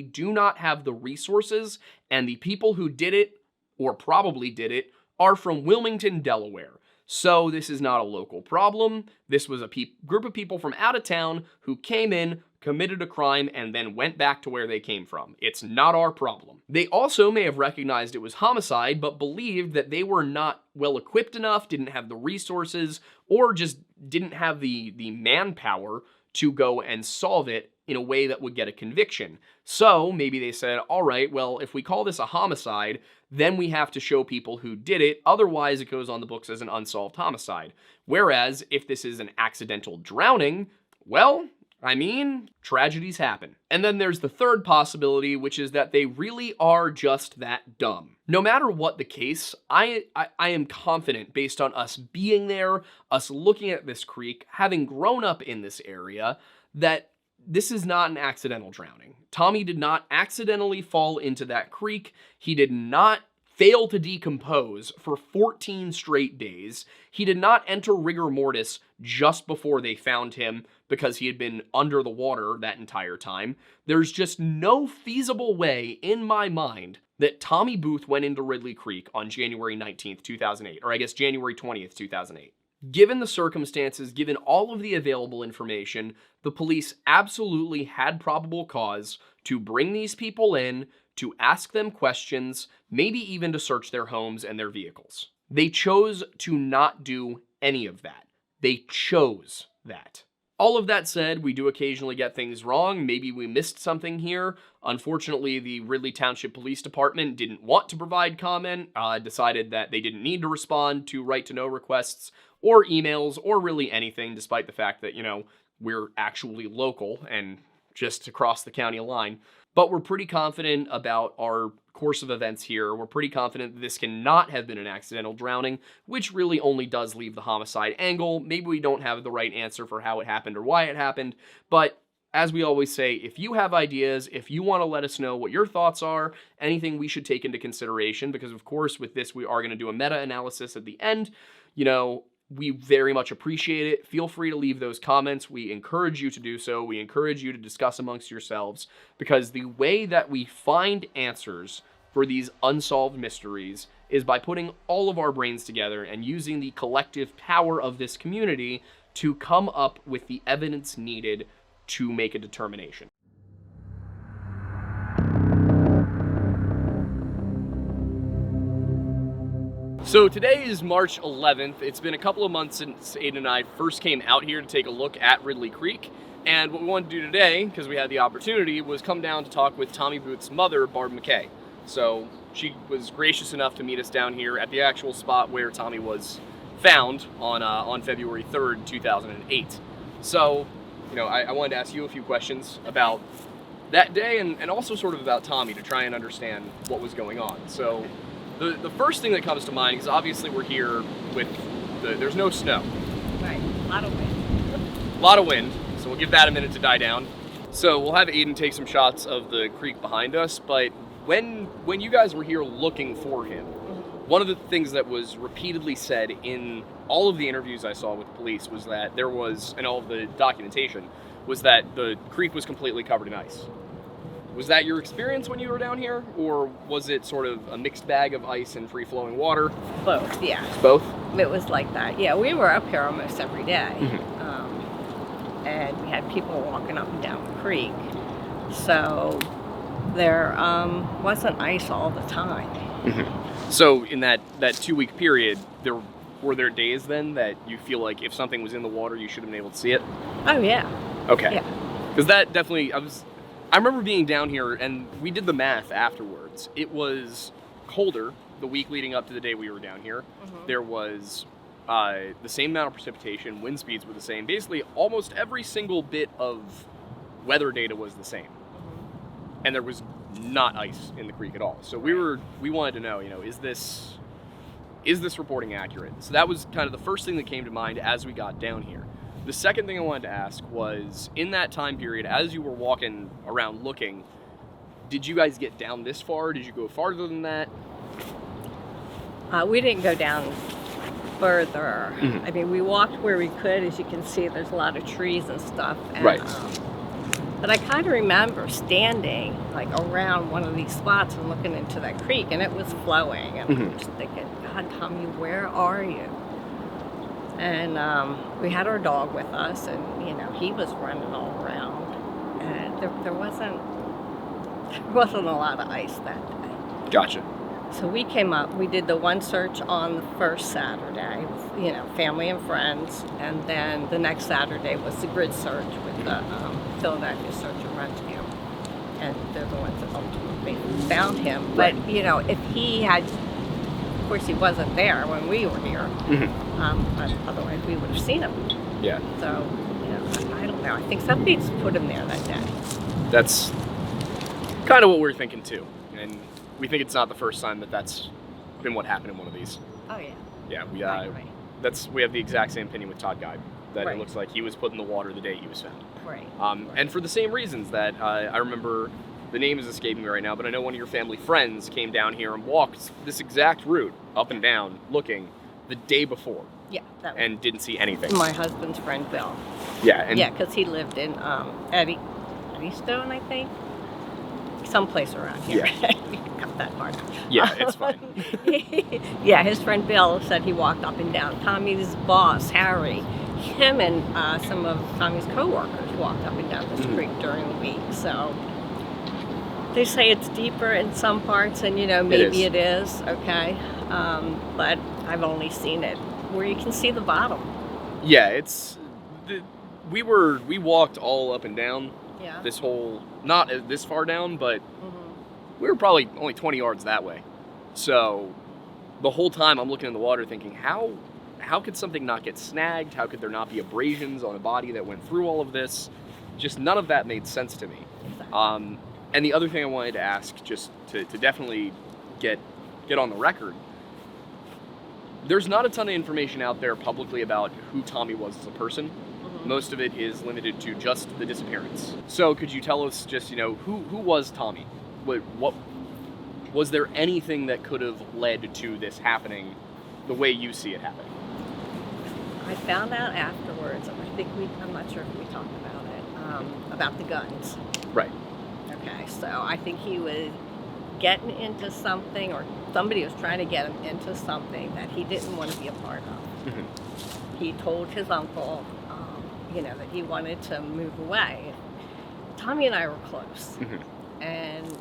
do not have the resources, and the people who did it, or probably did it, are from Wilmington, Delaware. So this is not a local problem. This was a group of people from out of town who came in, committed a crime, and then went back to where they came from. It's not our problem. They also may have recognized it was homicide, but believed that they were not well equipped enough, didn't have the resources, or just didn't have the manpower to go and solve it in a way that would get a conviction. So maybe they said, all right, well, if we call this a homicide, then we have to show people who did it. Otherwise, it goes on the books as an unsolved homicide. Whereas if this is an accidental drowning, well, tragedies happen. And then there's the third possibility, which is that they really are just that dumb. No matter what the case, I am confident, based on us being there, us looking at this creek, having grown up in this area, that this is not an accidental drowning. Tommy did not accidentally fall into that creek. He did not fail to decompose for 14 straight days. He did not enter rigor mortis just before they found him because he had been under the water that entire time. There's just no feasible way in my mind that Tommy Booth went into Ridley Creek on January 19th, 2008, or I guess January 20th, 2008. Given the circumstances, given all of the available information, the police absolutely had probable cause to bring these people in, to ask them questions, maybe even to search their homes and their vehicles. They chose to not do any of that. They chose that. All of that said, we do occasionally get things wrong. Maybe we missed something here. Unfortunately, the Ridley Township Police Department didn't want to provide comment, decided that they didn't need to respond to right-to-know requests or emails or really anything, despite the fact that, we're actually local and just across the county line. But we're pretty confident about our course of events here. We're pretty confident that this cannot have been an accidental drowning, which really only does leave the homicide angle. Maybe we don't have the right answer for how it happened or why it happened, but as we always say, if you have ideas, if you want to let us know what your thoughts are, anything we should take into consideration, because of course with this we are going to do a meta-analysis at the end, we very much appreciate it. Feel free to leave those comments. We encourage you to do so. We encourage you to discuss amongst yourselves, because the way that we find answers for these unsolved mysteries is by putting all of our brains together and using the collective power of this community to come up with the evidence needed to make a determination. So today is March 11th. It's been a couple of months since Aiden and I first came out here to take a look at Ridley Creek. And what we wanted to do today, because we had the opportunity, was come down to talk with Tommy Booth's mother, Barb McKay. So she was gracious enough to meet us down here at the actual spot where Tommy was found on February 3rd, 2008. So, I wanted to ask you a few questions about that day and also sort of about Tommy to try and understand what was going on. So the first thing that comes to mind is obviously we're here with there's no snow. Right, a lot of wind. A lot of wind, so we'll give that a minute to die down. So we'll have Aiden take some shots of the creek behind us, but when you guys were here looking for him, one of the things that was repeatedly said in all of the interviews I saw with the police was that there was, and all of the documentation, was that the creek was completely covered in ice. Was that your experience when you were down here, or was it sort of a mixed bag of ice and free-flowing water? Both, yeah. Both? It was like that. Yeah, we were up here almost every day. Mm-hmm. And we had people walking up and down the creek. So there wasn't ice all the time. Mm-hmm. So in that 2-week period, were there days then that you feel like if something was in the water, you should have been able to see it? Oh, yeah. Okay. Yeah. Because that definitely, I remember being down here, and we did the math afterwards. It was colder the week leading up to the day we were down here. Mm-hmm. There was the same amount of precipitation, wind speeds were the same. Basically, almost every single bit of weather data was the same. Mm-hmm. And there was not ice in the creek at all. So we wanted to know, is this reporting accurate? So that was kind of the first thing that came to mind as we got down here. The second thing I wanted to ask was, in that time period, as you were walking around looking, did you guys get down this far? Did you go farther than that? We didn't go down further. Mm-hmm. I mean, we walked where we could. As you can see, there's a lot of trees and stuff. And, right. But I kind of remember standing like around one of these spots and looking into that creek, and it was flowing. And Mm-hmm. I was thinking, God, Tommy, where are you? And we had our dog with us, and he was running all around, and there wasn't a lot of ice that day. Gotcha. So we came up. We did the one search on the first Saturday, with, family and friends, and then the next Saturday was the grid search with the Philadelphia Search and Rescue, and they're the ones that ultimately found him. Right. But if he had, of course, he wasn't there when we were here. Mm-hmm. But otherwise we would have seen him. Yeah. So, I don't know. I think somebody just put him there that day. That's kind of what we're thinking too. And we think it's not the first time that's been what happened in one of these. Oh, yeah. Yeah, we Right. we have the exact same opinion with Todd Geib, that Right. It looks like he was put in the water the day he was found. Right. And for the same reasons that I remember, the name is escaping me right now, but I know one of your family friends came down here and walked this exact route up and down looking the day before. Yeah. That was and didn't see anything. my husband's friend, Bill. Yeah. And Yeah, because he lived in Eddystone, I think. Someplace around here. Yeah. Cut that part out. Yeah, it's fine. Yeah, his friend Bill said he walked up and down. Tommy's boss, Harry, him and some of Tommy's co-workers walked up and down this creek during the week. So they say it's deeper in some parts, and maybe it is. Okay, but I've only seen it where you can see the bottom. Yeah, we walked all up and down. Yeah. This whole, not this far down, but we were probably only 20 yards that way. So the whole time I'm looking in the water thinking, how could something not get snagged? How could there not be abrasions on a body that went through all of this? Just none of that made sense to me. Exactly. And the other thing I wanted to ask, just to definitely get on the record, there's not a ton of information out there publicly about who Tommy was as a person. Most of it is limited to just the disappearance. So could you tell us just, who was Tommy? What was there anything that could have led to this happening the way you see it happening? I found out afterwards, I'm not sure if we talked about it, about the guns. Right. Okay, so I think he was getting into something, or somebody was trying to get him into something that he didn't want to be a part of. He told his uncle, that he wanted to move away. Tommy and I were close, and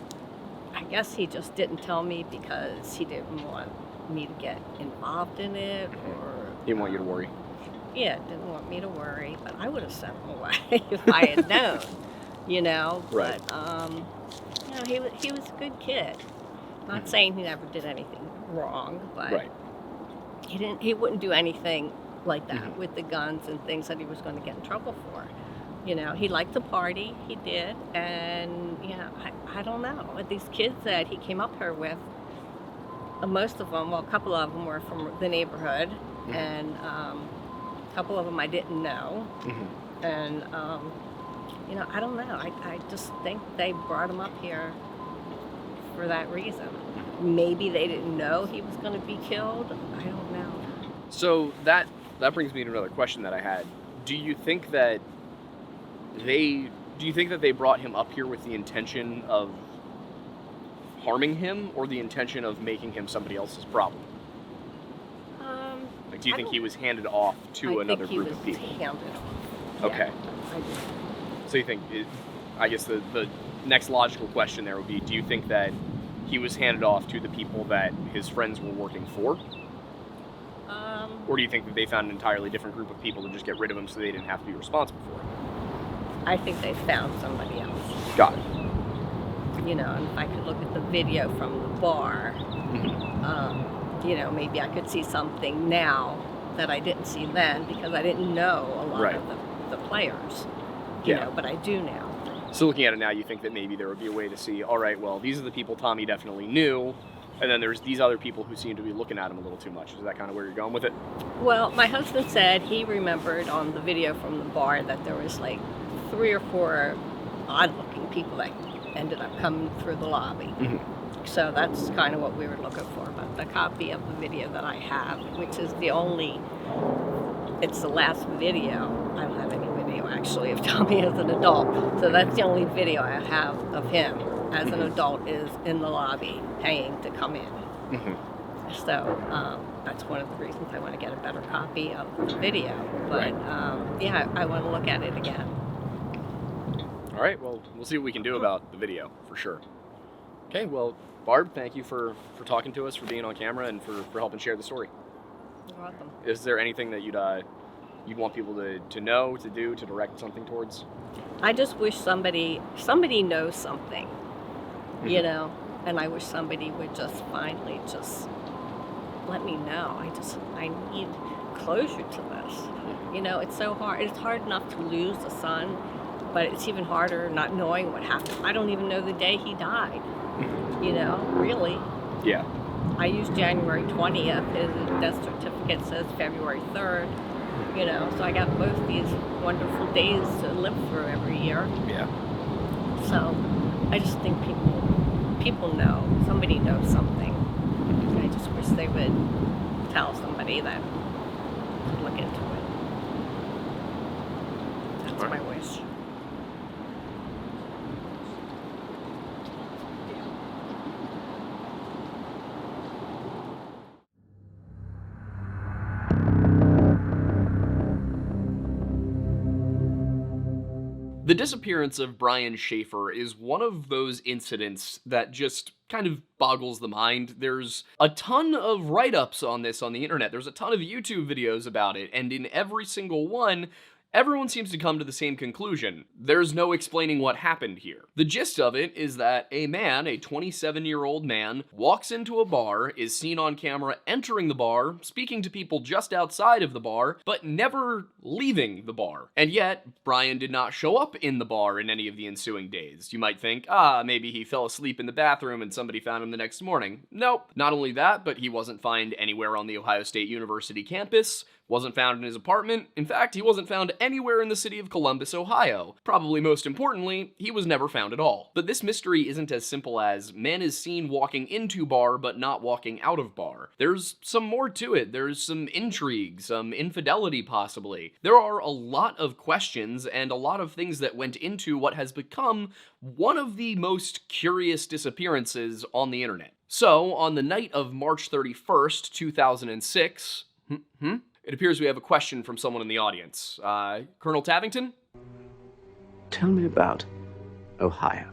I guess he just didn't tell me because he didn't want me to get involved in it, or Didn't want you to worry. yeah, didn't want me to worry. But I would have sent him away if I had known, Right. But he was a good kid. Not saying he never did anything wrong, but Right. he wouldn't do anything like that with the guns and things that he was going to get in trouble for. He liked to party, he did, and I don't know. These kids that he came up here with, most of them, well, a couple of them were from the neighborhood, and a couple of them I didn't know, and I don't know. I just think they brought him up here for that reason. Maybe they didn't know he was going to be killed. I don't know. So that brings me to another question that I had. Do you think that they brought him up here with the intention of harming him, or the intention of making him somebody else's problem? Do you think he was handed off to another group of people? I think he was handed off. Okay. Yeah, I do. So you think, I guess the next logical question there would be, do you think that he was handed off to the people that his friends were working for? Or do you think that they found an entirely different group of people to just get rid of him so they didn't have to be responsible for it? I think they found somebody else. Got it. And if I could look at the video from the bar, maybe I could see something now that I didn't see then, because I didn't know a lot of the players, but I do now. So looking at it now, you think that maybe there would be a way to see, all right, well, these are the people Tommy definitely knew, and then there's these other people who seem to be looking at him a little too much. Is that kind of where you're going with it? Well, my husband said he remembered on the video from the bar that there was like 3 or 4 odd-looking people that ended up coming through the lobby. So that's kind of what we were looking for. But the copy of the video that I have, which is it's the last video. I don't have any video actually of Tommy as an adult. So that's the only video I have of him as an adult, is in the lobby paying to come in. So that's one of the reasons I want to get a better copy of the video. But I want to look at it again. All right, well, we'll see what we can do about the video, for sure. Okay, well, Barb, thank you for talking to us, for being on camera, and for helping share the story. You're welcome. Is there anything that you'd want people to know, to do, to direct something towards? I just wish somebody knows something, and I wish somebody would just finally just let me know. I need closure to this. It's so hard. It's hard enough to lose a son, but it's even harder not knowing what happened. I don't even know the day he died, really. Yeah. I used January 20th. His death certificate says February 3rd. So I got both these wonderful days to live through every year. Yeah. So I just think people know. Somebody knows something. I just wish they would tell somebody that could look into it. That's my wish. The disappearance of Brian Shaffer is one of those incidents that just kind of boggles the mind. There's a ton of write-ups on this on the internet. There's a ton of YouTube videos about it, and in every single one, everyone seems to come to the same conclusion. There's no explaining what happened here. The gist of it is that a 27-year-old man, walks into a bar, is seen on camera entering the bar, speaking to people just outside of the bar, but never leaving the bar. And yet, Brian did not show up in the bar in any of the ensuing days. You might think, maybe he fell asleep in the bathroom and somebody found him the next morning. Nope. Not only that, but he wasn't found anywhere on the Ohio State University campus, Wasn't found in his apartment. In fact, he wasn't found anywhere in the city of Columbus, Ohio. Probably most importantly, he was never found at all. But this mystery isn't as simple as man is seen walking into bar but not walking out of bar. There's some more to it. There's some intrigue, some infidelity possibly. There are a lot of questions and a lot of things that went into what has become one of the most curious disappearances on the internet. So, on the night of March 31st, 2006, it appears we have a question from someone in the audience. Colonel Tavington? Tell me about Ohio.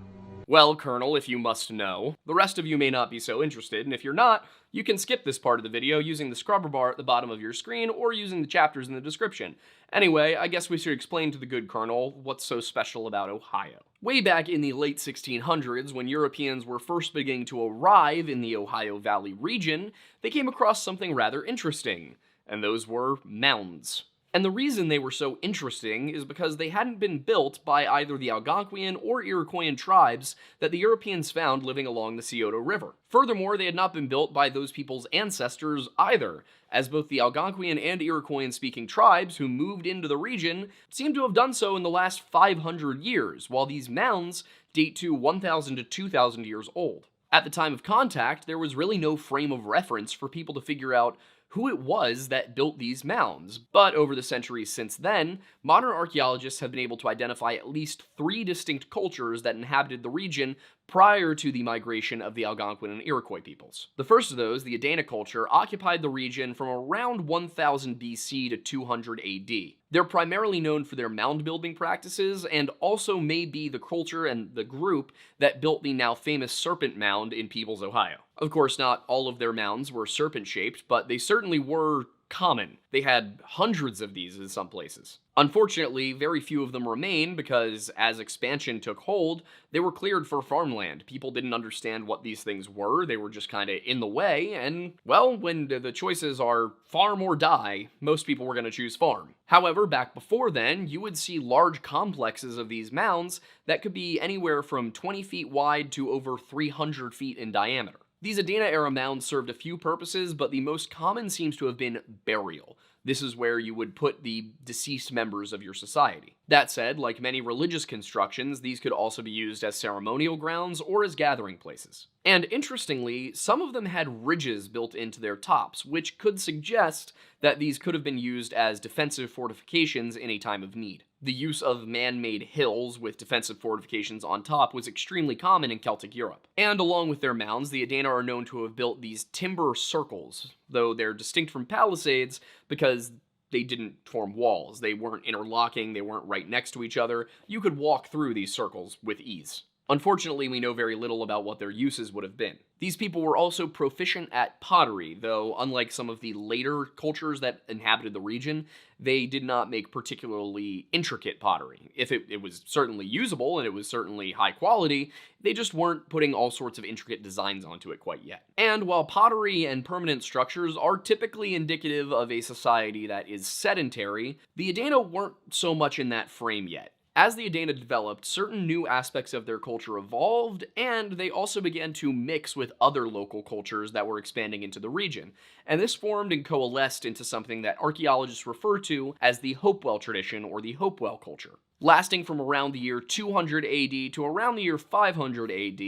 Well, Colonel, if you must know. The rest of you may not be so interested, and if you're not, you can skip this part of the video using the scrubber bar at the bottom of your screen or using the chapters in the description. Anyway, I guess we should explain to the good Colonel what's so special about Ohio. Way back in the late 1600s, when Europeans were first beginning to arrive in the Ohio Valley region, they came across something rather interesting, and those were mounds. And the reason they were so interesting is because they hadn't been built by either the Algonquian or Iroquoian tribes that the Europeans found living along the Scioto River. Furthermore, they had not been built by those people's ancestors either, as both the Algonquian and Iroquoian-speaking tribes who moved into the region seem to have done so in the last 500 years, while these mounds date to 1,000 to 2,000 years old. At the time of contact, there was really no frame of reference for people to figure out who it was that built these mounds, but over the centuries since then, modern archaeologists have been able to identify at least 3 distinct cultures that inhabited the region prior to the migration of the Algonquin and Iroquois peoples. The first of those, the Adena culture, occupied the region from around 1000 BC to 200 AD. They're primarily known for their mound building practices and also may be the culture and the group that built the now famous Serpent Mound in Peebles, Ohio. Of course, not all of their mounds were serpent-shaped, but they certainly were common. They had hundreds of these in some places. Unfortunately, very few of them remain because as expansion took hold, they were cleared for farmland. People didn't understand what these things were. They were just kind of in the way, and, well, when the choices are farm or die, most people were going to choose farm. However, back before then, you would see large complexes of these mounds that could be anywhere from 20 feet wide to over 300 feet in diameter. These Adena-era mounds served a few purposes, but the most common seems to have been burial. This is where you would put the deceased members of your society. That said, like many religious constructions, these could also be used as ceremonial grounds or as gathering places. And interestingly, some of them had ridges built into their tops, which could suggest that these could have been used as defensive fortifications in a time of need. The use of man-made hills with defensive fortifications on top was extremely common in Celtic Europe. And along with their mounds, the Adena are known to have built these timber circles, though they're distinct from palisades because they didn't form walls. They weren't interlocking, they weren't right next to each other. You could walk through these circles with ease. Unfortunately, we know very little about what their uses would have been. These people were also proficient at pottery, though unlike some of the later cultures that inhabited the region, they did not make particularly intricate pottery. If it was certainly usable and it was certainly high quality, they just weren't putting all sorts of intricate designs onto it quite yet. And while pottery and permanent structures are typically indicative of a society that is sedentary, the Adena weren't so much in that frame yet. As the Adena developed, certain new aspects of their culture evolved, and they also began to mix with other local cultures that were expanding into the region. And this formed and coalesced into something that archaeologists refer to as the Hopewell tradition or the Hopewell culture. Lasting from around the year 200 AD to around the year 500 AD,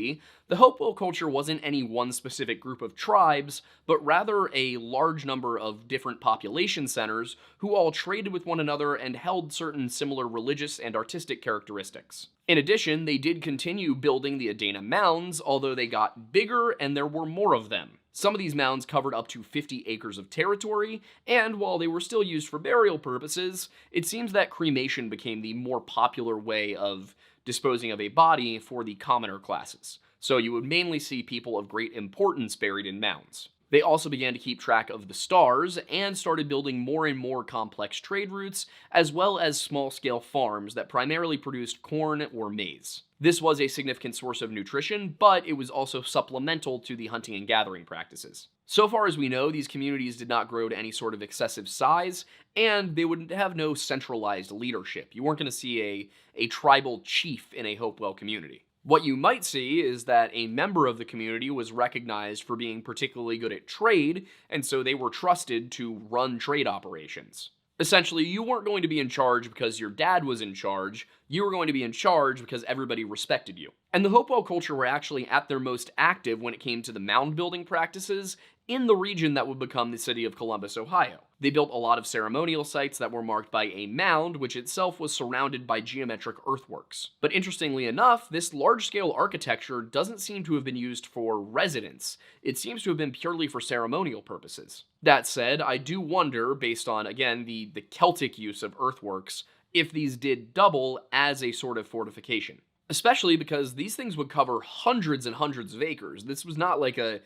the Hopewell culture wasn't any one specific group of tribes, but rather a large number of different population centers who all traded with one another and held certain similar religious and artistic characteristics. In addition, they did continue building the Adena mounds, although they got bigger and there were more of them. Some of these mounds covered up to 50 acres of territory, and while they were still used for burial purposes, it seems that cremation became the more popular way of disposing of a body for the commoner classes. So you would mainly see people of great importance buried in mounds. They also began to keep track of the stars and started building more and more complex trade routes, as well as small-scale farms that primarily produced corn or maize. This was a significant source of nutrition, but it was also supplemental to the hunting and gathering practices. So far as we know, these communities did not grow to any sort of excessive size, and they would have no centralized leadership. You weren't going to see a tribal chief in a Hopewell community. What you might see is that a member of the community was recognized for being particularly good at trade, and so they were trusted to run trade operations. Essentially, you weren't going to be in charge because your dad was in charge, you were going to be in charge because everybody respected you. And the Hopewell culture were actually at their most active when it came to the mound building practices in the region that would become the city of Columbus, Ohio. They built a lot of ceremonial sites that were marked by a mound, which itself was surrounded by geometric earthworks. But interestingly enough, this large-scale architecture doesn't seem to have been used for residence. It seems to have been purely for ceremonial purposes. That said, I do wonder, based on, again, the Celtic use of earthworks, if these did double as a sort of fortification. Especially because these things would cover hundreds and hundreds of acres. This was not like a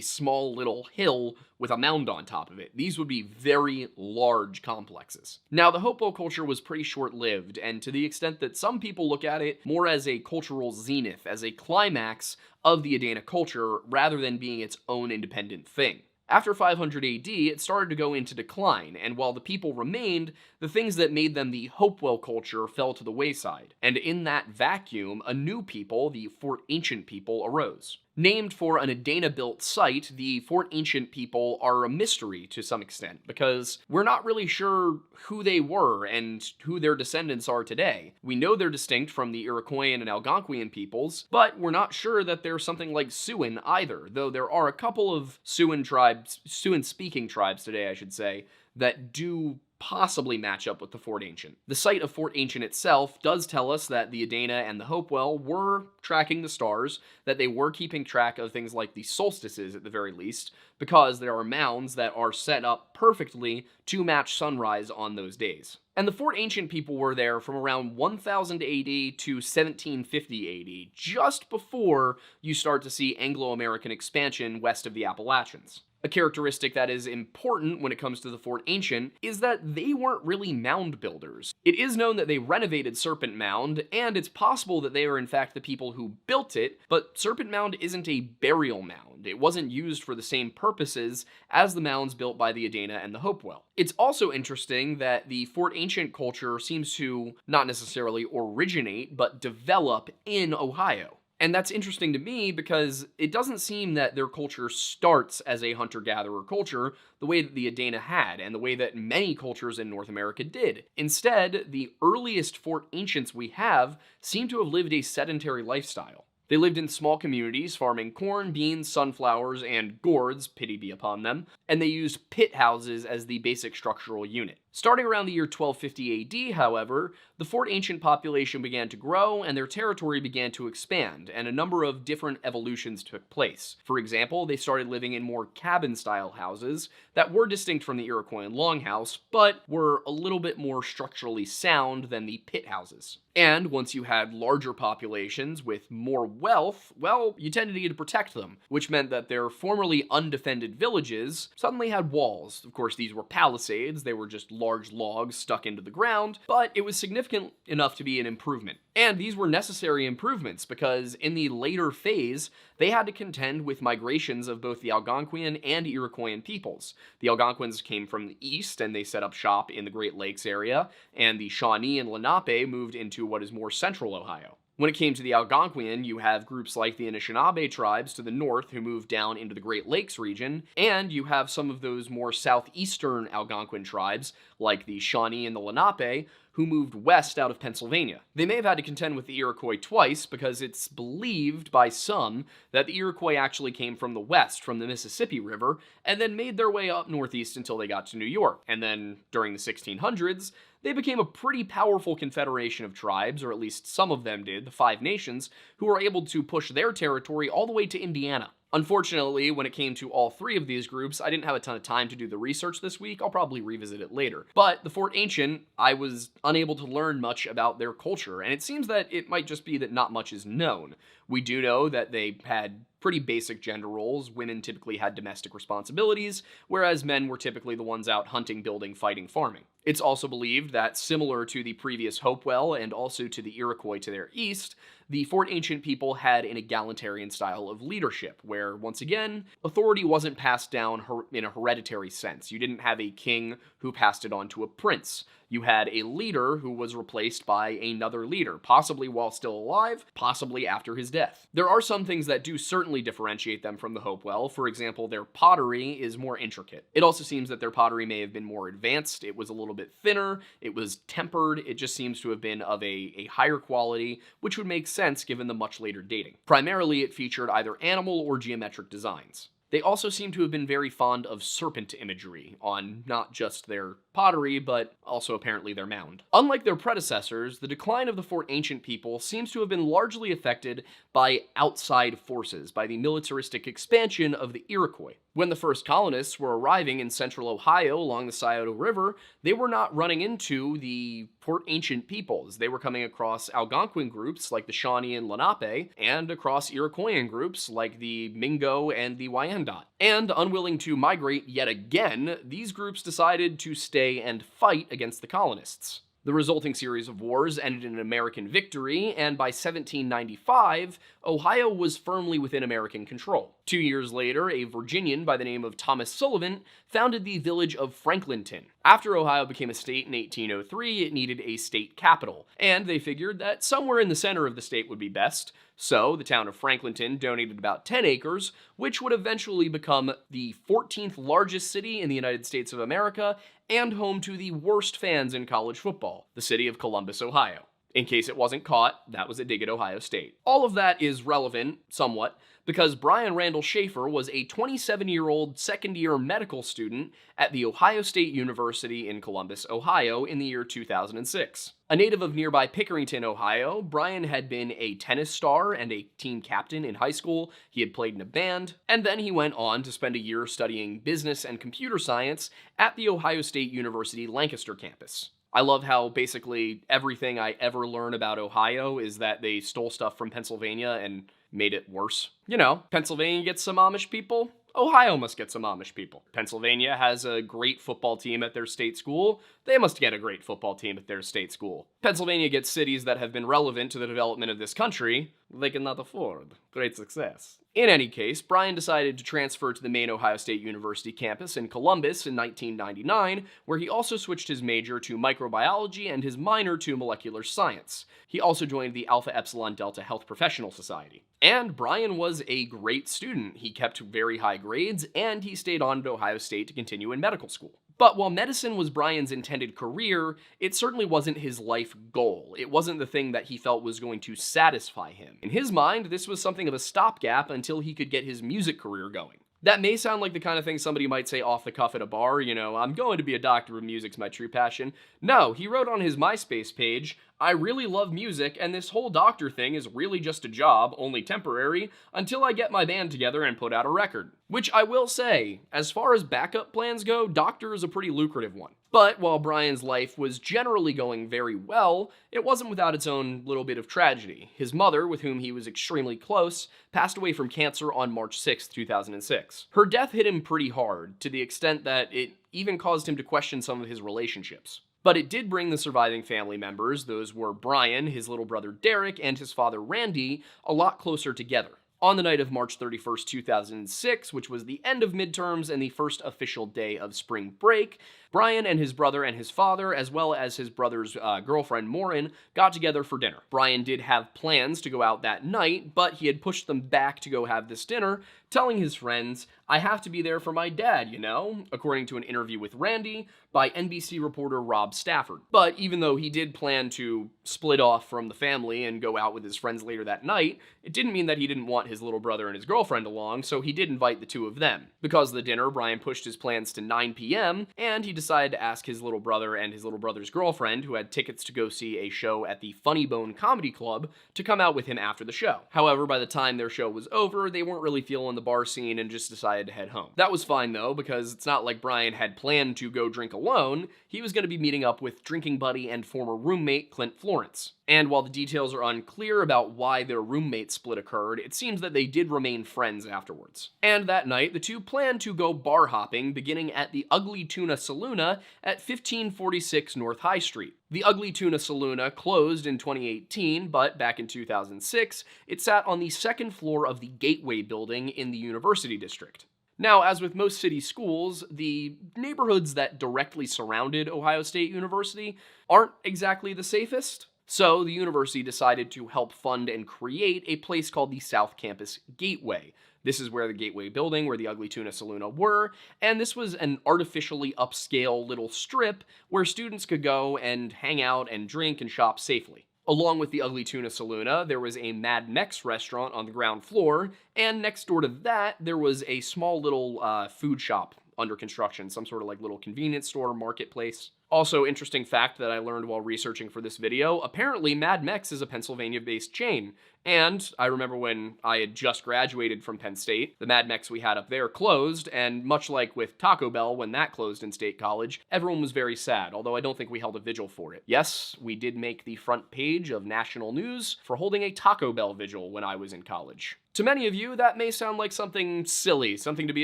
small little hill with a mound on top of it. These would be very large complexes. Now, the Hopewell culture was pretty short-lived, and to the extent that some people look at it more as a cultural zenith, as a climax of the Adena culture, rather than being its own independent thing. After 500 AD, it started to go into decline, and while the people remained, the things that made them the Hopewell culture fell to the wayside. And in that vacuum, a new people, the Fort Ancient people, arose. Named for an Adena-built site, the Fort Ancient people are a mystery to some extent, because we're not really sure who they were and who their descendants are today. We know they're distinct from the Iroquoian and Algonquian peoples, but we're not sure that they're something like Siouan either, though there are a couple of Siouan-speaking tribes today, I should say, that do possibly match up with the Fort Ancient. The site of Fort Ancient itself does tell us that the Adena and the Hopewell were tracking the stars, that they were keeping track of things like the solstices at the very least, because there are mounds that are set up perfectly to match sunrise on those days. And the Fort Ancient people were there from around 1000 AD to 1750 AD, just before you start to see Anglo-American expansion west of the Appalachians. A characteristic that is important when it comes to the Fort Ancient is that they weren't really mound builders. It is known that they renovated Serpent Mound, and it's possible that they are in fact the people who built it, but Serpent Mound isn't a burial mound. It wasn't used for the same purposes as the mounds built by the Adena and the Hopewell. It's also interesting that the Fort Ancient culture seems to not necessarily originate, but develop in Ohio. And that's interesting to me because it doesn't seem that their culture starts as a hunter-gatherer culture the way that the Adena had, and the way that many cultures in North America did. Instead, the earliest Fort Ancients we have seem to have lived a sedentary lifestyle. They lived in small communities, farming corn, beans, sunflowers, and gourds, pity be upon them, and they used pit houses as the basic structural unit. Starting around the year 1250 AD, however, the Fort Ancient population began to grow and their territory began to expand, and a number of different evolutions took place. For example, they started living in more cabin-style houses that were distinct from the Iroquoian longhouse, but were a little bit more structurally sound than the pit houses. And once you had larger populations with more wealth, well, you tended to need to protect them, which meant that their formerly undefended villages suddenly had walls. Of course, these were palisades, they were just large logs stuck into the ground, but it was significant enough to be an improvement. And these were necessary improvements because in the later phase, they had to contend with migrations of both the Algonquian and Iroquoian peoples. The Algonquins came from the east and they set up shop in the Great Lakes area, and the Shawnee and Lenape moved into what is more central Ohio. When it came to the Algonquian, you have groups like the Anishinaabe tribes to the north who moved down into the Great Lakes region, and you have some of those more southeastern Algonquin tribes, like the Shawnee and the Lenape, who moved west out of Pennsylvania. They may have had to contend with the Iroquois twice because it's believed by some that the Iroquois actually came from the west, from the Mississippi River, and then made their way up northeast until they got to New York. And then during the 1600s, they became a pretty powerful confederation of tribes, or at least some of them did, the Five Nations, who were able to push their territory all the way to Indiana. Unfortunately, when it came to all three of these groups, I didn't have a ton of time to do the research this week. I'll probably revisit it later. But the Fort Ancient, I was unable to learn much about their culture, and it seems that it might just be that not much is known. We do know that they had pretty basic gender roles. Women typically had domestic responsibilities, whereas men were typically the ones out hunting, building, fighting, farming. It's also believed that, similar to the previous Hopewell and also to the Iroquois to their east, the Fort Ancient people had an egalitarian style of leadership, where, once again, authority wasn't passed down in a hereditary sense. You didn't have a king who passed it on to a prince. You had a leader who was replaced by another leader, possibly while still alive, possibly after his death. There are some things that do certainly differentiate them from the Hopewell. For example, their pottery is more intricate. It also seems that their pottery may have been more advanced. It was a little bit thinner, it was tempered, it just seems to have been of a higher quality, which would make sense given the much later dating. Primarily, it featured either animal or geometric designs. They also seem to have been very fond of serpent imagery on not just their pottery, but also apparently their mound. Unlike their predecessors, the decline of the Fort Ancient people seems to have been largely affected by outside forces, by the militaristic expansion of the Iroquois. When the first colonists were arriving in central Ohio along the Scioto River, they were not running into the Fort Ancient peoples. They were coming across Algonquin groups like the Shawnee and Lenape, and across Iroquoian groups like the Mingo and the Wyandot. And unwilling to migrate yet again, these groups decided to stay and fight against the colonists. The resulting series of wars ended in an American victory, and by 1795, Ohio was firmly within American control. 2 years later, a Virginian by the name of Thomas Sullivan founded the village of Franklinton. After Ohio became a state in 1803, it needed a state capital, and they figured that somewhere in the center of the state would be best. So, the town of Franklinton donated about 10 acres, which would eventually become the 14th largest city in the United States of America and home to the worst fans in college football, the city of Columbus, Ohio. In case it wasn't caught, that was a dig at Ohio State. All of that is relevant, somewhat, because Brian Randall Shaffer was a 27-year-old second-year medical student at The Ohio State University in Columbus, Ohio in the year 2006. A native of nearby Pickerington, Ohio, Brian had been a tennis star and a team captain in high school. He had played in a band, and then he went on to spend a year studying business and computer science at the Ohio State University Lancaster campus. I love how basically everything I ever learn about Ohio is that they stole stuff from Pennsylvania and made it worse. You know, Pennsylvania gets some Amish people, Ohio must get some Amish people. Pennsylvania has a great football team at their state school, they must get a great football team at their state school. Pennsylvania gets cities that have been relevant to the development of this country, they cannot afford. Great success. In any case, Brian decided to transfer to the main Ohio State University campus in Columbus in 1999, where he also switched his major to microbiology and his minor to molecular science. He also joined the Alpha Epsilon Delta Health Professional Society. And Brian was a great student. He kept very high grades, and he stayed on at Ohio State to continue in medical school. But while medicine was Brian's intended career, it certainly wasn't his life goal. It wasn't the thing that he felt was going to satisfy him. In his mind, this was something of a stopgap until he could get his music career going. That may sound like the kind of thing somebody might say off the cuff at a bar, you know, I'm going to be a doctor of music's my true passion. No, he wrote on his MySpace page, I really love music, and this whole doctor thing is really just a job, only temporary, until I get my band together and put out a record. Which I will say, as far as backup plans go, doctor is a pretty lucrative one. But while Brian's life was generally going very well, it wasn't without its own little bit of tragedy. His mother, with whom he was extremely close, passed away from cancer on March 6, 2006. Her death hit him pretty hard, to the extent that it even caused him to question some of his relationships. But it did bring the surviving family members, those were Brian, his little brother Derek, and his father Randy, a lot closer together. On the night of March 31st, 2006, which was the end of midterms and the first official day of spring break, Brian and his brother and his father, as well as his brother's girlfriend Maureen, got together for dinner. Brian did have plans to go out that night, but he had pushed them back to go have this dinner, telling his friends, I have to be there for my dad, you know, according to an interview with Randy by NBC reporter Rob Stafford. But even though he did plan to split off from the family and go out with his friends later that night, it didn't mean that he didn't want his little brother and his girlfriend along, so he did invite the two of them. Because of the dinner, Brian pushed his plans to 9 p.m., and he decided to ask his little brother and his little brother's girlfriend, who had tickets to go see a show at the Funny Bone Comedy Club, to come out with him after the show. However, by the time their show was over, they weren't really feeling the bar scene and just decided to head home. That was fine though, because it's not like Brian had planned to go drink alone. He was going to be meeting up with drinking buddy and former roommate Clint Florence. And while the details are unclear about why their roommate split occurred, it seems that they did remain friends afterwards. And that night, the two planned to go bar hopping, beginning at the Ugly Tuna Saloona at 1546 North High Street. The Ugly Tuna Saloona closed in 2018, but back in 2006, it sat on the second floor of the Gateway building in the University District. Now, as with most city schools, the neighborhoods that directly surrounded Ohio State University aren't exactly the safest. So the university decided to help fund and create a place called the South Campus Gateway. This is where the Gateway building, where the Ugly Tuna Saloona were, and this was an artificially upscale little strip where students could go and hang out and drink and shop safely. Along with the Ugly Tuna Saloona, there was a Mad Mex restaurant on the ground floor, and next door to that, there was a small little food shop under construction, some sort of like little convenience store, marketplace. Also, interesting fact that I learned while researching for this video, apparently Mad Mex is a Pennsylvania-based chain. And I remember when I had just graduated from Penn State, the Mad Mex we had up there closed, and much like with Taco Bell when that closed in State College, everyone was very sad, although I don't think we held a vigil for it. Yes, we did make the front page of national news for holding a Taco Bell vigil when I was in college. To many of you, that may sound like something silly, something to be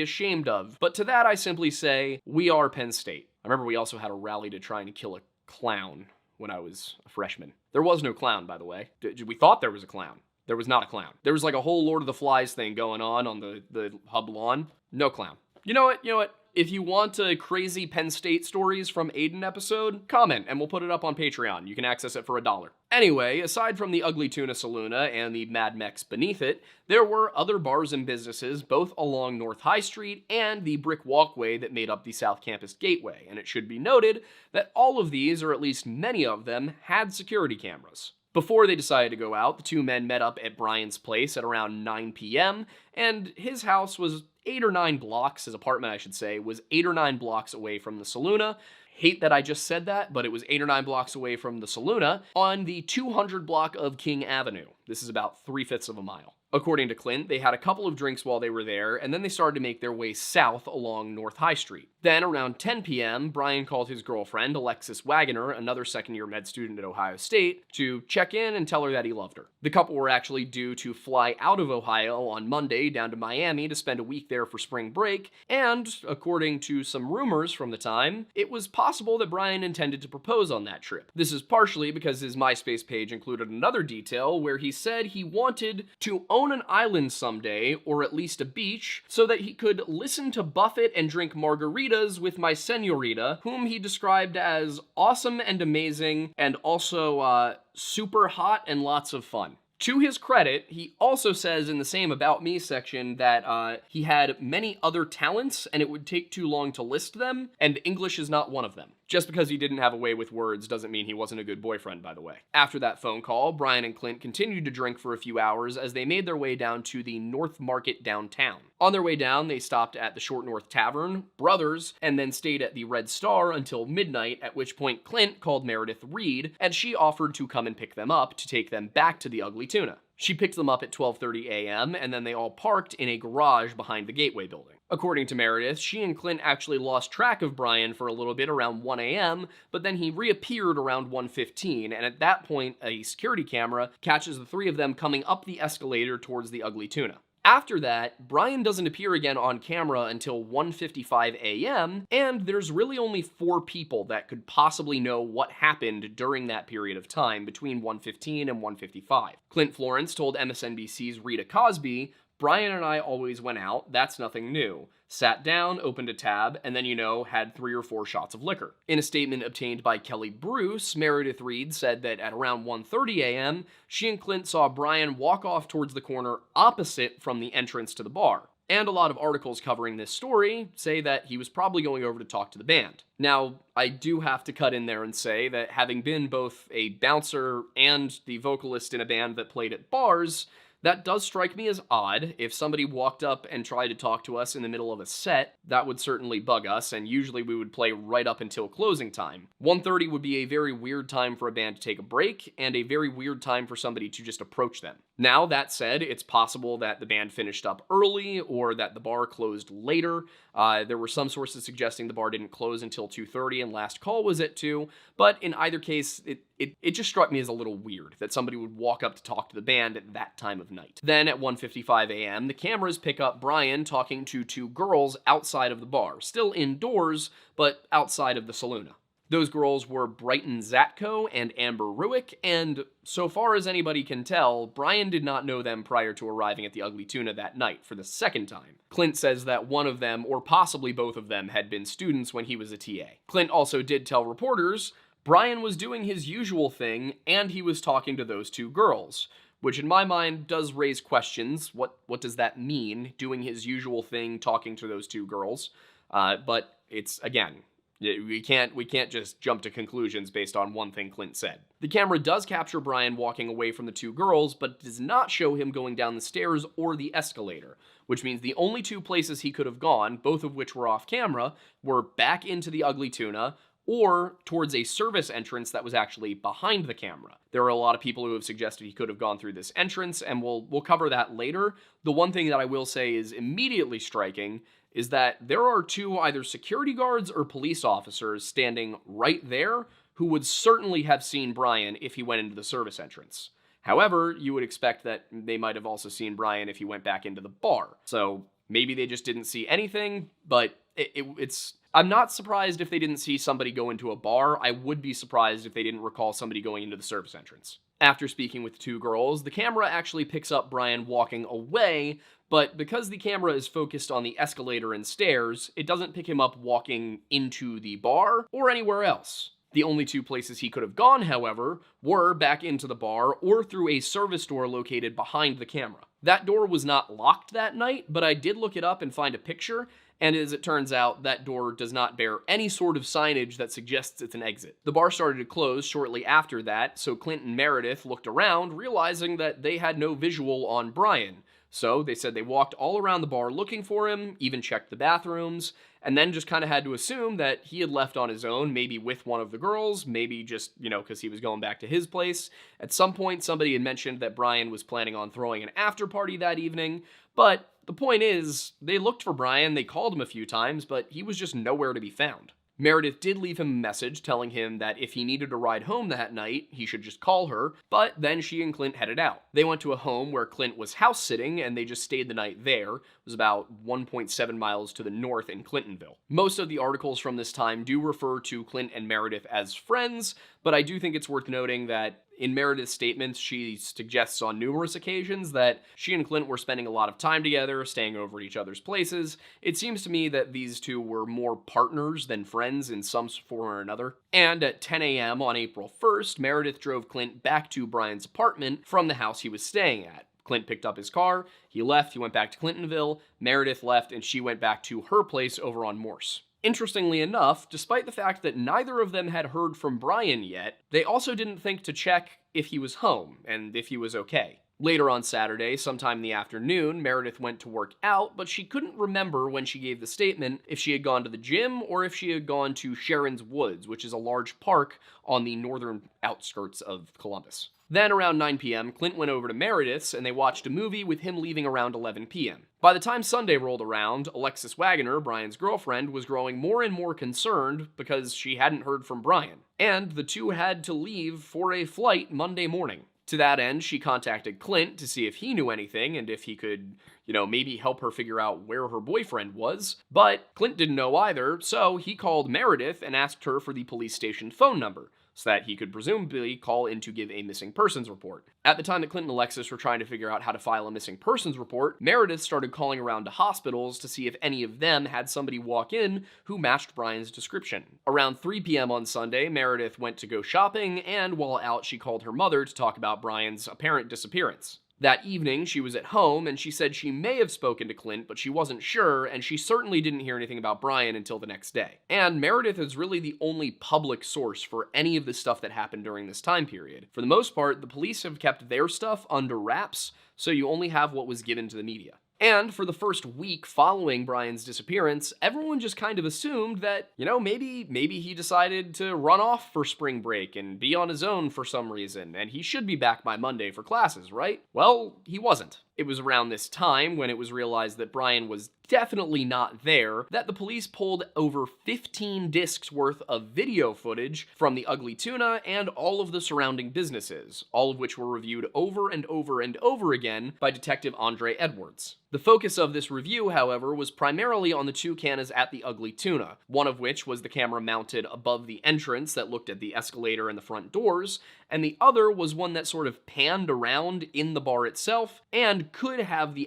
ashamed of, but to that I simply say, we are Penn State. I remember we also had a rally to try and kill a clown when I was a freshman. There was no clown, by the way. We thought there was a clown. There was not a clown. There was like a whole Lord of the Flies thing going on the hub lawn. No clown. You know what? If you want crazy Penn State stories from Aiden episode, comment and we'll put it up on Patreon. You can access it for $1. Anyway, aside from the Ugly Tuna Saloona and the Mad Mex beneath it, there were other bars and businesses both along North High Street and the brick walkway that made up the South Campus Gateway, and it should be noted that all of these, or at least many of them, had security cameras. Before they decided to go out, the two men met up at Brian's place at around 9 p.m., and his house was 8 or 9 blocks, his apartment I should say, was 8 or 9 blocks away from the Saloona. Hate that I just said that, but it was 8 or 9 blocks away from the Saloona on the 200 block of King Avenue. This is about 3/5 of a mile. According to Clint, they had a couple of drinks while they were there, and then they started to make their way south along North High Street. Then, around 10 p.m., Brian called his girlfriend, Alexis Wagoner, another second-year med student at Ohio State, to check in and tell her that he loved her. The couple were actually due to fly out of Ohio on Monday down to Miami to spend a week there for spring break, and, according to some rumors from the time, it was possible that Brian intended to propose on that trip. This is partially because his MySpace page included another detail where he said he wanted to own an island someday, or at least a beach, so that he could listen to Buffett and drink margaritas with my senorita, whom he described as awesome and amazing, and also super hot and lots of fun. To his credit, he also says in the same About Me section that he had many other talents and it would take too long to list them, and English is not one of them. Just because he didn't have a way with words doesn't mean he wasn't a good boyfriend, by the way. After that phone call, Brian and Clint continued to drink for a few hours as they made their way down to the North Market downtown. On their way down, they stopped at the Short North Tavern, Brothers, and then stayed at the Red Star until midnight, at which point Clint called Meredith Reed, and she offered to come and pick them up to take them back to the Ugly Tuna. She picked them up at 12:30 a.m., and then they all parked in a garage behind the Gateway building. According to Meredith, she and Clint actually lost track of Brian for a little bit around 1 a.m., but then he reappeared around 1:15, and at that point, a security camera catches the three of them coming up the escalator towards the Ugly Tuna. After that, Brian doesn't appear again on camera until 1:55 a.m., and there's really only 4 people that could possibly know what happened during that period of time between 1:15 and 1:55. Clint Florence told MSNBC's Rita Cosby, "Brian and I always went out, that's nothing new. Sat down, opened a tab, and then, had 3 or 4 shots of liquor." In a statement obtained by Kelly Bruce, Meredith Reed said that at around 1:30 a.m., she and Clint saw Brian walk off towards the corner opposite from the entrance to the bar. And a lot of articles covering this story say that he was probably going over to talk to the band. Now, I do have to cut in there and say that having been both a bouncer and the vocalist in a band that played at bars, that does strike me as odd. If somebody walked up and tried to talk to us in the middle of a set, that would certainly bug us, and usually we would play right up until closing time. 1:30 would be a very weird time for a band to take a break, and a very weird time for somebody to just approach them. Now, that said, it's possible that the band finished up early, or that the bar closed later. There were some sources suggesting the bar didn't close until 2:30 and last call was at 2, but in either case, It just struck me as a little weird that somebody would walk up to talk to the band at that time of night. Then at 1:55 a.m., the cameras pick up Brian talking to two girls outside of the bar, still indoors, but outside of the saloona. Those girls were Brighton Zatko and Amber Ruick, and so far as anybody can tell, Brian did not know them prior to arriving at the Ugly Tuna that night for the second time. Clint says that one of them, or possibly both of them, had been students when he was a TA. Clint also did tell reporters Brian was doing his usual thing, and he was talking to those two girls, which in my mind does raise questions. What does that mean, doing his usual thing, talking to those two girls? But it's, again, we can't just jump to conclusions based on one thing Clint said. The camera does capture Brian walking away from the two girls, but does not show him going down the stairs or the escalator, which means the only two places he could have gone, both of which were off camera, were back into the Ugly Tuna, or towards a service entrance that was actually behind the camera. There are a lot of people who have suggested he could have gone through this entrance, and we'll cover that later. The one thing that I will say is immediately striking is that there are two either security guards or police officers standing right there who would certainly have seen Brian if he went into the service entrance. However, you would expect that they might have also seen Brian if he went back into the bar. So maybe they just didn't see anything, but it's... I'm not surprised if they didn't see somebody go into a bar. I would be surprised if they didn't recall somebody going into the service entrance. After speaking with the two girls, the camera actually picks up Brian walking away, but because the camera is focused on the escalator and stairs, it doesn't pick him up walking into the bar or anywhere else. The only two places he could have gone, however, were back into the bar or through a service door located behind the camera. That door was not locked that night, but I did look it up and find a picture, and as it turns out, that door does not bear any sort of signage that suggests it's an exit. The bar started to close shortly after that, so Clint and Meredith looked around, realizing that they had no visual on Brian. So they said they walked all around the bar looking for him, even checked the bathrooms, and then just kind of had to assume that he had left on his own, maybe with one of the girls, maybe just, because he was going back to his place. At some point, somebody had mentioned that Brian was planning on throwing an after party that evening, but the point is, they looked for Brian, they called him a few times, but he was just nowhere to be found. Meredith did leave him a message telling him that if he needed a ride home that night, he should just call her, but then she and Clint headed out. They went to a home where Clint was house sitting, and they just stayed the night there. It was about 1.7 miles to the north in Clintonville. Most of the articles from this time do refer to Clint and Meredith as friends, but I do think it's worth noting that in Meredith's statements, she suggests on numerous occasions that she and Clint were spending a lot of time together, staying over at each other's places. It seems to me that these two were more partners than friends in some form or another. And at 10 a.m. on April 1st, Meredith drove Clint back to Brian's apartment from the house he was staying at. Clint picked up his car, he left, he went back to Clintonville, Meredith left, and she went back to her place over on Morse. Interestingly enough, despite the fact that neither of them had heard from Brian yet, they also didn't think to check if he was home and if he was okay. Later on Saturday, sometime in the afternoon, Meredith went to work out, but she couldn't remember when she gave the statement if she had gone to the gym or if she had gone to Sharon's Woods, which is a large park on the northern outskirts of Columbus. Then around 9 p.m., Clint went over to Meredith's and they watched a movie with him leaving around 11 p.m. By the time Sunday rolled around, Alexis Wagoner, Brian's girlfriend, was growing more and more concerned because she hadn't heard from Brian, and the two had to leave for a flight Monday morning. To that end, she contacted Clint to see if he knew anything and if he could, maybe help her figure out where her boyfriend was, but Clint didn't know either, so he called Meredith and asked her for the police station phone number, so that he could presumably call in to give a missing persons report. At the time that Clint and Alexis were trying to figure out how to file a missing persons report, Meredith started calling around to hospitals to see if any of them had somebody walk in who matched Brian's description. Around 3 p.m. on Sunday, Meredith went to go shopping, and while out, she called her mother to talk about Brian's apparent disappearance. That evening, she was at home, and she said she may have spoken to Clint, but she wasn't sure, and she certainly didn't hear anything about Brian until the next day. And Meredith is really the only public source for any of the stuff that happened during this time period. For the most part, the police have kept their stuff under wraps, so you only have what was given to the media. And for the first week following Brian's disappearance, everyone just kind of assumed that, maybe he decided to run off for spring break and be on his own for some reason, and he should be back by Monday for classes, right? Well, he wasn't. It was around this time, when it was realized that Brian was definitely not there, that the police pulled over 15 discs worth of video footage from the Ugly Tuna and all of the surrounding businesses, all of which were reviewed over and over and over again by Detective Andre Edwards. The focus of this review, however, was primarily on the two cameras at the Ugly Tuna, one of which was the camera mounted above the entrance that looked at the escalator and the front doors, and the other was one that sort of panned around in the bar itself and could have the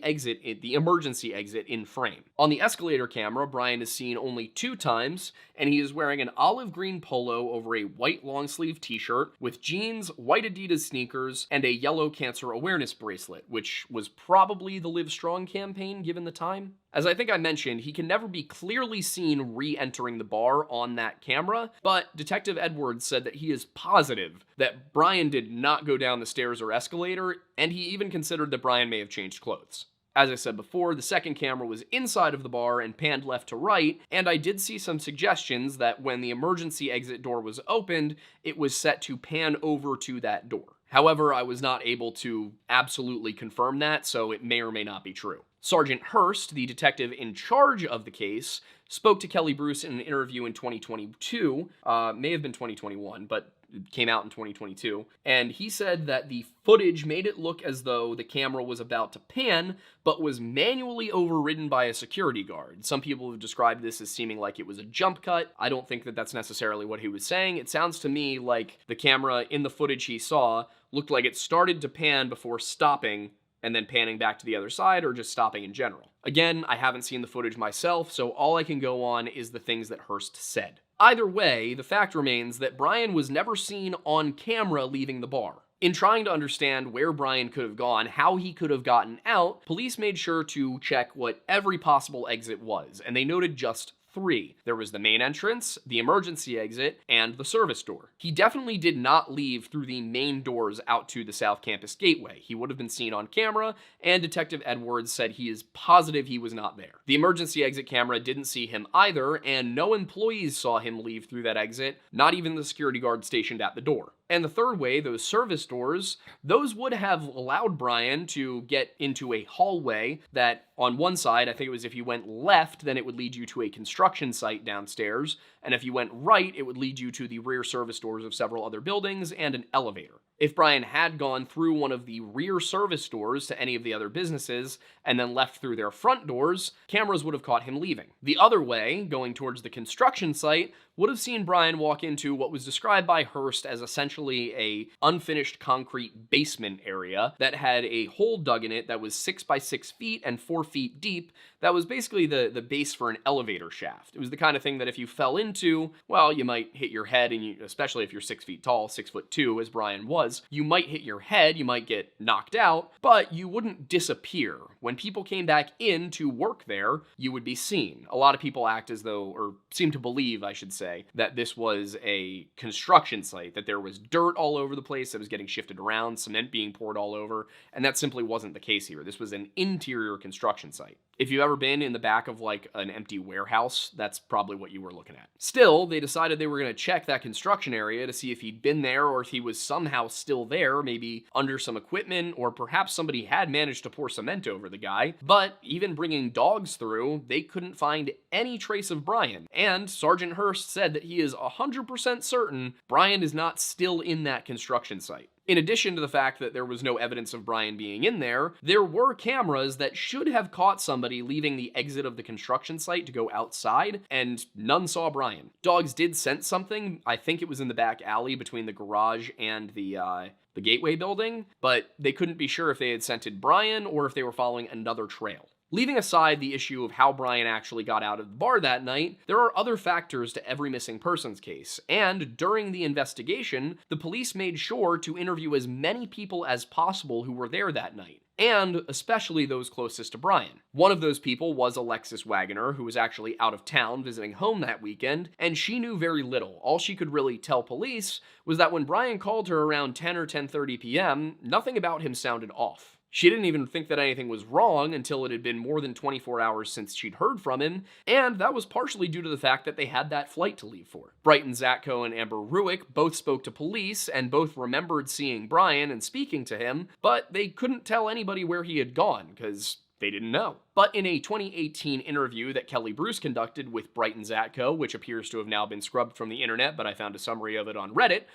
emergency exit in frame. On the escalator camera, Brian is seen only 2 times, and he is wearing an olive green polo over a white long-sleeve t-shirt with jeans, white Adidas sneakers, and a yellow cancer awareness bracelet, which was probably the Live Strong campaign given the time. As I think I mentioned, he can never be clearly seen re-entering the bar on that camera, but Detective Edwards said that he is positive that Brian did not go down the stairs or escalator, and he even considered that Brian may have changed clothes. As I said before, the second camera was inside of the bar and panned left to right, and I did see some suggestions that when the emergency exit door was opened, it was set to pan over to that door. However, I was not able to absolutely confirm that, so it may or may not be true. Sergeant Hurst, the detective in charge of the case, spoke to Kelly Bruce in an interview in 2022, may have been 2021, but it came out in 2022, and he said that the footage made it look as though the camera was about to pan, but was manually overridden by a security guard. Some people have described this as seeming like it was a jump cut. I don't think that that's necessarily what he was saying. It sounds to me like the camera in the footage he saw looked like it started to pan before stopping, and then panning back to the other side, or just stopping in general. Again, I haven't seen the footage myself, so all I can go on is the things that Hurst said. Either way, the fact remains that Brian was never seen on camera leaving the bar. In trying to understand where Brian could have gone, how he could have gotten out, police made sure to check what every possible exit was, and they noted just 3. There was the main entrance, the emergency exit, and the service door. He definitely did not leave through the main doors out to the South Campus Gateway. He would have been seen on camera, and Detective Edwards said he is positive he was not there. The emergency exit camera didn't see him either, and no employees saw him leave through that exit, not even the security guard stationed at the door. And the third way, those service doors, those would have allowed Brian to get into a hallway that on one side, I think it was if you went left, then it would lead you to a construction site downstairs, and if you went right, it would lead you to the rear service doors of several other buildings and an elevator. If Brian had gone through one of the rear service doors to any of the other businesses and then left through their front doors, cameras would have caught him leaving. The other way, going towards the construction site, would have seen Brian walk into what was described by Hurst as essentially a unfinished concrete basement area that had a hole dug in it that was 6 by 6 feet and 4 feet deep. That was basically the base for an elevator shaft. It was the kind of thing that if you fell into, well, you might hit your head, and especially if you're 6 feet tall, 6'2", as Brian was, you might hit your head, you might get knocked out, but you wouldn't disappear. When people came back in to work there, you would be seen. A lot of people act as though, or seem to believe, I should say, that this was a construction site, that there was dirt all over the place that was getting shifted around, cement being poured all over, and that simply wasn't the case here. This was an interior construction site. If you've ever been in the back of like an empty warehouse, that's probably what you were looking at. Still, they decided they were going to check that construction area to see if he'd been there or if he was somehow still there, maybe under some equipment, or perhaps somebody had managed to pour cement over the guy. But even bringing dogs through, they couldn't find any trace of Brian. And Sergeant Hurst said that he is 100% certain Brian is not still in that construction site. In addition to the fact that there was no evidence of Brian being in there, there were cameras that should have caught somebody leaving the exit of the construction site to go outside, and none saw Brian. Dogs did sense something. I think it was in the back alley between the garage and the Gateway building, but they couldn't be sure if they had scented Brian or if they were following another trail. Leaving aside the issue of how Brian actually got out of the bar that night, there are other factors to every missing persons case, and during the investigation, the police made sure to interview as many people as possible who were there that night, and especially those closest to Brian. One of those people was Alexis Wagoner, who was actually out of town visiting home that weekend, and she knew very little. All she could really tell police was that when Brian called her around 10 or 10:30 p.m., nothing about him sounded off. She didn't even think that anything was wrong until it had been more than 24 hours since she'd heard from him, and that was partially due to the fact that they had that flight to leave for. Brighton Zatko and Amber Ruick both spoke to police and both remembered seeing Brian and speaking to him, but they couldn't tell anybody where he had gone, because they didn't know. But in a 2018 interview that Kelly Bruce conducted with Brighton Zatko, which appears to have now been scrubbed from the internet, but I found a summary of it on Reddit,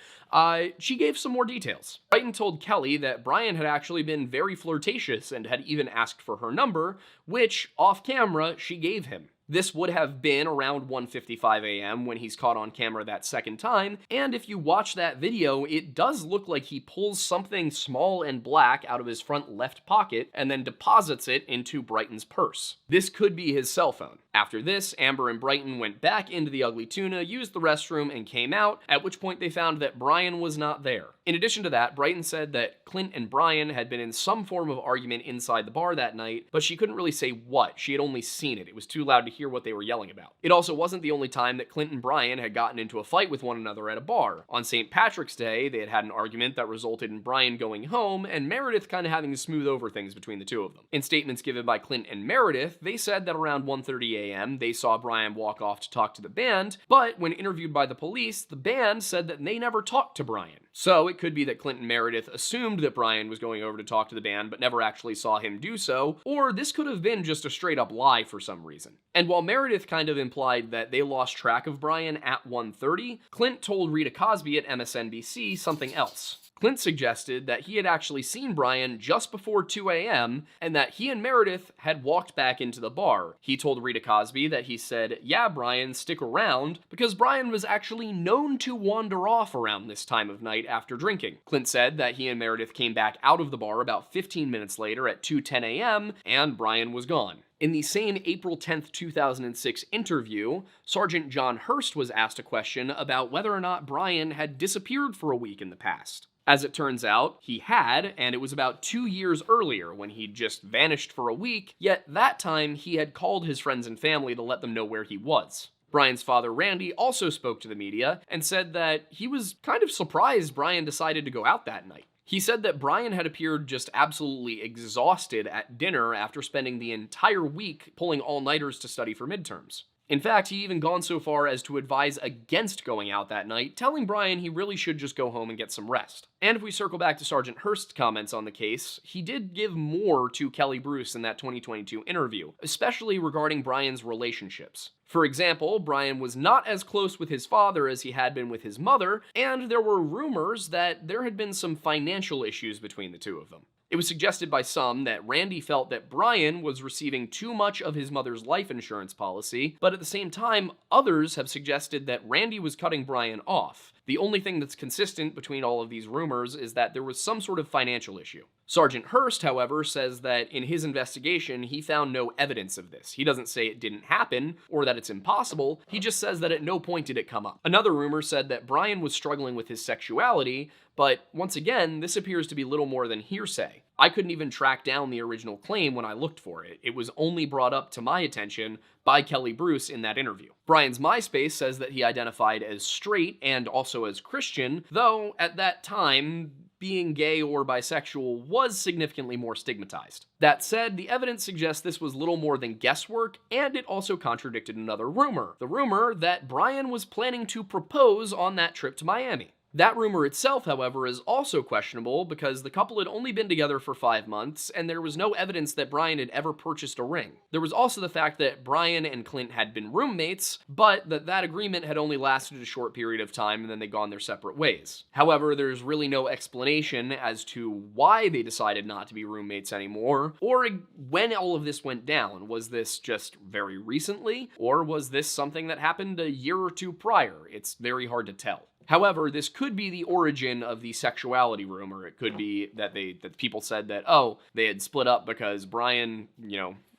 she gave some more details. Brighton told Kelly that Brian had actually been very flirtatious and had even asked for her number, which, off camera, she gave him. This would have been around 1:55 a.m. when he's caught on camera that second time, and if you watch that video, it does look like he pulls something small and black out of his front left pocket and then deposits it into Brighton's purse. This could be his cell phone. After this, Amber and Brighton went back into the Ugly Tuna, used the restroom, and came out, at which point they found that Brian was not there. In addition to that, Brighton said that Clint and Brian had been in some form of argument inside the bar that night, but she couldn't really say what. She had only seen it. It was too loud to hear what they were yelling about. It also wasn't the only time that Clint and Brian had gotten into a fight with one another at a bar. On St. Patrick's Day, they had had an argument that resulted in Brian going home and Meredith kind of having to smooth over things between the two of them. In statements given by Clint and Meredith, they said that around 1:30 a.m. they saw Brian walk off to talk to the band, but when interviewed by the police, the band said that they never talked to Brian. So it could be that Clint and Meredith assumed that Brian was going over to talk to the band but never actually saw him do so, or this could have been just a straight up lie for some reason. And while Meredith kind of implied that they lost track of Brian at 1:30, Clint told Rita Cosby at MSNBC something else. Clint suggested that he had actually seen Brian just before 2 a.m. and that he and Meredith had walked back into the bar. He told Rita Cosby that he said, "Yeah, Brian, stick around," because Brian was actually known to wander off around this time of night after drinking. Clint said that he and Meredith came back out of the bar about 15 minutes later at 2:10 a.m. and Brian was gone. In the same April 10th, 2006 interview, Sergeant John Hurst was asked a question about whether or not Brian had disappeared for a week in the past. As it turns out, he had, and it was about 2 years earlier when he'd just vanished for a week, yet that time he had called his friends and family to let them know where he was. Brian's father, Randy, also spoke to the media and said that he was kind of surprised Brian decided to go out that night. He said that Brian had appeared just absolutely exhausted at dinner after spending the entire week pulling all-nighters to study for midterms. In fact, he even gone so far as to advise against going out that night, telling Brian he really should just go home and get some rest. And if we circle back to Sergeant Hurst's comments on the case, he did give more to Kelly Bruce in that 2022 interview, especially regarding Brian's relationships. For example, Brian was not as close with his father as he had been with his mother, and there were rumors that there had been some financial issues between the two of them. It was suggested by some that Randy felt that Brian was receiving too much of his mother's life insurance policy, but at the same time, others have suggested that Randy was cutting Brian off. The only thing that's consistent between all of these rumors is that there was some sort of financial issue. Sergeant Hurst, however, says that in his investigation, he found no evidence of this. He doesn't say it didn't happen or that it's impossible, he just says that at no point did it come up. Another rumor said that Brian was struggling with his sexuality, but once again, this appears to be little more than hearsay. I couldn't even track down the original claim when I looked for it. It was only brought up to my attention by Kelly Bruce in that interview. Brian's MySpace says that he identified as straight and also as Christian, though at that time, being gay or bisexual was significantly more stigmatized. That said, the evidence suggests this was little more than guesswork, and it also contradicted another rumor. The rumor that Brian was planning to propose on that trip to Miami. That rumor itself, however, is also questionable because the couple had only been together for 5 months, and there was no evidence that Brian had ever purchased a ring. There was also the fact that Brian and Clint had been roommates, but that agreement had only lasted a short period of time and then they'd gone their separate ways. However, there's really no explanation as to why they decided not to be roommates anymore, or when all of this went down. Was this just very recently, or was this something that happened a year or two prior? It's very hard to tell. However, this could be the origin of the sexuality rumor. It could be that people said that, oh, they had split up because Brian,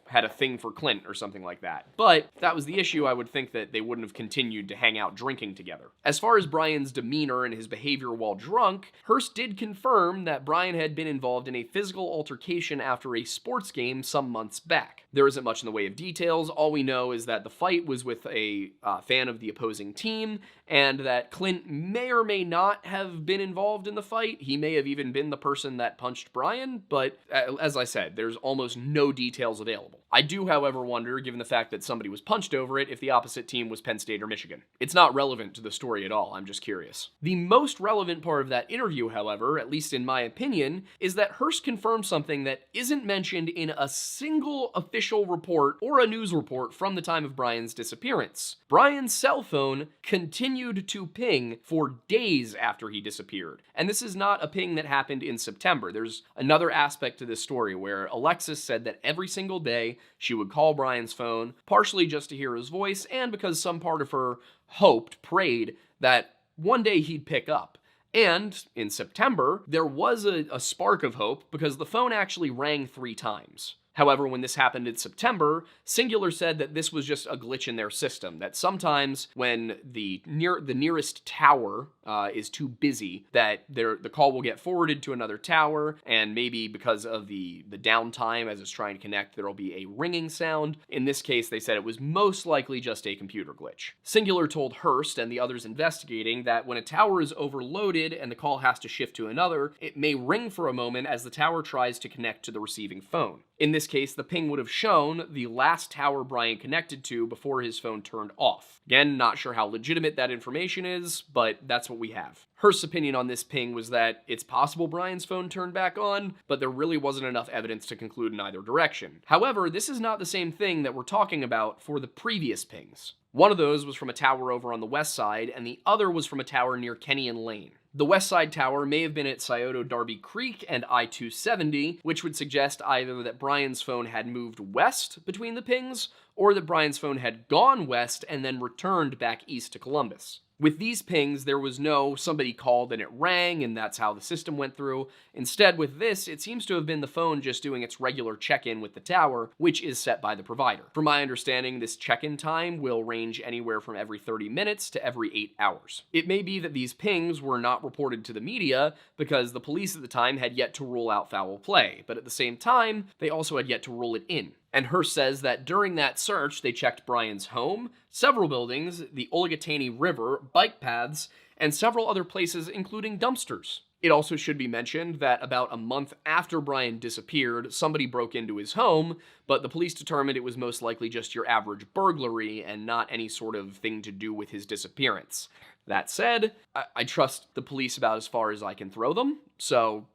had a thing for Clint or something like that. But if that was the issue, I would think that they wouldn't have continued to hang out drinking together. As far as Brian's demeanor and his behavior while drunk, Hearst did confirm that Brian had been involved in a physical altercation after a sports game some months back. There isn't much in the way of details. All we know is that the fight was with a fan of the opposing team, and that Clint may or may not have been involved in the fight. He may have even been the person that punched Brian, but as I said, there's almost no details available. I do, however, wonder, given the fact that somebody was punched over it, if the opposite team was Penn State or Michigan. It's not relevant to the story at all, I'm just curious. The most relevant part of that interview, however, at least in my opinion, is that Hearst confirmed something that isn't mentioned in a single official report or a news report from the time of Brian's disappearance. Brian's cell phone continued to ping for days after he disappeared. And this is not a ping that happened in September. There's another aspect to this story where Alexis said that every single day she would call Brian's phone, partially just to hear his voice, and because some part of her prayed that one day he'd pick up. And in September, there was a spark of hope because the phone actually rang 3 times. However, when this happened in September, Singular said that this was just a glitch in their system, that sometimes when the nearest tower is too busy, that the call will get forwarded to another tower, and maybe because of the downtime as it's trying to connect, there'll be a ringing sound. In this case, they said it was most likely just a computer glitch. Singular told Hearst and the others investigating that when a tower is overloaded and the call has to shift to another, it may ring for a moment as the tower tries to connect to the receiving phone. In this case, the ping would have shown the last tower Brian connected to before his phone turned off. Again, not sure how legitimate that information is, but that's what we have. Hearst's opinion on this ping was that it's possible Brian's phone turned back on, but there really wasn't enough evidence to conclude in either direction. However, this is not the same thing that we're talking about for the previous pings. One of those was from a tower over on the west side, and the other was from a tower near Kenyon Lane. The west side tower may have been at Scioto Darby Creek and I-270, which would suggest either that Brian's phone had moved west between the pings, or that Brian's phone had gone west and then returned back east to Columbus. With these pings, there was no somebody called and it rang and that's how the system went through. Instead, with this, it seems to have been the phone just doing its regular check-in with the tower, which is set by the provider. From my understanding, this check-in time will range anywhere from every 30 minutes to every 8 hours. It may be that these pings were not reported to the media because the police at the time had yet to rule out foul play, but at the same time, they also had yet to rule it in. And Hearst says that during that search, they checked Brian's home, several buildings, the Oligotany River, bike paths, and several other places, including dumpsters. It also should be mentioned that about a month after Brian disappeared, somebody broke into his home, but the police determined it was most likely just your average burglary and not any sort of thing to do with his disappearance. That said, I trust the police about as far as I can throw them, so,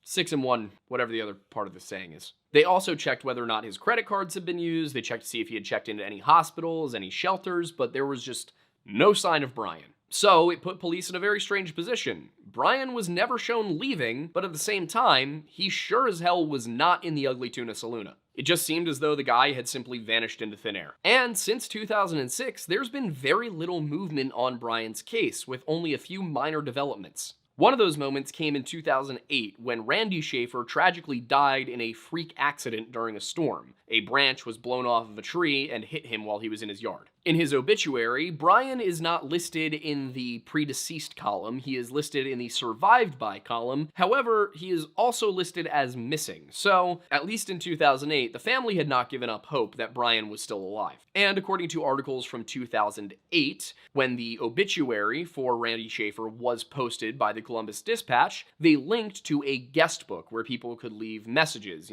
6 and 1, whatever the other part of the saying is. They also checked whether or not his credit cards had been used. They checked to see if he had checked into any hospitals, any shelters, but there was just no sign of Brian. So it put police in a very strange position. Brian was never shown leaving, but at the same time, he sure as hell was not in the Ugly Tuna Saloona. It just seemed as though the guy had simply vanished into thin air. And since 2006, there's been very little movement on Brian's case, with only a few minor developments. One of those moments came in 2008 when Randy Shaffer tragically died in a freak accident during a storm. A branch was blown off of a tree and hit him while he was in his yard. In his obituary, Brian is not listed in the predeceased column, he is listed in the survived by column. However, he is also listed as missing, so at least in 2008, the family had not given up hope that Brian was still alive. And according to articles from 2008, when the obituary for Randy Shaffer was posted by the Columbus Dispatch, they linked to a guest book where people could leave messages,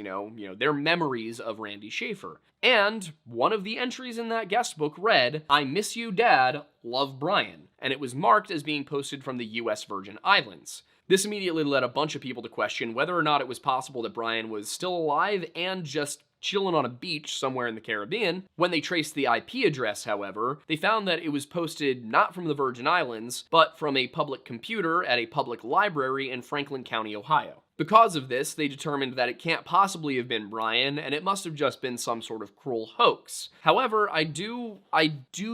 their memories of Randy Shaffer. And one of the entries in that guest book read, "I miss you, Dad, love Brian," and it was marked as being posted from the US Virgin Islands. This immediately led a bunch of people to question whether or not it was possible that Brian was still alive and just chilling on a beach somewhere in the Caribbean. When they traced the IP address, however, they found that it was posted not from the Virgin Islands, but from a public computer at a public library in Franklin County, Ohio. Because of this, they determined that it can't possibly have been Brian, and it must have just been some sort of cruel hoax. However, I do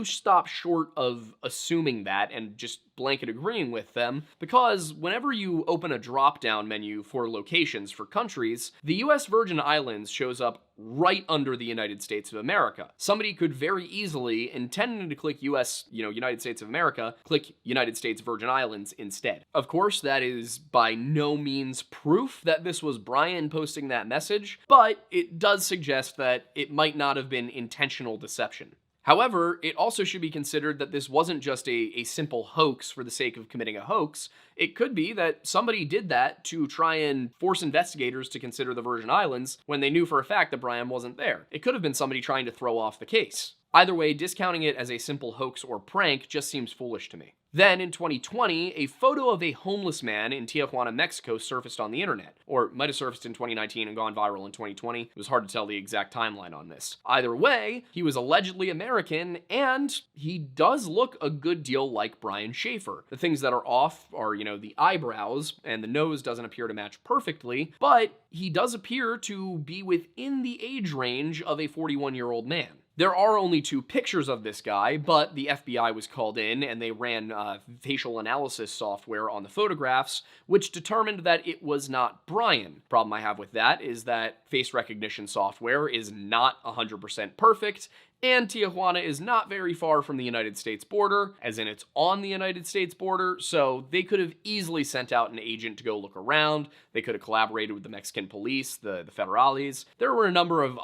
stop short of assuming that and just blanket agreeing with them, because whenever you open a drop-down menu for locations for countries, the US Virgin Islands shows up right under the United States of America. Somebody could very easily, intending to click United States of America, click United States Virgin Islands instead. Of course, that is by no means proof that this was Brian posting that message, but it does suggest that it might not have been intentional deception. However, it also should be considered that this wasn't just a simple hoax for the sake of committing a hoax. It could be that somebody did that to try and force investigators to consider the Virgin Islands when they knew for a fact that Brian wasn't there. It could have been somebody trying to throw off the case. Either way, discounting it as a simple hoax or prank just seems foolish to me. Then, in 2020, a photo of a homeless man in Tijuana, Mexico surfaced on the internet. Or it might have surfaced in 2019 and gone viral in 2020. It was hard to tell the exact timeline on this. Either way, he was allegedly American, and he does look a good deal like Brian Shaffer. The things that are off are, the eyebrows, and the nose doesn't appear to match perfectly, but he does appear to be within the age range of a 41-year-old man. There are only 2 pictures of this guy, but the FBI was called in and they ran facial analysis software on the photographs, which determined that it was not Brian. Problem I have with that is that face recognition software is not 100% perfect, and Tijuana is not very far from the United States border, as in it's on the United States border, so they could have easily sent out an agent to go look around. They could have collaborated with the Mexican police, the federales. There were a number of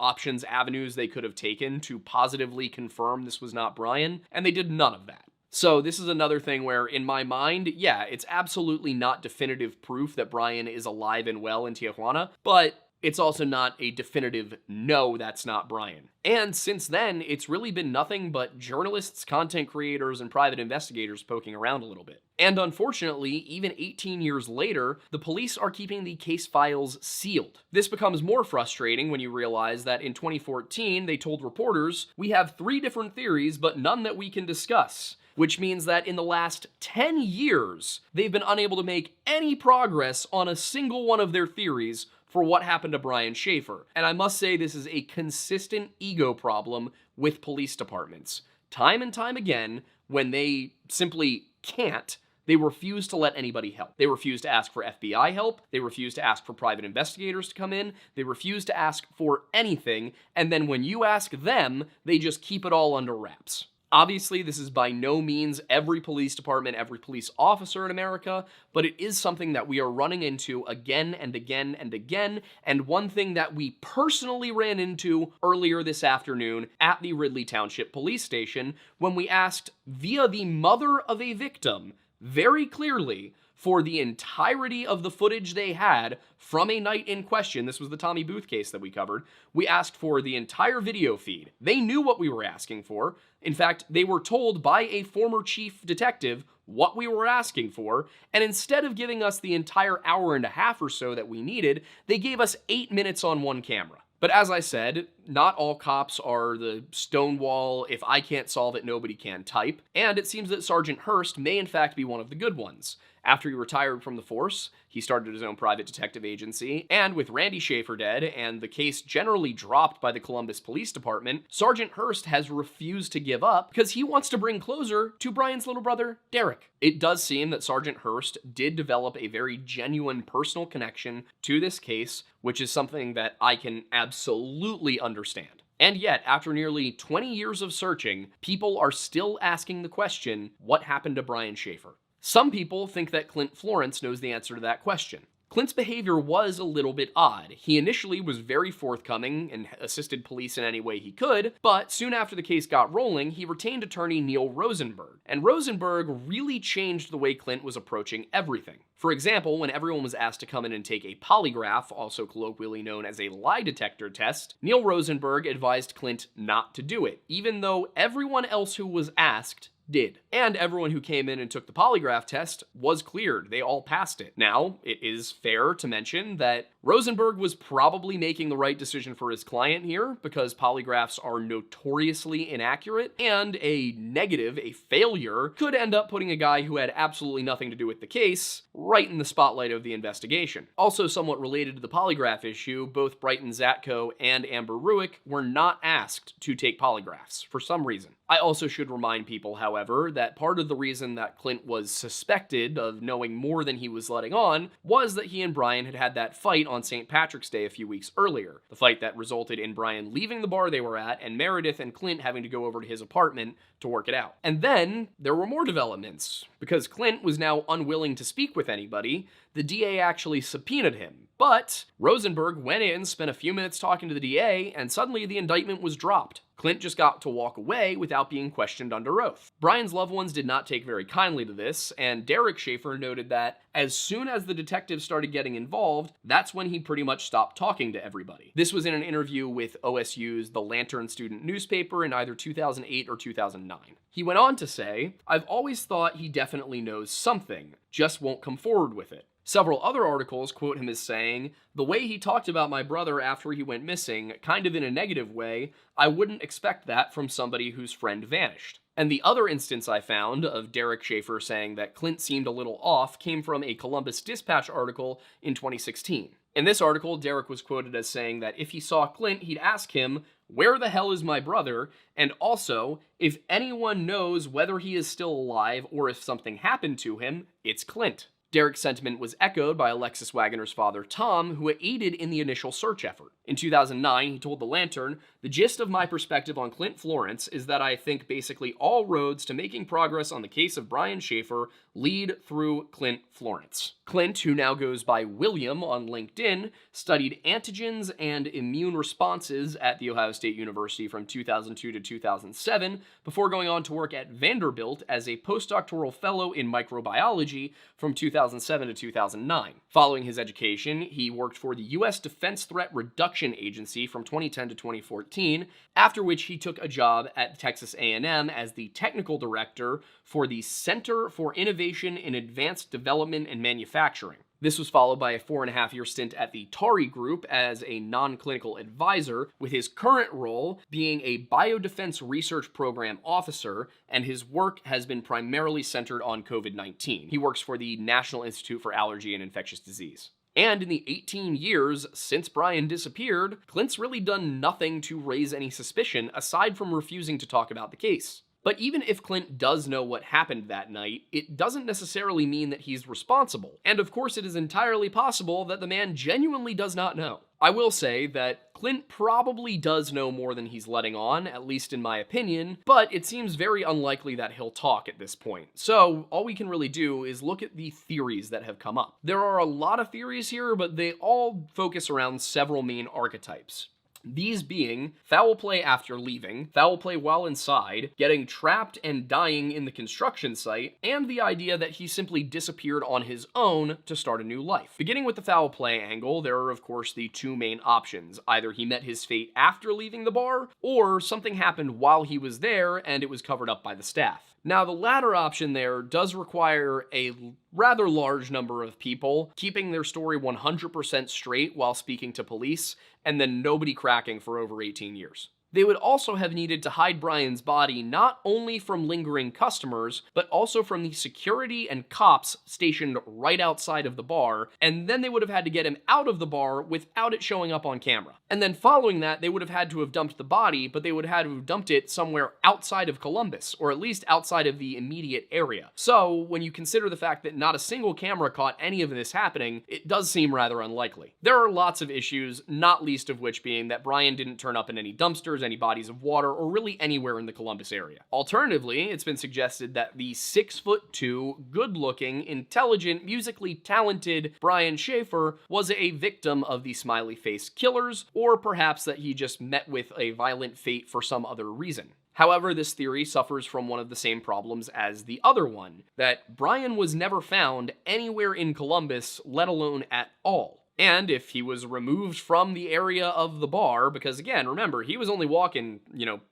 avenues they could have taken to positively confirm this was not Brian, and they did none of that. So this is another thing where, in my mind, yeah, it's absolutely not definitive proof that Brian is alive and well in Tijuana, but it's also not a definitive no, that's not Brian. And since then, it's really been nothing but journalists, content creators, and private investigators poking around a little bit. And unfortunately, even 18 years later, the police are keeping the case files sealed. This becomes more frustrating when you realize that in 2014, they told reporters, "We have 3 different theories, but none that we can discuss." Which means that in the last 10 years, they've been unable to make any progress on a single one of their theories for what happened to Brian Shaffer. And I must say, this is a consistent ego problem with police departments. Time and time again, when they simply can't, they refuse to let anybody help. They refuse to ask for FBI help. They refuse to ask for private investigators to come in. They refuse to ask for anything. And then when you ask them, they just keep it all under wraps. Obviously, this is by no means every police department, every police officer in America, but it is something that we are running into again and again and again, and one thing that we personally ran into earlier this afternoon at the Ridley Township Police Station when we asked, via the mother of a victim, very clearly, for the entirety of the footage they had from a night in question. This was the Tommy Booth case that we covered. We asked for the entire video feed. They knew what we were asking for. In fact, they were told by a former chief detective what we were asking for, and instead of giving us the entire hour and a half or so that we needed, they gave us 8 minutes on one camera. But as I said, not all cops are the Stonewall, if I can't solve it, nobody can type, and it seems that Sergeant Hurst may in fact be one of the good ones. After he retired from the force, he started his own private detective agency, and with Randy Shaffer dead and the case generally dropped by the Columbus Police Department, Sergeant Hurst has refused to give up because he wants to bring closure to Brian's little brother, Derek. It does seem that Sergeant Hurst did develop a very genuine personal connection to this case, which is something that I can absolutely understand. And yet, after nearly 20 years of searching, people are still asking the question, what happened to Brian Shaffer? Some people think that Clint Florence knows the answer to that question. Clint's behavior was a little bit odd. He initially was very forthcoming and assisted police in any way he could, but soon after the case got rolling, he retained attorney Neil Rosenberg. And Rosenberg really changed the way Clint was approaching everything. For example, when everyone was asked to come in and take a polygraph, also colloquially known as a lie detector test, Neil Rosenberg advised Clint not to do it, even though everyone else who was asked did. And everyone who came in and took the polygraph test was cleared. They all passed it. Now, it is fair to mention that Rosenberg was probably making the right decision for his client here, because polygraphs are notoriously inaccurate, and a negative, a failure, could end up putting a guy who had absolutely nothing to do with the case right in the spotlight of the investigation. Also somewhat related to the polygraph issue, both Brighton Zatko and Amber Ruick were not asked to take polygraphs for some reason. I also should remind people, however, however, that part of the reason that Clint was suspected of knowing more than he was letting on was that he and Brian had had that fight on St. Patrick's Day a few weeks earlier. The fight that resulted in Brian leaving the bar they were at and Meredith and Clint having to go over to his apartment to work it out. And then there were more developments. Because Clint was now unwilling to speak with anybody, the DA actually subpoenaed him. But Rosenberg went in, spent a few minutes talking to the DA, and suddenly the indictment was dropped. Clint just got to walk away without being questioned under oath. Brian's loved ones did not take very kindly to this, and Derek Shaffer noted that as soon as the detectives started getting involved, that's when he pretty much stopped talking to everybody. This was in an interview with OSU's The Lantern student newspaper in either 2008 or 2009. He went on to say, "I've always thought he definitely knows something, just won't come forward with it." Several other articles quote him as saying, "The way he talked about my brother after he went missing, kind of in a negative way, I wouldn't expect that from somebody whose friend vanished." And the other instance I found of Derek Shaffer saying that Clint seemed a little off came from a Columbus Dispatch article in 2016. In this article, Derek was quoted as saying that if he saw Clint, he'd ask him, "Where the hell is my brother?" And also, if anyone knows whether he is still alive or if something happened to him, it's Clint. Derek's sentiment was echoed by Alexis Wagner's father, Tom, who aided in the initial search effort. In 2009, he told The Lantern, "The gist of my perspective on Clint Florence is that I think basically all roads to making progress on the case of Brian Shaffer lead through Clint Florence." Clint, who now goes by William on LinkedIn, studied antigens and immune responses at The Ohio State University from 2002 to 2007, before going on to work at Vanderbilt as a postdoctoral fellow in microbiology from 2007 to 2009. Following his education, he worked for the U.S. Defense Threat Reduction Agency from 2010 to 2014, after which he took a job at Texas A&M as the technical director for the Center for Innovation in Advanced Development and Manufacturing. This was followed by a 4.5-year stint at the Tari Group as a non-clinical advisor, with his current role being a biodefense research program officer, and his work has been primarily centered on COVID-19. He works for the National Institute for Allergy and Infectious Disease. And in the 18 years since Brian disappeared, Clint's really done nothing to raise any suspicion aside from refusing to talk about the case. But even if Clint does know what happened that night, it doesn't necessarily mean that he's responsible. And of course, it is entirely possible that the man genuinely does not know. I will say that Clint probably does know more than he's letting on, at least in my opinion, but it seems very unlikely that he'll talk at this point. So all we can really do is look at the theories that have come up. There are a lot of theories here, but they all focus around several main archetypes. These being foul play after leaving, foul play while inside, getting trapped and dying in the construction site, and the idea that he simply disappeared on his own to start a new life. Beginning with the foul play angle, there are of course the two main options. Either he met his fate after leaving the bar, or something happened while he was there and it was covered up by the staff. Now, the latter option there does require a rather large number of people keeping their story 100% straight while speaking to police, and then nobody cracking for over 18 years. They would also have needed to hide Brian's body not only from lingering customers, but also from the security and cops stationed right outside of the bar, and then they would have had to get him out of the bar without it showing up on camera. And then following that, they would have had to have dumped the body, but they would have had to have dumped it somewhere outside of Columbus, or at least outside of the immediate area. So, when you consider the fact that not a single camera caught any of this happening, it does seem rather unlikely. There are lots of issues, not least of which being that Brian didn't turn up in any dumpsters, any bodies of water, or really anywhere in the Columbus area. Alternatively, it's been suggested that the 6'2", good-looking, intelligent, musically talented Brian Shaffer was a victim of the Smiley Faced Killers, or perhaps that he just met with a violent fate for some other reason. However, this theory suffers from one of the same problems as the other one, that Brian was never found anywhere in Columbus, let alone at all. And if he was removed from the area of the bar, because again, remember, he was only walking,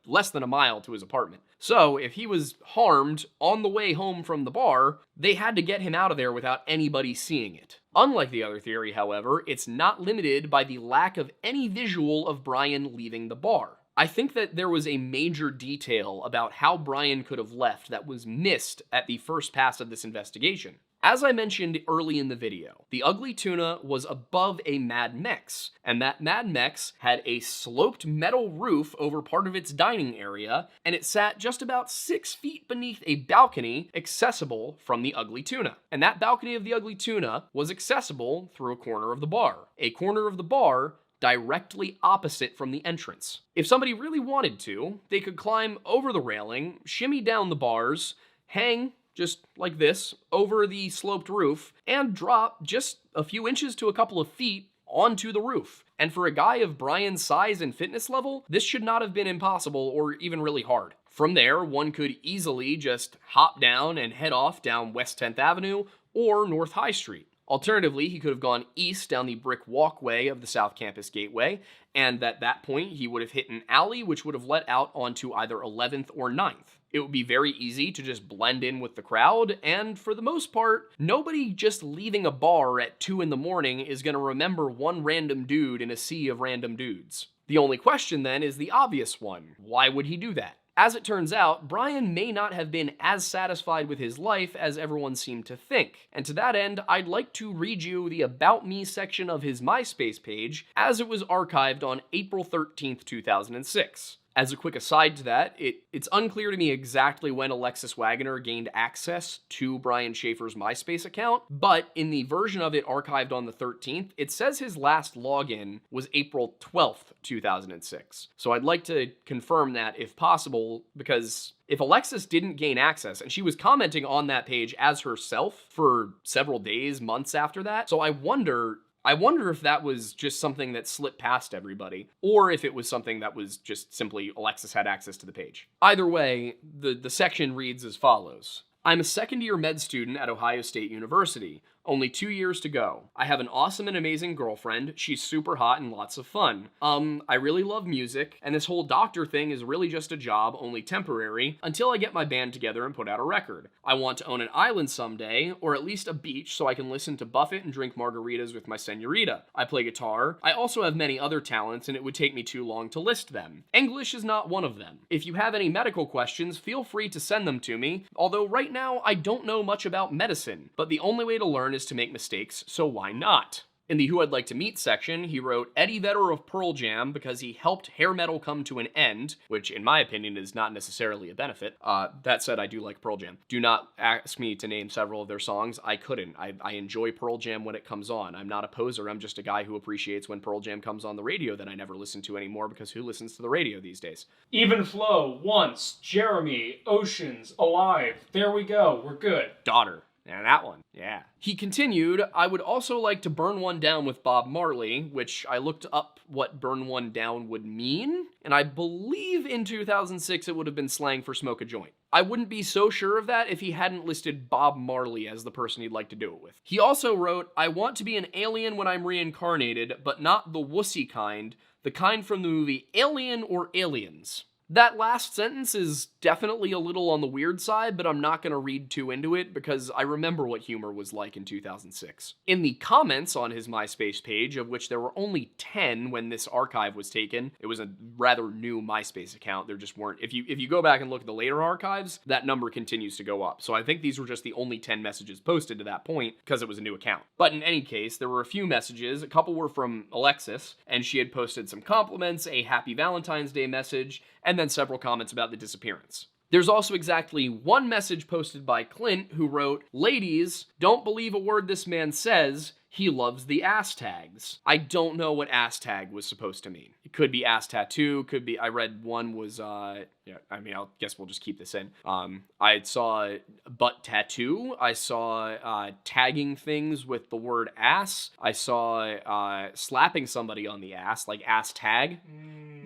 less than a mile to his apartment. So if he was harmed on the way home from the bar, they had to get him out of there without anybody seeing it. Unlike the other theory, however, it's not limited by the lack of any visual of Brian leaving the bar. I think that there was a major detail about how Brian could have left that was missed at the first pass of this investigation. As I mentioned early in the video, the ugly tuna was above a Mad Mex, and that Mad Mex had a sloped metal roof over part of its dining area, and it sat just about 6 feet beneath a balcony accessible from the ugly tuna. And that balcony of the ugly tuna was accessible through a corner of the bar. A corner of the bar directly opposite from the entrance. If somebody really wanted to, they could climb over the railing, shimmy down the bars, hang just like this, over the sloped roof, and drop just a few inches to a couple of feet onto the roof. And for a guy of Brian's size and fitness level, this should not have been impossible or even really hard. From there, one could easily just hop down and head off down West 10th Avenue or North High Street. Alternatively, he could have gone east down the brick walkway of the South Campus Gateway, and at that point, he would have hit an alley which would have let out onto either 11th or 9th. It would be very easy to just blend in with the crowd, and for the most part, nobody just leaving a bar at 2 in the morning is going to remember one random dude in a sea of random dudes. The only question then is the obvious one. Why would he do that? As it turns out, Brian may not have been as satisfied with his life as everyone seemed to think, and to that end, I'd like to read you the About Me section of his MySpace page as it was archived on April 13th, 2006. As a quick aside to that, it's unclear to me exactly when Alexis Wagner gained access to Brian Shaffer's MySpace account, but in the version of it archived on the 13th, it says his last login was April 12th, 2006. So I'd like to confirm that if possible, because if Alexis didn't gain access, and she was commenting on that page as herself for several days, months after that, so I wonder if that was just something that slipped past everybody, or if it was something that was just simply Alexis had access to the page. Either way, the section reads as follows. I'm a second-year med student at Ohio State University. Only 2 years to go. I have an awesome and amazing girlfriend. She's super hot and lots of fun. I really love music, and this whole doctor thing is really just a job, only temporary, until I get my band together and put out a record. I want to own an island someday, or at least a beach, so I can listen to Buffett and drink margaritas with my senorita. I play guitar. I also have many other talents, and it would take me too long to list them. English is not one of them. If you have any medical questions, feel free to send them to me, although right now I don't know much about medicine, but the only way to learn is to make mistakes, so why not? In the Who I'd Like to Meet section, he wrote Eddie Vedder of Pearl Jam because he helped hair metal come to an end, which in my opinion is not necessarily a benefit. That said, I do like Pearl Jam. Do not ask me to name several of their songs. I couldn't. I enjoy Pearl Jam when it comes on. I'm not a poser. I'm just a guy who appreciates when Pearl Jam comes on the radio that I never listen to anymore because who listens to the radio these days? Even Flow, Once, Jeremy, Oceans, Alive. There we go. We're good. Daughter. And that one, yeah. He continued, I would also like to burn one down with Bob Marley, which I looked up what burn one down would mean, and I believe in 2006 it would have been slang for smoke a joint. I wouldn't be so sure of that if he hadn't listed Bob Marley as the person he'd like to do it with. He also wrote, I want to be an alien when I'm reincarnated, but not the wussy kind, the kind from the movie Alien or Aliens. That last sentence is definitely a little on the weird side, but I'm not going to read too into it because I remember what humor was like in 2006. In the comments on his MySpace page, of which there were only 10 when this archive was taken, it was a rather new MySpace account, there just weren't. If you go back and look at the later archives, that number continues to go up. So I think these were just the only 10 messages posted to that point because it was a new account. But in any case, there were a few messages. A couple were from Alexis, and she had posted some compliments, a Happy Valentine's Day message, and then several comments about the disappearance. There's also exactly one message posted by Clint who wrote, Ladies, don't believe a word this man says. He loves the ass tags. I don't know what ass tag was supposed to mean. It could be ass tattoo, could be, I read one was, I guess we'll just keep this in. I saw butt tattoo. I saw tagging things with the word ass. I saw slapping somebody on the ass, like ass tag.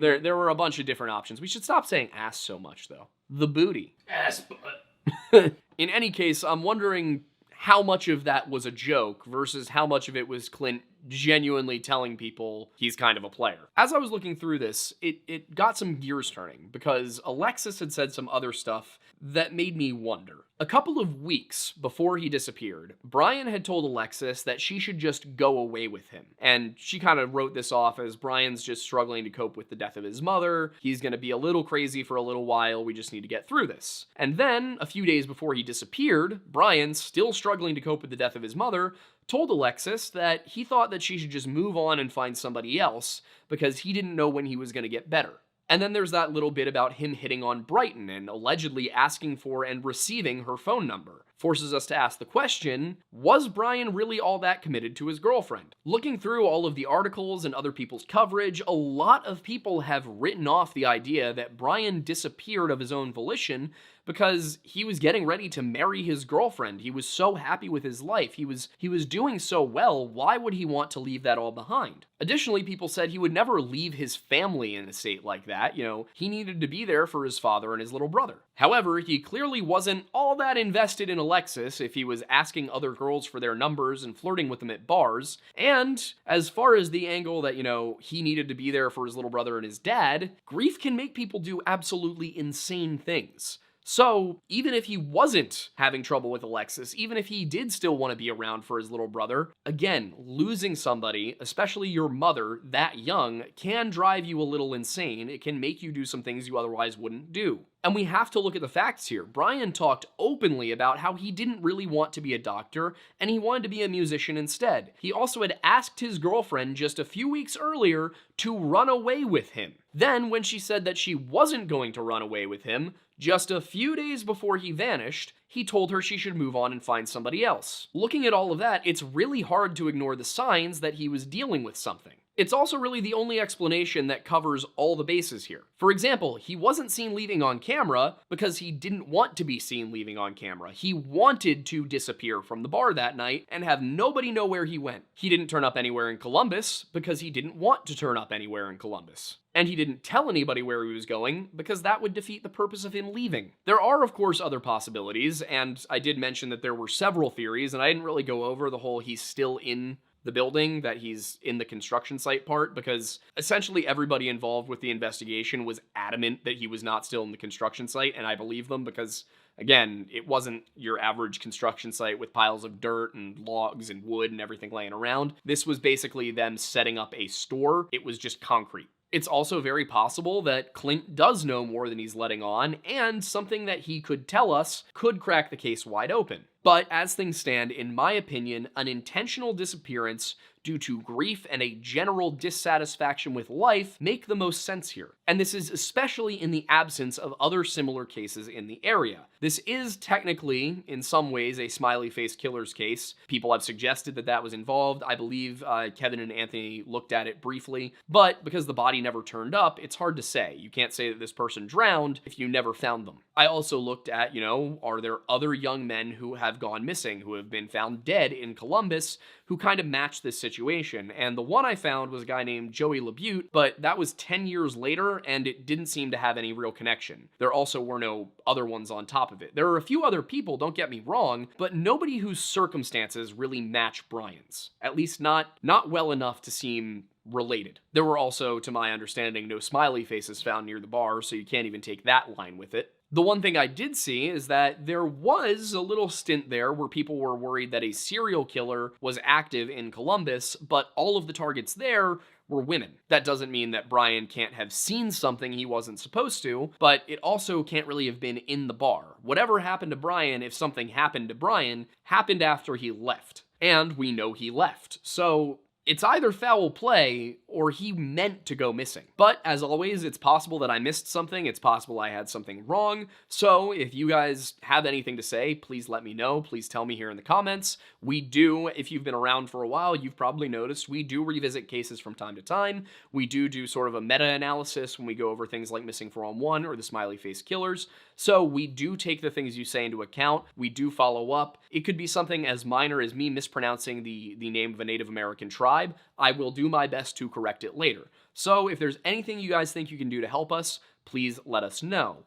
There were a bunch of different options. We should stop saying ass so much, though. The booty. Ass butt. In any case, I'm wondering how much of that was a joke versus how much of it was Clint genuinely telling people he's kind of a player. As I was looking through this, it got some gears turning because Alexis had said some other stuff that made me wonder. A couple of weeks before he disappeared, Brian had told Alexis that she should just go away with him. And she kind of wrote this off as Brian's just struggling to cope with the death of his mother. He's going to be a little crazy for a little while. We just need to get through this. And then, a few days before he disappeared, Brian, still struggling to cope with the death of his mother, told Alexis that he thought that she should just move on and find somebody else because he didn't know when he was going to get better. And then there's that little bit about him hitting on Brighton and allegedly asking for and receiving her phone number. Forces us to ask the question, was Brian really all that committed to his girlfriend? Looking through all of the articles and other people's coverage, a lot of people have written off the idea that Brian disappeared of his own volition because he was getting ready to marry his girlfriend. He was so happy with his life. He was doing so well. Why would he want to leave that all behind? Additionally, people said he would never leave his family in a state like that. He needed to be there for his father and his little brother. However, he clearly wasn't all that invested in Alexis if he was asking other girls for their numbers and flirting with them at bars. And as far as the angle that, he needed to be there for his little brother and his dad, grief can make people do absolutely insane things. So, even if he wasn't having trouble with Alexis, even if he did still want to be around for his little brother, again, losing somebody, especially your mother, that young, can drive you a little insane. It can make you do some things you otherwise wouldn't do. And we have to look at the facts here. Brian talked openly about how he didn't really want to be a doctor, and he wanted to be a musician instead. He also had asked his girlfriend just a few weeks earlier to run away with him. Then, when she said that she wasn't going to run away with him, just a few days before he vanished, he told her she should move on and find somebody else. Looking at all of that, it's really hard to ignore the signs that he was dealing with something. It's also really the only explanation that covers all the bases here. For example, he wasn't seen leaving on camera because he didn't want to be seen leaving on camera. He wanted to disappear from the bar that night and have nobody know where he went. He didn't turn up anywhere in Columbus because he didn't want to turn up anywhere in Columbus. And he didn't tell anybody where he was going because that would defeat the purpose of him leaving. There are, of course, other possibilities, and I did mention that there were several theories, and I didn't really go over the whole he's still in the building, that he's in the construction site part, because essentially everybody involved with the investigation was adamant that he was not still in the construction site, and I believe them because, again, it wasn't your average construction site with piles of dirt and logs and wood and everything laying around. This was basically them setting up a store. It was just concrete. It's also very possible that Clint does know more than he's letting on, and something that he could tell us could crack the case wide open. But as things stand, in my opinion, an intentional disappearance due to grief and a general dissatisfaction with life make the most sense here. And this is especially in the absence of other similar cases in the area. This is technically, in some ways, a Smiley Faced Killers case. People have suggested that that was involved. I believe Kevin and Anthony looked at it briefly, but because the body never turned up, it's hard to say. You can't say that this person drowned if you never found them. I also looked at, are there other young men who have gone missing, who have been found dead in Columbus, who kind of match this situation? And the one I found was a guy named Joey LaBute, but that was 10 years later, and it didn't seem to have any real connection. There also were no other ones on top of it. There are a few other people, don't get me wrong, but nobody whose circumstances really match Brian's. At least not well enough to seem related. There were also, to my understanding, no smiley faces found near the bar, so you can't even take that line with it. The one thing I did see is that there was a little stint there where people were worried that a serial killer was active in Columbus, but all of the targets there were women. That doesn't mean that Brian can't have seen something he wasn't supposed to, but it also can't really have been in the bar. Whatever happened to Brian, if something happened to Brian, happened after he left. And we know he left. So it's either foul play or he meant to go missing. But as always, it's possible that I missed something. It's possible I had something wrong. So if you guys have anything to say, please let me know. Please tell me here in the comments. We do, if you've been around for a while, you've probably noticed we do revisit cases from time to time. We do sort of a meta-analysis when we go over things like Missing 411 or the Smiley Faced Killers. So we do take the things you say into account. We do follow up. It could be something as minor as me mispronouncing the name of a Native American tribe. I will do my best to correct it later. So if there's anything you guys think you can do to help us, please let us know.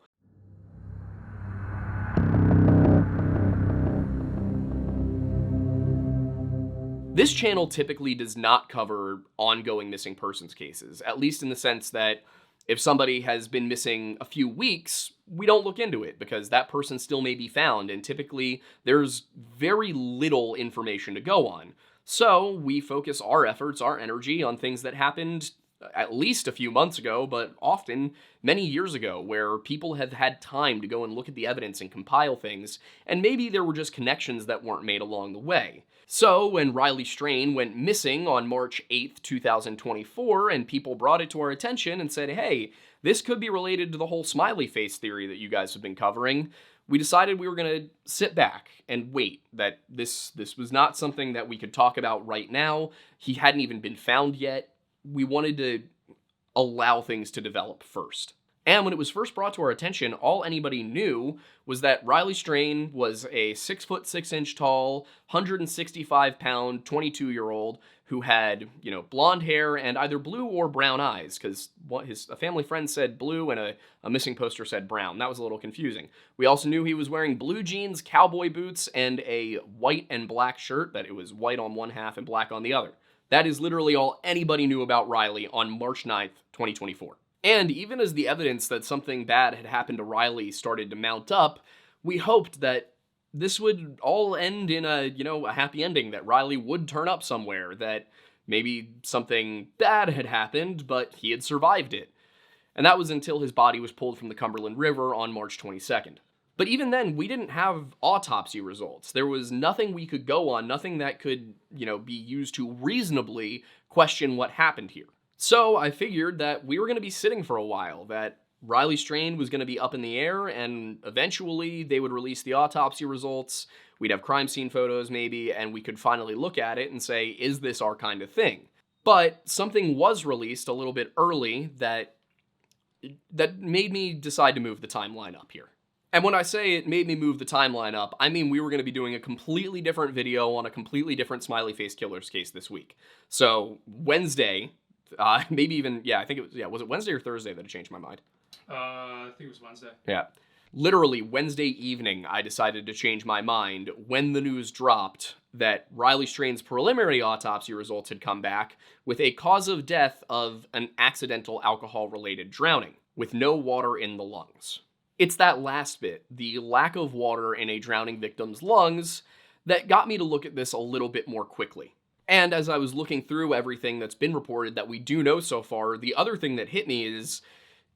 This channel typically does not cover ongoing missing persons cases, at least in the sense that If somebody has been missing a few weeks, we don't look into it because that person still may be found, and typically there's very little information to go on. So we focus our efforts, our energy on things that happened at least a few months ago, but often many years ago, where people have had time to go and look at the evidence and compile things, and maybe there were just connections that weren't made along the way. So when Riley Strain went missing on March 8th, 2024, and people brought it to our attention and said, hey, this could be related to the whole Smiley Face theory that you guys have been covering, we decided we were going to sit back and wait, that this was not something that we could talk about right now. He hadn't even been found yet. We wanted to allow things to develop first. And when it was first brought to our attention, all anybody knew was that Riley Strain was a 6'6" tall, 165-pound, 22-year-old who had, blonde hair and either blue or brown eyes, because a family friend said blue and a missing poster said brown. That was a little confusing. We also knew he was wearing blue jeans, cowboy boots, and a white and black shirt, that it was white on one half and black on the other. That is literally all anybody knew about Riley on March 9th, 2024. And even as the evidence that something bad had happened to Riley started to mount up, we hoped that this would all end in a happy ending, that Riley would turn up somewhere, that maybe something bad had happened, but he had survived it. And that was until his body was pulled from the Cumberland River on March 22nd. But even then, we didn't have autopsy results. There was nothing we could go on, nothing that could, be used to reasonably question what happened here. So I figured that we were going to be sitting for a while, that Riley Strain was going to be up in the air, and eventually they would release the autopsy results, we'd have crime scene photos maybe, and we could finally look at it and say, is this our kind of thing? But something was released a little bit early that made me decide to move the timeline up here. And when I say it made me move the timeline up, I mean we were going to be doing a completely different video on a completely different Smiley Faced Killers case this week. So Wednesday, maybe even, I think it was, was it Wednesday or Thursday that it changed my mind? I think it was Wednesday. Yeah. Literally Wednesday evening, I decided to change my mind when the news dropped that Riley Strain's preliminary autopsy results had come back with a cause of death of an accidental alcohol-related drowning, with no water in the lungs. It's that last bit, the lack of water in a drowning victim's lungs, that got me to look at this a little bit more quickly. And as I was looking through everything that's been reported that we do know so far, the other thing that hit me is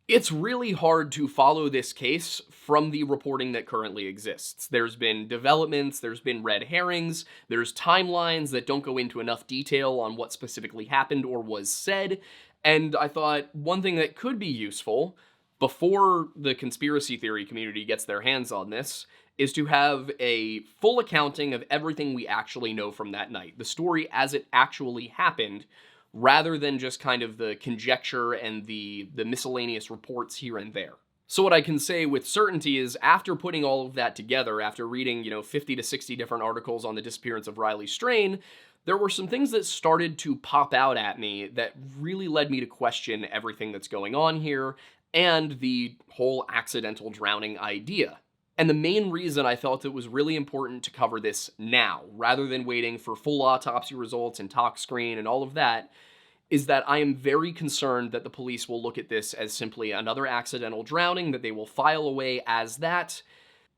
it's really hard to follow this case from the reporting that currently exists. There's been developments, there's been red herrings, there's timelines that don't go into enough detail on what specifically happened or was said, and I thought one thing that could be useful before the conspiracy theory community gets their hands on this is to have a full accounting of everything we actually know from that night, the story as it actually happened, rather than just kind of the conjecture and the miscellaneous reports here and there. So what I can say with certainty is after putting all of that together, after reading, 50 to 60 different articles on the disappearance of Riley Strain, there were some things that started to pop out at me that really led me to question everything that's going on here and the whole accidental drowning idea. And the main reason I felt it was really important to cover this now, rather than waiting for full autopsy results and tox screen and all of that, is that I am very concerned that the police will look at this as simply another accidental drowning, that they will file away as that.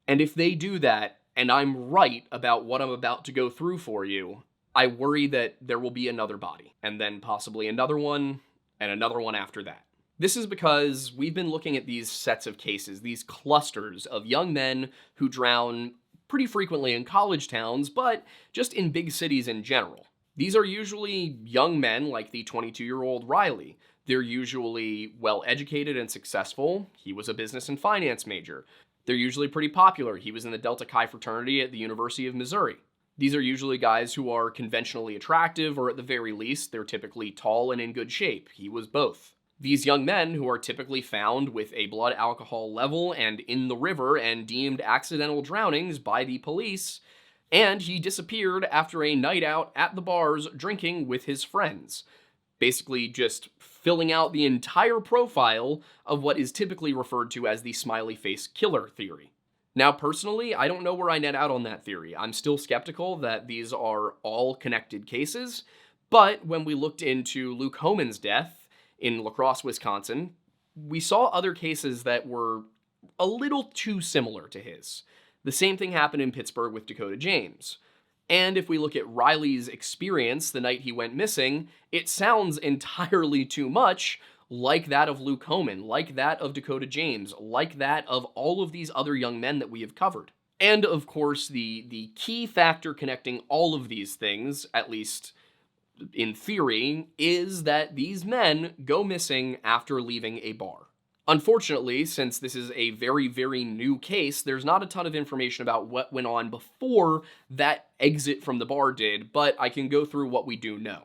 And if they do that, and I'm right about what I'm about to go through for you, I worry that there will be another body, and then possibly another one, and another one after that. This is because we've been looking at these sets of cases, these clusters of young men who drown pretty frequently in college towns, but just in big cities in general. These are usually young men like the 22-year-old Riley. They're usually well-educated and successful. He was a business and finance major. They're usually pretty popular. He was in the Delta Chi fraternity at the University of Missouri. These are usually guys who are conventionally attractive, or at the very least, they're typically tall and in good shape. He was both. These young men who are typically found with a blood alcohol level and in the river and deemed accidental drownings by the police, and he disappeared after a night out at the bars drinking with his friends. Basically just filling out the entire profile of what is typically referred to as the Smiley Faced Killer Theory. Now, personally, I don't know where I net out on that theory. I'm still skeptical that these are all connected cases, but when we looked into Luke Homan's death in Lacrosse, Wisconsin, we saw other cases that were a little too similar to his. The same thing happened in Pittsburgh with Dakota James. And if we look at Riley's experience the night he went missing, it sounds entirely too much like that of Luke Homan, like that of Dakota James, like that of all of these other young men that we have covered. And of course, the key factor connecting all of these things, at least in theory, is that these men go missing after leaving a bar. Unfortunately, since this is a very, very new case, there's not a ton of information about what went on before that exit from the bar did, but I can go through what we do know.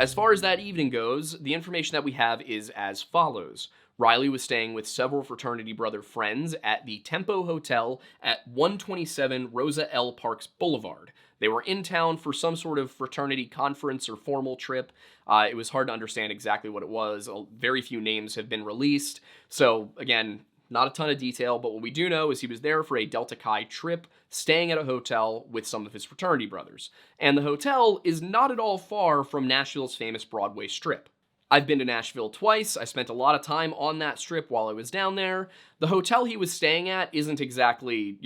As far as that evening goes, the information that we have is as follows. Riley was staying with several fraternity brother friends at the Tempo Hotel at 127 Rosa L. Parks Boulevard. They were in town for some sort of fraternity conference or formal trip. It was hard to understand exactly what it was. Very few names have been released. So again, not a ton of detail, but what we do know is he was there for a Delta Chi trip, staying at a hotel with some of his fraternity brothers. And the hotel is not at all far from Nashville's famous Broadway Strip. I've been to Nashville twice. I spent a lot of time on that strip while I was down there. The hotel he was staying at isn't exactly,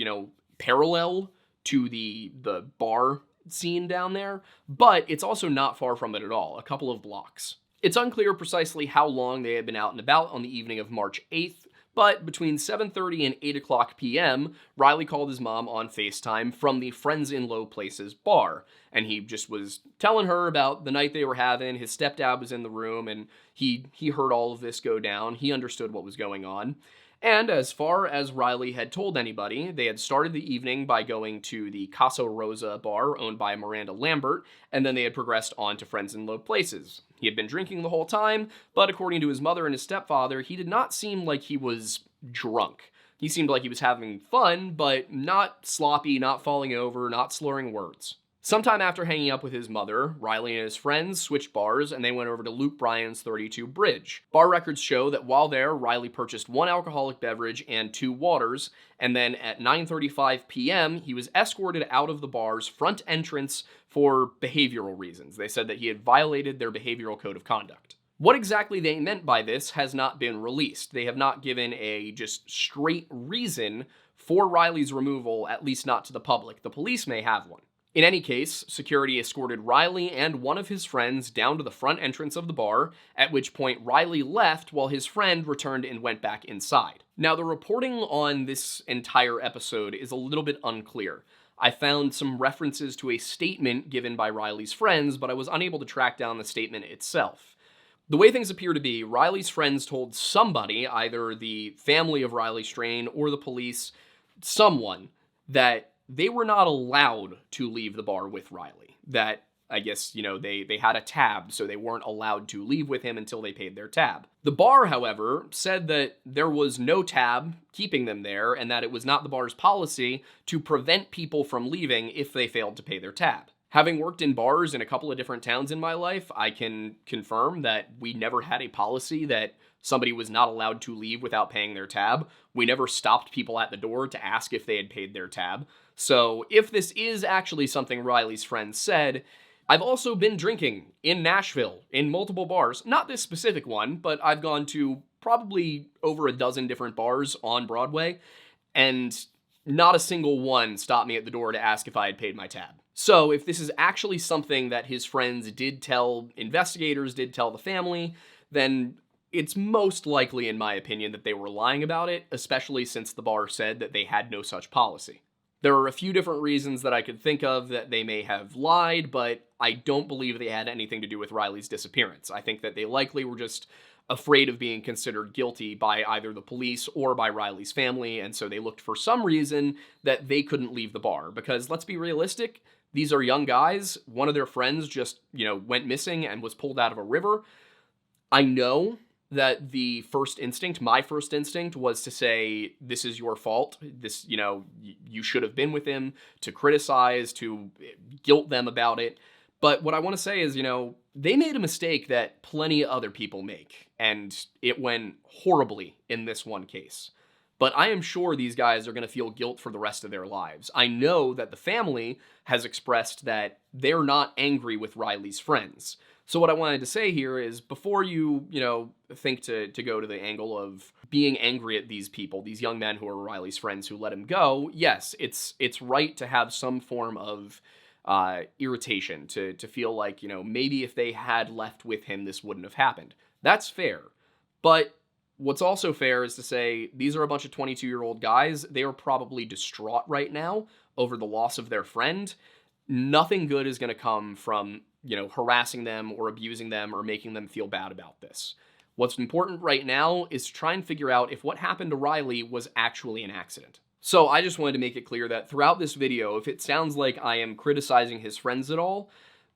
parallel to the bar scene down there, but it's also not far from it at all, a couple of blocks. It's unclear precisely how long they had been out and about on the evening of March 8th, but between 7:30 and 8 o'clock p.m., Riley called his mom on FaceTime from the Friends in Low Places bar, and he just was telling her about the night they were having. His stepdad was in the room, and he heard all of this go down. He understood what was going on. And as far as Riley had told anybody, they had started the evening by going to the Casa Rosa bar owned by Miranda Lambert, and then they had progressed on to Friends in Low Places. He had been drinking the whole time, but according to his mother and his stepfather, he did not seem like he was drunk. He seemed like he was having fun, but not sloppy, not falling over, not slurring words. Sometime after hanging up with his mother, Riley and his friends switched bars and they went over to Luke Bryan's 32 Bridge. Bar records show that while there, Riley purchased 1 alcoholic beverage and 2 waters, and then at 9:35 p.m., he was escorted out of the bar's front entrance for behavioral reasons. They said that he had violated their behavioral code of conduct. What exactly they meant by this has not been released. They have not given a just straight reason for Riley's removal, at least not to the public. The police may have one. In any case, security escorted Riley and one of his friends down to the front entrance of the bar, at which point Riley left while his friend returned and went back inside. Now, the reporting on this entire episode is a little bit unclear. I found some references to a statement given by Riley's friends, but I was unable to track down the statement itself. The way things appear to be, Riley's friends told somebody, either the family of Riley Strain or the police, someone, that they were not allowed to leave the bar with Riley. That, I guess, they had a tab, so they weren't allowed to leave with him until they paid their tab. The bar, however, said that there was no tab keeping them there, and that it was not the bar's policy to prevent people from leaving if they failed to pay their tab. Having worked in bars in a couple of different towns in my life, I can confirm that we never had a policy that somebody was not allowed to leave without paying their tab. We never stopped people at the door to ask if they had paid their tab. So if this is actually something Riley's friends said, I've also been drinking in Nashville in multiple bars. Not this specific one, but I've gone to probably over a dozen different bars on Broadway, and not a single one stopped me at the door to ask if I had paid my tab. So if this is actually something that his friends did tell investigators, did tell the family, then it's most likely, in my opinion, that they were lying about it, especially since the bar said that they had no such policy. There are a few different reasons that I could think of that they may have lied, but I don't believe they had anything to do with Riley's disappearance. I think that they likely were just afraid of being considered guilty by either the police or by Riley's family, and so they looked for some reason that they couldn't leave the bar. Because let's be realistic, these are young guys. One of their friends just, went missing and was pulled out of a river. I know that my first instinct was to say, this is your fault. This, you should have been with him, to criticize, to guilt them about it. But what I want to say is, they made a mistake that plenty of other people make, and it went horribly in this one case. But I am sure these guys are going to feel guilt for the rest of their lives. I know that the family has expressed that they're not angry with Riley's friends. So what I wanted to say here is, before you think to go to the angle of being angry at these people, these young men who are Riley's friends who let him go, yes, it's right to have some form of irritation, to feel like, maybe if they had left with him, this wouldn't have happened. That's fair. But what's also fair is to say, these are a bunch of 22-year-old guys. They are probably distraught right now over the loss of their friend. Nothing good is going to come from, harassing them or abusing them or making them feel bad about this. What's important right now is to try and figure out if what happened to Riley was actually an accident. So I just wanted to make it clear that throughout this video, if it sounds like I am criticizing his friends at all,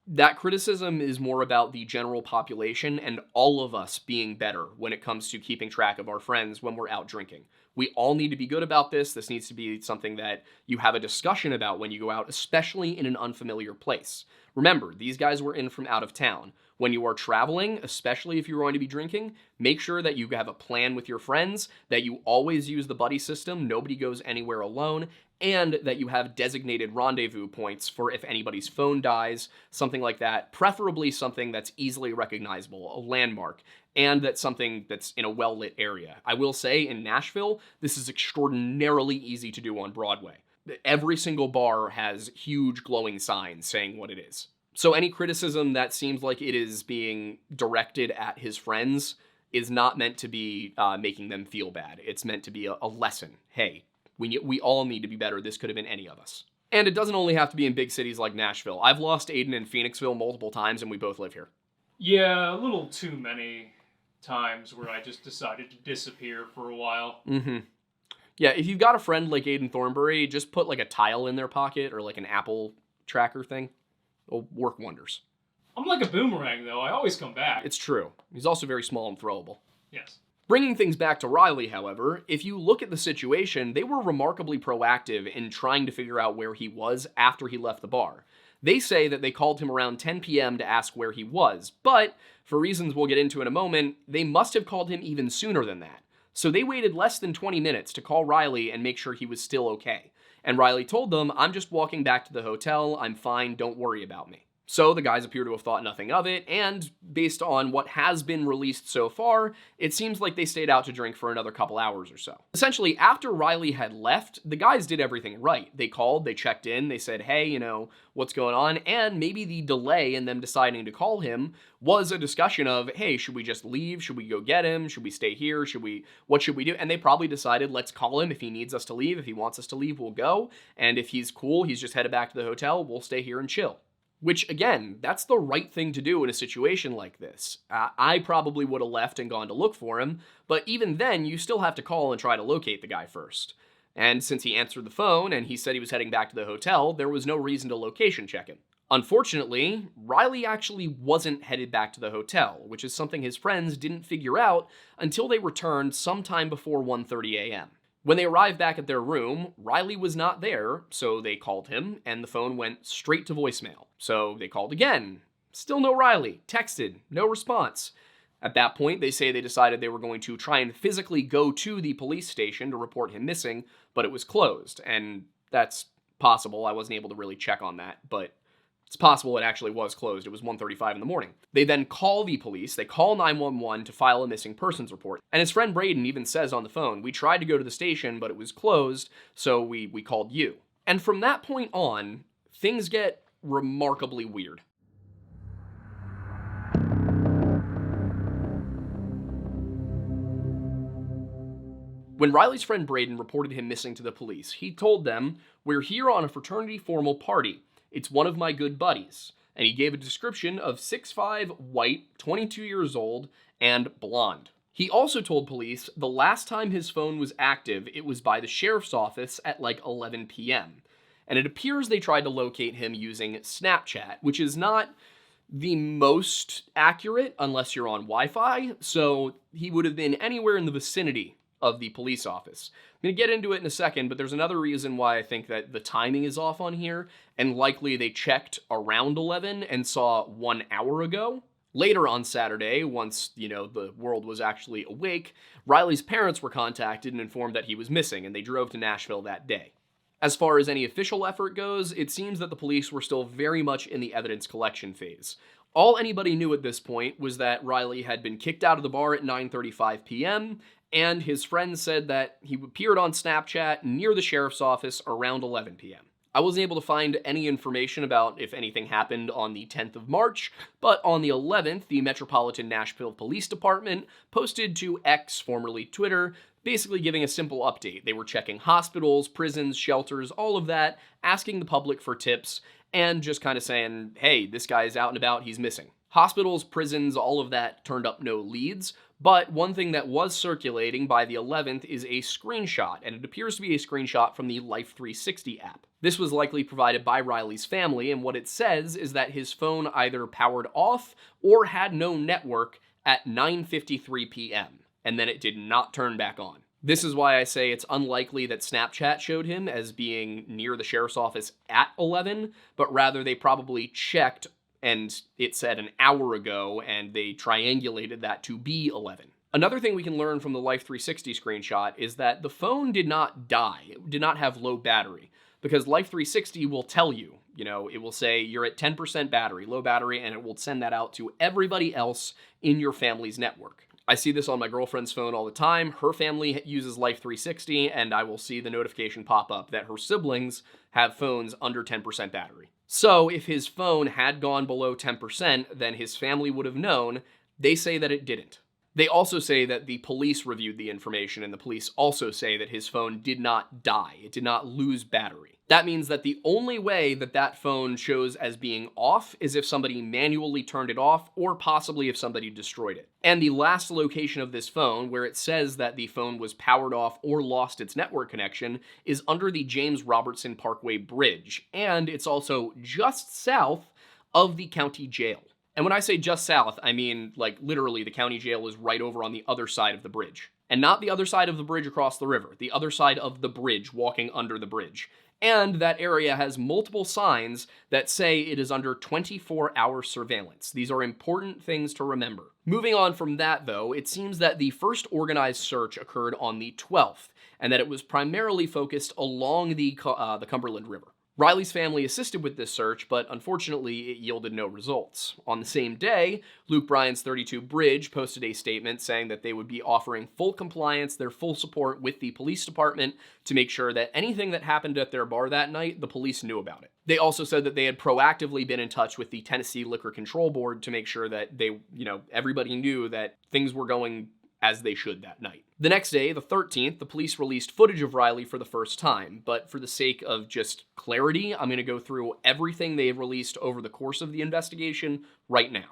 that criticism is more about the general population and all of us being better when it comes to keeping track of our friends when we're out drinking. We all need to be good about this. This needs to be something that you have a discussion about when you go out, especially in an unfamiliar place. Remember, these guys were in from out of town. When you are traveling, especially if you're going to be drinking, make sure that you have a plan with your friends, that you always use the buddy system, nobody goes anywhere alone, and that you have designated rendezvous points for if anybody's phone dies, something like that, preferably something that's easily recognizable, a landmark, and that's something that's in a well-lit area. I will say, in Nashville, this is extraordinarily easy to do on Broadway. Every single bar has huge glowing signs saying what it is. So any criticism that seems like it is being directed at his friends is not meant to be making them feel bad. It's meant to be a lesson. Hey, we all need to be better. This could have been any of us. And it doesn't only have to be in big cities like Nashville. I've lost Aiden in Phoenixville multiple times, and we both live here. Yeah, a little too many times where I just decided to disappear for a while. Mm-hmm. Yeah, if you've got a friend like Aiden Thornbury, just put like a tile in their pocket or like an Apple tracker thing. It'll work wonders. I'm like a boomerang, though. I always come back. It's true. He's also very small and throwable. Yes. Bringing things back to Riley, however, if you look at the situation, they were remarkably proactive in trying to figure out where he was after he left the bar. They say that they called him around 10 p.m. to ask where he was, but for reasons we'll get into in a moment, they must have called him even sooner than that. So they waited less than 20 minutes to call Riley and make sure he was still okay. And Riley told them, "I'm just walking back to the hotel. I'm fine. Don't worry about me." So the guys appear to have thought nothing of it, and based on what has been released so far, it seems like they stayed out to drink for another couple hours or so. Essentially, after Riley had left, the guys did everything right. They called, they checked in, they said, hey, what's going on? And maybe the delay in them deciding to call him was a discussion of, hey, should we just leave? Should we go get him? Should we stay here? What should we do? And they probably decided, let's call him. If he needs us to leave, if he wants us to leave, we'll go. And if he's cool, he's just headed back to the hotel, we'll stay here and chill. Which, again, that's the right thing to do in a situation like this. I probably would have left and gone to look for him, but even then, you still have to call and try to locate the guy first. And since he answered the phone and he said he was heading back to the hotel, there was no reason to location check him. Unfortunately, Riley actually wasn't headed back to the hotel, which is something his friends didn't figure out until they returned sometime before 1:30 a.m. When they arrived back at their room, Riley was not there, so they called him, and the phone went straight to voicemail. So they called again. Still no Riley. Texted. No response. At that point, they say they decided they were going to try and physically go to the police station to report him missing, but it was closed. And that's possible. I wasn't able to really check on that, but it's possible it actually was closed. It was 1:35 in the morning. They then call the police. They call 911 to file a missing persons report. And his friend Braden even says on the phone, we tried to go to the station, but it was closed, so we called you. And from that point on, things get remarkably weird. When Riley's friend Braden reported him missing to the police, he told them, "We're here on a fraternity formal party. It's one of my good buddies." And he gave a description of 6'5", white, 22 years old, and blonde. He also told police the last time his phone was active, it was by the sheriff's office at like 11 p.m. And it appears they tried to locate him using Snapchat, which is not the most accurate unless you're on Wi-Fi, so he would have been anywhere in the vicinity of the police office. I'm going to get into it in a second, but there's another reason why I think that the timing is off on here, and likely they checked around 11 and saw 1 hour ago. Later on Saturday, once, the world was actually awake, Riley's parents were contacted and informed that he was missing, and they drove to Nashville that day. As far as any official effort goes, it seems that the police were still very much in the evidence collection phase. All anybody knew at this point was that Riley had been kicked out of the bar at 9:35 p.m., and his friends said that he appeared on Snapchat near the sheriff's office around 11 p.m. I wasn't able to find any information about if anything happened on the 10th of March, but on the 11th, the Metropolitan Nashville Police Department posted to X, formerly Twitter, basically giving a simple update. They were checking hospitals, prisons, shelters, all of that, asking the public for tips, and just kind of saying, hey, this guy is out and about, he's missing. Hospitals, prisons, all of that turned up no leads, but one thing that was circulating by the 11th is a screenshot, and it appears to be a screenshot from the Life 360 app. This was likely provided by Riley's family, and what it says is that his phone either powered off or had no network at 9:53 p.m., and then it did not turn back on. This is why I say it's unlikely that Snapchat showed him as being near the sheriff's office at 11, but rather they probably checked and it said an hour ago, and they triangulated that to be 11. Another thing we can learn from the Life 360 screenshot is that the phone did not die. It did not have low battery, because Life 360 will tell you, it will say you're at 10% battery, low battery, and it will send that out to everybody else in your family's network. I see this on my girlfriend's phone all the time. Her family uses Life 360, and I will see the notification pop up that her siblings have phones under 10% battery. So if his phone had gone below 10%, then his family would have known. They say that it didn't. They also say that the police reviewed the information, and the police also say that his phone did not die. It did not lose battery. That means that the only way that that phone shows as being off is if somebody manually turned it off, or possibly if somebody destroyed it. And the last location of this phone, where it says that the phone was powered off or lost its network connection, is under the James Robertson Parkway Bridge, and it's also just south of the county jail. And when I say just south, I mean, literally the county jail is right over on the other side of the bridge. And not the other side of the bridge across the river, the other side of the bridge, walking under the bridge. And that area has multiple signs that say it is under 24-hour surveillance. These are important things to remember. Moving on from that, though, it seems that the first organized search occurred on the 12th, and that it was primarily focused along the Cumberland River. Riley's family assisted with this search, but unfortunately it yielded no results. On the same day, Luke Bryan's 32 Bridge posted a statement saying that they would be offering full compliance, their full support with the police department to make sure that anything that happened at their bar that night, the police knew about it. They also said that they had proactively been in touch with the Tennessee Liquor Control Board to make sure that everybody knew that things were going as they should that night. The next day, the 13th, the police released footage of Riley for the first time, but for the sake of just clarity, I'm going to go through everything they released over the course of the investigation right now.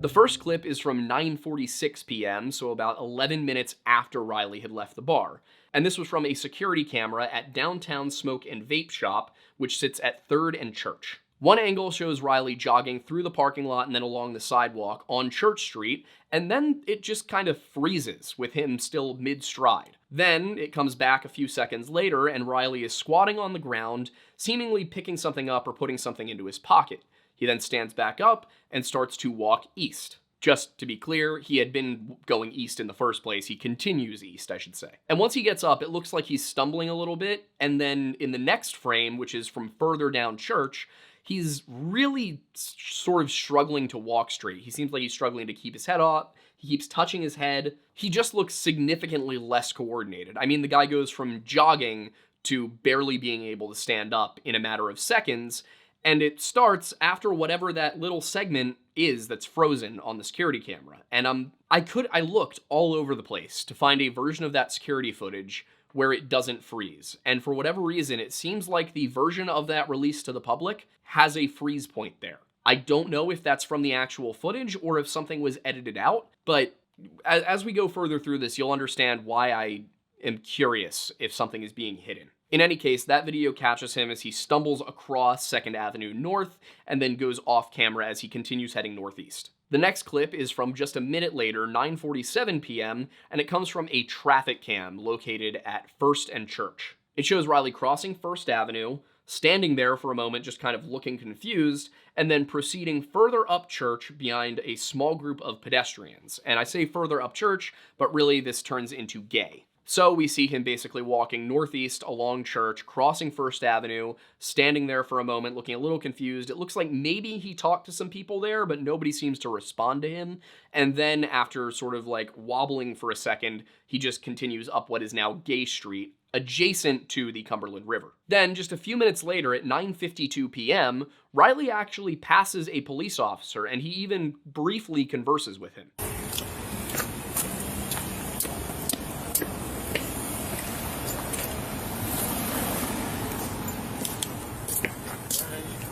The first clip is from 9:46 p.m., so about 11 minutes after Riley had left the bar. And this was from a security camera at Downtown Smoke and Vape Shop, which sits at 3rd and Church. One angle shows Riley jogging through the parking lot and then along the sidewalk on Church Street, and then it just kind of freezes with him still mid-stride. Then it comes back a few seconds later, and Riley is squatting on the ground, seemingly picking something up or putting something into his pocket. He then stands back up and starts to walk east. Just to be clear, he had been going east in the first place. He continues east, I should say. And once he gets up, it looks like he's stumbling a little bit, and then in the next frame, which is from further down Church, he's really sort of struggling to walk straight. He seems like he's struggling to keep his head up. He keeps touching his head. He just looks significantly less coordinated. I mean, the guy goes from jogging to barely being able to stand up in a matter of seconds, and it starts after whatever that little segment is that's frozen on the security camera. And I looked all over the place to find a version of that security footage where it doesn't freeze. And for whatever reason, it seems like the version of that released to the public has a freeze point there. I don't know if that's from the actual footage or if something was edited out, but as we go further through this, you'll understand why I am curious if something is being hidden. In any case, that video captures him as he stumbles across 2nd Avenue North and then goes off camera as he continues heading northeast. The next clip is from just a minute later, 9:47 p.m., and it comes from a traffic cam located at 1st and Church. It shows Riley crossing First Avenue, standing there for a moment just kind of looking confused, and then proceeding further up Church behind a small group of pedestrians. And I say further up Church, but really this turns into Gay. So we see him basically walking northeast along Church, crossing First Avenue, standing there for a moment, looking a little confused. It looks like maybe he talked to some people there, but nobody seems to respond to him. And then after sort of like wobbling for a second, he just continues up what is now Gay Street, adjacent to the Cumberland River. Then, just a few minutes later at 9:52 p.m., Riley actually passes a police officer, and he even briefly converses with him.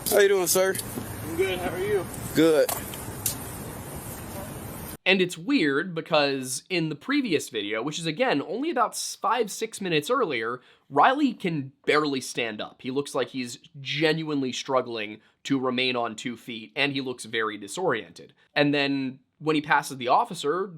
How you doing, sir? I'm good. How are you? Good. And it's weird because in the previous video, which is again only about 5-6 minutes earlier, Riley can barely stand up. He looks like he's genuinely struggling to remain on 2 feet, and he looks very disoriented. And then when he passes the officer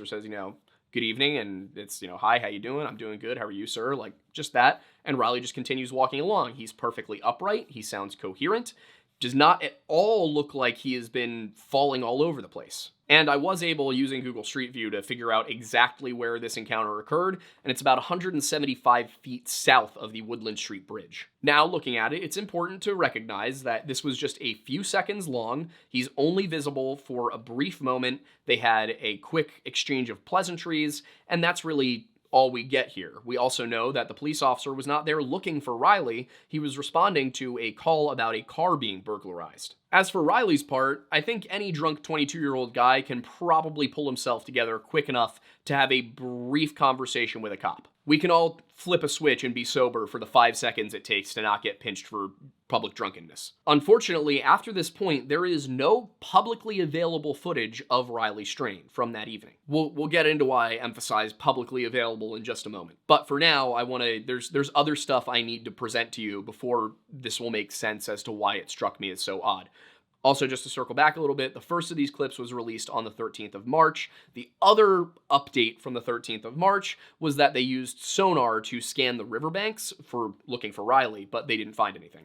says, good evening, and it's, hi, how you doing? I'm doing good. How are you, sir? Like, just that. And Riley just continues walking along. He's perfectly upright. He sounds coherent. Does not at all look like he has been falling all over the place. And I was able, using Google Street View, to figure out exactly where this encounter occurred, and it's about 175 feet south of the Woodland Street Bridge. Now, looking at it, it's important to recognize that this was just a few seconds long. He's only visible for a brief moment. They had a quick exchange of pleasantries, and that's really all we get here. We also know that the police officer was not there looking for Riley. He was responding to a call about a car being burglarized. As for Riley's part, I think any drunk 22-year-old guy can probably pull himself together quick enough to have a brief conversation with a cop. We can all flip a switch and be sober for the 5 seconds it takes to not get pinched for public drunkenness. Unfortunately, after this point, there is no publicly available footage of Riley Strain from that evening. We'll get into why I emphasize publicly available in just a moment. But for now, there's other stuff I need to present to you before this will make sense as to why it struck me as so odd. Also, just to circle back a little bit, the first of these clips was released on the 13th of March. The other update from the 13th of March was that they used sonar to scan the riverbanks for looking for Riley, but they didn't find anything.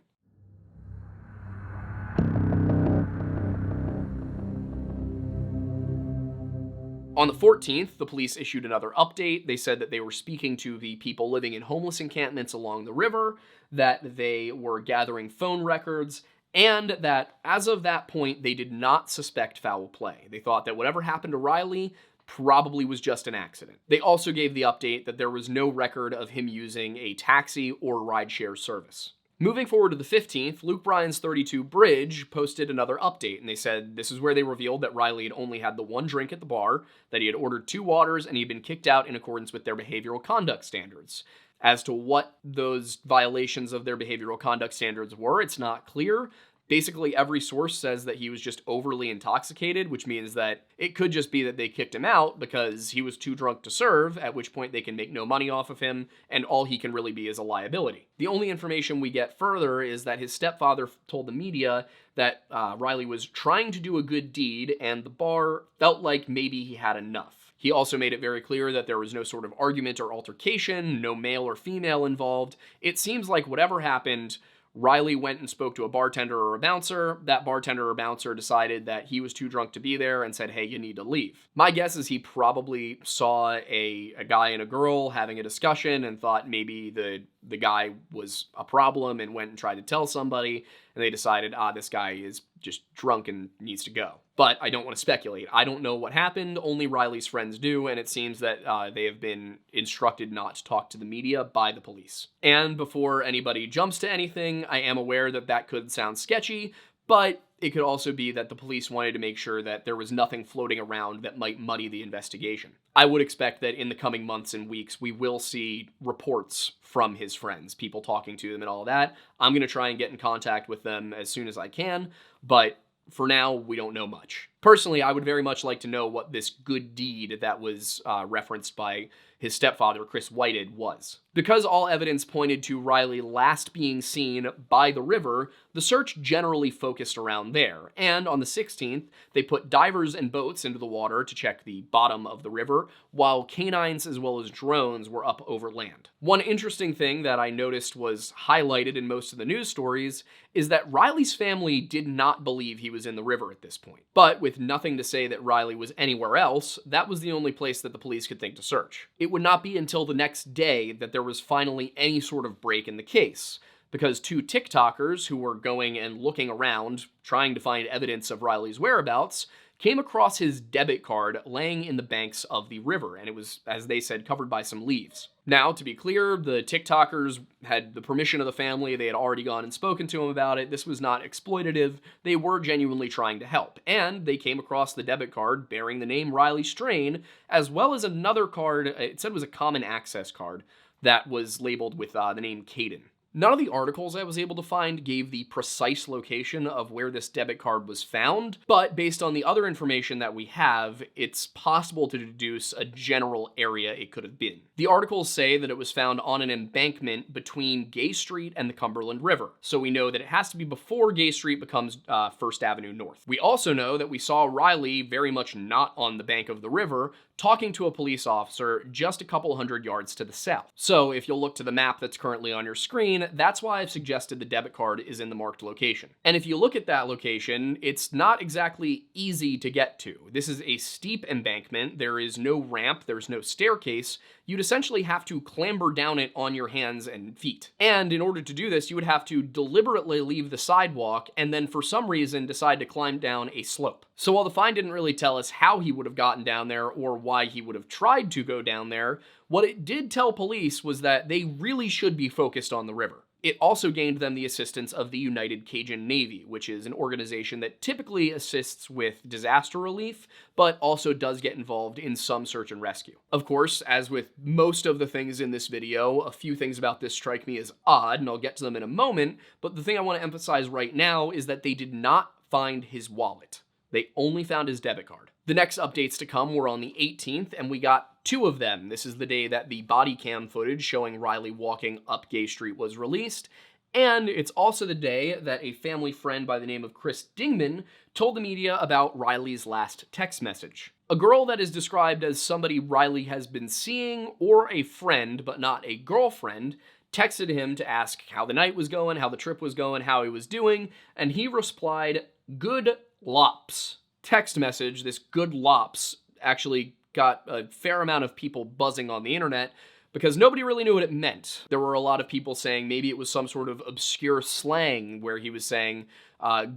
On the 14th, the police issued another update. They said that they were speaking to the people living in homeless encampments along the river, that they were gathering phone records, and that as of that point, they did not suspect foul play. They thought that whatever happened to Riley probably was just an accident. They also gave the update that there was no record of him using a taxi or rideshare service. Moving forward to the 15th, Luke Bryan's 32 Bridge posted another update, and they said this is where they revealed that Riley had only had the one drink at the bar, that he had ordered 2 waters, and he had been kicked out in accordance with their behavioral conduct standards. As to what those violations of their behavioral conduct standards were, it's not clear. Basically, every source says that he was just overly intoxicated, which means that it could just be that they kicked him out because he was too drunk to serve, at which point they can make no money off of him, and all he can really be is a liability. The only information we get further is that his stepfather told the media that Riley was trying to do a good deed, and the bar felt like maybe he had enough. He also made it very clear that there was no sort of argument or altercation, no male or female involved. It seems like whatever happened, Riley went and spoke to a bartender or a bouncer. That bartender or bouncer decided that he was too drunk to be there and said, hey, you need to leave. My guess is he probably saw a guy and a girl having a discussion and thought maybe the guy was a problem and went and tried to tell somebody, and they decided, this guy is just drunk and needs to go. But I don't want to speculate. I don't know what happened. Only Riley's friends do, and it seems that they have been instructed not to talk to the media by the police. And before anybody jumps to anything, I am aware that that could sound sketchy, but it could also be that the police wanted to make sure that there was nothing floating around that might muddy the investigation. I would expect that in the coming months and weeks, we will see reports from his friends, people talking to them and all that. I'm going to try and get in contact with them as soon as I can, but for now, we don't know much. Personally, I would very much like to know what this good deed that was referenced by his stepfather, Chris Whited, was. Because all evidence pointed to Riley last being seen by the river, the search generally focused around there, and on the 16th, they put divers and boats into the water to check the bottom of the river, while canines as well as drones were up over land. One interesting thing that I noticed was highlighted in most of the news stories is that Riley's family did not believe he was in the river at this point. But with nothing to say that Riley was anywhere else, that was the only place that the police could think to search. It would not be until the next day that there was finally any sort of break in the case, because two TikTokers who were going and looking around, trying to find evidence of Riley's whereabouts, came across his debit card laying in the banks of the river, and it was, as they said, covered by some leaves. Now, to be clear, the TikTokers had the permission of the family. They had already gone and spoken to him about it. This was not exploitative. They were genuinely trying to help, and they came across the debit card bearing the name Riley Strain, as well as another card, it said it was a common access card, that was labeled with the name Caden. None of the articles I was able to find gave the precise location of where this debit card was found, but based on the other information that we have, it's possible to deduce a general area it could have been. The articles say that it was found on an embankment between Gay Street and the Cumberland River, so we know that it has to be before Gay Street becomes First Avenue North. We also know that we saw Riley very much not on the bank of the river, talking to a police officer just a couple hundred yards to the south. So if you'll look to the map that's currently on your screen, that's why I've suggested the debit card is in the marked location. And if you look at that location, it's not exactly easy to get to. This is a steep embankment, there is no ramp, there's no staircase, you'd essentially have to clamber down it on your hands and feet. And in order to do this, you would have to deliberately leave the sidewalk and then for some reason decide to climb down a slope. So while the find didn't really tell us how he would have gotten down there or why he would have tried to go down there, what it did tell police was that they really should be focused on the river. It also gained them the assistance of the United Cajun Navy, which is an organization that typically assists with disaster relief, but also does get involved in some search and rescue. Of course, as with most of the things in this video, a few things about this strike me as odd, and I'll get to them in a moment, but the thing I want to emphasize right now is that they did not find his wallet. They only found his debit card. The next updates to come were on the 18th, and we got two of them. This is the day that the body cam footage showing Riley walking up Gay Street was released, and it's also the day that a family friend by the name of Chris Dingman told the media about Riley's last text message. A girl that is described as somebody Riley has been seeing, or a friend, but not a girlfriend, texted him to ask how the night was going, how the trip was going, how he was doing, and he replied, "Good lops." Text message, this good lops, actually got a fair amount of people buzzing on the internet because nobody really knew what it meant. There were a lot of people saying maybe it was some sort of obscure slang where he was saying,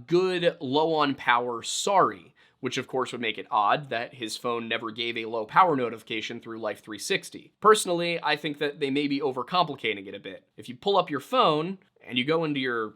good, low on power, sorry, which of course would make it odd that his phone never gave a low power notification through Life 360. Personally, I think that they may be overcomplicating it a bit. If you pull up your phone and you go into your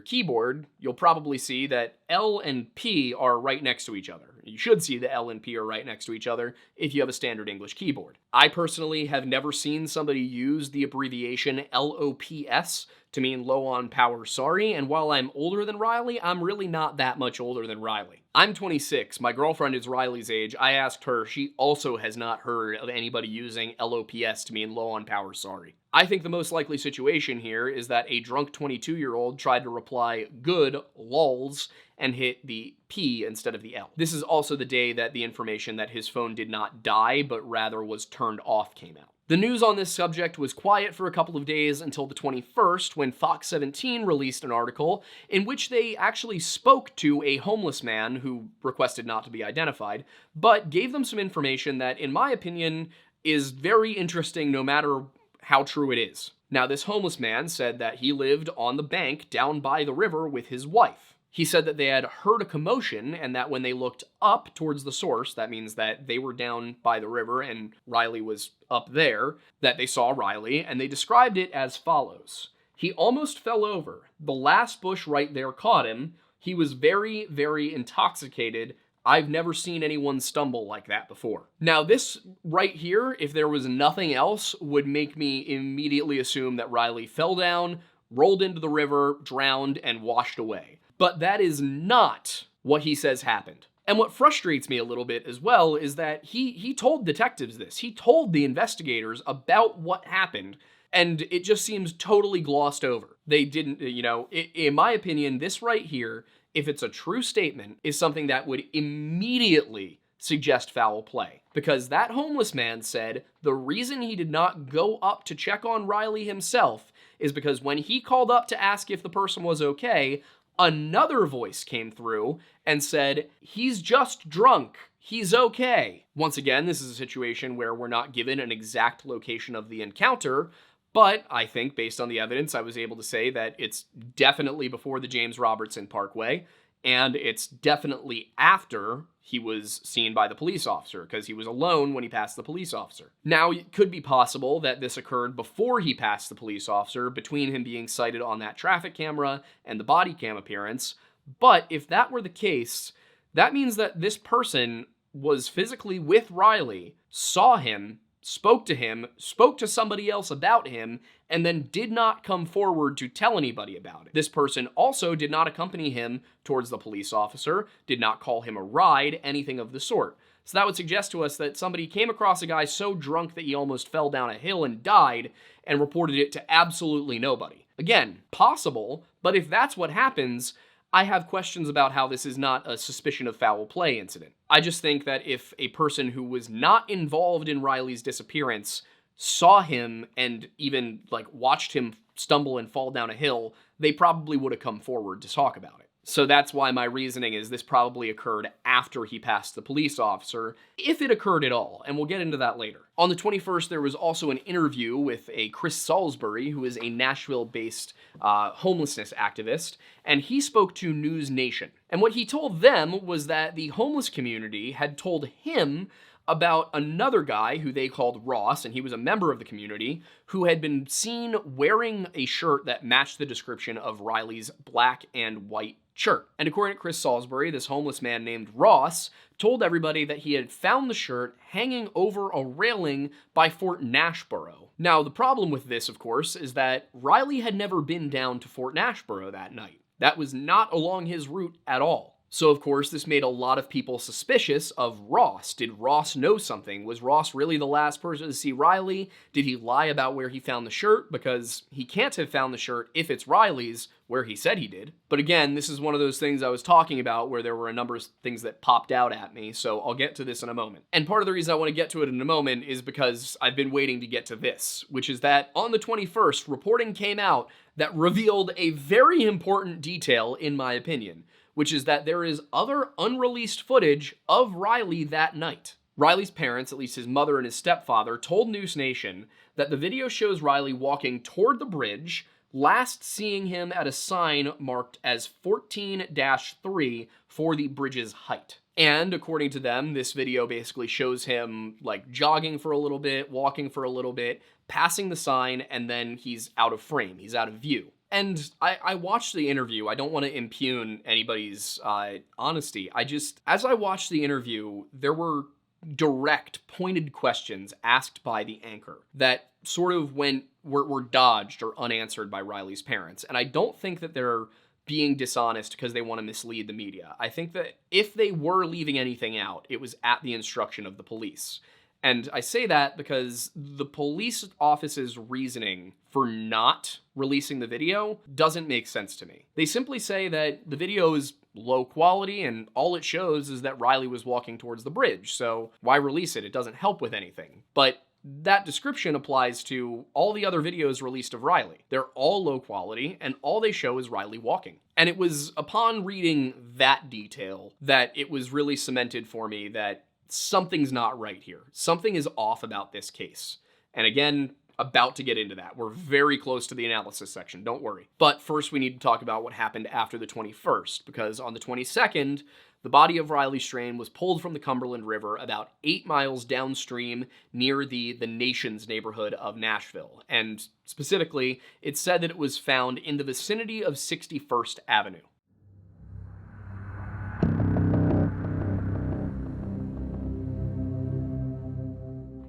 keyboard, you'll probably see that L and P are right next to each other. You should see the L and P are right next to each other if you have a standard English keyboard. I personally have never seen somebody use the abbreviation LOPS to mean low on power sorry, and while I'm older than Riley, I'm really not that much older than Riley. I'm 26, my girlfriend is Riley's age. I asked her, she also has not heard of anybody using LOPS to mean low on power sorry. I think the most likely situation here is that a drunk 22-year-old tried to reply good lols and hit the P instead of the L. This is also the day that the information that his phone did not die, but rather was turned off came out. The news on this subject was quiet for a couple of days until the 21st, when Fox 17 released an article in which they actually spoke to a homeless man who requested not to be identified, but gave them some information that, in my opinion, is very interesting no matter how true it is. Now, this homeless man said that he lived on the bank down by the river with his wife. He said that they had heard a commotion and that when they looked up towards the source, that means that they were down by the river and Riley was up there, that they saw Riley, and they described it as follows. He almost fell over. The last bush right there caught him. He was very, very intoxicated. I've never seen anyone stumble like that before. Now, this right here, if there was nothing else, would make me immediately assume that Riley fell down, rolled into the river, drowned, and washed away. But that is not what he says happened. And what frustrates me a little bit as well is that he told detectives this. He told the investigators about what happened, And it just seems totally glossed over. They didn't, in my opinion, this right here, if it's a true statement, is something that would immediately suggest foul play. Because that homeless man said the reason he did not go up to check on Riley himself is because when he called up to ask if the person was okay, another voice came through and said, "He's just drunk. He's okay." Once again, this is a situation where we're not given an exact location of the encounter, but I think based on the evidence, I was able to say that it's definitely before the James Robertson Parkway, and it's definitely after he was seen by the police officer, because he was alone when he passed the police officer. Now, it could be possible that this occurred before he passed the police officer, between him being sighted on that traffic camera and the body cam appearance, but if that were the case, that means that this person was physically with Riley, saw him, spoke to somebody else about him, and then did not come forward to tell anybody about it. This person also did not accompany him towards the police officer, did not call him a ride, anything of the sort. So that would suggest to us that somebody came across a guy so drunk that he almost fell down a hill and died, and reported it to absolutely nobody. Again, possible, but if that's what happens, I have questions about how this is not a suspicion of foul play incident. I just think that if a person who was not involved in Riley's disappearance saw him and even watched him stumble and fall down a hill, they probably would have come forward to talk about it. So that's why my reasoning is this probably occurred after he passed the police officer, if it occurred at all, and we'll get into that later. On the 21st, there was also an interview with a Chris Salisbury, who is a Nashville-based homelessness activist, and he spoke to News Nation. And what he told them was that the homeless community had told him about another guy who they called Ross, and he was a member of the community, who had been seen wearing a shirt that matched the description of Riley's black and white shirt. And according to Chris Salisbury, this homeless man named Ross told everybody that he had found the shirt hanging over a railing by Fort Nashboro. Now, the problem with this, of course, is that Riley had never been down to Fort Nashboro that night. That was not along his route at all. So, of course, this made a lot of people suspicious of Ross. Did Ross know something? Was Ross really the last person to see Riley? Did he lie about where he found the shirt? Because he can't have found the shirt if it's Riley's, where he said he did. But again, this is one of those things I was talking about where there were a number of things that popped out at me, so I'll get to this in a moment. And part of the reason I want to get to it in a moment is because I've been waiting to get to this, which is that on the 21st, reporting came out that revealed a very important detail, in my opinion, which is that there is other unreleased footage of Riley that night. Riley's parents, at least his mother and his stepfather, told News Nation that the video shows Riley walking toward the bridge, last seeing him at a sign marked as 14-3 for the bridge's height. And according to them, this video basically shows him jogging for a little bit, walking for a little bit, passing the sign, and then he's out of frame, he's out of view. And I watched the interview. I don't want to impugn anybody's honesty. As I watched the interview, there were direct, pointed questions asked by the anchor that sort of were dodged or unanswered by Riley's parents. And I don't think that they're being dishonest because they want to mislead the media. I think that if they were leaving anything out, it was at the instruction of the police. And I say that because the police office's reasoning for not releasing the video doesn't make sense to me. They simply say that the video is low quality and all it shows is that Riley was walking towards the bridge, so why release it? It doesn't help with anything. But that description applies to all the other videos released of Riley. They're all low quality, and all they show is Riley walking. And it was upon reading that detail that it was really cemented for me that something's not right here. Something is off about this case. And again, about to get into that. We're very close to the analysis section, don't worry. But first we need to talk about what happened after the 21st, because on the 22nd, the body of Riley Strain was pulled from the Cumberland River about 8 miles downstream near the Nations neighborhood of Nashville. And specifically, it said that it was found in the vicinity of 61st Avenue.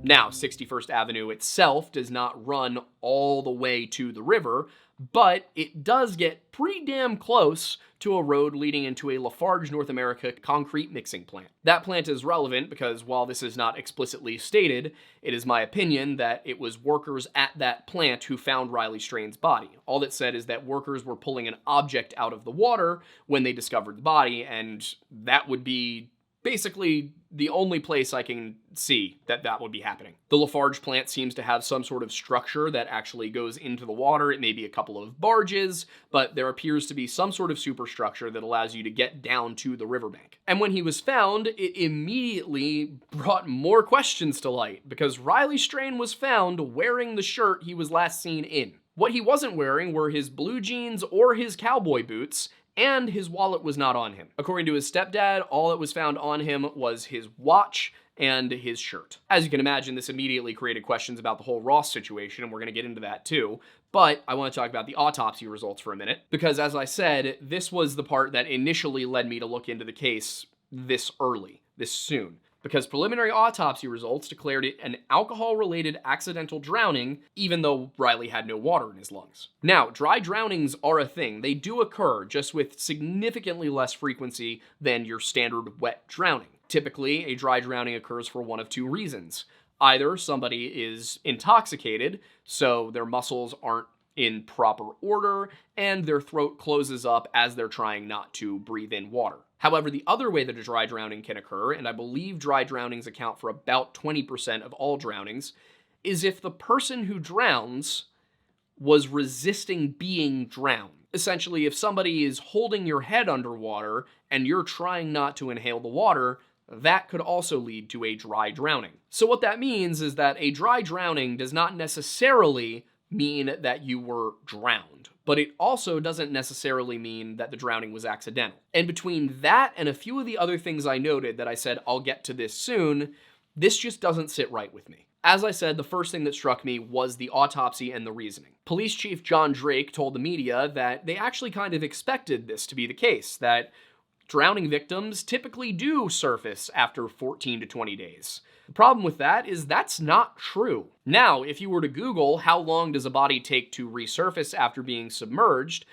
Now, 61st Avenue itself does not run all the way to the river, but it does get pretty damn close to a road leading into a Lafarge, North America concrete mixing plant. That plant is relevant because while this is not explicitly stated, it is my opinion that it was workers at that plant who found Riley Strain's body. All that said is that workers were pulling an object out of the water when they discovered the body, and that would be basically the only place I can see that that would be happening. The Lafarge plant seems to have some sort of structure that actually goes into the water. It may be a couple of barges, but there appears to be some sort of superstructure that allows you to get down to the riverbank. And when he was found, it immediately brought more questions to light, because Riley Strain was found wearing the shirt he was last seen in. What he wasn't wearing were his blue jeans or his cowboy boots, and his wallet was not on him. According to his stepdad, all that was found on him was his watch and his shirt. As you can imagine, this immediately created questions about the whole Ross situation, and we're going to get into that too. But I want to talk about the autopsy results for a minute, because as I said, this was the part that initially led me to look into the case this early, this soon. Because preliminary autopsy results declared it an alcohol-related accidental drowning, even though Riley had no water in his lungs. Now, dry drownings are a thing. They do occur, just with significantly less frequency than your standard wet drowning. Typically, a dry drowning occurs for one of two reasons. Either somebody is intoxicated, so their muscles aren't in proper order, and their throat closes up as they're trying not to breathe in water. However, the other way that a dry drowning can occur, and I believe dry drownings account for about 20% of all drownings, is if the person who drowns was resisting being drowned. Essentially, if somebody is holding your head underwater and you're trying not to inhale the water, that could also lead to a dry drowning. So what that means is that a dry drowning does not necessarily mean that you were drowned, but it also doesn't necessarily mean that the drowning was accidental. And between that and a few of the other things I noted that I said I'll get to this soon, this just doesn't sit right with me. As I said, the first thing that struck me was the autopsy and the reasoning. Police Chief John Drake told the media that they actually kind of expected this to be the case, that drowning victims typically do surface after 14 to 20 days. The problem with that is that's not true. Now, if you were to Google how long does a body take to resurface after being submerged,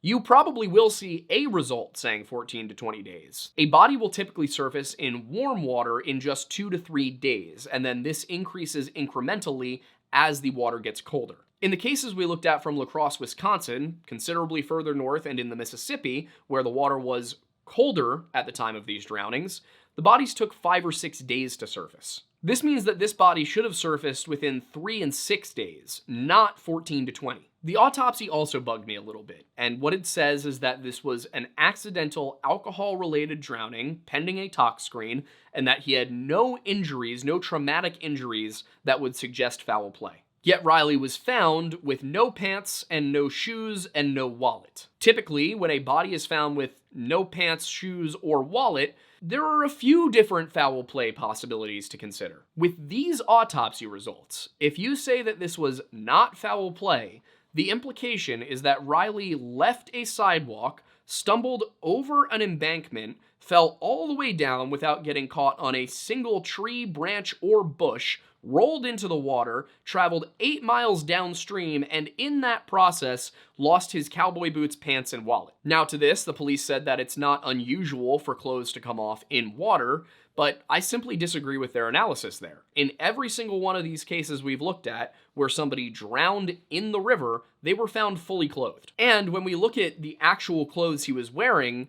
you probably will see a result saying 14 to 20 days. A body will typically surface in warm water in just 2 to 3 days, and then this increases incrementally as the water gets colder. In the cases we looked at from Lacrosse, Wisconsin, considerably further north and in the Mississippi, where the water was colder at the time of these drownings, the bodies took 5 or 6 days to surface. This means that this body should have surfaced within 3 and 6 days, not 14 to 20. The autopsy also bugged me a little bit, and what it says is that this was an accidental alcohol-related drowning pending a tox screen, and that he had no injuries, no traumatic injuries that would suggest foul play. Yet Riley was found with no pants and no shoes and no wallet. Typically, when a body is found with no pants, shoes, or wallet, there are a few different foul play possibilities to consider. With these autopsy results, if you say that this was not foul play, the implication is that Riley left a sidewalk, stumbled over an embankment, fell all the way down without getting caught on a single tree, branch, or bush, rolled into the water, traveled 8 miles downstream, and in that process, lost his cowboy boots, pants, and wallet. Now to this, the police said that it's not unusual for clothes to come off in water, but I simply disagree with their analysis there. In every single one of these cases we've looked at, where somebody drowned in the river, they were found fully clothed. And when we look at the actual clothes he was wearing,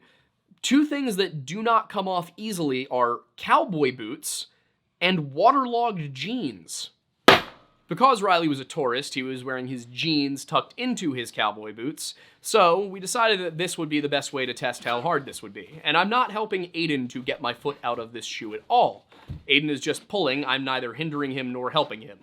two things that do not come off easily are cowboy boots and waterlogged jeans. Because Riley was a tourist, he was wearing his jeans tucked into his cowboy boots, so we decided that this would be the best way to test how hard this would be. And I'm not helping Aiden to get my foot out of this shoe at all. Aiden is just pulling, I'm neither hindering him nor helping him.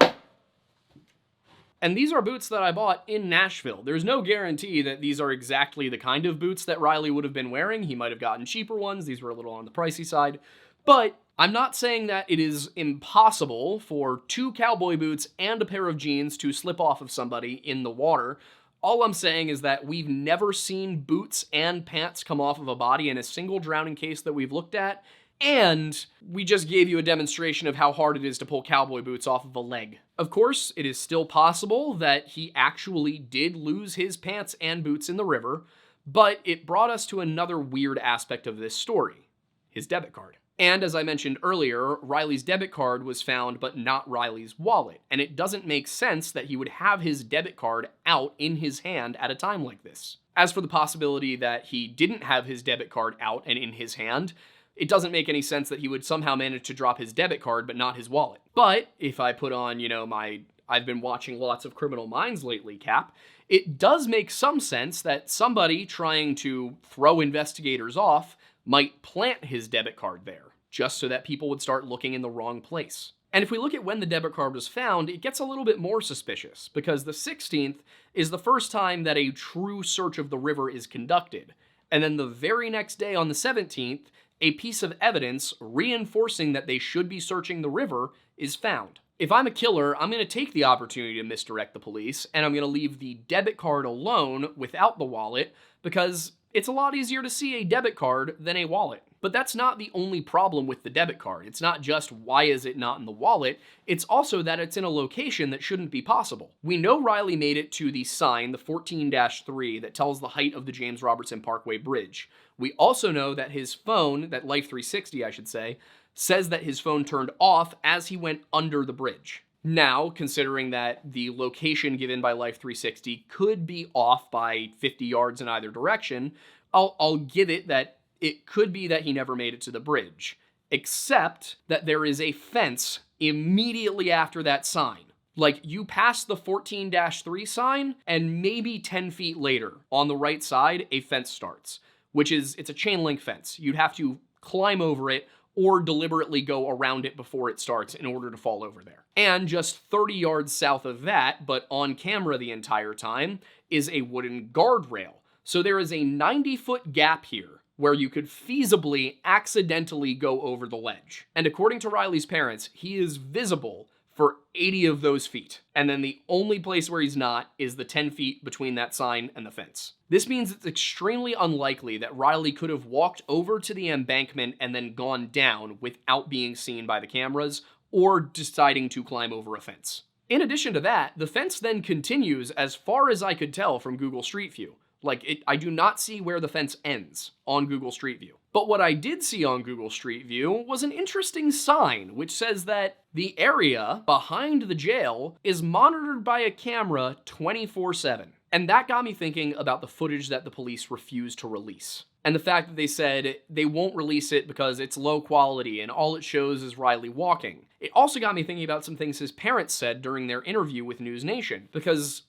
And these are boots that I bought in Nashville. There's no guarantee that these are exactly the kind of boots that Riley would have been wearing. He might have gotten cheaper ones, these were a little on the pricey side, but I'm not saying that it is impossible for 2 cowboy boots and a pair of jeans to slip off of somebody in the water. All I'm saying is that we've never seen boots and pants come off of a body in a single drowning case that we've looked at, And we just gave you a demonstration of how hard it is to pull cowboy boots off of a leg. Of course, it is still possible that he actually did lose his pants and boots in the river, but it brought us to another weird aspect of this story: his debit card. And as I mentioned earlier, Riley's debit card was found, but not Riley's wallet, and it doesn't make sense that he would have his debit card out in his hand at a time like this. As for the possibility that he didn't have his debit card out and in his hand, it doesn't make any sense that he would somehow manage to drop his debit card but not his wallet. But if I put on, I've been watching lots of Criminal Minds lately cap, it does make some sense that somebody trying to throw investigators off might plant his debit card there, just so that people would start looking in the wrong place. And if we look at when the debit card was found, it gets a little bit more suspicious, because the 16th is the first time that a true search of the river is conducted. And then the very next day, on the 17th, a piece of evidence reinforcing that they should be searching the river is found. If I'm a killer, I'm going to take the opportunity to misdirect the police, and I'm going to leave the debit card alone without the wallet, because it's a lot easier to see a debit card than a wallet. But that's not the only problem with the debit card. It's not just why is it not in the wallet, it's also that it's in a location that shouldn't be possible. We know Riley made it to the sign, the 14-3, that tells the height of the James Robertson Parkway Bridge. We also know that his phone, that Life 360 I should say, says that his phone turned off as he went under the bridge. Now, considering that the location given by Life 360 could be off by 50 yards in either direction, I'll give it that it could be that he never made it to the bridge, except that there is a fence immediately after that sign. Like, you pass the 14-3 sign, and maybe 10 feet later, on the right side, a fence starts, it's a chain link fence. You'd have to climb over it or deliberately go around it before it starts in order to fall over there. And just 30 yards south of that, but on camera the entire time, is a wooden guardrail. So there is a 90-foot gap here where you could feasibly accidentally go over the ledge. And according to Riley's parents, he is visible for 80 of those feet. And then the only place where he's not is the 10 feet between that sign and the fence. This means it's extremely unlikely that Riley could have walked over to the embankment and then gone down without being seen by the cameras or deciding to climb over a fence. In addition to that, the fence then continues as far as I could tell from Google Street View. I do not see where the fence ends on Google Street View. But what I did see on Google Street View was an interesting sign, which says that the area behind the jail is monitored by a camera 24/7. And that got me thinking about the footage that the police refused to release. And the fact that they said they won't release it because it's low quality and all it shows is Riley walking. It also got me thinking about some things his parents said during their interview with News Nation, because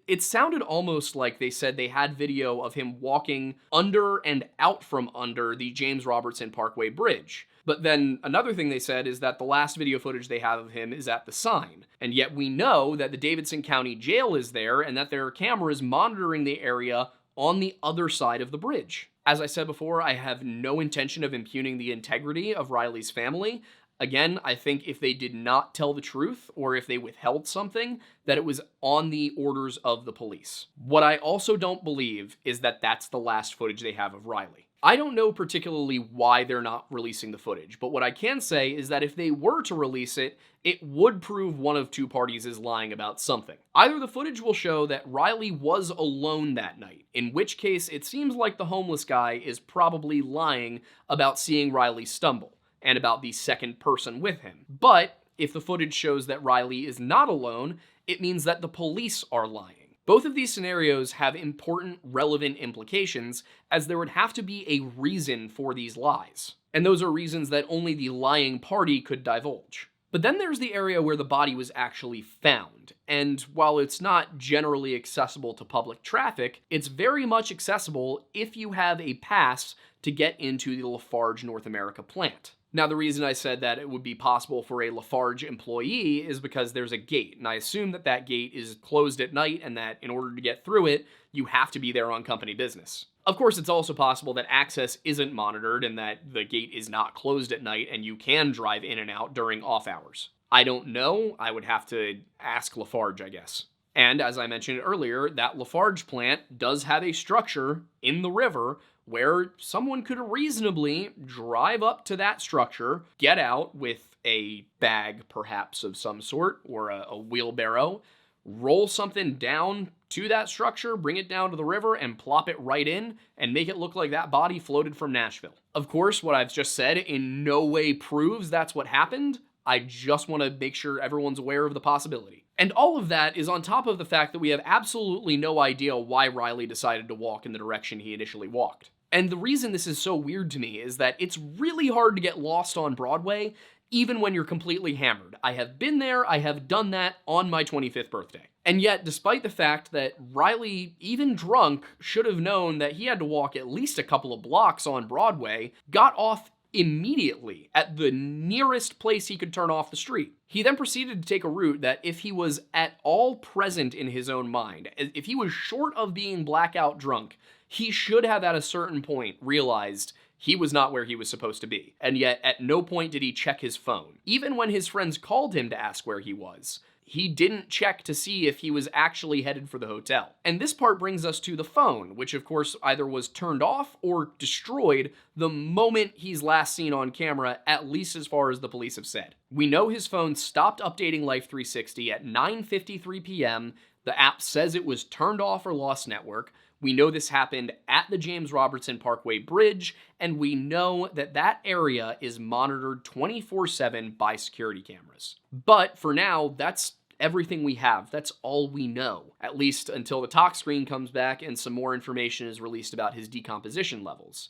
it sounded almost like they said they had video of him walking under and out from under the James Robertson Parkway Bridge. But then another thing they said is that the last video footage they have of him is at the sign. And yet we know that the Davidson County Jail is there and that there are cameras monitoring the area on the other side of the bridge. As I said before, I have no intention of impugning the integrity of Riley's family. Again, I think if they did not tell the truth, or if they withheld something, that it was on the orders of the police. What I also don't believe is that that's the last footage they have of Riley. I don't know particularly why they're not releasing the footage, but what I can say is that if they were to release it, it would prove one of two parties is lying about something. Either the footage will show that Riley was alone that night, in which case it seems like the homeless guy is probably lying about seeing Riley stumble, and about the second person with him. But if the footage shows that Riley is not alone, it means that the police are lying. Both of these scenarios have important, relevant implications, as there would have to be a reason for these lies. And those are reasons that only the lying party could divulge. But then there's the area where the body was actually found, and while it's not generally accessible to public traffic, it's very much accessible if you have a pass to get into the Lafarge North America plant. Now, the reason I said that it would be possible for a Lafarge employee is because there's a gate, and I assume that that gate is closed at night and that in order to get through it, you have to be there on company business. Of course, it's also possible that access isn't monitored and that the gate is not closed at night and you can drive in and out during off hours. I don't know. I would have to ask Lafarge, I guess. And as I mentioned earlier, that Lafarge plant does have a structure in the river where someone could reasonably drive up to that structure, get out with a bag perhaps of some sort, or a wheelbarrow, roll something down to that structure, bring it down to the river, and plop it right in, and make it look like that body floated from Nashville. Of course, what I've just said in no way proves that's what happened. I just want to make sure everyone's aware of the possibility. And all of that is on top of the fact that we have absolutely no idea why Riley decided to walk in the direction he initially walked. And the reason this is so weird to me is that it's really hard to get lost on Broadway, even when you're completely hammered. I have been there, I have done that on my 25th birthday. And yet, despite the fact that Riley, even drunk, should have known that he had to walk at least a couple of blocks on Broadway, got off immediately at the nearest place he could turn off the street. He then proceeded to take a route that, if he was at all present in his own mind, if he was short of being blackout drunk, he should have at a certain point realized he was not where he was supposed to be. And yet, at no point did he check his phone. Even when his friends called him to ask where he was, he didn't check to see if he was actually headed for the hotel. And this part brings us to the phone, which of course either was turned off or destroyed the moment he's last seen on camera, at least as far as the police have said. We know his phone stopped updating Life 360 at 9:53 p.m. The app says it was turned off or lost network. We know this happened at the James Robertson Parkway Bridge, and we know that that area is monitored 24/7 by security cameras. But for now, that's everything we have. That's all we know, at least until the tox screen comes back and some more information is released about his decomposition levels.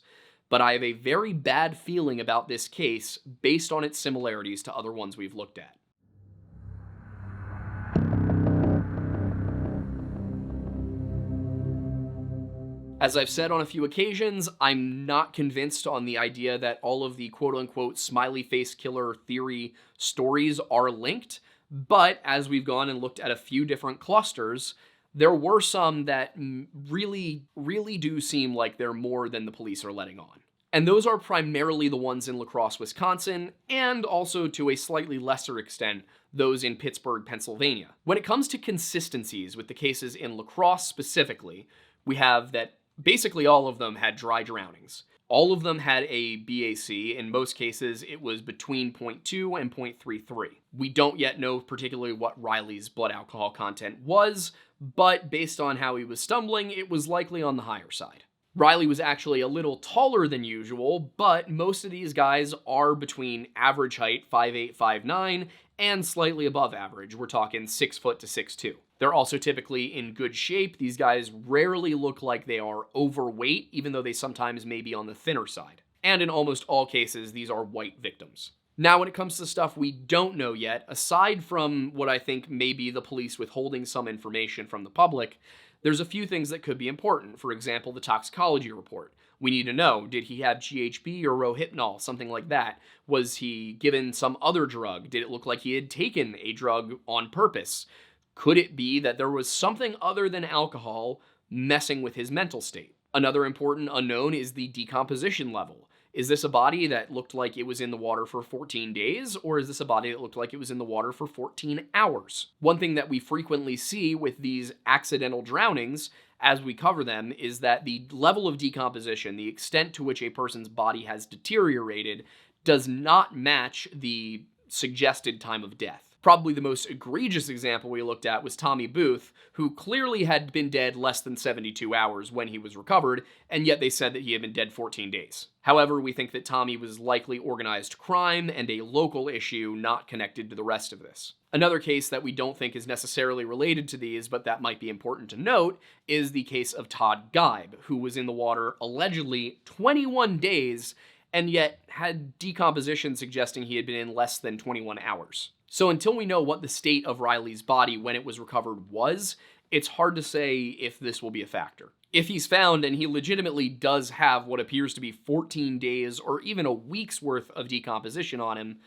But I have a very bad feeling about this case based on its similarities to other ones we've looked at. As I've said on a few occasions, I'm not convinced on the idea that all of the quote-unquote Smiley Faced Killer Theory stories are linked, but as we've gone and looked at a few different clusters, there were some that really do seem like they're more than the police are letting on. And those are primarily the ones in Lacrosse, Wisconsin, and also to a slightly lesser extent, those in Pittsburgh, Pennsylvania. When it comes to consistencies with the cases in Lacrosse specifically, we have that basically all of them had dry drownings. All of them had a BAC. In most cases, it was between 0.2 and 0.33. We don't yet know particularly what Riley's blood alcohol content was, but based on how he was stumbling, it was likely on the higher side. Riley was actually a little taller than usual, but most of these guys are between average height, 5'8", 5'9", and slightly above average. We're talking 6 foot to 6'2". They're also typically in good shape. These guys rarely look like they are overweight, even though they sometimes may be on the thinner side. And in almost all cases, these are white victims. Now, when it comes to stuff we don't know yet, aside from what I think may be the police withholding some information from the public, there's a few things that could be important. For example, the toxicology report. We need to know, did he have GHB or Rohypnol, something like that? Was he given some other drug? Did it look like he had taken a drug on purpose? Could it be that there was something other than alcohol messing with his mental state? Another important unknown is the decomposition level. Is this a body that looked like it was in the water for 14 days, or is this a body that looked like it was in the water for 14 hours? One thing that we frequently see with these accidental drownings, as we cover them, is that the level of decomposition, the extent to which a person's body has deteriorated, does not match the suggested time of death. Probably the most egregious example we looked at was Tommy Booth, who clearly had been dead less than 72 hours when he was recovered, and yet they said that he had been dead 14 days. However, we think that Tommy was likely organized crime and a local issue not connected to the rest of this. Another case that we don't think is necessarily related to these, but that might be important to note, is the case of Todd Geib, who was in the water allegedly 21 days, and yet had decomposition suggesting he had been in less than 21 hours. So until we know what the state of Riley's body when it was recovered was, it's hard to say if this will be a factor. If he's found and he legitimately does have what appears to be 14 days or even a week's worth of decomposition on him,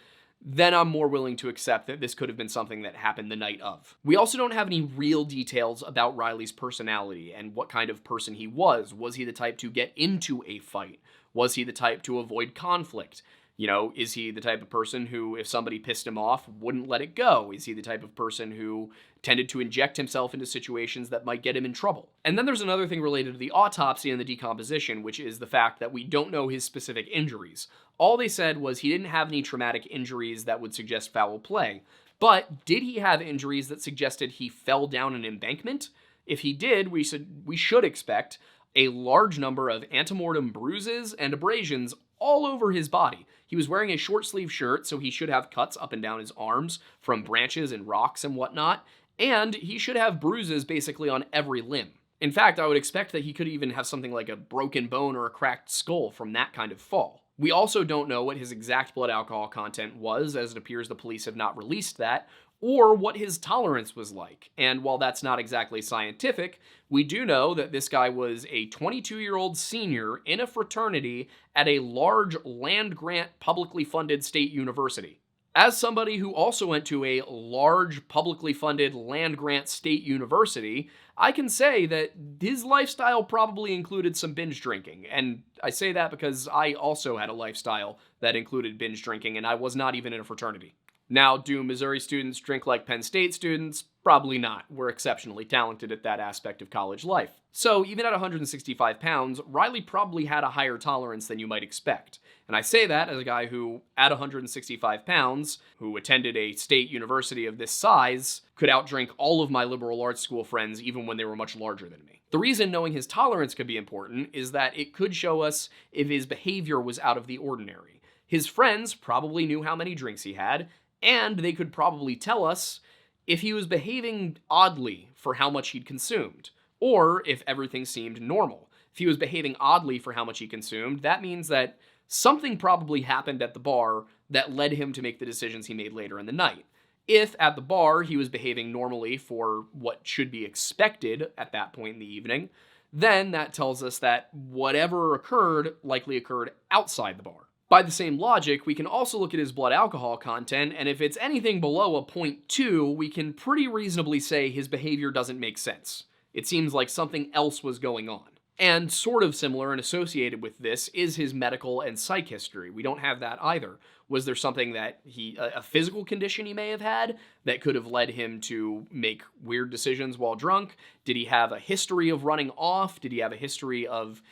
then I'm more willing to accept that this could have been something that happened the night of. We also don't have any real details about Riley's personality and what kind of person he was. Was he the type to get into a fight? Was he the type to avoid conflict? You know, is he the type of person who, if somebody pissed him off, wouldn't let it go? Is he the type of person who tended to inject himself into situations that might get him in trouble. And then there's another thing related to the autopsy and the decomposition, which is the fact that we don't know his specific injuries. All they said was he didn't have any traumatic injuries that would suggest foul play. But did he have injuries that suggested he fell down an embankment? If he did, we should expect a large number of antemortem bruises and abrasions all over his body. He was wearing a short sleeve shirt, so he should have cuts up and down his arms from branches and rocks and whatnot, and he should have bruises basically on every limb. In fact, I would expect that he could even have something like a broken bone or a cracked skull from that kind of fall. We also don't know what his exact blood alcohol content was, as it appears the police have not released that, or what his tolerance was like. And while that's not exactly scientific, we do know that this guy was a 22-year-old senior in a fraternity at a large land-grant publicly funded state university. As somebody who also went to a large publicly funded land-grant state university, I can say that his lifestyle probably included some binge drinking. And I say that because I also had a lifestyle that included binge drinking, and I was not even in a fraternity. Now, do Missouri students drink like Penn State students? Probably not. We're exceptionally talented at that aspect of college life. So even at 165 pounds, Riley probably had a higher tolerance than you might expect. And I say that as a guy who, at 165 pounds, who attended a state university of this size, could outdrink all of my liberal arts school friends even when they were much larger than me. The reason knowing his tolerance could be important is that it could show us if his behavior was out of the ordinary. His friends probably knew how many drinks he had, and they could probably tell us if he was behaving oddly for how much he'd consumed, or if everything seemed normal. If he was behaving oddly for how much he consumed, that means that something probably happened at the bar that led him to make the decisions he made later in the night. If at the bar he was behaving normally for what should be expected at that point in the evening, then that tells us that whatever occurred likely occurred outside the bar. By the same logic, we can also look at his blood alcohol content, and if it's anything below a 0.2, we can pretty reasonably say his behavior doesn't make sense. It seems like something else was going on. And sort of similar and associated with this is his medical and psych history. We don't have that either. Was there something that a physical condition he may have had that could have led him to make weird decisions while drunk? Did he have a history of running off? Did he have a history of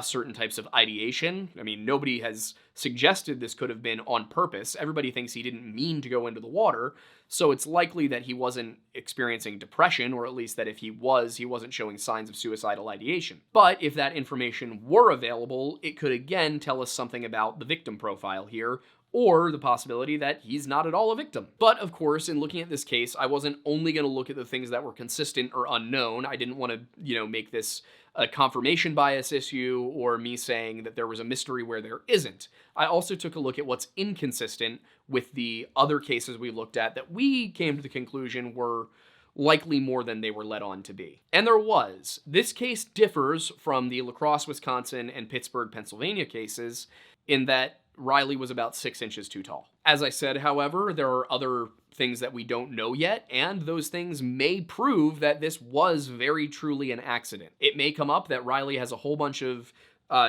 certain types of ideation? I mean, nobody has suggested this could have been on purpose. Everybody thinks he didn't mean to go into the water, so it's likely that he wasn't experiencing depression, or at least that if he wasn't showing signs of suicidal ideation. But if that information were available, it could again tell us something about the victim profile here, or the possibility that he's not at all a victim. But of course, in looking at this case, I wasn't only going to look at the things that were consistent or unknown. I didn't want to, make this a confirmation bias issue or me saying that there was a mystery where there isn't. I also took a look at what's inconsistent with the other cases we looked at that we came to the conclusion were likely more than they were led on to be. And there was. This case differs from the Lacrosse, Wisconsin and Pittsburgh, Pennsylvania cases in that Riley was about 6 inches too tall. As I said, however, there are other things that we don't know yet, and those things may prove that this was very truly an accident. It may come up that Riley has a whole bunch of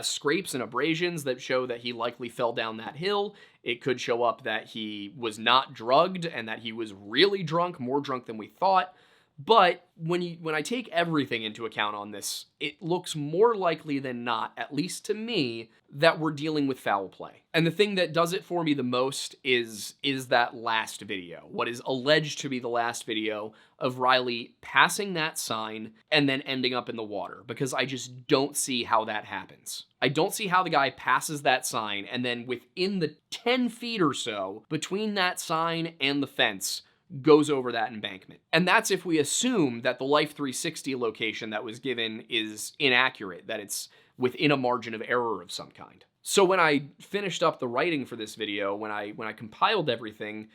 scrapes and abrasions that show that he likely fell down that hill. It could show up that he was not drugged and that he was really drunk, more drunk than we thought. But when I take everything into account on this, it looks more likely than not, at least to me, that we're dealing with foul play. And the thing that does it for me the most is that last video, what is alleged to be the last video of Riley passing that sign and then ending up in the water, because I just don't see how that happens. I don't see how the guy passes that sign and then within the 10 feet or so between that sign and the fence goes over that embankment. And that's if we assume that the Life 360 location that was given is inaccurate, that it's within a margin of error of some kind. So when I finished up the writing for this video, when I compiled everything,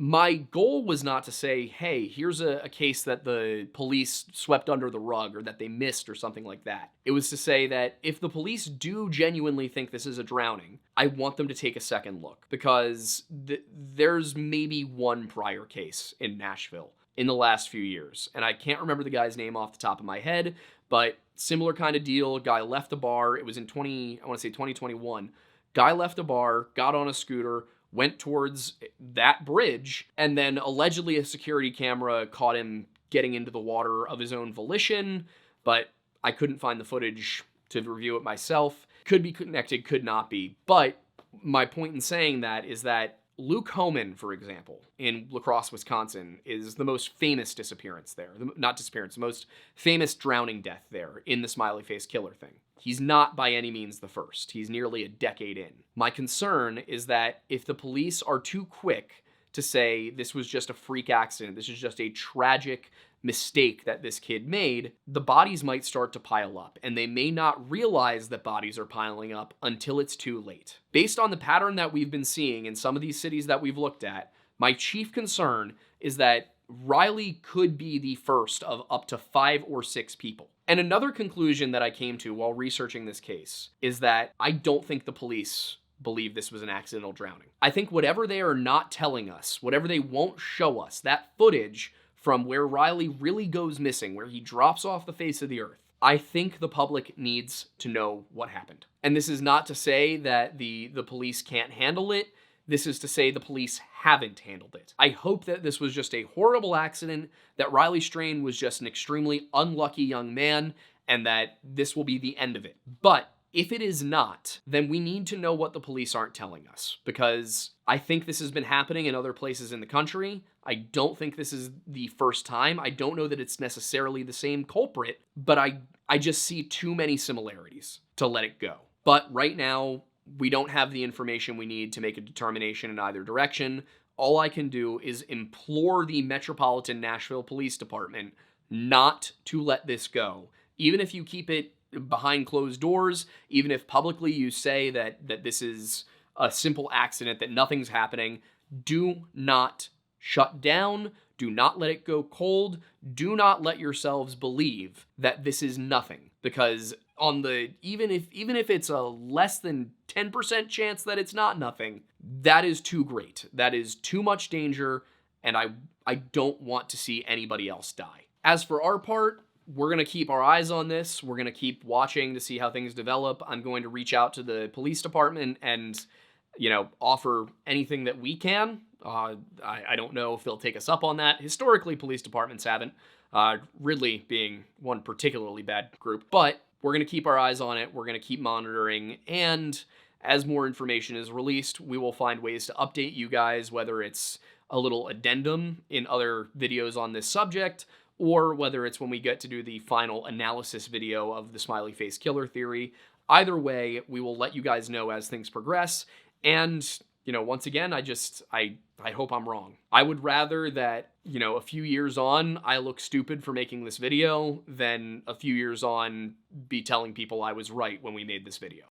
my goal was not to say, hey, here's a case that the police swept under the rug or that they missed or something like that. It was to say that if the police do genuinely think this is a drowning, I want them to take a second look, because there's maybe one prior case in Nashville in the last few years. And I can't remember the guy's name off the top of my head, but similar kind of deal. Guy left a bar. It was in 2021. Guy left a bar, got on a scooter, went towards that bridge, and then allegedly a security camera caught him getting into the water of his own volition, but I couldn't find the footage to review it myself. Could be connected, could not be. But my point in saying that is that Luke Homan, for example, in Lacrosse, Wisconsin, is the most famous disappearance there. Not disappearance, the most famous drowning death there in the Smiley Faced Killer thing. He's not by any means the first. He's nearly a decade in. My concern is that if the police are too quick to say this was just a freak accident, this is just a tragic mistake that this kid made, the bodies might start to pile up, and they may not realize that bodies are piling up until it's too late. Based on the pattern that we've been seeing in some of these cities that we've looked at, my chief concern is that Riley could be the first of up to 5 or 6 people. And another conclusion that I came to while researching this case is that I don't think the police believe this was an accidental drowning. I think whatever they are not telling us, whatever they won't show us, that footage from where Riley really goes missing, where he drops off the face of the earth, I think the public needs to know what happened. And this is not to say that the police can't handle it. This is to say the police haven't handled it. I hope that this was just a horrible accident, that Riley Strain was just an extremely unlucky young man, and that this will be the end of it. But if it is not, then we need to know what the police aren't telling us, because I think this has been happening in other places in the country. I don't think this is the first time. I don't know that it's necessarily the same culprit, but I just see too many similarities to let it go. But right now, we don't have the information we need to make a determination in either direction. All I can do is implore the Metropolitan Nashville Police Department not to let this go. Even if you keep it behind closed doors, even if publicly you say that this is a simple accident, that nothing's happening, do not shut down. Do not let it go cold. Do not let yourselves believe that this is nothing, because even if it's a less than 10% chance that it's not nothing, that is too great. That is too much danger, and I don't want to see anybody else die. As for our part, we're going to keep our eyes on this. We're going to keep watching to see how things develop. I'm going to reach out to the police department and, offer anything that we can. I don't know if they'll take us up on that. Historically, police departments haven't. Ridley being one particularly bad group. But we're going to keep our eyes on it. We're going to keep monitoring. And as more information is released, we will find ways to update you guys, whether it's a little addendum in other videos on this subject, or whether it's when we get to do the final analysis video of the Smiley Faced Killer Theory. Either way, we will let you guys know as things progress. And, once again, I hope I'm wrong. I would rather that, a few years on, I look stupid for making this video than a few years on be telling people I was right when we made this video.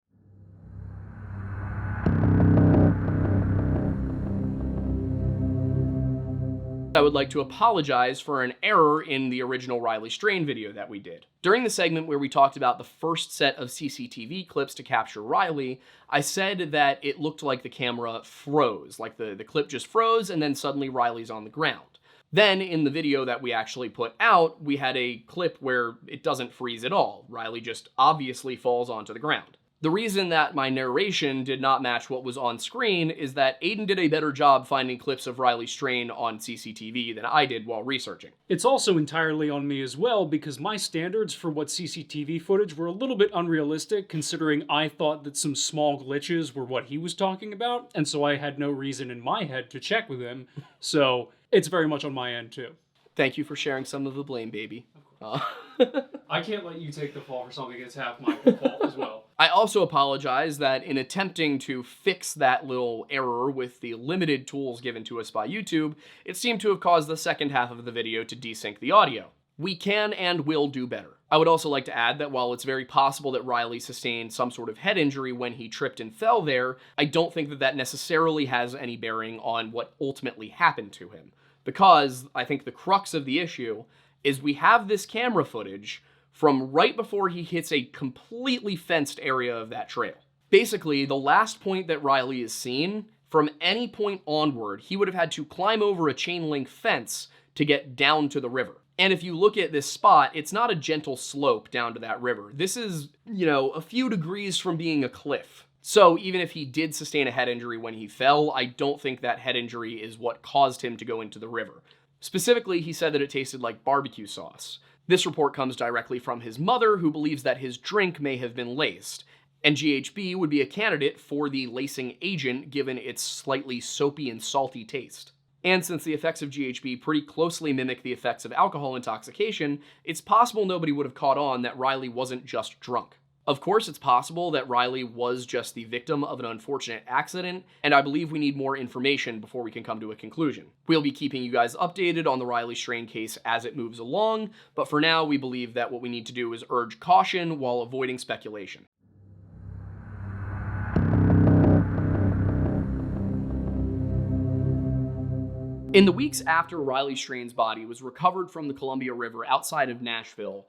I would like to apologize for an error in the original Riley Strain video that we did. During the segment where we talked about the first set of CCTV clips to capture Riley, I said that it looked like the camera froze, like the clip just froze and then suddenly Riley's on the ground. Then in the video that we actually put out, we had a clip where it doesn't freeze at all. Riley just obviously falls onto the ground. The reason that my narration did not match what was on screen is that Aiden did a better job finding clips of Riley Strain on CCTV than I did while researching. It's also entirely on me as well, because my standards for what CCTV footage were a little bit unrealistic, considering I thought that some small glitches were what he was talking about, and so I had no reason in my head to check with him, so it's very much on my end too. Thank you for sharing some of the blame, baby. I can't let you take the fall for something that's half my fault as well. I also apologize that in attempting to fix that little error with the limited tools given to us by YouTube, it seemed to have caused the second half of the video to desync the audio. We can and will do better. I would also like to add that while it's very possible that Riley sustained some sort of head injury when he tripped and fell there, I don't think that that necessarily has any bearing on what ultimately happened to him. Because I think the crux of the issue is we have this camera footage from right before he hits a completely fenced area of that trail. Basically, the last point that Riley is seen, from any point onward, he would have had to climb over a chain link fence to get down to the river. And if you look at this spot, it's not a gentle slope down to that river. This is, a few degrees from being a cliff. So even if he did sustain a head injury when he fell, I don't think that head injury is what caused him to go into the river. Specifically, he said that it tasted like barbecue sauce. This report comes directly from his mother, who believes that his drink may have been laced, and GHB would be a candidate for the lacing agent given its slightly soapy and salty taste. And since the effects of GHB pretty closely mimic the effects of alcohol intoxication, it's possible nobody would have caught on that Riley wasn't just drunk. Of course, it's possible that Riley was just the victim of an unfortunate accident, and I believe we need more information before we can come to a conclusion. We'll be keeping you guys updated on the Riley Strain case as it moves along, but for now, we believe that what we need to do is urge caution while avoiding speculation. In the weeks after Riley Strain's body was recovered from the Columbia River outside of Nashville,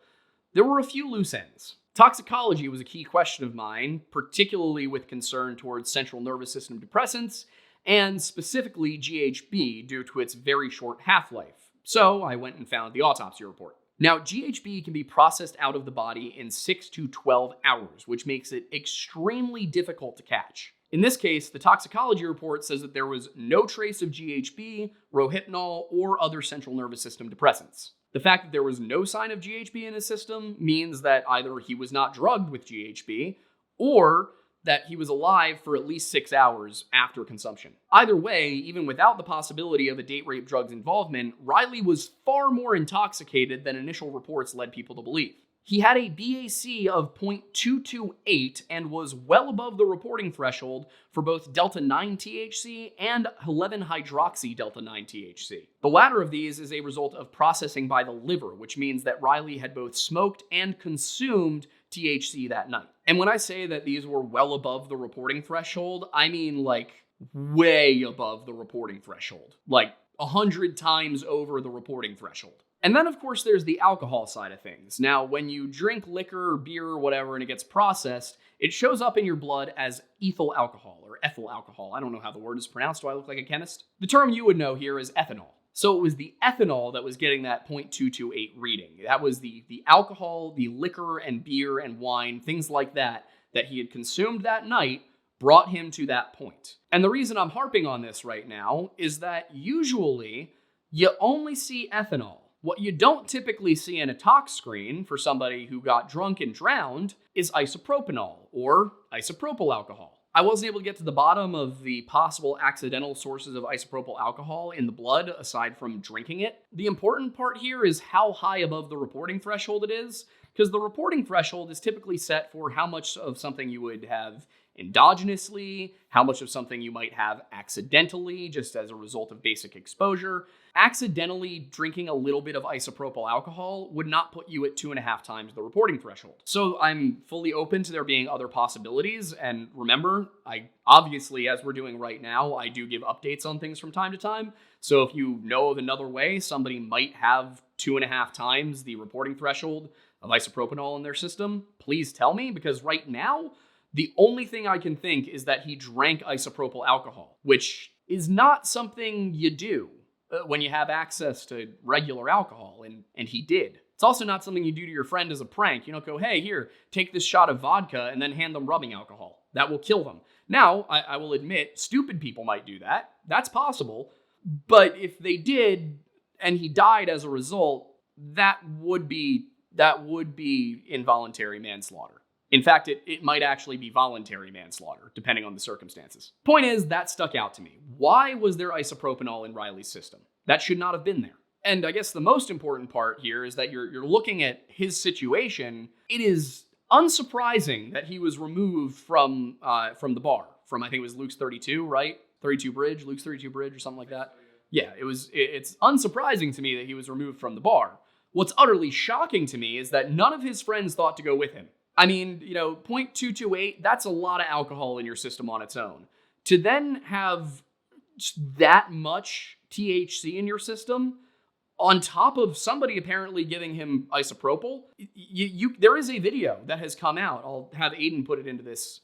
there were a few loose ends. Toxicology was a key question of mine, particularly with concern towards central nervous system depressants, and specifically GHB due to its very short half-life. So I went and found the autopsy report. Now, GHB can be processed out of the body in 6 to 12 hours, which makes it extremely difficult to catch. In this case, the toxicology report says that there was no trace of GHB, rohypnol, or other central nervous system depressants. The fact that there was no sign of GHB in his system means that either he was not drugged with GHB, or that he was alive for at least 6 hours after consumption. Either way, even without the possibility of a date rape drug's involvement, Riley was far more intoxicated than initial reports led people to believe. He had a BAC of 0.228 and was well above the reporting threshold for both delta-9 THC and 11-hydroxy delta-9 THC. The latter of these is a result of processing by the liver, which means that Riley had both smoked and consumed THC that night. And when I say that these were well above the reporting threshold, I mean like way above the reporting threshold. Like 100 times over the reporting threshold. And then, of course, there's the alcohol side of things. Now, when you drink liquor or beer or whatever and it gets processed, it shows up in your blood as ethyl alcohol or ethyl alcohol. I don't know how the word is pronounced. Do I look like a chemist? The term you would know here is ethanol. So it was the ethanol that was getting that 0.228 reading. That was the alcohol, the liquor and beer and wine, things like that he had consumed that night brought him to that point. And the reason I'm harping on this right now is that usually you only see ethanol. What you don't typically see in a tox screen for somebody who got drunk and drowned is isopropanol or isopropyl alcohol. I wasn't able to get to the bottom of the possible accidental sources of isopropyl alcohol in the blood aside from drinking it. The important part here is how high above the reporting threshold it is, because the reporting threshold is typically set for how much of something you would have endogenously, how much of something you might have accidentally, just as a result of basic exposure. Accidentally drinking a little bit of isopropyl alcohol would not put you at 2.5 times the reporting threshold. So I'm fully open to there being other possibilities. And remember, I obviously, as we're doing right now, I do give updates on things from time to time. So if you know of another way somebody might have 2.5 times the reporting threshold of isopropanol in their system, please tell me, because right now, the only thing I can think is that he drank isopropyl alcohol, which is not something you do when you have access to regular alcohol, and he did. It's also not something you do to your friend as a prank. You don't go, hey, here, take this shot of vodka and then hand them rubbing alcohol. That will kill them. Now, I will admit, stupid people might do that. That's possible. But if they did and he died as a result, that would be involuntary manslaughter. In fact, it might actually be voluntary manslaughter, depending on the circumstances. Point is, that stuck out to me. Why was there isopropanol in Riley's system? That should not have been there. And I guess the most important part here is that you're looking at his situation. It is unsurprising that he was removed from the bar. From, I think it was Luke's 32, right? 32 Bridge, Luke's 32 Bridge or something like that. Yeah, it's unsurprising to me that he was removed from the bar. What's utterly shocking to me is that none of his friends thought to go with him. I mean, 0.228, that's a lot of alcohol in your system on its own. To then have that much THC in your system, on top of somebody apparently giving him isopropyl, there is a video that has come out. I'll have Aiden put it into this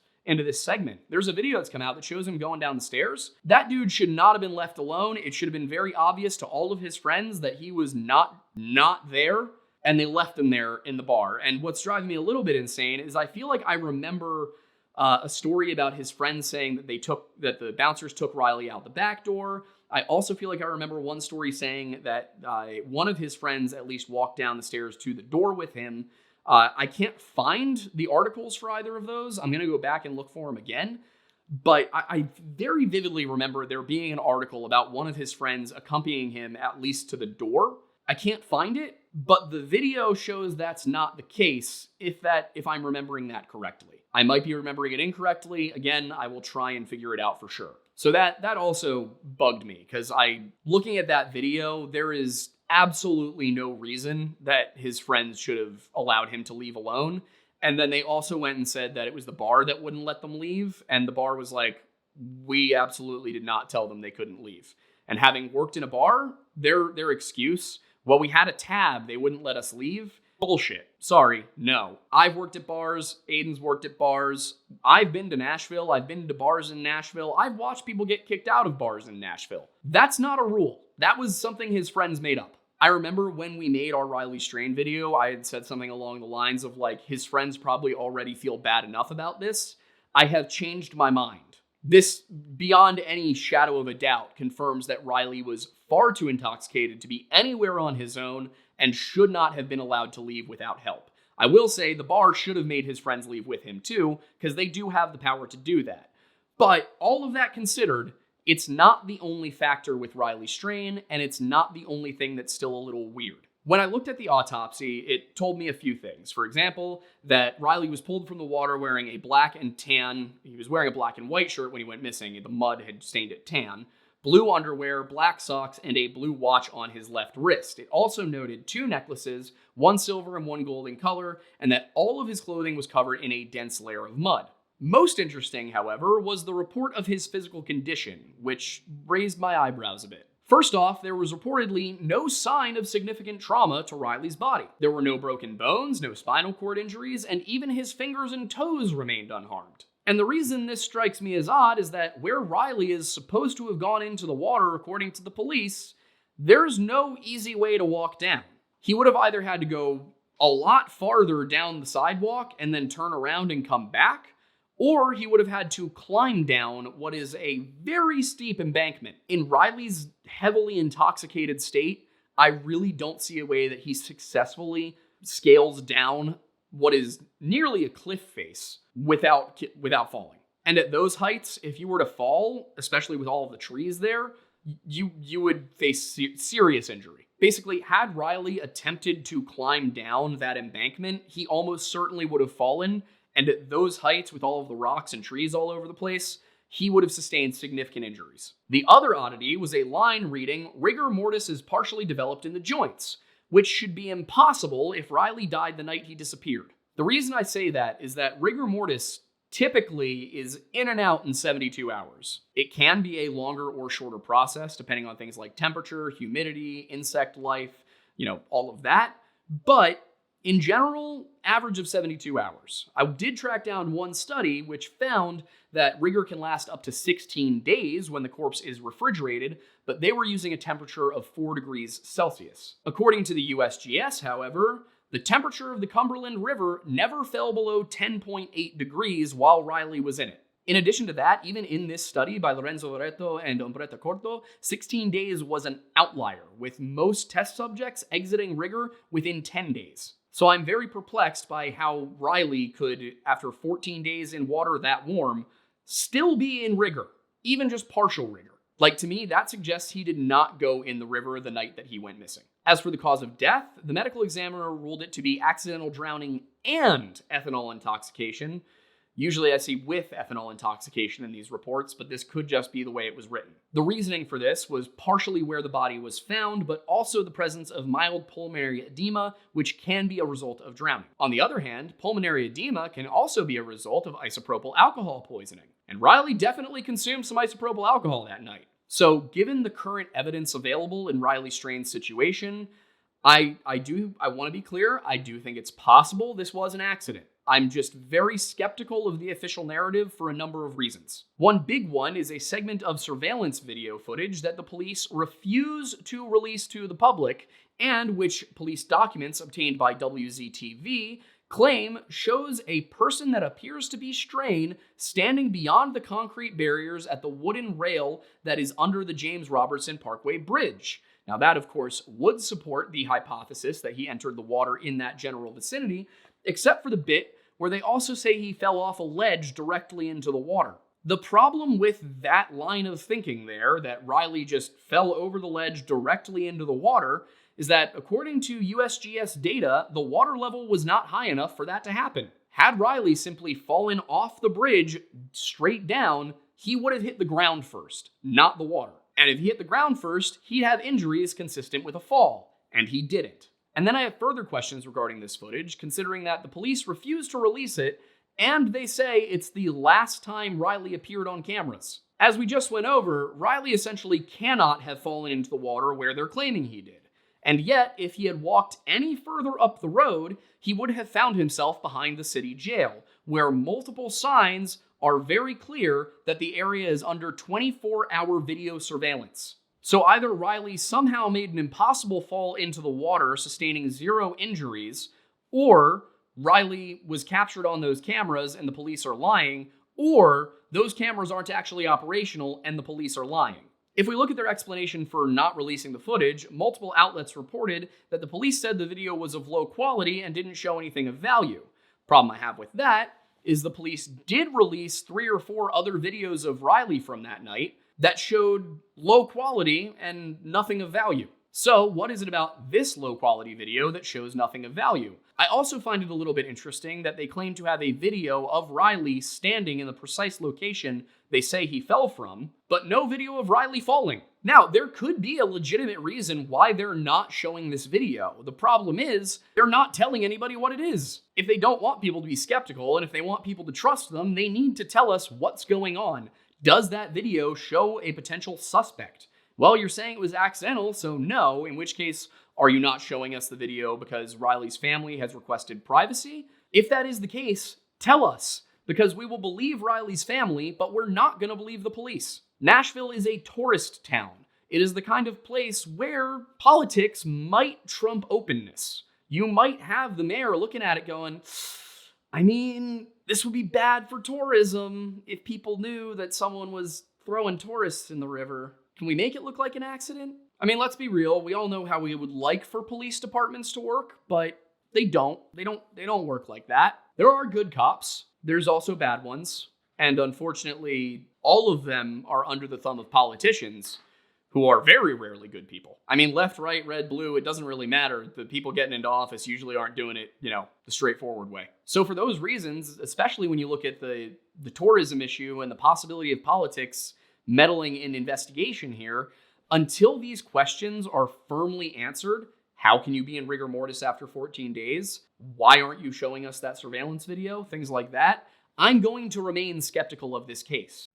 segment. There's a video that's come out that shows him going down the stairs. That dude should not have been left alone. It should have been very obvious to all of his friends that he was not there. And they left him there in the bar. And what's driving me a little bit insane is I feel like I remember a story about his friends saying that the bouncers took Riley out the back door. I also feel like I remember one story saying that one of his friends at least walked down the stairs to the door with him. I can't find the articles for either of those. I'm going to go back and look for them again. But I very vividly remember there being an article about one of his friends accompanying him at least to the door. I can't find it, but the video shows that's not the case, if I'm remembering that correctly. I might be remembering it incorrectly. Again, I will try and figure it out for sure. So that also bugged me, because looking at that video, there is absolutely no reason that his friends should have allowed him to leave alone. And then they also went and said that it was the bar that wouldn't let them leave. And the bar was like, we absolutely did not tell them they couldn't leave. And having worked in a bar, their excuse, well, we had a tab, they wouldn't let us leave. Bullshit. Sorry, no. I've worked at bars. Aiden's worked at bars. I've been to Nashville. I've been to bars in Nashville. I've watched people get kicked out of bars in Nashville. That's not a rule. That was something his friends made up. I remember when we made our Riley Strain video, I had said something along the lines of like, his friends probably already feel bad enough about this. I have changed my mind. This, beyond any shadow of a doubt, confirms that Riley was far too intoxicated to be anywhere on his own and should not have been allowed to leave without help. I will say the bar should have made his friends leave with him too, because they do have the power to do that. But all of that considered, it's not the only factor with Riley Strain, and it's not the only thing that's still a little weird. When I looked at the autopsy, it told me a few things. For example, that Riley was pulled from the water wearing a black and tan. He was wearing a black and white shirt when he went missing. The mud had stained it tan. Blue underwear, black socks, and a blue watch on his left wrist. It also noted 2 necklaces, 1 silver and 1 gold in color, and that all of his clothing was covered in a dense layer of mud. Most interesting, however, was the report of his physical condition, which raised my eyebrows a bit. First off, there was reportedly no sign of significant trauma to Riley's body. There were no broken bones, no spinal cord injuries, and even his fingers and toes remained unharmed. And the reason this strikes me as odd is that where Riley is supposed to have gone into the water, according to the police, there's no easy way to walk down. He would have either had to go a lot farther down the sidewalk and then turn around and come back, or he would have had to climb down what is a very steep embankment. In Riley's heavily intoxicated state, I really don't see a way that he successfully scales down what is nearly a cliff face without falling. And at those heights, if you were to fall, especially with all of the trees there, you would face serious injury. Basically, had Riley attempted to climb down that embankment, he almost certainly would have fallen. And at those heights, with all of the rocks and trees all over the place, he would have sustained significant injuries. The other oddity was a line reading, "Rigor mortis is partially developed in the joints," which should be impossible if Riley died the night he disappeared. The reason I say that is that rigor mortis typically is in and out in 72 hours. It can be a longer or shorter process, depending on things like temperature, humidity, insect life, all of that. But in general, average of 72 hours. I did track down one study which found that rigor can last up to 16 days when the corpse is refrigerated, but they were using a temperature of 4 degrees Celsius. According to the USGS, however, the temperature of the Cumberland River never fell below 10.8 degrees while Riley was in it. In addition to that, even in this study by Lorenzo Loreto and Umberto Corto, 16 days was an outlier, with most test subjects exiting rigor within 10 days. So I'm very perplexed by how Riley could, after 14 days in water that warm, still be in rigor, even just partial rigor. To me, that suggests he did not go in the river the night that he went missing. As for the cause of death, the medical examiner ruled it to be accidental drowning and ethanol intoxication. Usually I see with ethanol intoxication in these reports, but this could just be the way it was written. The reasoning for this was partially where the body was found, but also the presence of mild pulmonary edema, which can be a result of drowning. On the other hand, pulmonary edema can also be a result of isopropyl alcohol poisoning. And Riley definitely consumed some isopropyl alcohol that night. So given the current evidence available in Riley Strain's situation, I want to be clear, I do think it's possible this was an accident. I'm just very skeptical of the official narrative for a number of reasons. One big one is a segment of surveillance video footage that the police refuse to release to the public, and which police documents obtained by WZTV claim shows a person that appears to be straying standing beyond the concrete barriers at the wooden rail that is under the James Robertson Parkway Bridge. Now that, of course, would support the hypothesis that he entered the water in that general vicinity, except for the bit where they also say he fell off a ledge directly into the water. The problem with that line of thinking there, that Riley just fell over the ledge directly into the water, is that according to USGS data, the water level was not high enough for that to happen. Had Riley simply fallen off the bridge straight down, he would have hit the ground first, not the water. And if he hit the ground first, he'd have injuries consistent with a fall, and he didn't. And then I have further questions regarding this footage, considering that the police refused to release it, and they say it's the last time Riley appeared on cameras. As we just went over, Riley essentially cannot have fallen into the water where they're claiming he did. And yet, if he had walked any further up the road, he would have found himself behind the city jail, where multiple signs are very clear that the area is under 24-hour video surveillance. So either Riley somehow made an impossible fall into the water, sustaining 0 injuries, or Riley was captured on those cameras and the police are lying, or those cameras aren't actually operational and the police are lying. If we look at their explanation for not releasing the footage, multiple outlets reported that the police said the video was of low quality and didn't show anything of value. Problem I have with that is the police did release 3 or 4 other videos of Riley from that night that showed low quality and nothing of value. So what is it about this low quality video that shows nothing of value? I also find it a little bit interesting that they claim to have a video of Riley standing in the precise location they say he fell from, but no video of Riley falling. Now, there could be a legitimate reason why they're not showing this video. The problem is, they're not telling anybody what it is. If they don't want people to be skeptical, and if they want people to trust them, they need to tell us what's going on. Does that video show a potential suspect? Well, you're saying it was accidental, so no, in which case, are you not showing us the video because Riley's family has requested privacy? If that is the case, tell us, because we will believe Riley's family, but we're not going to believe the police. Nashville is a tourist town. It is the kind of place where politics might trump openness. You might have the mayor looking at it going, I mean, this would be bad for tourism if people knew that someone was throwing tourists in the river. Can we make it look like an accident? I mean, let's be real. We all know how we would like for police departments to work, but they don't. They don't work like that. There are good cops. There's also bad ones. And unfortunately, all of them are under the thumb of politicians who are very rarely good people. I mean, left, right, red, blue, it doesn't really matter. The people getting into office usually aren't doing it, the straightforward way. So for those reasons, especially when you look at the tourism issue and the possibility of politics meddling in investigation here, until these questions are firmly answered, how can you be in rigor mortis after 14 days? Why aren't you showing us that surveillance video? Things like that. I'm going to remain skeptical of this case.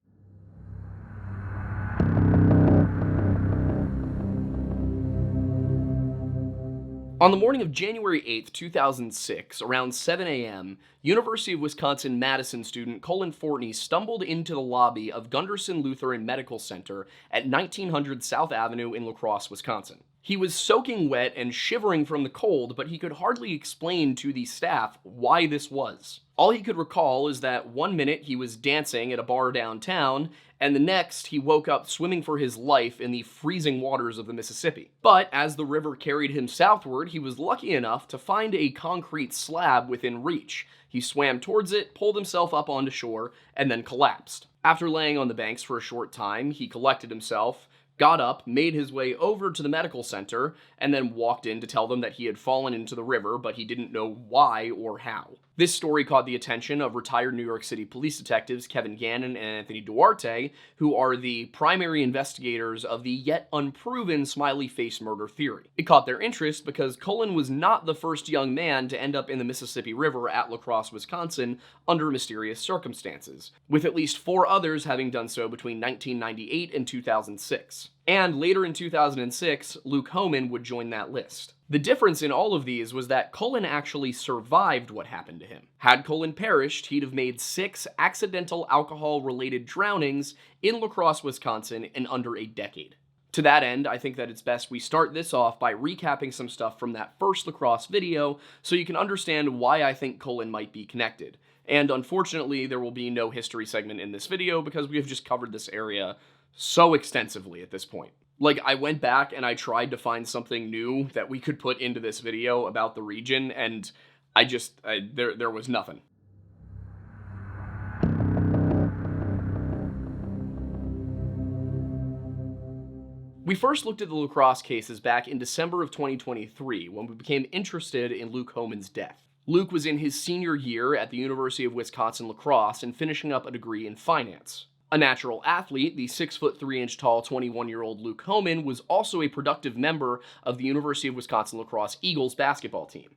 On the morning of January 8th, 2006, around 7 a.m., University of Wisconsin-Madison student Cullen Forney stumbled into the lobby of Gunderson Lutheran Medical Center at 1900 South Avenue in Lacrosse, Wisconsin. He was soaking wet and shivering from the cold, but he could hardly explain to the staff why this was. All he could recall is that one minute he was dancing at a bar downtown, and the next he woke up swimming for his life in the freezing waters of the Mississippi. But as the river carried him southward, he was lucky enough to find a concrete slab within reach. He swam towards it, pulled himself up onto shore, and then collapsed. After laying on the banks for a short time, he collected himself, got up, made his way over to the medical center, and then walked in to tell them that he had fallen into the river, but he didn't know why or how. This story caught the attention of retired New York City police detectives Kevin Gannon and Anthony Duarte, who are the primary investigators of the yet unproven Smiley Faced murder theory. It caught their interest because Cullen was not the first young man to end up in the Mississippi River at Lacrosse, Wisconsin, under mysterious circumstances, with at least 4 others having done so between 1998 and 2006. And later in 2006, Luke Homan would join that list. The difference in all of these was that Cullen actually survived what happened to him. Had Cullen perished, he'd have made 6 accidental alcohol-related drownings in Lacrosse, Wisconsin in under a decade. To that end, I think that it's best we start this off by recapping some stuff from that first Lacrosse video so you can understand why I think Cullen might be connected. And unfortunately, there will be no history segment in this video because we have just covered this area so extensively at this point. Like, I went back and I tried to find something new that we could put into this video about the region, and there was nothing. We first looked at the Lacrosse cases back in December of 2023 when we became interested in Luke Homan's death. Luke was in his senior year at the University of Wisconsin-Lacrosse and finishing up a degree in finance. A natural athlete, the 6'3" tall 21-year-old Luke Homan was also a productive member of the University of Wisconsin-Lacrosse Eagles basketball team.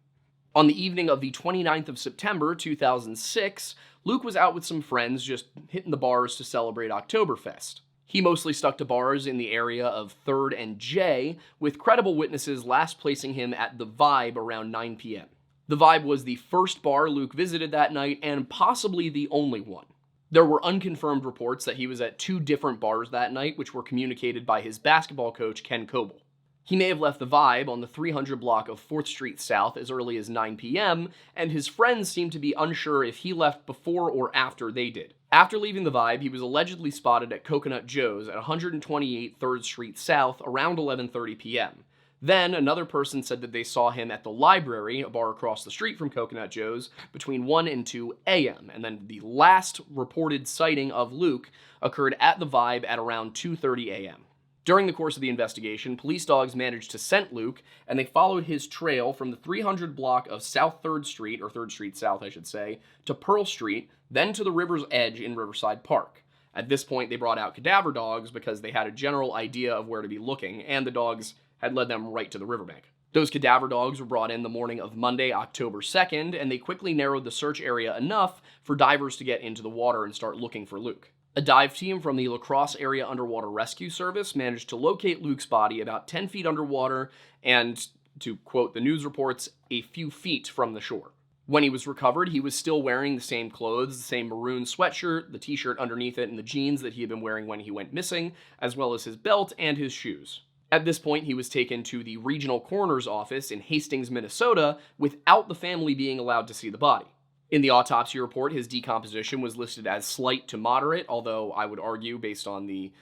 On the evening of the 29th of September 2006, Luke was out with some friends just hitting the bars to celebrate Oktoberfest. He mostly stuck to bars in the area of 3rd and J, with credible witnesses last placing him at the Vibe around 9 p.m. The Vibe was the first bar Luke visited that night and possibly the only one. There were unconfirmed reports that he was at 2 different bars that night, which were communicated by his basketball coach, Ken Coble. He may have left the Vibe on the 300 block of 4th Street South as early as 9 p.m., and his friends seemed to be unsure if he left before or after they did. After leaving the Vibe, he was allegedly spotted at Coconut Joe's at 128 3rd Street South around 11:30 p.m. Then, another person said that they saw him at the Library, a bar across the street from Coconut Joe's, between 1 and 2 a.m., and then the last reported sighting of Luke occurred at the Vibe at around 2:30 a.m. During the course of the investigation, police dogs managed to scent Luke, and they followed his trail from the 300 block of South 3rd Street, or 3rd Street South, I should say, to Pearl Street, then to the river's edge in Riverside Park. At this point, they brought out cadaver dogs because they had a general idea of where to be looking, and the dogs had led them right to the riverbank. Those cadaver dogs were brought in the morning of Monday, October 2nd, and they quickly narrowed the search area enough for divers to get into the water and start looking for Luke. A dive team from the Lacrosse Area Underwater Rescue Service managed to locate Luke's body about 10 feet underwater and, to quote the news reports, a few feet from the shore. When he was recovered, he was still wearing the same clothes, the same maroon sweatshirt, the t-shirt underneath it, and the jeans that he had been wearing when he went missing, as well as his belt and his shoes. At this point, he was taken to the regional coroner's office in Hastings, Minnesota, without the family being allowed to see the body. In the autopsy report, his decomposition was listed as slight to moderate, although I would argue, based on the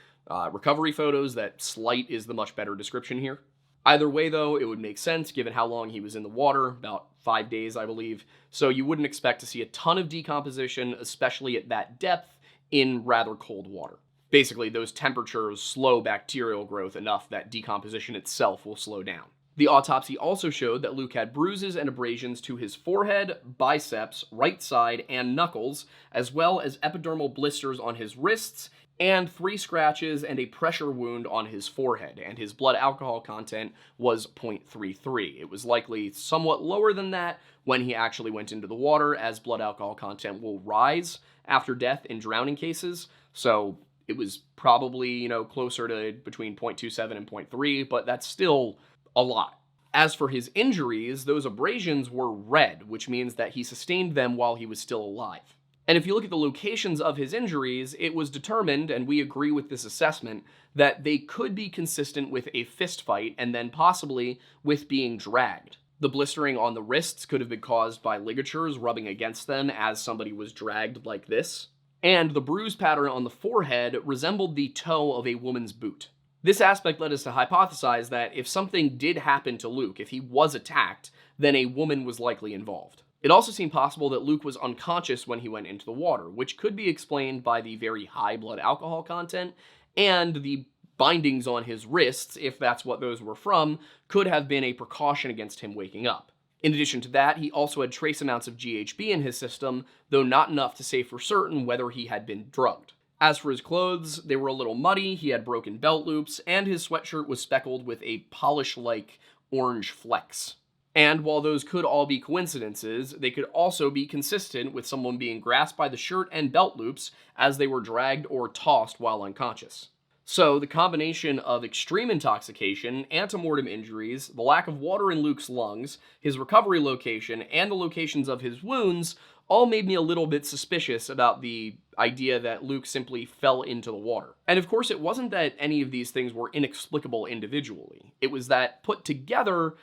recovery photos, that slight is the much better description here. Either way, though, it would make sense given how long he was in the water, about 5 days, I believe, so you wouldn't expect to see a ton of decomposition, especially at that depth, in rather cold water. Basically, those temperatures slow bacterial growth enough that decomposition itself will slow down. The autopsy also showed that Luke had bruises and abrasions to his forehead, biceps, right side, and knuckles, as well as epidermal blisters on his wrists, and 3 scratches and a pressure wound on his forehead, and his blood alcohol content was 0.33. It was likely somewhat lower than that when he actually went into the water, as blood alcohol content will rise after death in drowning cases, so it was probably, closer to between 0.27 and 0.3, but that's still a lot. As for his injuries, those abrasions were red, which means that he sustained them while he was still alive. And if you look at the locations of his injuries, it was determined, and we agree with this assessment, that they could be consistent with a fist fight and then possibly with being dragged. The blistering on the wrists could have been caused by ligatures rubbing against them as somebody was dragged like this. And the bruise pattern on the forehead resembled the toe of a woman's boot. This aspect led us to hypothesize that if something did happen to Luke, if he was attacked, then a woman was likely involved. It also seemed possible that Luke was unconscious when he went into the water, which could be explained by the very high blood alcohol content, and the bindings on his wrists, if that's what those were from, could have been a precaution against him waking up. In addition to that, he also had trace amounts of GHB in his system, though not enough to say for certain whether he had been drugged. As for his clothes, they were a little muddy, he had broken belt loops, and his sweatshirt was speckled with a polish-like orange flecks. And while those could all be coincidences, they could also be consistent with someone being grasped by the shirt and belt loops as they were dragged or tossed while unconscious. So the combination of extreme intoxication, antemortem injuries, the lack of water in Luke's lungs, his recovery location, and the locations of his wounds all made me a little bit suspicious about the idea that Luke simply fell into the water. And of course, it wasn't that any of these things were inexplicable individually. It was that, put together,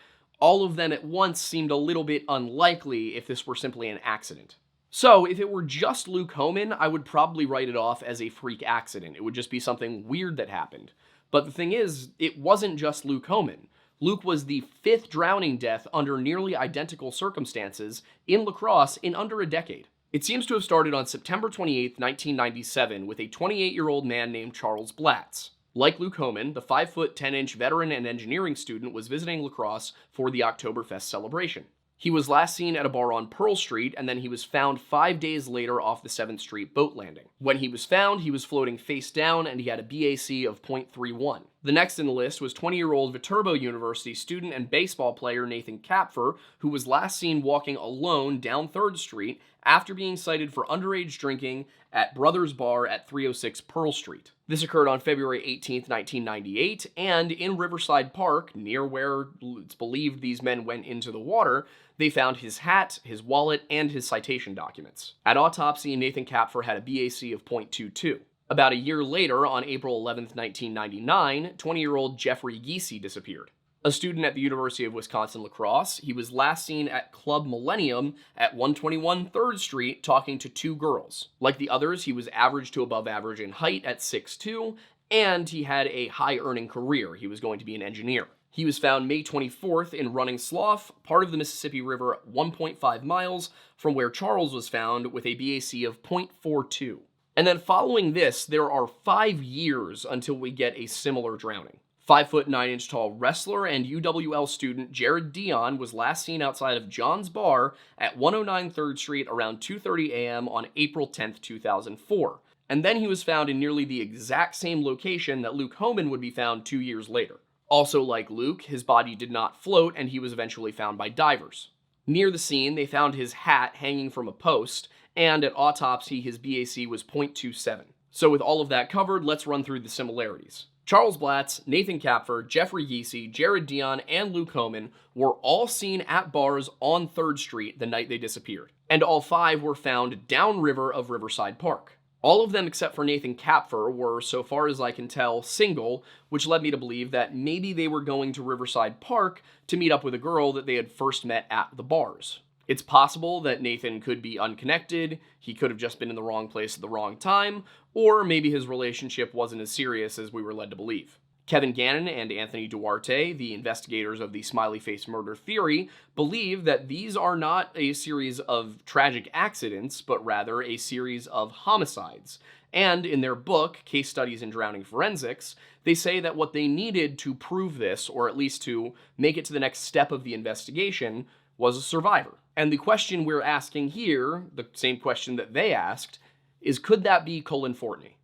all of them at once seemed a little bit unlikely if this were simply an accident. So, if it were just Luke Homan, I would probably write it off as a freak accident. It would just be something weird that happened. But the thing is, it wasn't just Luke Homan. Luke was the 5th drowning death under nearly identical circumstances in Lacrosse in under a decade. It seems to have started on September 28, 1997, with a 28-year-old man named Charles Blatz. Like Luke Homan, the 5-foot 10-inch veteran and engineering student was visiting Lacrosse for the Oktoberfest celebration. He was last seen at a bar on Pearl Street, and then he was found 5 days later off the 7th Street boat landing. When he was found, he was floating face down, and he had a BAC of .31. The next in the list was 20-year-old Viterbo University student and baseball player Nathan Kapfer, who was last seen walking alone down 3rd Street after being cited for underage drinking at Brothers Bar at 306 Pearl Street. This occurred on February 18, 1998, and in Riverside Park, near where it's believed these men went into the water, they found his hat, his wallet, and his citation documents. At autopsy, Nathan Kapfer had a BAC of .22. About a year later, on April 11, 1999, 20-year-old Jeffrey Giese disappeared. A student at the University of Wisconsin-La Crosse, he was last seen at Club Millennium at 121 3rd Street talking to 2 girls. Like the others, he was average to above average in height at 6'2", and he had a high-earning career. He was going to be an engineer. He was found May 24th in Running Slough, part of the Mississippi River, 1.5 miles from where Charles was found, with a BAC of .42. And then following this, there are 5 years until we get a similar drowning. 5' 9" tall wrestler and UWL student Jared Dion was last seen outside of John's Bar at 109 3rd Street around 2:30 a.m. on April 10, 2004. And then he was found in nearly the exact same location that Luke Homan would be found 2 years later. Also like Luke, his body did not float, and he was eventually found by divers. Near the scene, they found his hat hanging from a post, and at autopsy, his BAC was .27. So with all of that covered, let's run through the similarities. Charles Blatz, Nathan Kapfer, Jeffrey Giese, Jared Dion, and Luke Homan were all seen at bars on 3rd Street the night they disappeared, and all 5 were found downriver of Riverside Park. All of them except for Nathan Kapfer were, so far as I can tell, single, which led me to believe that maybe they were going to Riverside Park to meet up with a girl that they had first met at the bars. It's possible that Nathan could be unconnected, he could have just been in the wrong place at the wrong time, or maybe his relationship wasn't as serious as we were led to believe. Kevin Gannon and Anthony Duarte, the investigators of the Smiley Faced Murder Theory, believe that these are not a series of tragic accidents, but rather a series of homicides. And in their book, Case Studies in Drowning Forensics, they say that what they needed to prove this, or at least to make it to the next step of the investigation, was a survivor. And the question we're asking here, the same question that they asked, is could that be Cullen Forney?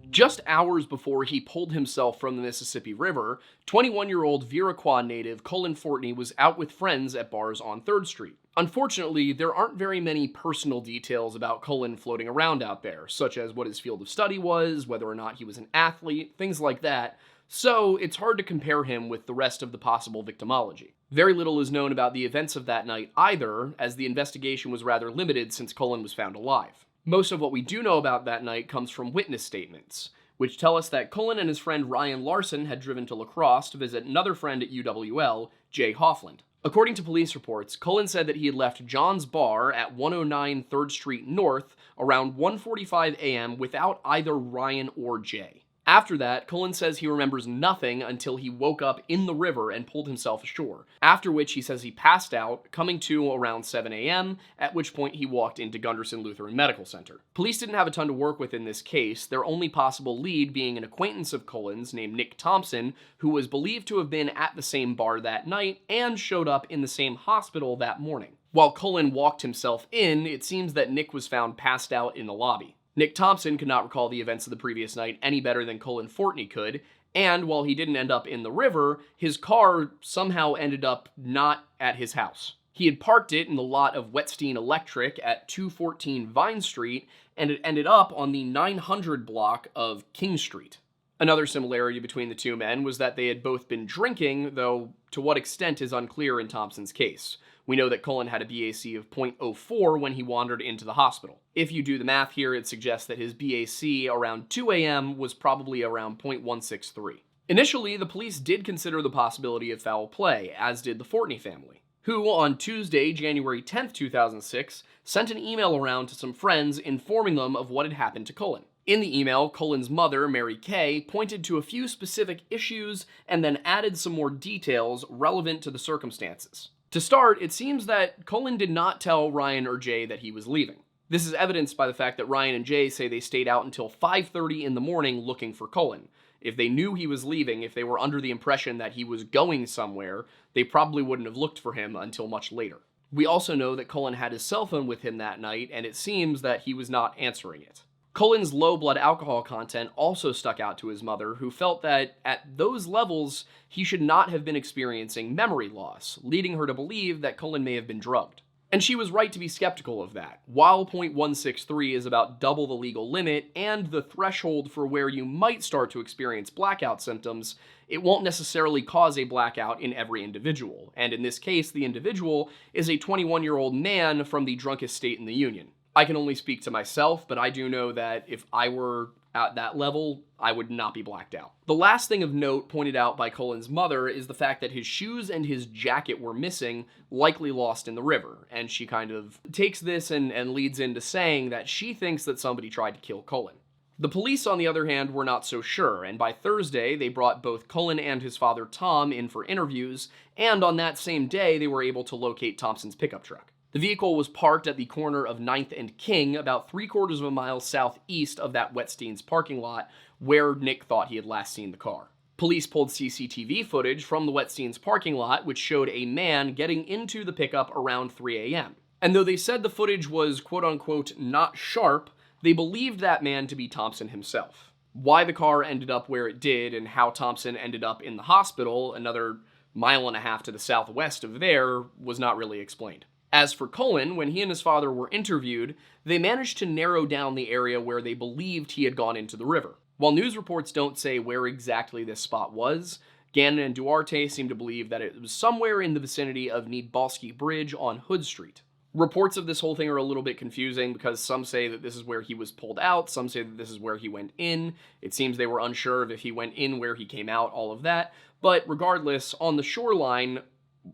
Just hours before he pulled himself from the Mississippi River, 21-year-old Viroqua native Cullen Forney was out with friends at bars on 3rd Street. Unfortunately, there aren't very many personal details about Cullen floating around out there, such as what his field of study was, whether or not he was an athlete, things like that, so it's hard to compare him with the rest of the possible victimology. Very little is known about the events of that night either, as the investigation was rather limited since Cullen was found alive. Most of what we do know about that night comes from witness statements, which tell us that Cullen and his friend Ryan Larson had driven to Lacrosse to visit another friend at UWL, Jay Hoffland. According to police reports, Cullen said that he had left John's Bar at 109 3rd Street North around 1:45 a.m. without either Ryan or Jay. After that, Cullen says he remembers nothing until he woke up in the river and pulled himself ashore, after which he says he passed out, coming to around 7 a.m., at which point he walked into Gunderson Lutheran Medical Center. Police didn't have a ton to work with in this case, their only possible lead being an acquaintance of Cullen's named Nick Thompson, who was believed to have been at the same bar that night and showed up in the same hospital that morning. While Cullen walked himself in, it seems that Nick was found passed out in the lobby. Nick Thompson could not recall the events of the previous night any better than Cullen Forney could, and while he didn't end up in the river, his car somehow ended up not at his house. He had parked it in the lot of Whetstein Electric at 214 Vine Street, and it ended up on the 900 block of King Street. Another similarity between the two men was that they had both been drinking, though to what extent is unclear in Thompson's case. We know that Cullen had a BAC of .04 when he wandered into the hospital. If you do the math here, it suggests that his BAC around 2 a.m. was probably around .163. Initially, the police did consider the possibility of foul play, as did the Forney family, who on Tuesday, January 10th, 2006, sent an email around to some friends informing them of what had happened to Cullen. In the email, Cullen's mother, Mary Kay, pointed to a few specific issues and then added some more details relevant to the circumstances. To start, it seems that Cullen did not tell Ryan or Jay that he was leaving. This is evidenced by the fact that Ryan and Jay say they stayed out until 5:30 in the morning looking for Cullen. If they knew he was leaving, if they were under the impression that he was going somewhere, they probably wouldn't have looked for him until much later. We also know that Cullen had his cell phone with him that night, and it seems that he was not answering it. Cullen's low blood alcohol content also stuck out to his mother, who felt that at those levels, he should not have been experiencing memory loss, leading her to believe that Cullen may have been drugged. And she was right to be skeptical of that. While .163 is about double the legal limit and the threshold for where you might start to experience blackout symptoms, it won't necessarily cause a blackout in every individual. And in this case, the individual is a 21-year-old man from the drunkest state in the Union. I can only speak to myself, but I do know that if I were at that level, I would not be blacked out. The last thing of note pointed out by Cullen's mother is the fact that his shoes and his jacket were missing, likely lost in the river, and she kind of takes this and leads into saying that she thinks that somebody tried to kill Cullen. The police, on the other hand, were not so sure, and by Thursday, they brought both Cullen and his father Tom in for interviews, and on that same day, they were able to locate Thompson's pickup truck. The vehicle was parked at the corner of 9th and King, about 3/4 of a mile southeast of that Wetstein's parking lot, where Nick thought he had last seen the car. Police pulled CCTV footage from the Wetstein's parking lot, which showed a man getting into the pickup around 3 a.m. And though they said the footage was quote-unquote not sharp, they believed that man to be Thompson himself. Why the car ended up where it did and how Thompson ended up in the hospital, another 1.5 miles to the southwest of there, was not really explained. As for Cullen, when he and his father were interviewed, they managed to narrow down the area where they believed he had gone into the river. While news reports don't say where exactly this spot was, Gannon and Duarte seem to believe that it was somewhere in the vicinity of Needbalski Bridge on Hood Street. Reports of this whole thing are a little bit confusing because some say that this is where he was pulled out, some say that this is where he went in. It seems they were unsure of if he went in, where he came out, all of that. But regardless, on the shoreline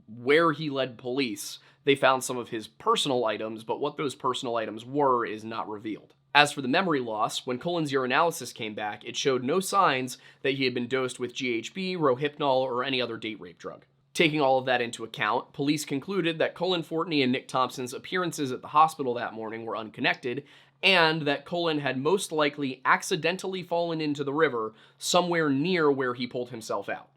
where he led police, they found some of his personal items, but what those personal items were is not revealed. As for the memory loss, when Cullen's urinalysis came back, it showed no signs that he had been dosed with GHB, Rohypnol, or any other date rape drug. Taking all of that into account, police concluded that Cullen Forney and Nick Thompson's appearances at the hospital that morning were unconnected, and that Cullen had most likely accidentally fallen into the river somewhere near where he pulled himself out.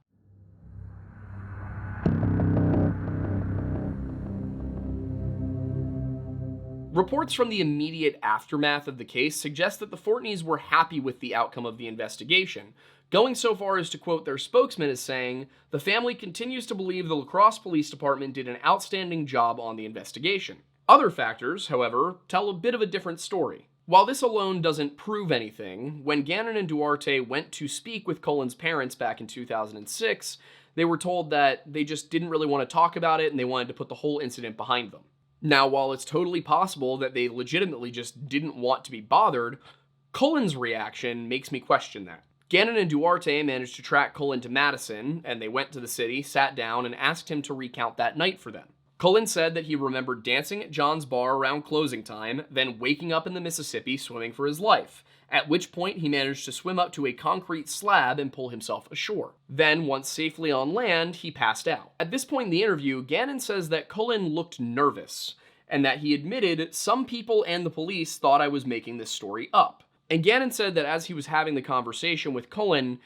Reports from the immediate aftermath of the case suggest that the Fortneys were happy with the outcome of the investigation, going so far as to quote their spokesman as saying, "The family continues to believe the Lacrosse Police Department did an outstanding job on the investigation." Other factors, however, tell a bit of a different story. While this alone doesn't prove anything, when Gannon and Duarte went to speak with Cullen's parents back in 2006, they were told that they just didn't really want to talk about it and they wanted to put the whole incident behind them. Now, while it's totally possible that they legitimately just didn't want to be bothered, Cullen's reaction makes me question that. Gannon and Duarte managed to track Cullen to Madison, and they went to the city, sat down, and asked him to recount that night for them. Cullen said that he remembered dancing at John's bar around closing time, then waking up in the Mississippi swimming for his life, at which point he managed to swim up to a concrete slab and pull himself ashore. Then, once safely on land, he passed out. At this point in the interview, Gannon says that Cullen looked nervous, and that he admitted some people and the police thought I was making this story up. And Gannon said that as he was having the conversation with Cullen,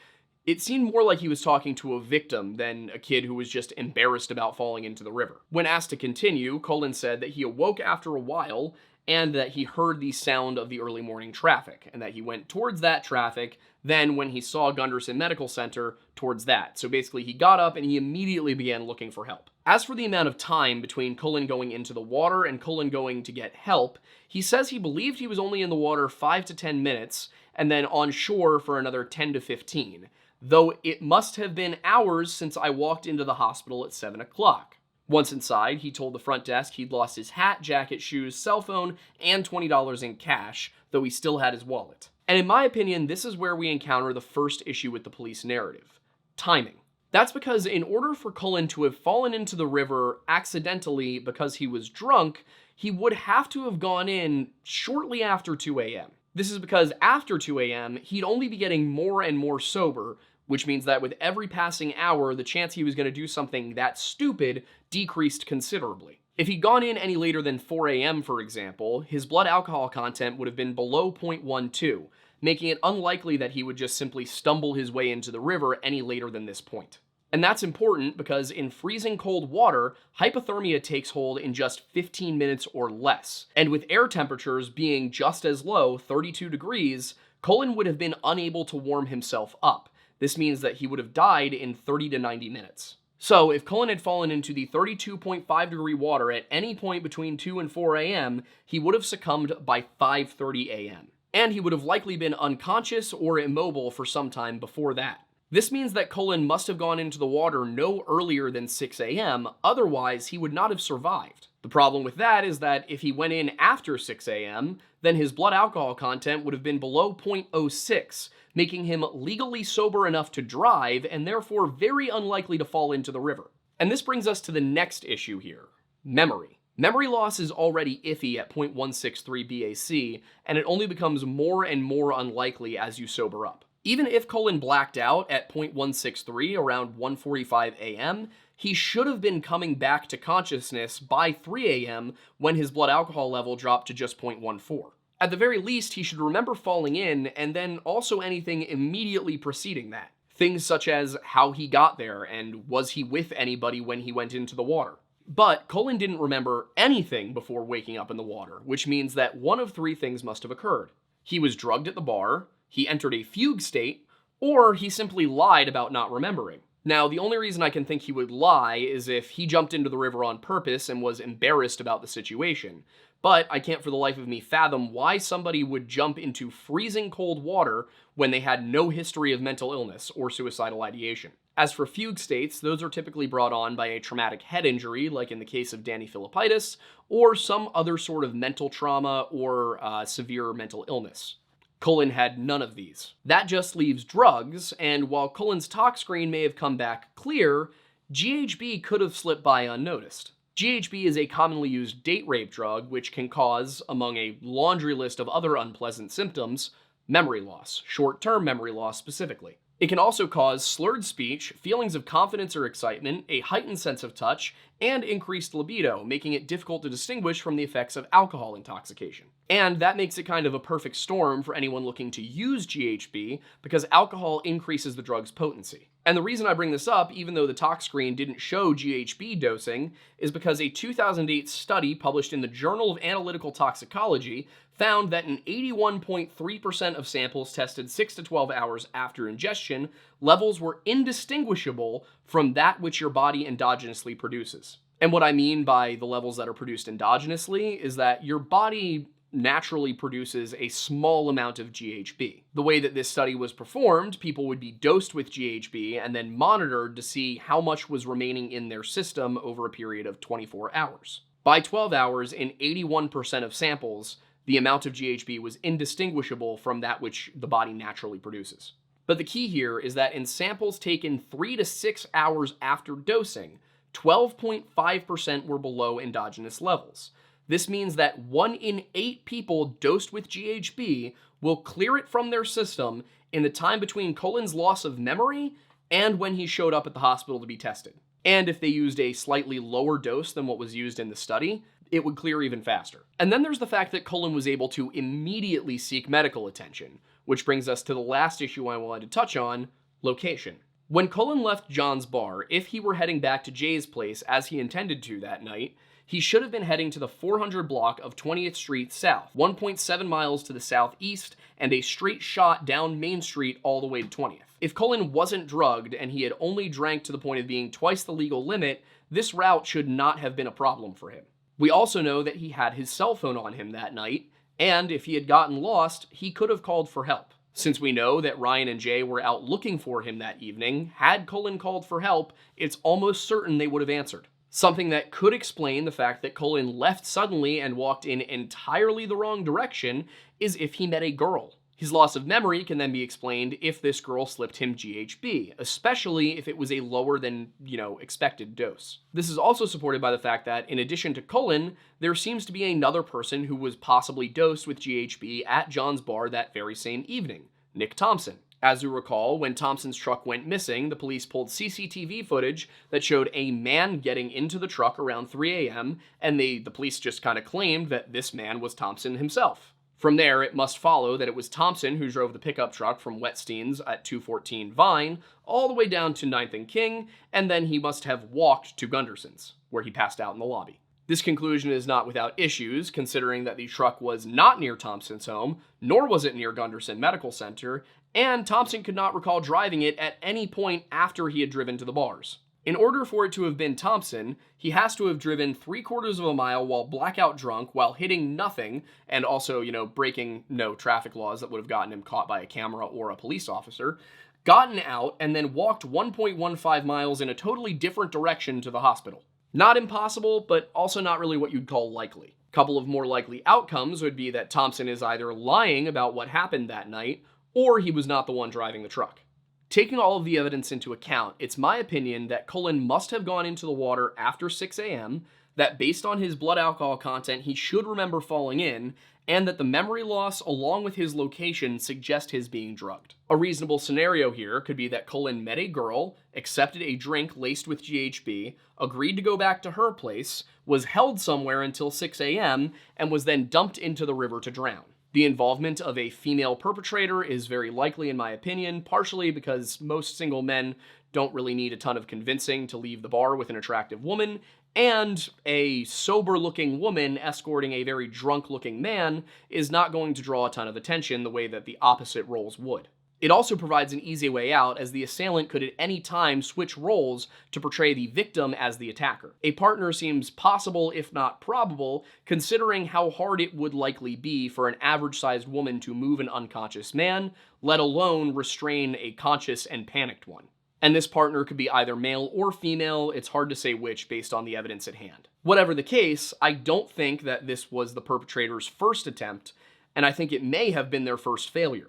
it seemed more like he was talking to a victim than a kid who was just embarrassed about falling into the river. When asked to continue, Cullen said that he awoke after a while and that he heard the sound of the early morning traffic, and that he went towards that traffic, then when he saw Gunderson Medical Center, towards that. So basically he got up and he immediately began looking for help. As for the amount of time between Cullen going into the water and Cullen going to get help, he says he believed he was only in the water 5 to 10 minutes, and then on shore for another 10 to 15, though it must have been hours since I walked into the hospital at 7 o'clock. Once inside, he told the front desk he'd lost his hat, jacket, shoes, cell phone, and $20 in cash, though he still had his wallet. And in my opinion, this is where we encounter the first issue with the police narrative: timing. That's because in order for Cullen to have fallen into the river accidentally because he was drunk, he would have to have gone in shortly after 2 a.m. This is because after 2 a.m., he'd only be getting more and more sober, which means that with every passing hour, the chance he was going to do something that stupid decreased considerably. If he'd gone in any later than 4 a.m., for example, his blood alcohol content would have been below 0.12, making it unlikely that he would just simply stumble his way into the river any later than this point. And that's important because in freezing cold water, hypothermia takes hold in just 15 minutes or less. And with air temperatures being just as low, 32 degrees, Cullen would have been unable to warm himself up. This means that he would have died in 30 to 90 minutes. So if Cullen had fallen into the 32.5 degree water at any point between 2 and 4 a.m., he would have succumbed by 5:30 a.m. And he would have likely been unconscious or immobile for some time before that. This means that Cullen must have gone into the water no earlier than 6 a.m., otherwise he would not have survived. The problem with that is that if he went in after 6 a.m., then his blood alcohol content would have been below 0.06, making him legally sober enough to drive and therefore very unlikely to fall into the river. And this brings us to the next issue here: memory. Memory loss is already iffy at 0.163 BAC, and it only becomes more and more unlikely as you sober up. Even if Cullen blacked out at 0.163 around 1:45 a.m., he should have been coming back to consciousness by 3 a.m. when his blood alcohol level dropped to just 0.14. At the very least, he should remember falling in, and then also anything immediately preceding that. Things such as how he got there, and was he with anybody when he went into the water. But Cullen didn't remember anything before waking up in the water, which means that one of three things must have occurred. He was drugged at the bar, he entered a fugue state, or he simply lied about not remembering. Now, the only reason I can think he would lie is if he jumped into the river on purpose and was embarrassed about the situation. But I can't for the life of me fathom why somebody would jump into freezing cold water when they had no history of mental illness or suicidal ideation. As for fugue states, those are typically brought on by a traumatic head injury, like in the case of Danny Philippitis, or some other sort of mental trauma or severe mental illness. Cullen had none of these. That just leaves drugs, and while Cullen's tox screen may have come back clear, GHB could have slipped by unnoticed. GHB is a commonly used date rape drug, which can cause, among a laundry list of other unpleasant symptoms, memory loss, short-term memory loss specifically. It can also cause slurred speech, feelings of confidence or excitement, a heightened sense of touch, and increased libido, making it difficult to distinguish from the effects of alcohol intoxication. And that makes it kind of a perfect storm for anyone looking to use GHB, because alcohol increases the drug's potency. And the reason I bring this up, even though the tox screen didn't show GHB dosing, is because a 2008 study published in the Journal of Analytical Toxicology found that in 81.3% of samples tested 6 to 12 hours after ingestion, levels were indistinguishable from that which your body endogenously produces. And what I mean by the levels that are produced endogenously is that your body naturally produces a small amount of GHB. The way that this study was performed, people would be dosed with GHB and then monitored to see how much was remaining in their system over a period of 24 hours. By 12 hours, in 81% of samples, the amount of GHB was indistinguishable from that which the body naturally produces. But the key here is that in samples taken 3 to 6 hours after dosing, 12.5% were below endogenous levels. This means that 1 in 8 people dosed with GHB will clear it from their system in the time between Cullen's loss of memory and when he showed up at the hospital to be tested. And if they used a slightly lower dose than what was used in the study, it would clear even faster. And then there's the fact that Cullen was able to immediately seek medical attention, which brings us to the last issue I wanted to touch on: location. When Cullen left John's bar, if he were heading back to Jay's place as he intended to that night, he should have been heading to the 400 block of 20th Street South, 1.7 miles to the southeast, and a straight shot down Main Street all the way to 20th. If Cullen wasn't drugged and he had only drank to the point of being twice the legal limit, this route should not have been a problem for him. We also know that he had his cell phone on him that night, and if he had gotten lost, he could have called for help. Since we know that Ryan and Jay were out looking for him that evening, had Cullen called for help, it's almost certain they would have answered. Something that could explain the fact that Cullen left suddenly and walked in entirely the wrong direction is if he met a girl. His loss of memory can then be explained if this girl slipped him GHB, especially if it was a lower than, expected dose. This is also supported by the fact that, in addition to Cullen, there seems to be another person who was possibly dosed with GHB at John's bar that very same evening, Nick Thompson. As you recall, when Thompson's truck went missing, the police pulled CCTV footage that showed a man getting into the truck around 3 a.m., and the police just kind of claimed that this man was Thompson himself. From there, it must follow that it was Thompson who drove the pickup truck from Wetstein's at 214 Vine all the way down to 9th and King, and then he must have walked to Gunderson's, where he passed out in the lobby. This conclusion is not without issues, considering that the truck was not near Thompson's home, nor was it near Gunderson Medical Center, and Thompson could not recall driving it at any point after he had driven to the bars. In order for it to have been Thompson, he has to have driven 3/4 of a mile while blackout drunk, while hitting nothing, and also, breaking no traffic laws that would have gotten him caught by a camera or a police officer, gotten out, and then walked 1.15 miles in a totally different direction to the hospital. Not impossible, but also not really what you'd call likely. A couple of more likely outcomes would be that Thompson is either lying about what happened that night, or he was not the one driving the truck. Taking all of the evidence into account, it's my opinion that Cullen must have gone into the water after 6 a.m., that based on his blood alcohol content, he should remember falling in, and that the memory loss along with his location suggest his being drugged. A reasonable scenario here could be that Cullen met a girl, accepted a drink laced with GHB, agreed to go back to her place, was held somewhere until 6 a.m., and was then dumped into the river to drown. The involvement of a female perpetrator is very likely in my opinion, partially because most single men don't really need a ton of convincing to leave the bar with an attractive woman, and a sober-looking woman escorting a very drunk-looking man is not going to draw a ton of attention the way that the opposite roles would. It also provides an easy way out, as the assailant could at any time switch roles to portray the victim as the attacker. A partner seems possible, if not probable, considering how hard it would likely be for an average-sized woman to move an unconscious man, let alone restrain a conscious and panicked one. And this partner could be either male or female, it's hard to say which based on the evidence at hand. Whatever the case, I don't think that this was the perpetrator's first attempt, and I think it may have been their first failure.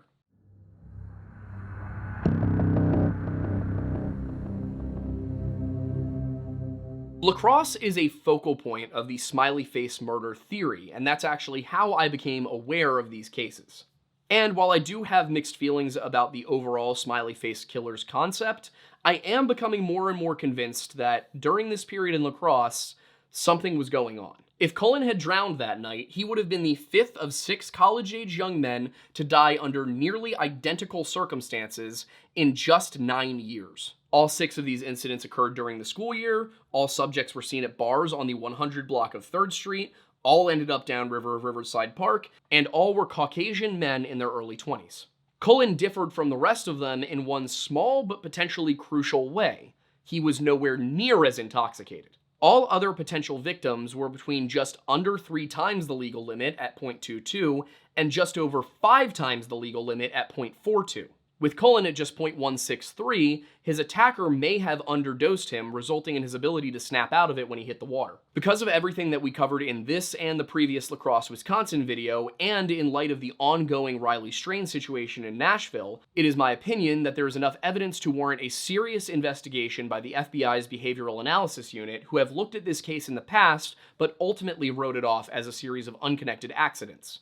Lacrosse is a focal point of the Smiley Faced murder theory, and that's actually how I became aware of these cases. And while I do have mixed feelings about the overall Smiley Faced Killers concept, I am becoming more and more convinced that during this period in Lacrosse, something was going on. If Cullen had drowned that night, he would have been the 5th of 6 college-age young men to die under nearly identical circumstances in just 9 years. All 6 of these incidents occurred during the school year, all subjects were seen at bars on the 100 block of 3rd Street, all ended up downriver of Riverside Park, and all were Caucasian men in their early 20s. Cullen differed from the rest of them in one small but potentially crucial way. He was nowhere near as intoxicated. All other potential victims were between just under 3 times the legal limit at 0.22 and just over 5 times the legal limit at 0.42. With Cullen at just 0.163, his attacker may have underdosed him, resulting in his ability to snap out of it when he hit the water. Because of everything that we covered in this and the previous Lacrosse, Wisconsin video, and in light of the ongoing Riley Strain situation in Nashville, it is my opinion that there is enough evidence to warrant a serious investigation by the FBI's Behavioral Analysis Unit, who have looked at this case in the past, but ultimately wrote it off as a series of unconnected accidents.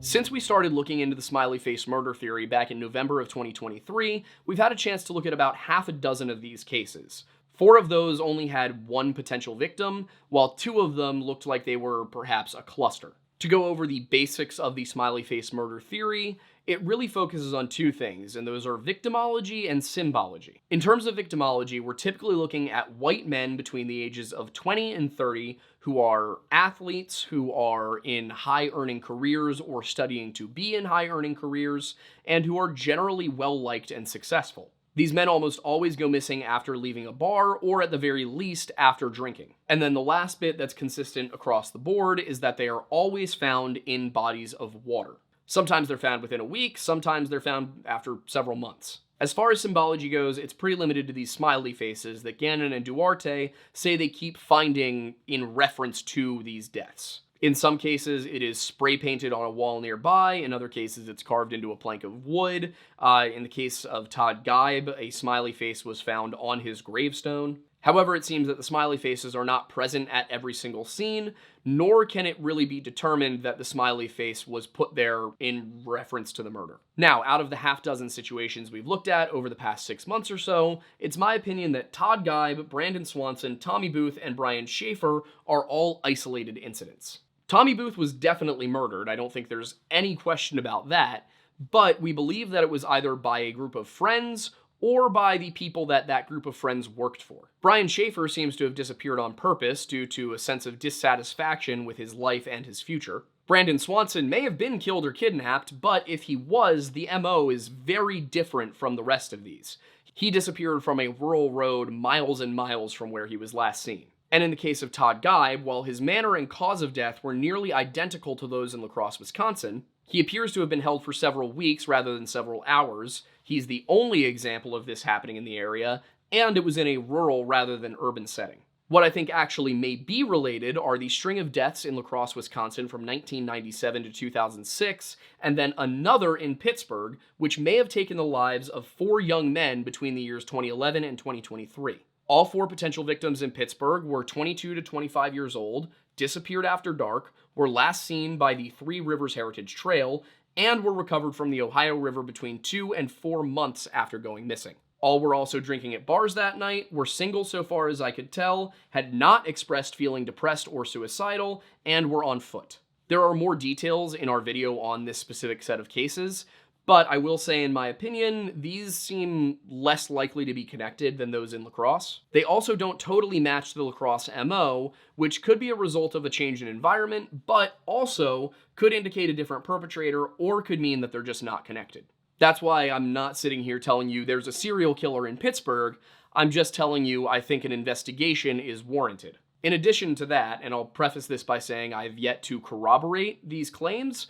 Since we started looking into the Smiley Faced murder theory back in November of 2023, we've had a chance to look at about half a dozen of these cases. 4 of those only had one potential victim, while 2 of them looked like they were perhaps a cluster. To go over the basics of the Smiley Faced murder theory, it really focuses on 2 things, and those are victimology and symbology. In terms of victimology, we're typically looking at white men between the ages of 20 and 30 who are athletes, who are in high-earning careers or studying to be in high-earning careers, and who are generally well-liked and successful. These men almost always go missing after leaving a bar, or at the very least, after drinking. And then the last bit that's consistent across the board is that they are always found in bodies of water. Sometimes they're found within a week, sometimes they're found after several months. As far as symbology goes, it's pretty limited to these smiley faces that Gannon and Duarte say they keep finding in reference to these deaths. In some cases, it is spray painted on a wall nearby. In other cases, it's carved into a plank of wood. In the case of Todd Geib, a smiley face was found on his gravestone. However, it seems that the smiley faces are not present at every single scene, nor can it really be determined that the smiley face was put there in reference to the murder. Now, out of the half-dozen situations we've looked at over the past 6 months or so, it's my opinion that Todd Geib, Brandon Swanson, Tommy Booth, and Brian Shaffer are all isolated incidents. Tommy Booth was definitely murdered, I don't think there's any question about that, but we believe that it was either by a group of friends or by the people that group of friends worked for. Brian Shaffer seems to have disappeared on purpose due to a sense of dissatisfaction with his life and his future. Brandon Swanson may have been killed or kidnapped, but if he was, the MO is very different from the rest of these. He disappeared from a rural road miles and miles from where he was last seen. And in the case of Todd Geib, while his manner and cause of death were nearly identical to those in Lacrosse, Wisconsin, he appears to have been held for several weeks rather than several hours. He's the only example of this happening in the area, and it was in a rural rather than urban setting. What I think actually may be related are the string of deaths in Lacrosse, Wisconsin from 1997 to 2006, and then another in Pittsburgh, which may have taken the lives of 4 young men between the years 2011 and 2023. All 4 potential victims in Pittsburgh were 22 to 25 years old, disappeared after dark, were last seen by the Three Rivers Heritage Trail, and were recovered from the Ohio River between 2 and 4 months after going missing. All were also drinking at bars that night, were single so far as I could tell, had not expressed feeling depressed or suicidal, and were on foot. There are more details in our video on this specific set of cases, but I will say, in my opinion, these seem less likely to be connected than those in Lacrosse. They also don't totally match the Lacrosse MO, which could be a result of a change in environment, but also could indicate a different perpetrator or could mean that they're just not connected. That's why I'm not sitting here telling you there's a serial killer in Pittsburgh. I'm just telling you I think an investigation is warranted. In addition to that, and I'll preface this by saying I've yet to corroborate these claims,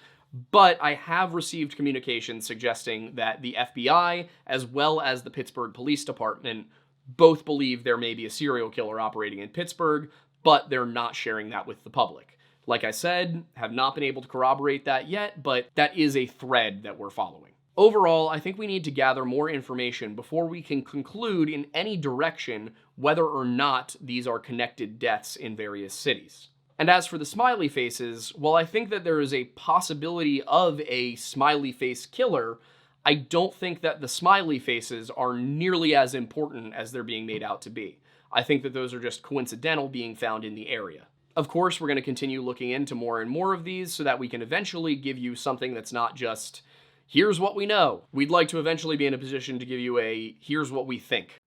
but I have received communication suggesting that the FBI, as well as the Pittsburgh Police Department, both believe there may be a serial killer operating in Pittsburgh, but they're not sharing that with the public. Like I said, have not been able to corroborate that yet, but that is a thread that we're following. Overall, I think we need to gather more information before we can conclude in any direction whether or not these are connected deaths in various cities. And as for the smiley faces, while I think that there is a possibility of a smiley face killer, I don't think that the smiley faces are nearly as important as they're being made out to be. I think that those are just coincidental being found in the area. Of course, we're going to continue looking into more and more of these so that we can eventually give you something that's not just, here's what we know. We'd like to eventually be in a position to give you a, here's what we think.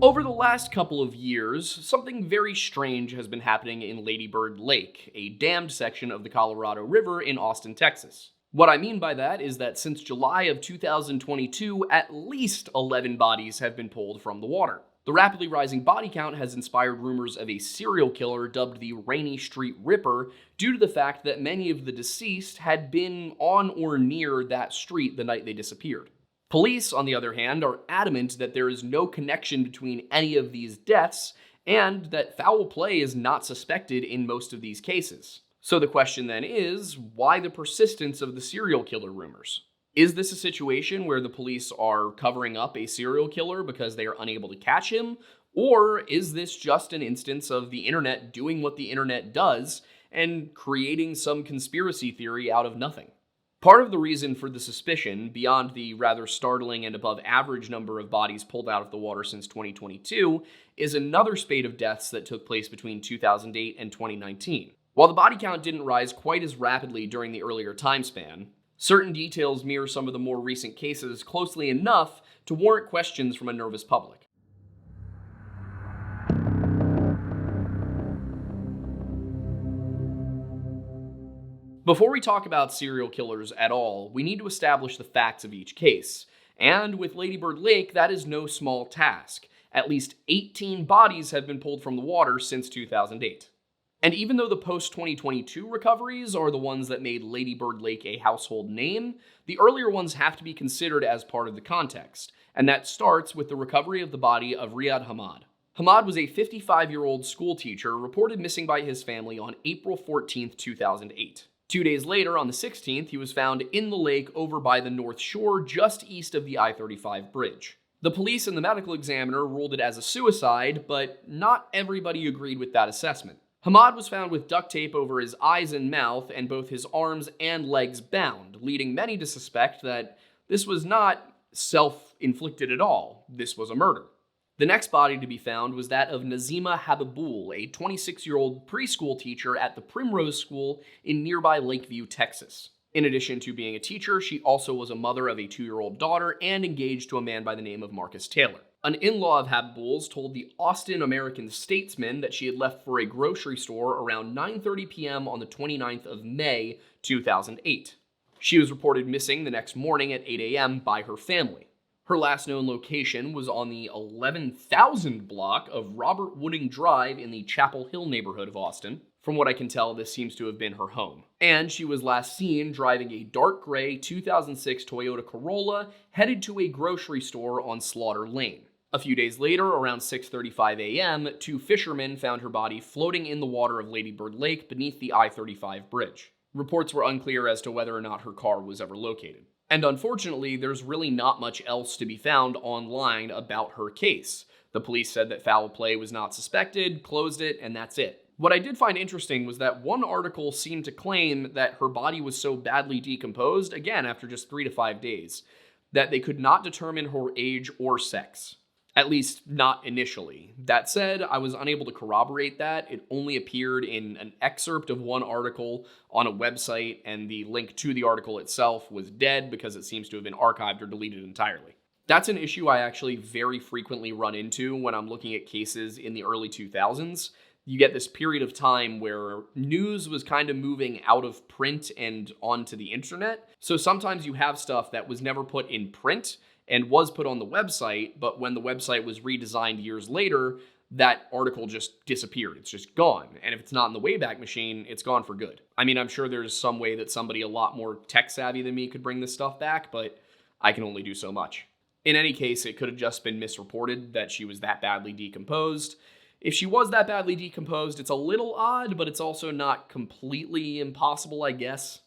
Over the last couple of years, something very strange has been happening in Lady Bird Lake, a dammed section of the Colorado River in Austin, Texas. What I mean by that is that since July of 2022, at least 11 bodies have been pulled from the water. The rapidly rising body count has inspired rumors of a serial killer dubbed the Rainy Street Ripper due to the fact that many of the deceased had been on or near that street the night they disappeared. Police, on the other hand, are adamant that there is no connection between any of these deaths and that foul play is not suspected in most of these cases. So the question then is, why the persistence of the serial killer rumors? Is this a situation where the police are covering up a serial killer because they are unable to catch him? Or is this just an instance of the internet doing what the internet does and creating some conspiracy theory out of nothing? Part of the reason for the suspicion, beyond the rather startling and above average number of bodies pulled out of the water since 2022, is another spate of deaths that took place between 2008 and 2019. While the body count didn't rise quite as rapidly during the earlier time span, certain details mirror some of the more recent cases closely enough to warrant questions from a nervous public. Before we talk about serial killers at all, we need to establish the facts of each case. And with Lady Bird Lake, that is no small task. At least 18 bodies have been pulled from the water since 2008. And even though the post-2022 recoveries are the ones that made Lady Bird Lake a household name, the earlier ones have to be considered as part of the context, and that starts with the recovery of the body of Riyad Hamad. Hamad was a 55-year-old school teacher reported missing by his family on April 14, 2008. 2 days later, on the 16th, he was found in the lake over by the North Shore, just east of the I-35 bridge. The police and the medical examiner ruled it as a suicide, but not everybody agreed with that assessment. Hamad was found with duct tape over his eyes and mouth and both his arms and legs bound, leading many to suspect that this was not self-inflicted at all. This was a murder. The next body to be found was that of Nazima Habibul, a 26-year-old preschool teacher at the Primrose School in nearby Lakeview, Texas. In addition to being a teacher, she also was a mother of a 2-year-old daughter and engaged to a man by the name of Marcus Taylor. An in-law of Habibul's told the Austin American Statesman that she had left for a grocery store around 9:30 p.m. on the 29th of May, 2008. She was reported missing the next morning at 8 a.m. by her family. Her last known location was on the 11,000 block of Robert Wooding Drive in the Chapel Hill neighborhood of Austin. From what I can tell, this seems to have been her home. And she was last seen driving a dark gray 2006 Toyota Corolla headed to a grocery store on Slaughter Lane. A few days later, around 6:35 a.m., 2 fishermen found her body floating in the water of Lady Bird Lake beneath the I-35 bridge. Reports were unclear as to whether or not her car was ever located. And unfortunately, there's really not much else to be found online about her case. The police said that foul play was not suspected, closed it, and that's it. What I did find interesting was that one article seemed to claim that her body was so badly decomposed, again after just 3 to 5 days, that they could not determine her age or sex. At least not initially. That said, I was unable to corroborate that. It only appeared in an excerpt of one article on a website, and the link to the article itself was dead because it seems to have been archived or deleted entirely. That's an issue I actually very frequently run into when I'm looking at cases in the early 2000s. You get this period of time where news was kind of moving out of print and onto the internet. So sometimes you have stuff that was never put in print and was put on the website, but when the website was redesigned years later, that article just disappeared. It's just gone. And if it's not in the Wayback Machine, it's gone for good. I mean, I'm sure there's some way that somebody a lot more tech savvy than me could bring this stuff back, but I can only do so much. In any case, it could have just been misreported that she was that badly decomposed. If she was that badly decomposed, it's a little odd, but it's also not completely impossible, I guess.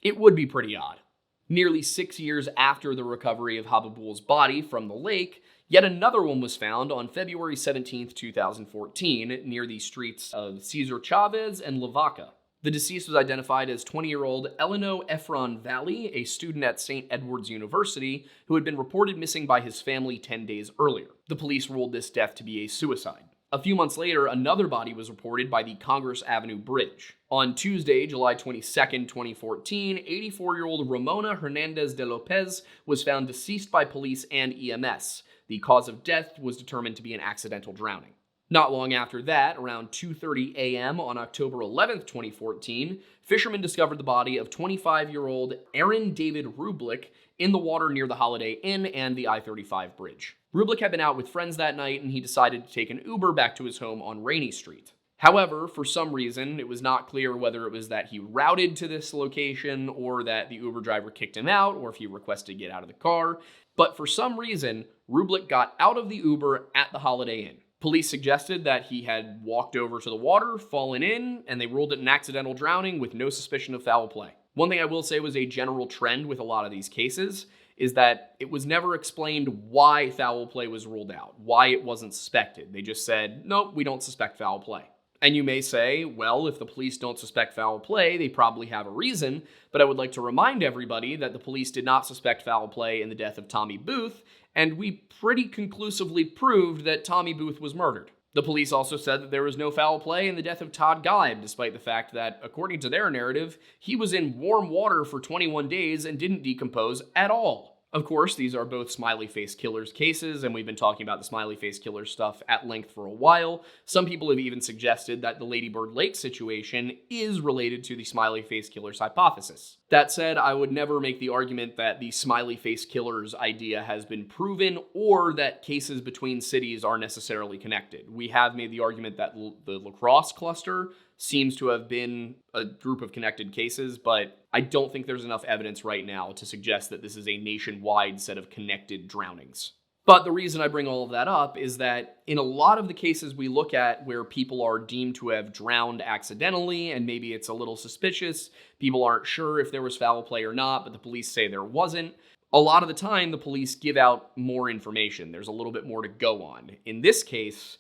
It would be pretty odd. Nearly 6 years after the recovery of Habibul's body from the lake, yet another one was found on February 17, 2014, near the streets of Cesar Chavez and Lavaca. The deceased was identified as 20-year-old Eleno Efron Valley, a student at St. Edward's University, who had been reported missing by his family 10 days earlier. The police ruled this death to be a suicide. A few months later, another body was reported by the Congress Avenue Bridge. On Tuesday, July 22, 2014, 84-year-old Ramona Hernandez de Lopez was found deceased by police and EMS. The cause of death was determined to be an accidental drowning. Not long after that, around 2:30 a.m. on October 11, 2014, fishermen discovered the body of 25-year-old Aaron David Rublik in the water near the Holiday Inn and the I-35 bridge. Rublik had been out with friends that night, and he decided to take an Uber back to his home on Rainey Street. However, for some reason, it was not clear whether it was that he routed to this location or that the Uber driver kicked him out or if he requested to get out of the car. But for some reason, Rublik got out of the Uber at the Holiday Inn. Police suggested that he had walked over to the water, fallen in, and they ruled it an accidental drowning with no suspicion of foul play. One thing I will say was a general trend with a lot of these cases is that it was never explained why foul play was ruled out, why it wasn't suspected. They just said, nope, we don't suspect foul play. And you may say, well, if the police don't suspect foul play, they probably have a reason, but I would like to remind everybody that the police did not suspect foul play in the death of Tommy Booth, and we pretty conclusively proved that Tommy Booth was murdered. The police also said that there was no foul play in the death of Todd Geib, despite the fact that, according to their narrative, he was in warm water for 21 days and didn't decompose at all. Of course, these are both Smiley Faced Killers cases, and we've been talking about the Smiley Faced Killers stuff at length for a while. Some people have even suggested that the Lady Bird Lake situation is related to the Smiley Faced Killers hypothesis. That said, I would never make the argument that the Smiley Faced Killers idea has been proven or that cases between cities are necessarily connected. We have made the argument that the Lacrosse cluster seems to have been a group of connected cases, but I don't think there's enough evidence right now to suggest that this is a nationwide set of connected drownings. But the reason I bring all of that up is that in a lot of the cases we look at where people are deemed to have drowned accidentally, and maybe it's a little suspicious, people aren't sure if there was foul play or not, but the police say there wasn't, a lot of the time the police give out more information. There's a little bit more to go on. In this case,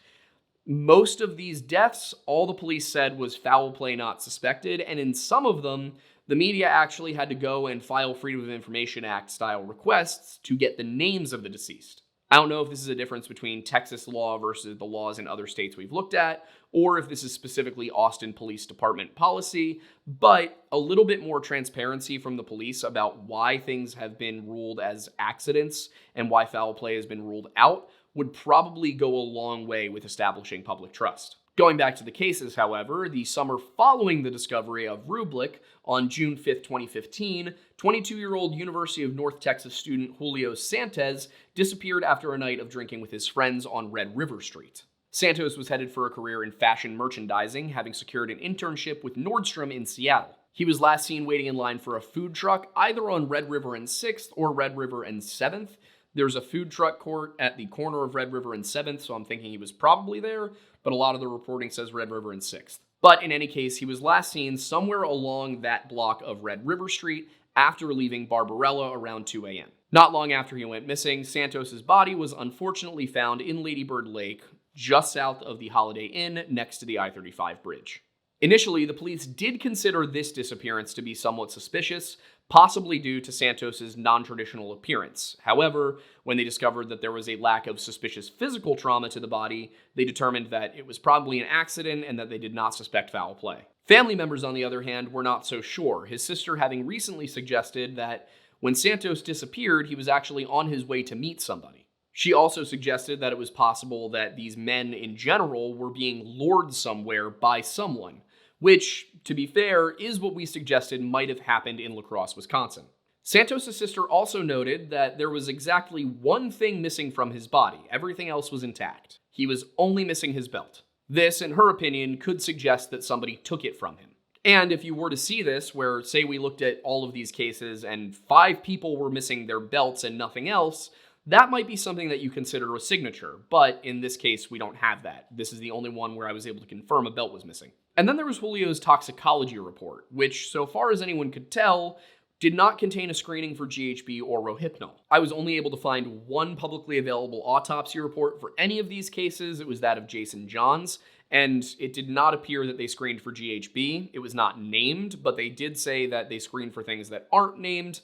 most of these deaths, all the police said was foul play not suspected, and in some of them, the media actually had to go and file Freedom of Information Act style requests to get the names of the deceased. I don't know if this is a difference between Texas law versus the laws in other states we've looked at, or if this is specifically Austin Police Department policy, but a little bit more transparency from the police about why things have been ruled as accidents and why foul play has been ruled out would probably go a long way with establishing public trust. Going back to the cases, however, the summer following the discovery of Rublik, on June 5th, 2015, 22-year-old University of North Texas student Julio Santos disappeared after a night of drinking with his friends on Red River Street. Santos was headed for a career in fashion merchandising, having secured an internship with Nordstrom in Seattle. He was last seen waiting in line for a food truck, either on Red River and 6th or Red River and 7th. There's a food truck court at the corner of Red River and 7th, so I'm thinking he was probably there, but a lot of the reporting says Red River and 6th. But in any case, he was last seen somewhere along that block of Red River Street after leaving Barbarella around 2 a.m. Not long after he went missing, Santos's body was unfortunately found in Lady Bird Lake, just south of the Holiday Inn next to the I-35 bridge. Initially, the police did consider this disappearance to be somewhat suspicious, possibly due to Santos's non-traditional appearance. However, when they discovered that there was a lack of suspicious physical trauma to the body, they determined that it was probably an accident and that they did not suspect foul play. Family members, on the other hand, were not so sure, his sister having recently suggested that when Santos disappeared, he was actually on his way to meet somebody. She also suggested that it was possible that these men in general were being lured somewhere by someone, which, to be fair, is what we suggested might have happened in Lacrosse, Wisconsin. Santos' sister also noted that there was exactly one thing missing from his body. Everything else was intact. He was only missing his belt. This, in her opinion, could suggest that somebody took it from him. And if you were to see this, where, say, we looked at all of these cases and 5 people were missing their belts and nothing else, that might be something that you consider a signature, but in this case, we don't have that. This is the only one where I was able to confirm a belt was missing. And then there was Julio's toxicology report, which, so far as anyone could tell, did not contain a screening for GHB or Rohypnol. I was only able to find one publicly available autopsy report for any of these cases. It was that of Jason Johns, and it did not appear that they screened for GHB. It was not named, but they did say that they screened for things that aren't named.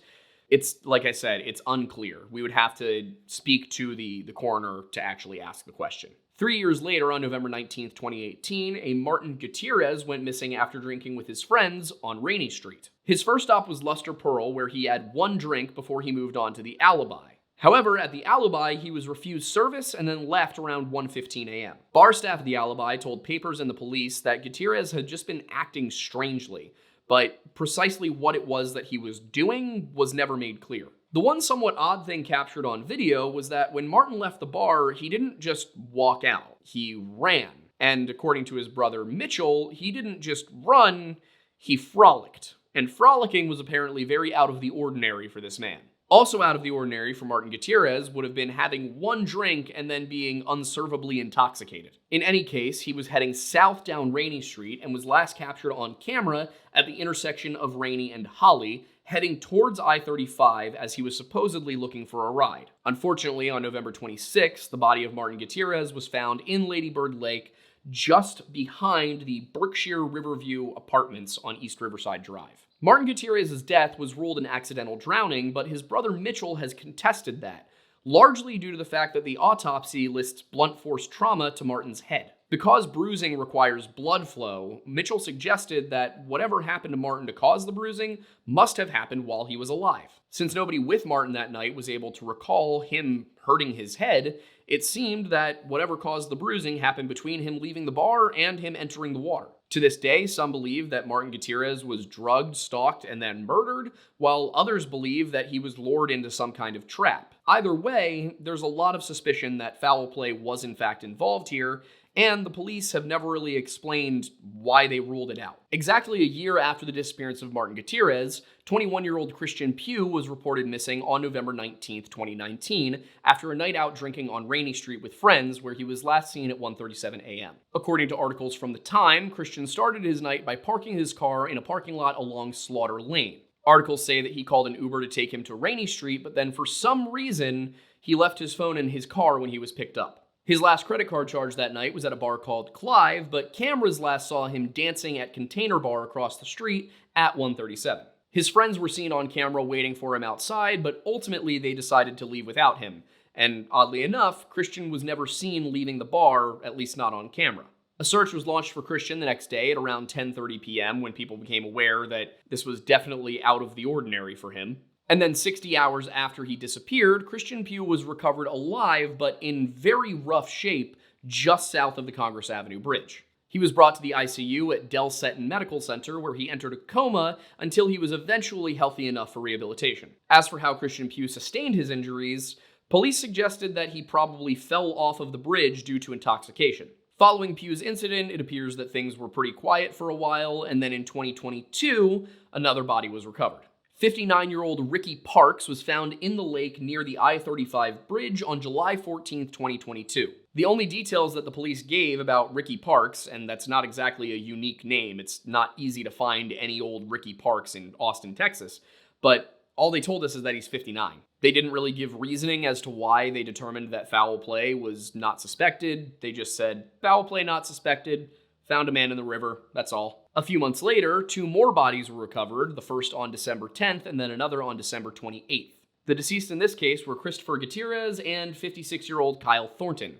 It's, like I said, it's unclear. We would have to speak to the coroner to actually ask the question. 3 years later, on November 19th, 2018, a Martin Gutierrez went missing after drinking with his friends on Rainey Street. His first stop was Luster Pearl, where he had one drink before he moved on to the Alibi. However, at the Alibi, he was refused service and then left around 1:15 a.m. Bar staff at the Alibi told papers and the police that Gutierrez had just been acting strangely, but precisely what it was that he was doing was never made clear. The one somewhat odd thing captured on video was that when Martin left the bar, he didn't just walk out, he ran. And according to his brother Mitchell, he didn't just run, he frolicked. And frolicking was apparently very out of the ordinary for this man. Also out of the ordinary for Martin Gutierrez would have been having one drink and then being unservably intoxicated. In any case, he was heading south down Rainey Street and was last captured on camera at the intersection of Rainey and Holly, heading towards I-35 as he was supposedly looking for a ride. Unfortunately, on November 26th, the body of Martin Gutierrez was found in Lady Bird Lake, just behind the Berkshire Riverview apartments on East Riverside Drive. Martin Gutierrez's death was ruled an accidental drowning, but his brother Mitchell has contested that, largely due to the fact that the autopsy lists blunt force trauma to Martin's head. Because bruising requires blood flow, Mitchell suggested that whatever happened to Martin to cause the bruising must have happened while he was alive. Since nobody with Martin that night was able to recall him hurting his head, it seemed that whatever caused the bruising happened between him leaving the bar and him entering the water. To this day, some believe that Martin Gutierrez was drugged, stalked, and then murdered, while others believe that he was lured into some kind of trap. Either way, there's a lot of suspicion that foul play was in fact involved here, and the police have never really explained why they ruled it out. Exactly a year after the disappearance of Martin Gutierrez, 21-year-old Christian Pugh was reported missing on November 19, 2019, after a night out drinking on Rainey Street with friends, where he was last seen at 1:37 a.m. According to articles from the time, Christian started his night by parking his car in a parking lot along Slaughter Lane. Articles say that he called an Uber to take him to Rainey Street, but then for some reason, he left his phone in his car when he was picked up. His last credit card charge that night was at a bar called Clive, but cameras last saw him dancing at Container Bar across the street at 1:37. His friends were seen on camera waiting for him outside, but ultimately they decided to leave without him. And oddly enough, Christian was never seen leaving the bar, at least not on camera. A search was launched for Christian the next day at around 10:30 p.m. when people became aware that this was definitely out of the ordinary for him. And then 60 hours after he disappeared, Christian Pugh was recovered alive, but in very rough shape, just south of the Congress Avenue Bridge. He was brought to the ICU at Del Seton Medical Center, where he entered a coma until he was eventually healthy enough for rehabilitation. As for how Christian Pugh sustained his injuries, police suggested that he probably fell off of the bridge due to intoxication. Following Pugh's incident, it appears that things were pretty quiet for a while, and then in 2022, another body was recovered. 59-year-old Ricky Parks was found in the lake near the I-35 bridge on July 14, 2022. The only details that the police gave about Ricky Parks, and that's not exactly a unique name, it's not easy to find any old Ricky Parks in Austin, Texas, but all they told us is that he's 59. They didn't really give reasoning as to why they determined that foul play was not suspected. They just said, foul play not suspected, found a man in the river, that's all. A few months later, 2 more bodies were recovered, the first on December 10th and then another on December 28th. The deceased in this case were Christopher Gutierrez and 56-year-old Kyle Thornton.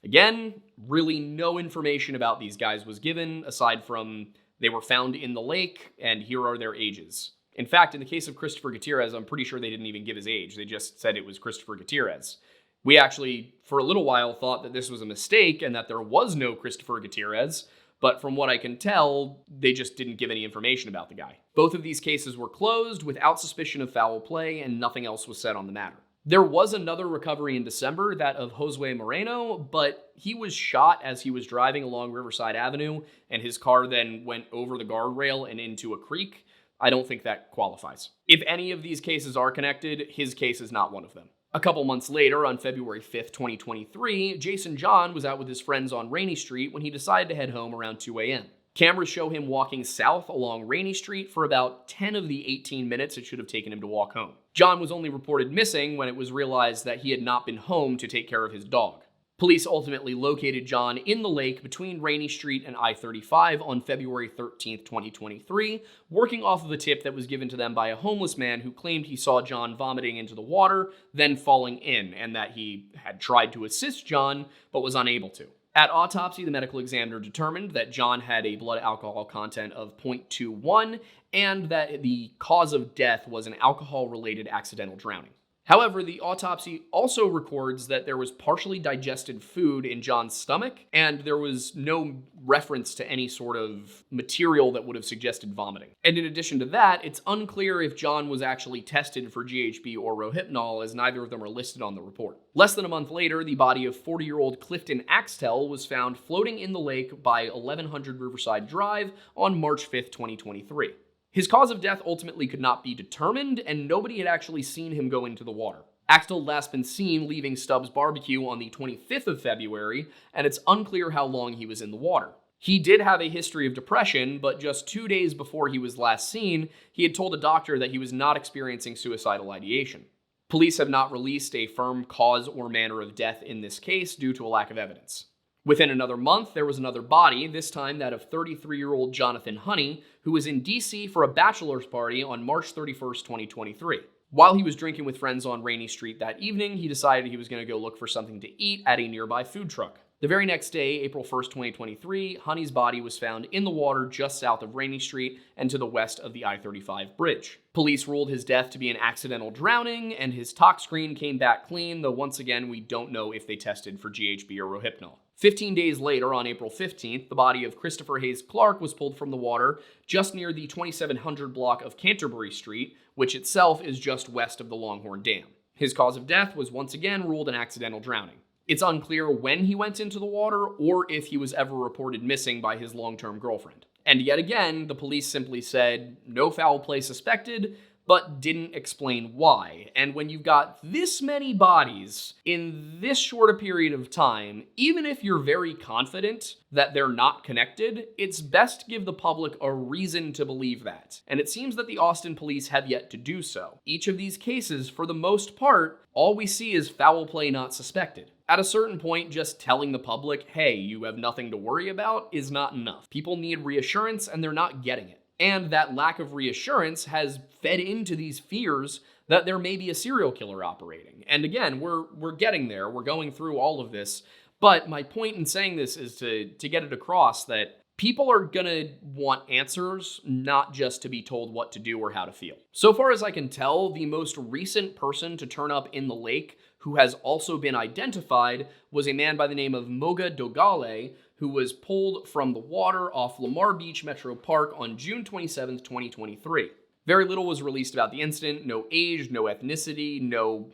Again, really no information about these guys was given, aside from they were found in the lake, and here are their ages. In fact, in the case of Christopher Gutierrez, I'm pretty sure they didn't even give his age. They just said it was Christopher Gutierrez. We actually, for a little while, thought that this was a mistake and that there was no Christopher Gutierrez, but from what I can tell, they just didn't give any information about the guy. Both of these cases were closed without suspicion of foul play, and nothing else was said on the matter. There was another recovery in December, that of Josue Moreno, but he was shot as he was driving along Riverside Avenue, and his car then went over the guardrail and into a creek. I don't think that qualifies. If any of these cases are connected, his case is not one of them. A couple months later, on February 5th, 2023, Jason John was out with his friends on Rainey Street when he decided to head home around 2 a.m. Cameras show him walking south along Rainey Street for about 10 of the 18 minutes it should have taken him to walk home. John was only reported missing when it was realized that he had not been home to take care of his dog. Police ultimately located John in the lake between Rainey Street and I-35 on February 13th, 2023, working off of a tip that was given to them by a homeless man who claimed he saw John vomiting into the water, then falling in, and that he had tried to assist John, but was unable to. At autopsy, the medical examiner determined that John had a blood alcohol content of 0.21, and that the cause of death was an alcohol-related accidental drowning. However, the autopsy also records that there was partially digested food in John's stomach, and there was no reference to any sort of material that would have suggested vomiting. And in addition to that, it's unclear if John was actually tested for GHB or Rohypnol, as neither of them are listed on the report. Less than a month later, the body of 40-year-old Clifton Axtell was found floating in the lake by 1100 Riverside Drive on March 5th, 2023. His cause of death ultimately could not be determined, and nobody had actually seen him go into the water. Axtell had last been seen leaving Stubbs Barbecue on the 25th of February, and it's unclear how long he was in the water. He did have a history of depression, but just 2 days before he was last seen, he had told a doctor that he was not experiencing suicidal ideation. Police have not released a firm cause or manner of death in this case due to a lack of evidence. Within another month, there was another body, this time that of 33-year-old Jonathan Honey, who was in D.C. for a bachelor's party on March 31st, 2023. While he was drinking with friends on Rainey Street that evening, he decided he was going to go look for something to eat at a nearby food truck. The very next day, April 1st, 2023, Honey's body was found in the water just south of Rainey Street and to the west of the I-35 bridge. Police ruled his death to be an accidental drowning, and his tox screen came back clean, though once again, we don't know if they tested for GHB or Rohypnol. 15 days later, on April 15th, the body of Christopher Hayes Clark was pulled from the water just near the 2700 block of Canterbury Street, which itself is just west of the Longhorn Dam. His cause of death was once again ruled an accidental drowning. It's unclear when he went into the water or if he was ever reported missing by his long-term girlfriend. And yet again, the police simply said, no foul play suspected, but didn't explain why. And when you've got this many bodies in this short a period of time, even if you're very confident that they're not connected, it's best to give the public a reason to believe that. And it seems that the Austin police have yet to do so. Each of these cases, for the most part, all we see is foul play not suspected. At a certain point, just telling the public, hey, you have nothing to worry about, is not enough. People need reassurance, and they're not getting it. And that lack of reassurance has fed into these fears that there may be a serial killer operating. And again, we're getting there. We're going through all of this. But my point in saying this is to get it across that people are gonna want answers, not just to be told what to do or how to feel. So far as I can tell, the most recent person to turn up in the lake who has also been identified was a man by the name of Moga Dogale, who was pulled from the water off Lamar Beach Metro Park on June 27, 2023. Very little was released about the incident, no age, no ethnicity, no,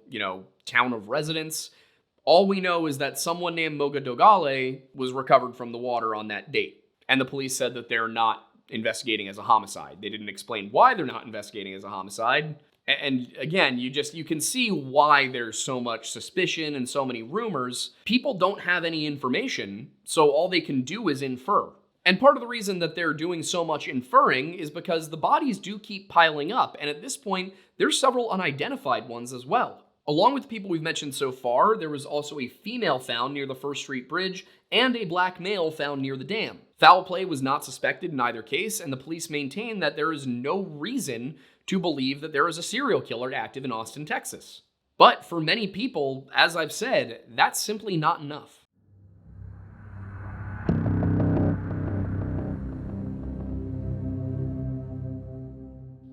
town of residence. All we know is that someone named Moga Dogale was recovered from the water on that date. And the police said that they're not investigating as a homicide. They didn't explain why they're not investigating as a homicide. And again, you can see why there's so much suspicion and so many rumors. People don't have any information, so all they can do is infer. And part of the reason that they're doing so much inferring is because the bodies do keep piling up, and at this point, there's several unidentified ones as well. Along with the people we've mentioned so far, there was also a female found near the First Street Bridge and a black male found near the dam. Foul play was not suspected in either case, and the police maintain that there is no reason to believe that there is a serial killer active in Austin, Texas. But for many people, as I've said, that's simply not enough.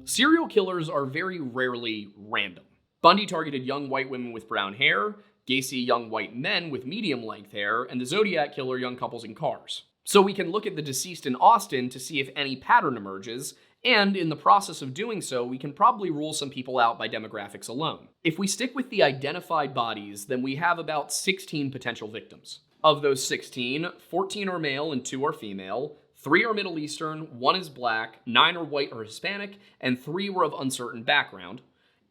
Serial killers are very rarely random. Bundy targeted young white women with brown hair, Gacy young white men with medium-length hair, and the Zodiac killer young couples in cars. So we can look at the deceased in Austin to see if any pattern emerges, and in the process of doing so, we can probably rule some people out by demographics alone. If we stick with the identified bodies, then we have about 16 potential victims. Of those 16, 14 are male and 2 are female, 3 are Middle Eastern, 1 is black, 9 are white or Hispanic, and 3 were of uncertain background.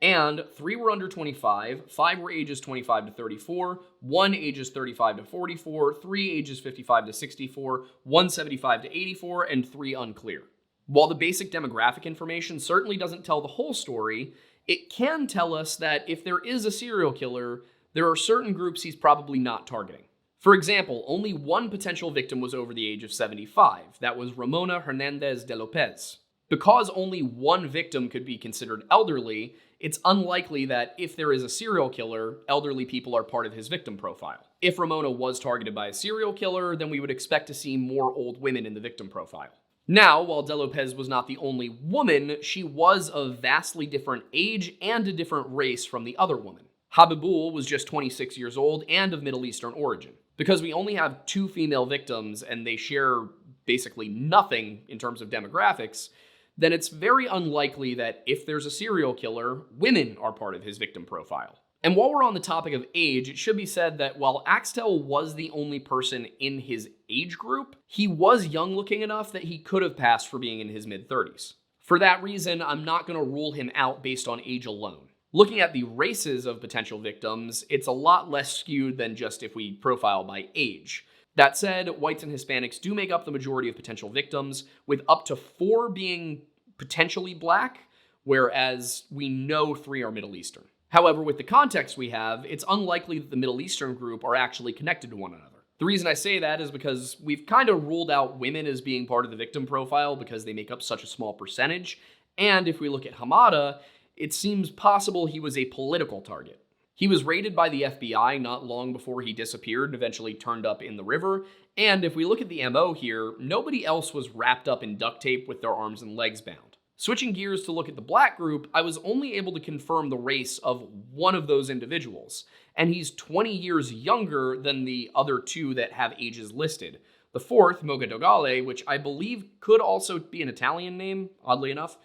And 3 were under 25, 5 were ages 25 to 34, 1 ages 35 to 44, 3 ages 55 to 64, 1 75 to 84, and 3 unclear. While the basic demographic information certainly doesn't tell the whole story, it can tell us that if there is a serial killer, there are certain groups he's probably not targeting. For example, only one potential victim was over the age of 75. That was Ramona Hernandez de Lopez. Because only one victim could be considered elderly, it's unlikely that if there is a serial killer, elderly people are part of his victim profile. If Ramona was targeted by a serial killer, then we would expect to see more old women in the victim profile. Now, while De Lopez was not the only woman, she was of vastly different age and a different race from the other woman. Habibul was just 26 years old and of Middle Eastern origin. Because we only have 2 female victims and they share basically nothing in terms of demographics, then it's very unlikely that if there's a serial killer, women are part of his victim profile. And while we're on the topic of age, it should be said that while Axtell was the only person in his age group, he was young looking enough that he could have passed for being in his mid-30s. For that reason, I'm not going to rule him out based on age alone. Looking at the races of potential victims, it's a lot less skewed than just if we profile by age. That said, whites and Hispanics do make up the majority of potential victims, with up to 4 being potentially black, whereas we know 3 are Middle Eastern. However, with the context we have, it's unlikely that the Middle Eastern group are actually connected to one another. The reason I say that is because we've kind of ruled out women as being part of the victim profile because they make up such a small percentage, and if we look at Hamada, it seems possible he was a political target. He was raided by the FBI not long before he disappeared and eventually turned up in the river, and if we look at the MO here, nobody else was wrapped up in duct tape with their arms and legs bound. Switching gears to look at the black group, I was only able to confirm the race of one of those individuals, and he's 20 years younger than the other two that have ages listed. The fourth, Moga Dogale, which I believe could also be an Italian name, oddly enough,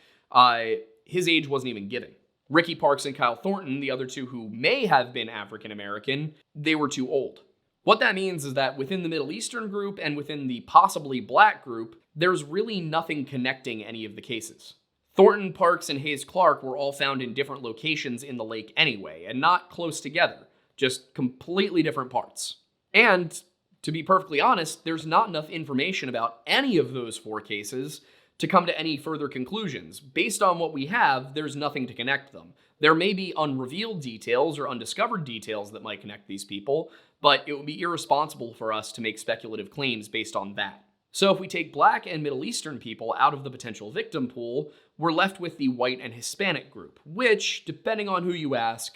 his age wasn't even given. Ricky Parks and Kyle Thornton, the other two who may have been African American, they were too old. What that means is that within the Middle Eastern group and within the possibly black group, there's really nothing connecting any of the cases. Thornton, Parks, and Hayes Clark were all found in different locations in the lake anyway, and not close together, just completely different parts. And, to be perfectly honest, there's not enough information about any of those 4 cases to come to any further conclusions. Based on what we have, there's nothing to connect them. There may be unrevealed details or undiscovered details that might connect these people, but it would be irresponsible for us to make speculative claims based on that. So if we take Black and Middle Eastern people out of the potential victim pool, we're left with the white and Hispanic group, which, depending on who you ask,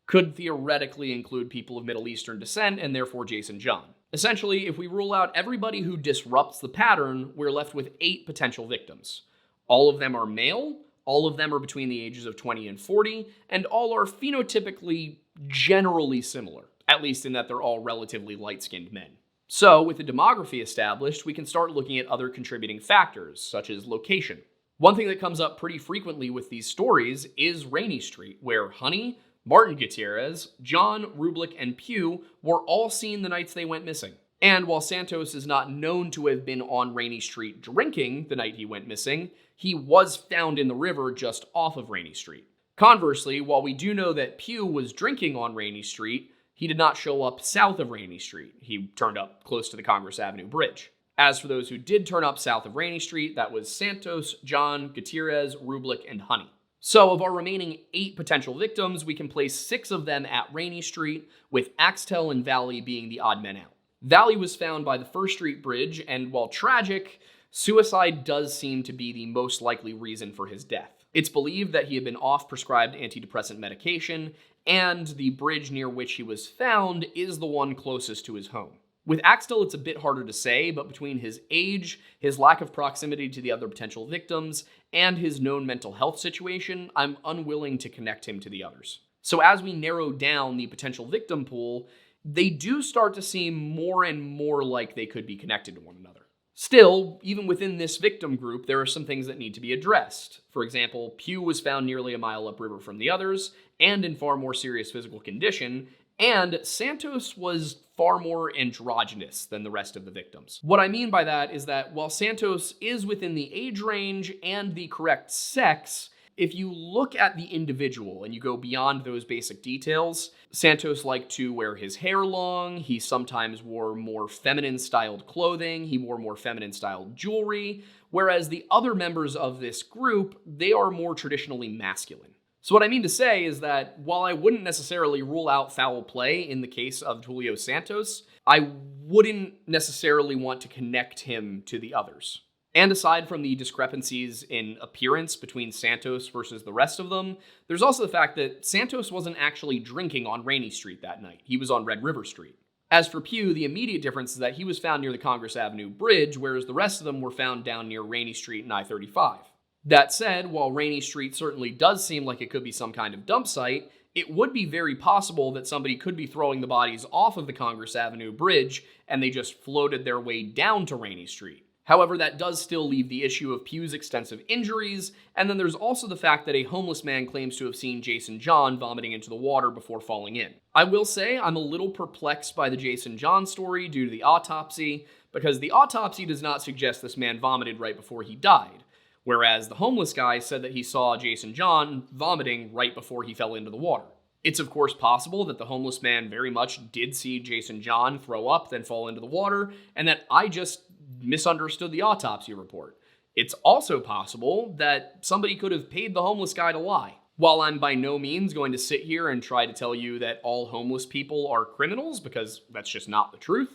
could theoretically include people of Middle Eastern descent and therefore Jason John. Essentially, if we rule out everybody who disrupts the pattern, we're left with 8 potential victims. All of them are male, all of them are between the ages of 20 and 40, and all are phenotypically generally similar, at least in that they're all relatively light-skinned men. So, with the demography established, we can start looking at other contributing factors, such as location. One thing that comes up pretty frequently with these stories is Rainey Street, where Honey, Martin Gutierrez, John, Rublick, and Pugh were all seen the nights they went missing. And while Santos is not known to have been on Rainey Street drinking the night he went missing, he was found in the river just off of Rainey Street. Conversely, while we do know that Pugh was drinking on Rainey Street, he did not show up south of Rainey Street. He turned up close to the Congress Avenue Bridge. As for those who did turn up south of Rainey Street, that was Santos, John, Gutierrez, Rublick, and Honey. So of our remaining 8 potential victims, we can place 6 of them at Rainey Street, with Axtell and Valley being the odd men out. Valley was found by the First Street Bridge, and while tragic, suicide does seem to be the most likely reason for his death. It's believed that he had been off prescribed antidepressant medication, and the bridge near which he was found is the one closest to his home. With Axtell, it's a bit harder to say, but between his age, his lack of proximity to the other potential victims, and his known mental health situation, I'm unwilling to connect him to the others. So as we narrow down the potential victim pool, they do start to seem more and more like they could be connected to one another. Still, even within this victim group, there are some things that need to be addressed. For example, Pugh was found nearly a mile upriver from the others, and in far more serious physical condition, and Santos was far more androgynous than the rest of the victims. What I mean by that is that while Santos is within the age range and the correct sex, if you look at the individual and you go beyond those basic details, Santos liked to wear his hair long, he sometimes wore more feminine-styled clothing, he wore more feminine-styled jewelry, whereas the other members of this group, they are more traditionally masculine. So what I mean to say is that while I wouldn't necessarily rule out foul play in the case of Julio Santos, I wouldn't necessarily want to connect him to the others. And aside from the discrepancies in appearance between Santos versus the rest of them, there's also the fact that Santos wasn't actually drinking on Rainey Street that night. He was on Red River Street. As for Pugh, the immediate difference is that he was found near the Congress Avenue Bridge, whereas the rest of them were found down near Rainey Street and I-35. That said, while Rainey Street certainly does seem like it could be some kind of dump site, it would be very possible that somebody could be throwing the bodies off of the Congress Avenue Bridge and they just floated their way down to Rainey Street. However, that does still leave the issue of Pugh's extensive injuries, and then there's also the fact that a homeless man claims to have seen Jason John vomiting into the water before falling in. I will say I'm a little perplexed by the Jason John story due to the autopsy, because the autopsy does not suggest this man vomited right before he died, whereas the homeless guy said that he saw Jason John vomiting right before he fell into the water. It's of course possible that the homeless man very much did see Jason John throw up, then fall into the water, and that I just misunderstood the autopsy report. It's also possible that somebody could have paid the homeless guy to lie. While I'm by no means going to sit here and try to tell you that all homeless people are criminals, because that's just not the truth,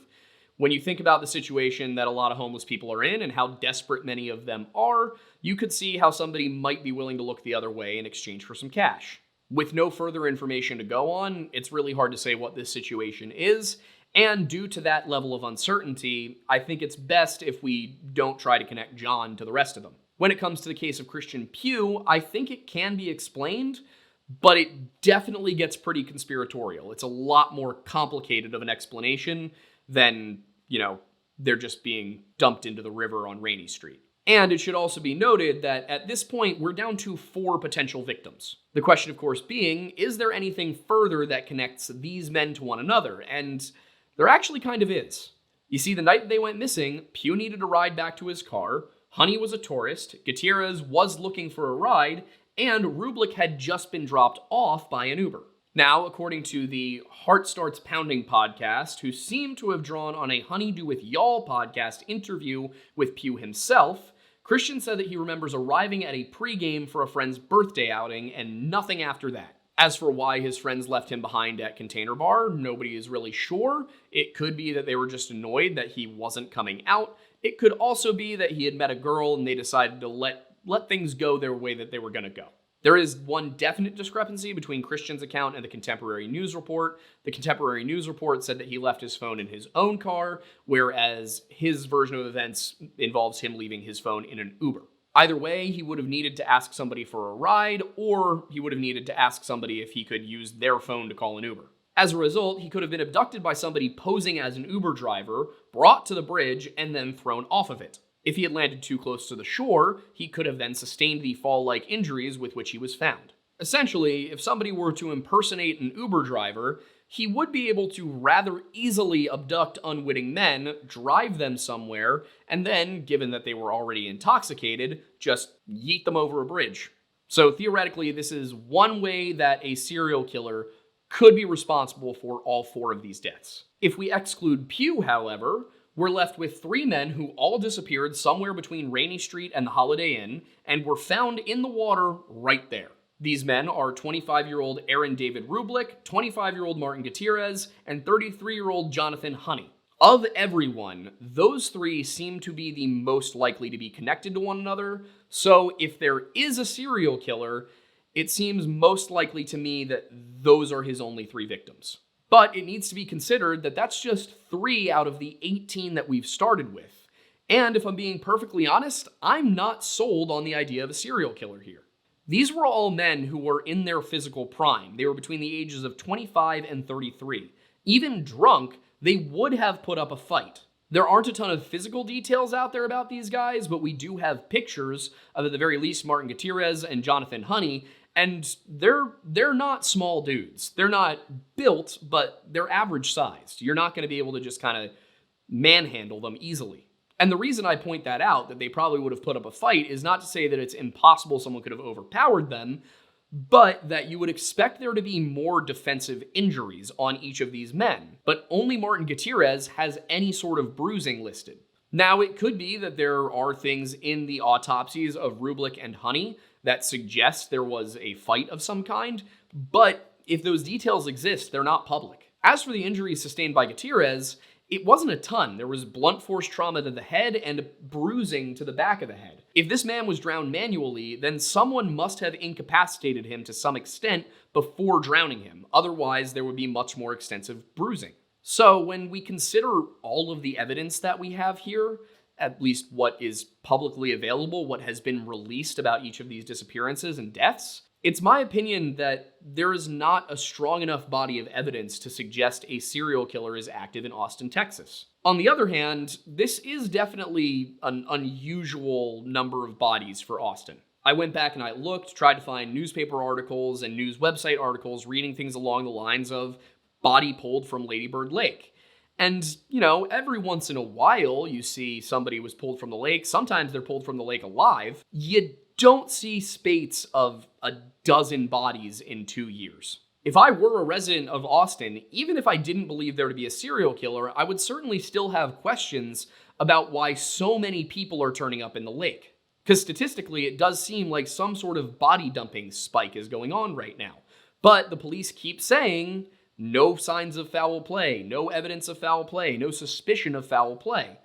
when you think about the situation that a lot of homeless people are in and how desperate many of them are, you could see how somebody might be willing to look the other way in exchange for some cash. With no further information to go on, it's really hard to say what this situation is, and due to that level of uncertainty, I think it's best if we don't try to connect John to the rest of them. When it comes to the case of Christian Pugh, I think it can be explained, but it definitely gets pretty conspiratorial. It's a lot more complicated of an explanation than, they're just being dumped into the river on Rainy Street. And it should also be noted that at this point, we're down to 4 potential victims. The question, of course, being, is there anything further that connects these men to one another? And there actually kind of is. You see, the night they went missing, Pugh needed a ride back to his car, Honey was a tourist, Gutierrez was looking for a ride, and Rublik had just been dropped off by an Uber. Now, according to the Heart Starts Pounding podcast, who seem to have drawn on a Honeydew with Y'all podcast interview with Pugh himself, Christian said that he remembers arriving at a pregame for a friend's birthday outing and nothing after that. As for why his friends left him behind at Container Bar, nobody is really sure. It could be that they were just annoyed that he wasn't coming out. It could also be that he had met a girl and they decided to let things go their way that they were going to go. There is one definite discrepancy between Christian's account and the Contemporary News Report. The Contemporary News Report said that he left his phone in his own car, whereas his version of events involves him leaving his phone in an Uber. Either way, he would have needed to ask somebody for a ride, or he would have needed to ask somebody if he could use their phone to call an Uber. As a result, he could have been abducted by somebody posing as an Uber driver, brought to the bridge, and then thrown off of it. If he had landed too close to the shore, he could have then sustained the fall-like injuries with which he was found. Essentially, if somebody were to impersonate an Uber driver, he would be able to rather easily abduct unwitting men, drive them somewhere, and then, given that they were already intoxicated, just yeet them over a bridge. So theoretically, this is one way that a serial killer could be responsible for all 4 of these deaths. If we exclude Pugh, however, we're left with 3 men who all disappeared somewhere between Rainy Street and the Holiday Inn, and were found in the water right there. These men are 25-year-old Aaron David Rublik, 25-year-old Martin Gutierrez, and 33-year-old Jonathan Honey. Of everyone, those 3 seem to be the most likely to be connected to one another, so if there is a serial killer, it seems most likely to me that those are his only 3 victims. But it needs to be considered that that's just 3 out of the 18 that we've started with. And if I'm being perfectly honest, I'm not sold on the idea of a serial killer here. These were all men who were in their physical prime. They were between the ages of 25 and 33. Even drunk, they would have put up a fight. There aren't a ton of physical details out there about these guys, but we do have pictures of, at the very least, Martin Gutierrez and Jonathan Honey, and they're not small dudes. They're not built, but they're average sized. You're not going to be able to just kind of manhandle them easily. And the reason I point that out, that they probably would have put up a fight, is not to say that it's impossible someone could have overpowered them, but that you would expect there to be more defensive injuries on each of these men. But only Martin Gutierrez has any sort of bruising listed. Now, it could be that there are things in the autopsies of Rublik and Honey that suggest there was a fight of some kind, but if those details exist, they're not public. As for the injuries sustained by Gutierrez, it wasn't a ton. There was blunt force trauma to the head and bruising to the back of the head. If this man was drowned manually, then someone must have incapacitated him to some extent before drowning him. Otherwise, there would be much more extensive bruising. So when we consider all of the evidence that we have here, at least what is publicly available, what has been released about each of these disappearances and deaths, it's my opinion that there is not a strong enough body of evidence to suggest a serial killer is active in Austin, Texas. On the other hand, this is definitely an unusual number of bodies for Austin. I went back and I looked, tried to find newspaper articles and news website articles reading things along the lines of body pulled from Lady Bird Lake. And, every once in a while, you see somebody was pulled from the lake. Sometimes they're pulled from the lake alive. You don't see spates of a dozen bodies in 2 years. If I were a resident of Austin, even if I didn't believe there to be a serial killer, I would certainly still have questions about why so many people are turning up in the lake. Because statistically, it does seem like some sort of body dumping spike is going on right now. But the police keep saying, no signs of foul play, no evidence of foul play, no suspicion of foul play.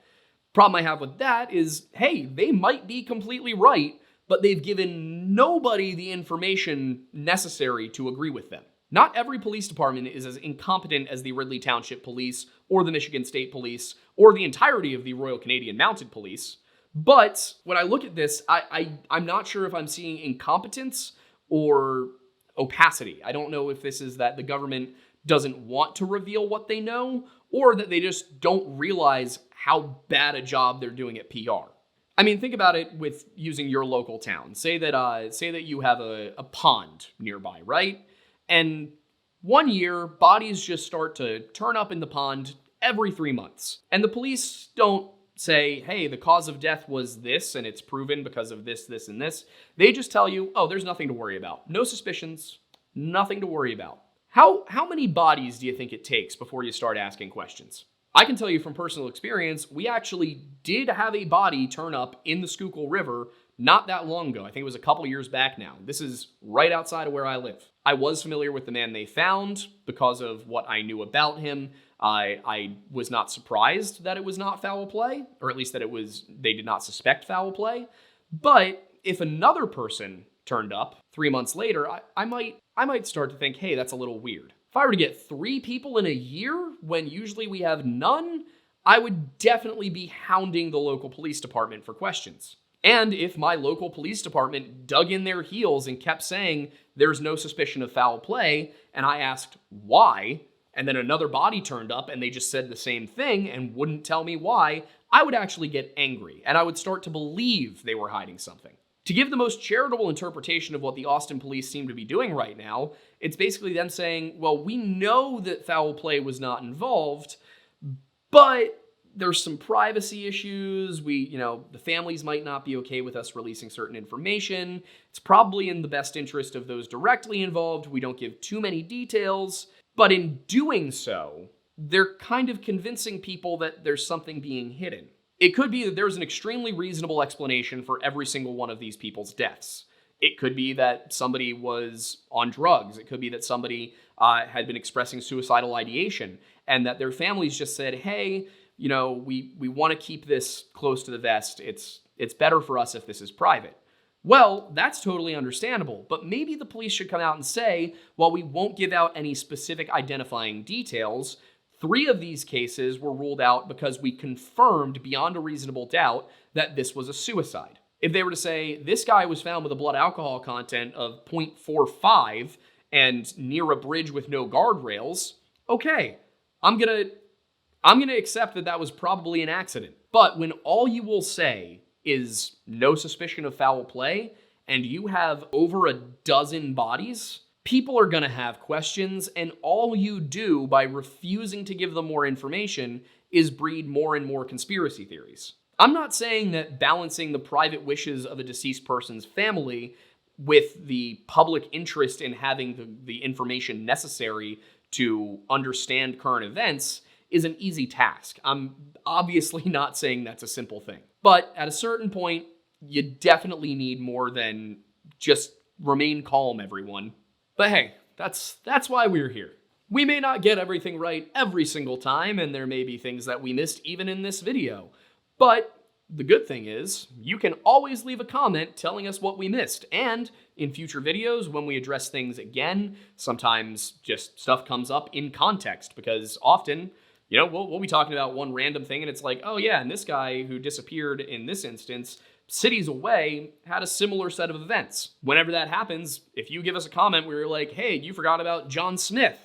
Problem I have with that is, hey, they might be completely right, but they've given nobody the information necessary to agree with them. Not every police department is as incompetent as the Ridley Township Police or the Michigan State Police or the entirety of the Royal Canadian Mounted Police. But when I look at this, I'm not sure if I'm seeing incompetence or opacity. I don't know if this is that the government doesn't want to reveal what they know or that they just don't realize how bad a job they're doing at PR. I mean, think about it with using your local town. Say that you have a pond nearby, right? And one year, bodies just start to turn up in the pond every 3 months. And the police don't say, hey, the cause of death was this, and it's proven because of this, this, and this. They just tell you, oh, there's nothing to worry about. No suspicions, nothing to worry about. How many bodies do you think it takes before you start asking questions? I can tell you from personal experience, we actually did have a body turn up in the Schuylkill River not that long ago. I think it was a couple years back now. This is right outside of where I live. I was familiar with the man they found because of what I knew about him. I was not surprised that it was not foul play, or at least that they did not suspect foul play. But if another person turned up 3 months later, I might start to think, hey, that's a little weird. If I were to get 3 people in a year when usually we have none, I would definitely be hounding the local police department for questions. And if my local police department dug in their heels and kept saying there's no suspicion of foul play, and I asked why, and then another body turned up and they just said the same thing and wouldn't tell me why, I would actually get angry and I would start to believe they were hiding something. To give the most charitable interpretation of what the Austin police seem to be doing right now, it's basically them saying, well, we know that foul play was not involved, but there's some privacy issues. The families might not be okay with us releasing certain information. It's probably in the best interest of those directly involved. We don't give too many details. But in doing so, they're kind of convincing people that there's something being hidden. It could be that there's an extremely reasonable explanation for every single one of these people's deaths. It could be that somebody was on drugs. It could be that somebody had been expressing suicidal ideation and that their families just said, hey, we want to keep this close to the vest. It's better for us if this is private. Well, that's totally understandable, but maybe the police should come out and say, while we won't give out any specific identifying details, 3 of these cases were ruled out because we confirmed beyond a reasonable doubt that this was a suicide. If they were to say, this guy was found with a blood alcohol content of 0.45 and near a bridge with no guardrails, okay, I'm gonna accept that was probably an accident. But when all you will say is no suspicion of foul play, and you have over a dozen bodies, people are gonna have questions, and all you do by refusing to give them more information is breed more and more conspiracy theories. I'm not saying that balancing the private wishes of a deceased person's family with the public interest in having the information necessary to understand current events is an easy task. I'm obviously not saying that's a simple thing. But at a certain point, you definitely need more than just remain calm, everyone. But hey, that's why we're here. We may not get everything right every single time, and there may be things that we missed even in this video. But the good thing is, you can always leave a comment telling us what we missed. And in future videos, when we address things again, sometimes just stuff comes up in context, because often, we'll be talking about one random thing and it's like, oh yeah, and this guy who disappeared in this instance, cities away, had a similar set of events. Whenever that happens, if you give us a comment where you're like, hey, you forgot about John Smith,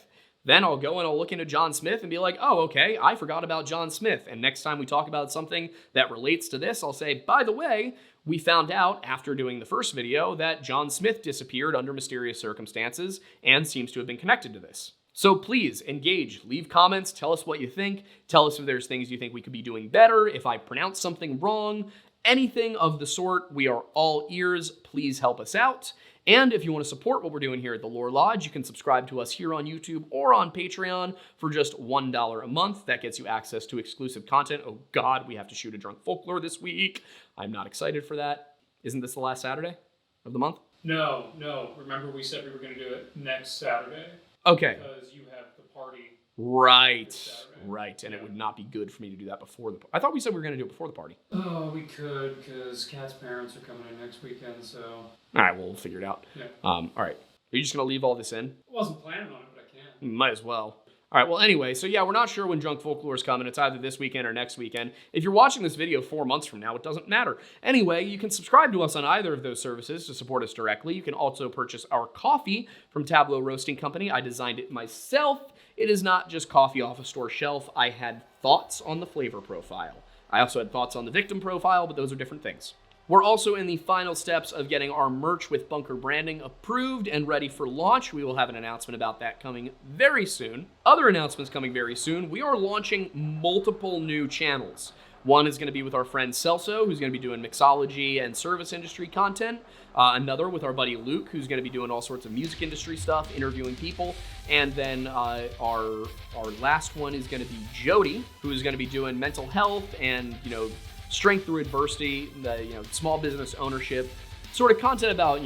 then I'll go and I'll look into John Smith and be like, oh, okay, I forgot about John Smith. And next time we talk about something that relates to this, I'll say, by the way, we found out after doing the first video that John Smith disappeared under mysterious circumstances and seems to have been connected to this. So please engage, leave comments, tell us what you think, tell us if there's things you think we could be doing better, if I pronounced something wrong, anything of the sort. We are all ears. Please help us out. And if you want to support what we're doing here at the Lore Lodge, you can subscribe to us here on YouTube or on Patreon for just $1 a month. That gets you access to exclusive content. Oh God, we have to shoot a drunk folklore this week. I'm not excited for that. Isn't this the last Saturday of the month? No. Remember we said we were going to do it next Saturday? Okay. Because you have the party. Right. And it would not be good for me to do that before the... I thought we said we were going to do it before the party. Oh, we could, because Kat's parents are coming in next weekend, so... All right, well, we'll figure it out. Yeah. All right. Are you just going to leave all this in? I wasn't planning on it, but I can. Might as well. All right, well, anyway, so yeah, we're not sure when Drunk Folklore is coming. It's either this weekend or next weekend. If you're watching this video 4 months from now, it doesn't matter. Anyway, you can subscribe to us on either of those services to support us directly. You can also purchase our coffee from Tableau Roasting Company. I designed it myself. It is not just coffee off a store shelf. I had thoughts on the flavor profile. I also had thoughts on the victim profile, but those are different things. We're also in the final steps of getting our merch with Bunker branding approved and ready for launch. We will have an announcement about that coming very soon. Other announcements coming very soon. We are launching multiple new channels. One is going to be with our friend Celso, who's going to be doing mixology and service industry content. Another with our buddy Luke, who's going to be doing all sorts of music industry stuff, interviewing people. And then our last one is going to be Jody, who is going to be doing mental health and, strength through adversity, small business ownership, sort of content about,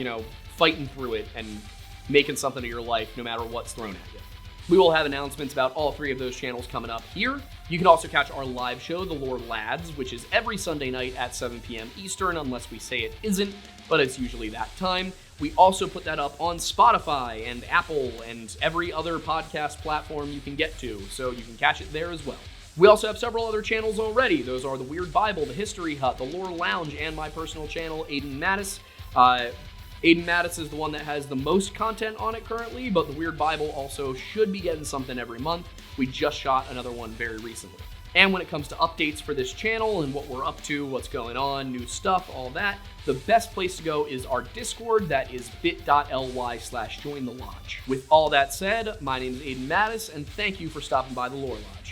fighting through it and making something of your life no matter what's thrown at you. We will have announcements about all 3 of those channels coming up here. You can also catch our live show, The Lore Lads, which is every Sunday night at 7 p.m. Eastern, unless we say it isn't, but it's usually that time. We also put that up on Spotify and Apple and every other podcast platform you can get to, so you can catch it there as well. We also have several other channels already. Those are The Weird Bible, The History Hut, The Lore Lounge, and my personal channel, Aiden Mattis. Aiden Mattis is the one that has the most content on it currently, but The Weird Bible also should be getting something every month. We just shot another one very recently. And when it comes to updates for this channel and what we're up to, what's going on, new stuff, all that, the best place to go is our Discord. That is bit.ly/jointhelodge. With all that said, my name is Aiden Mattis, and thank you for stopping by the Lore Lodge.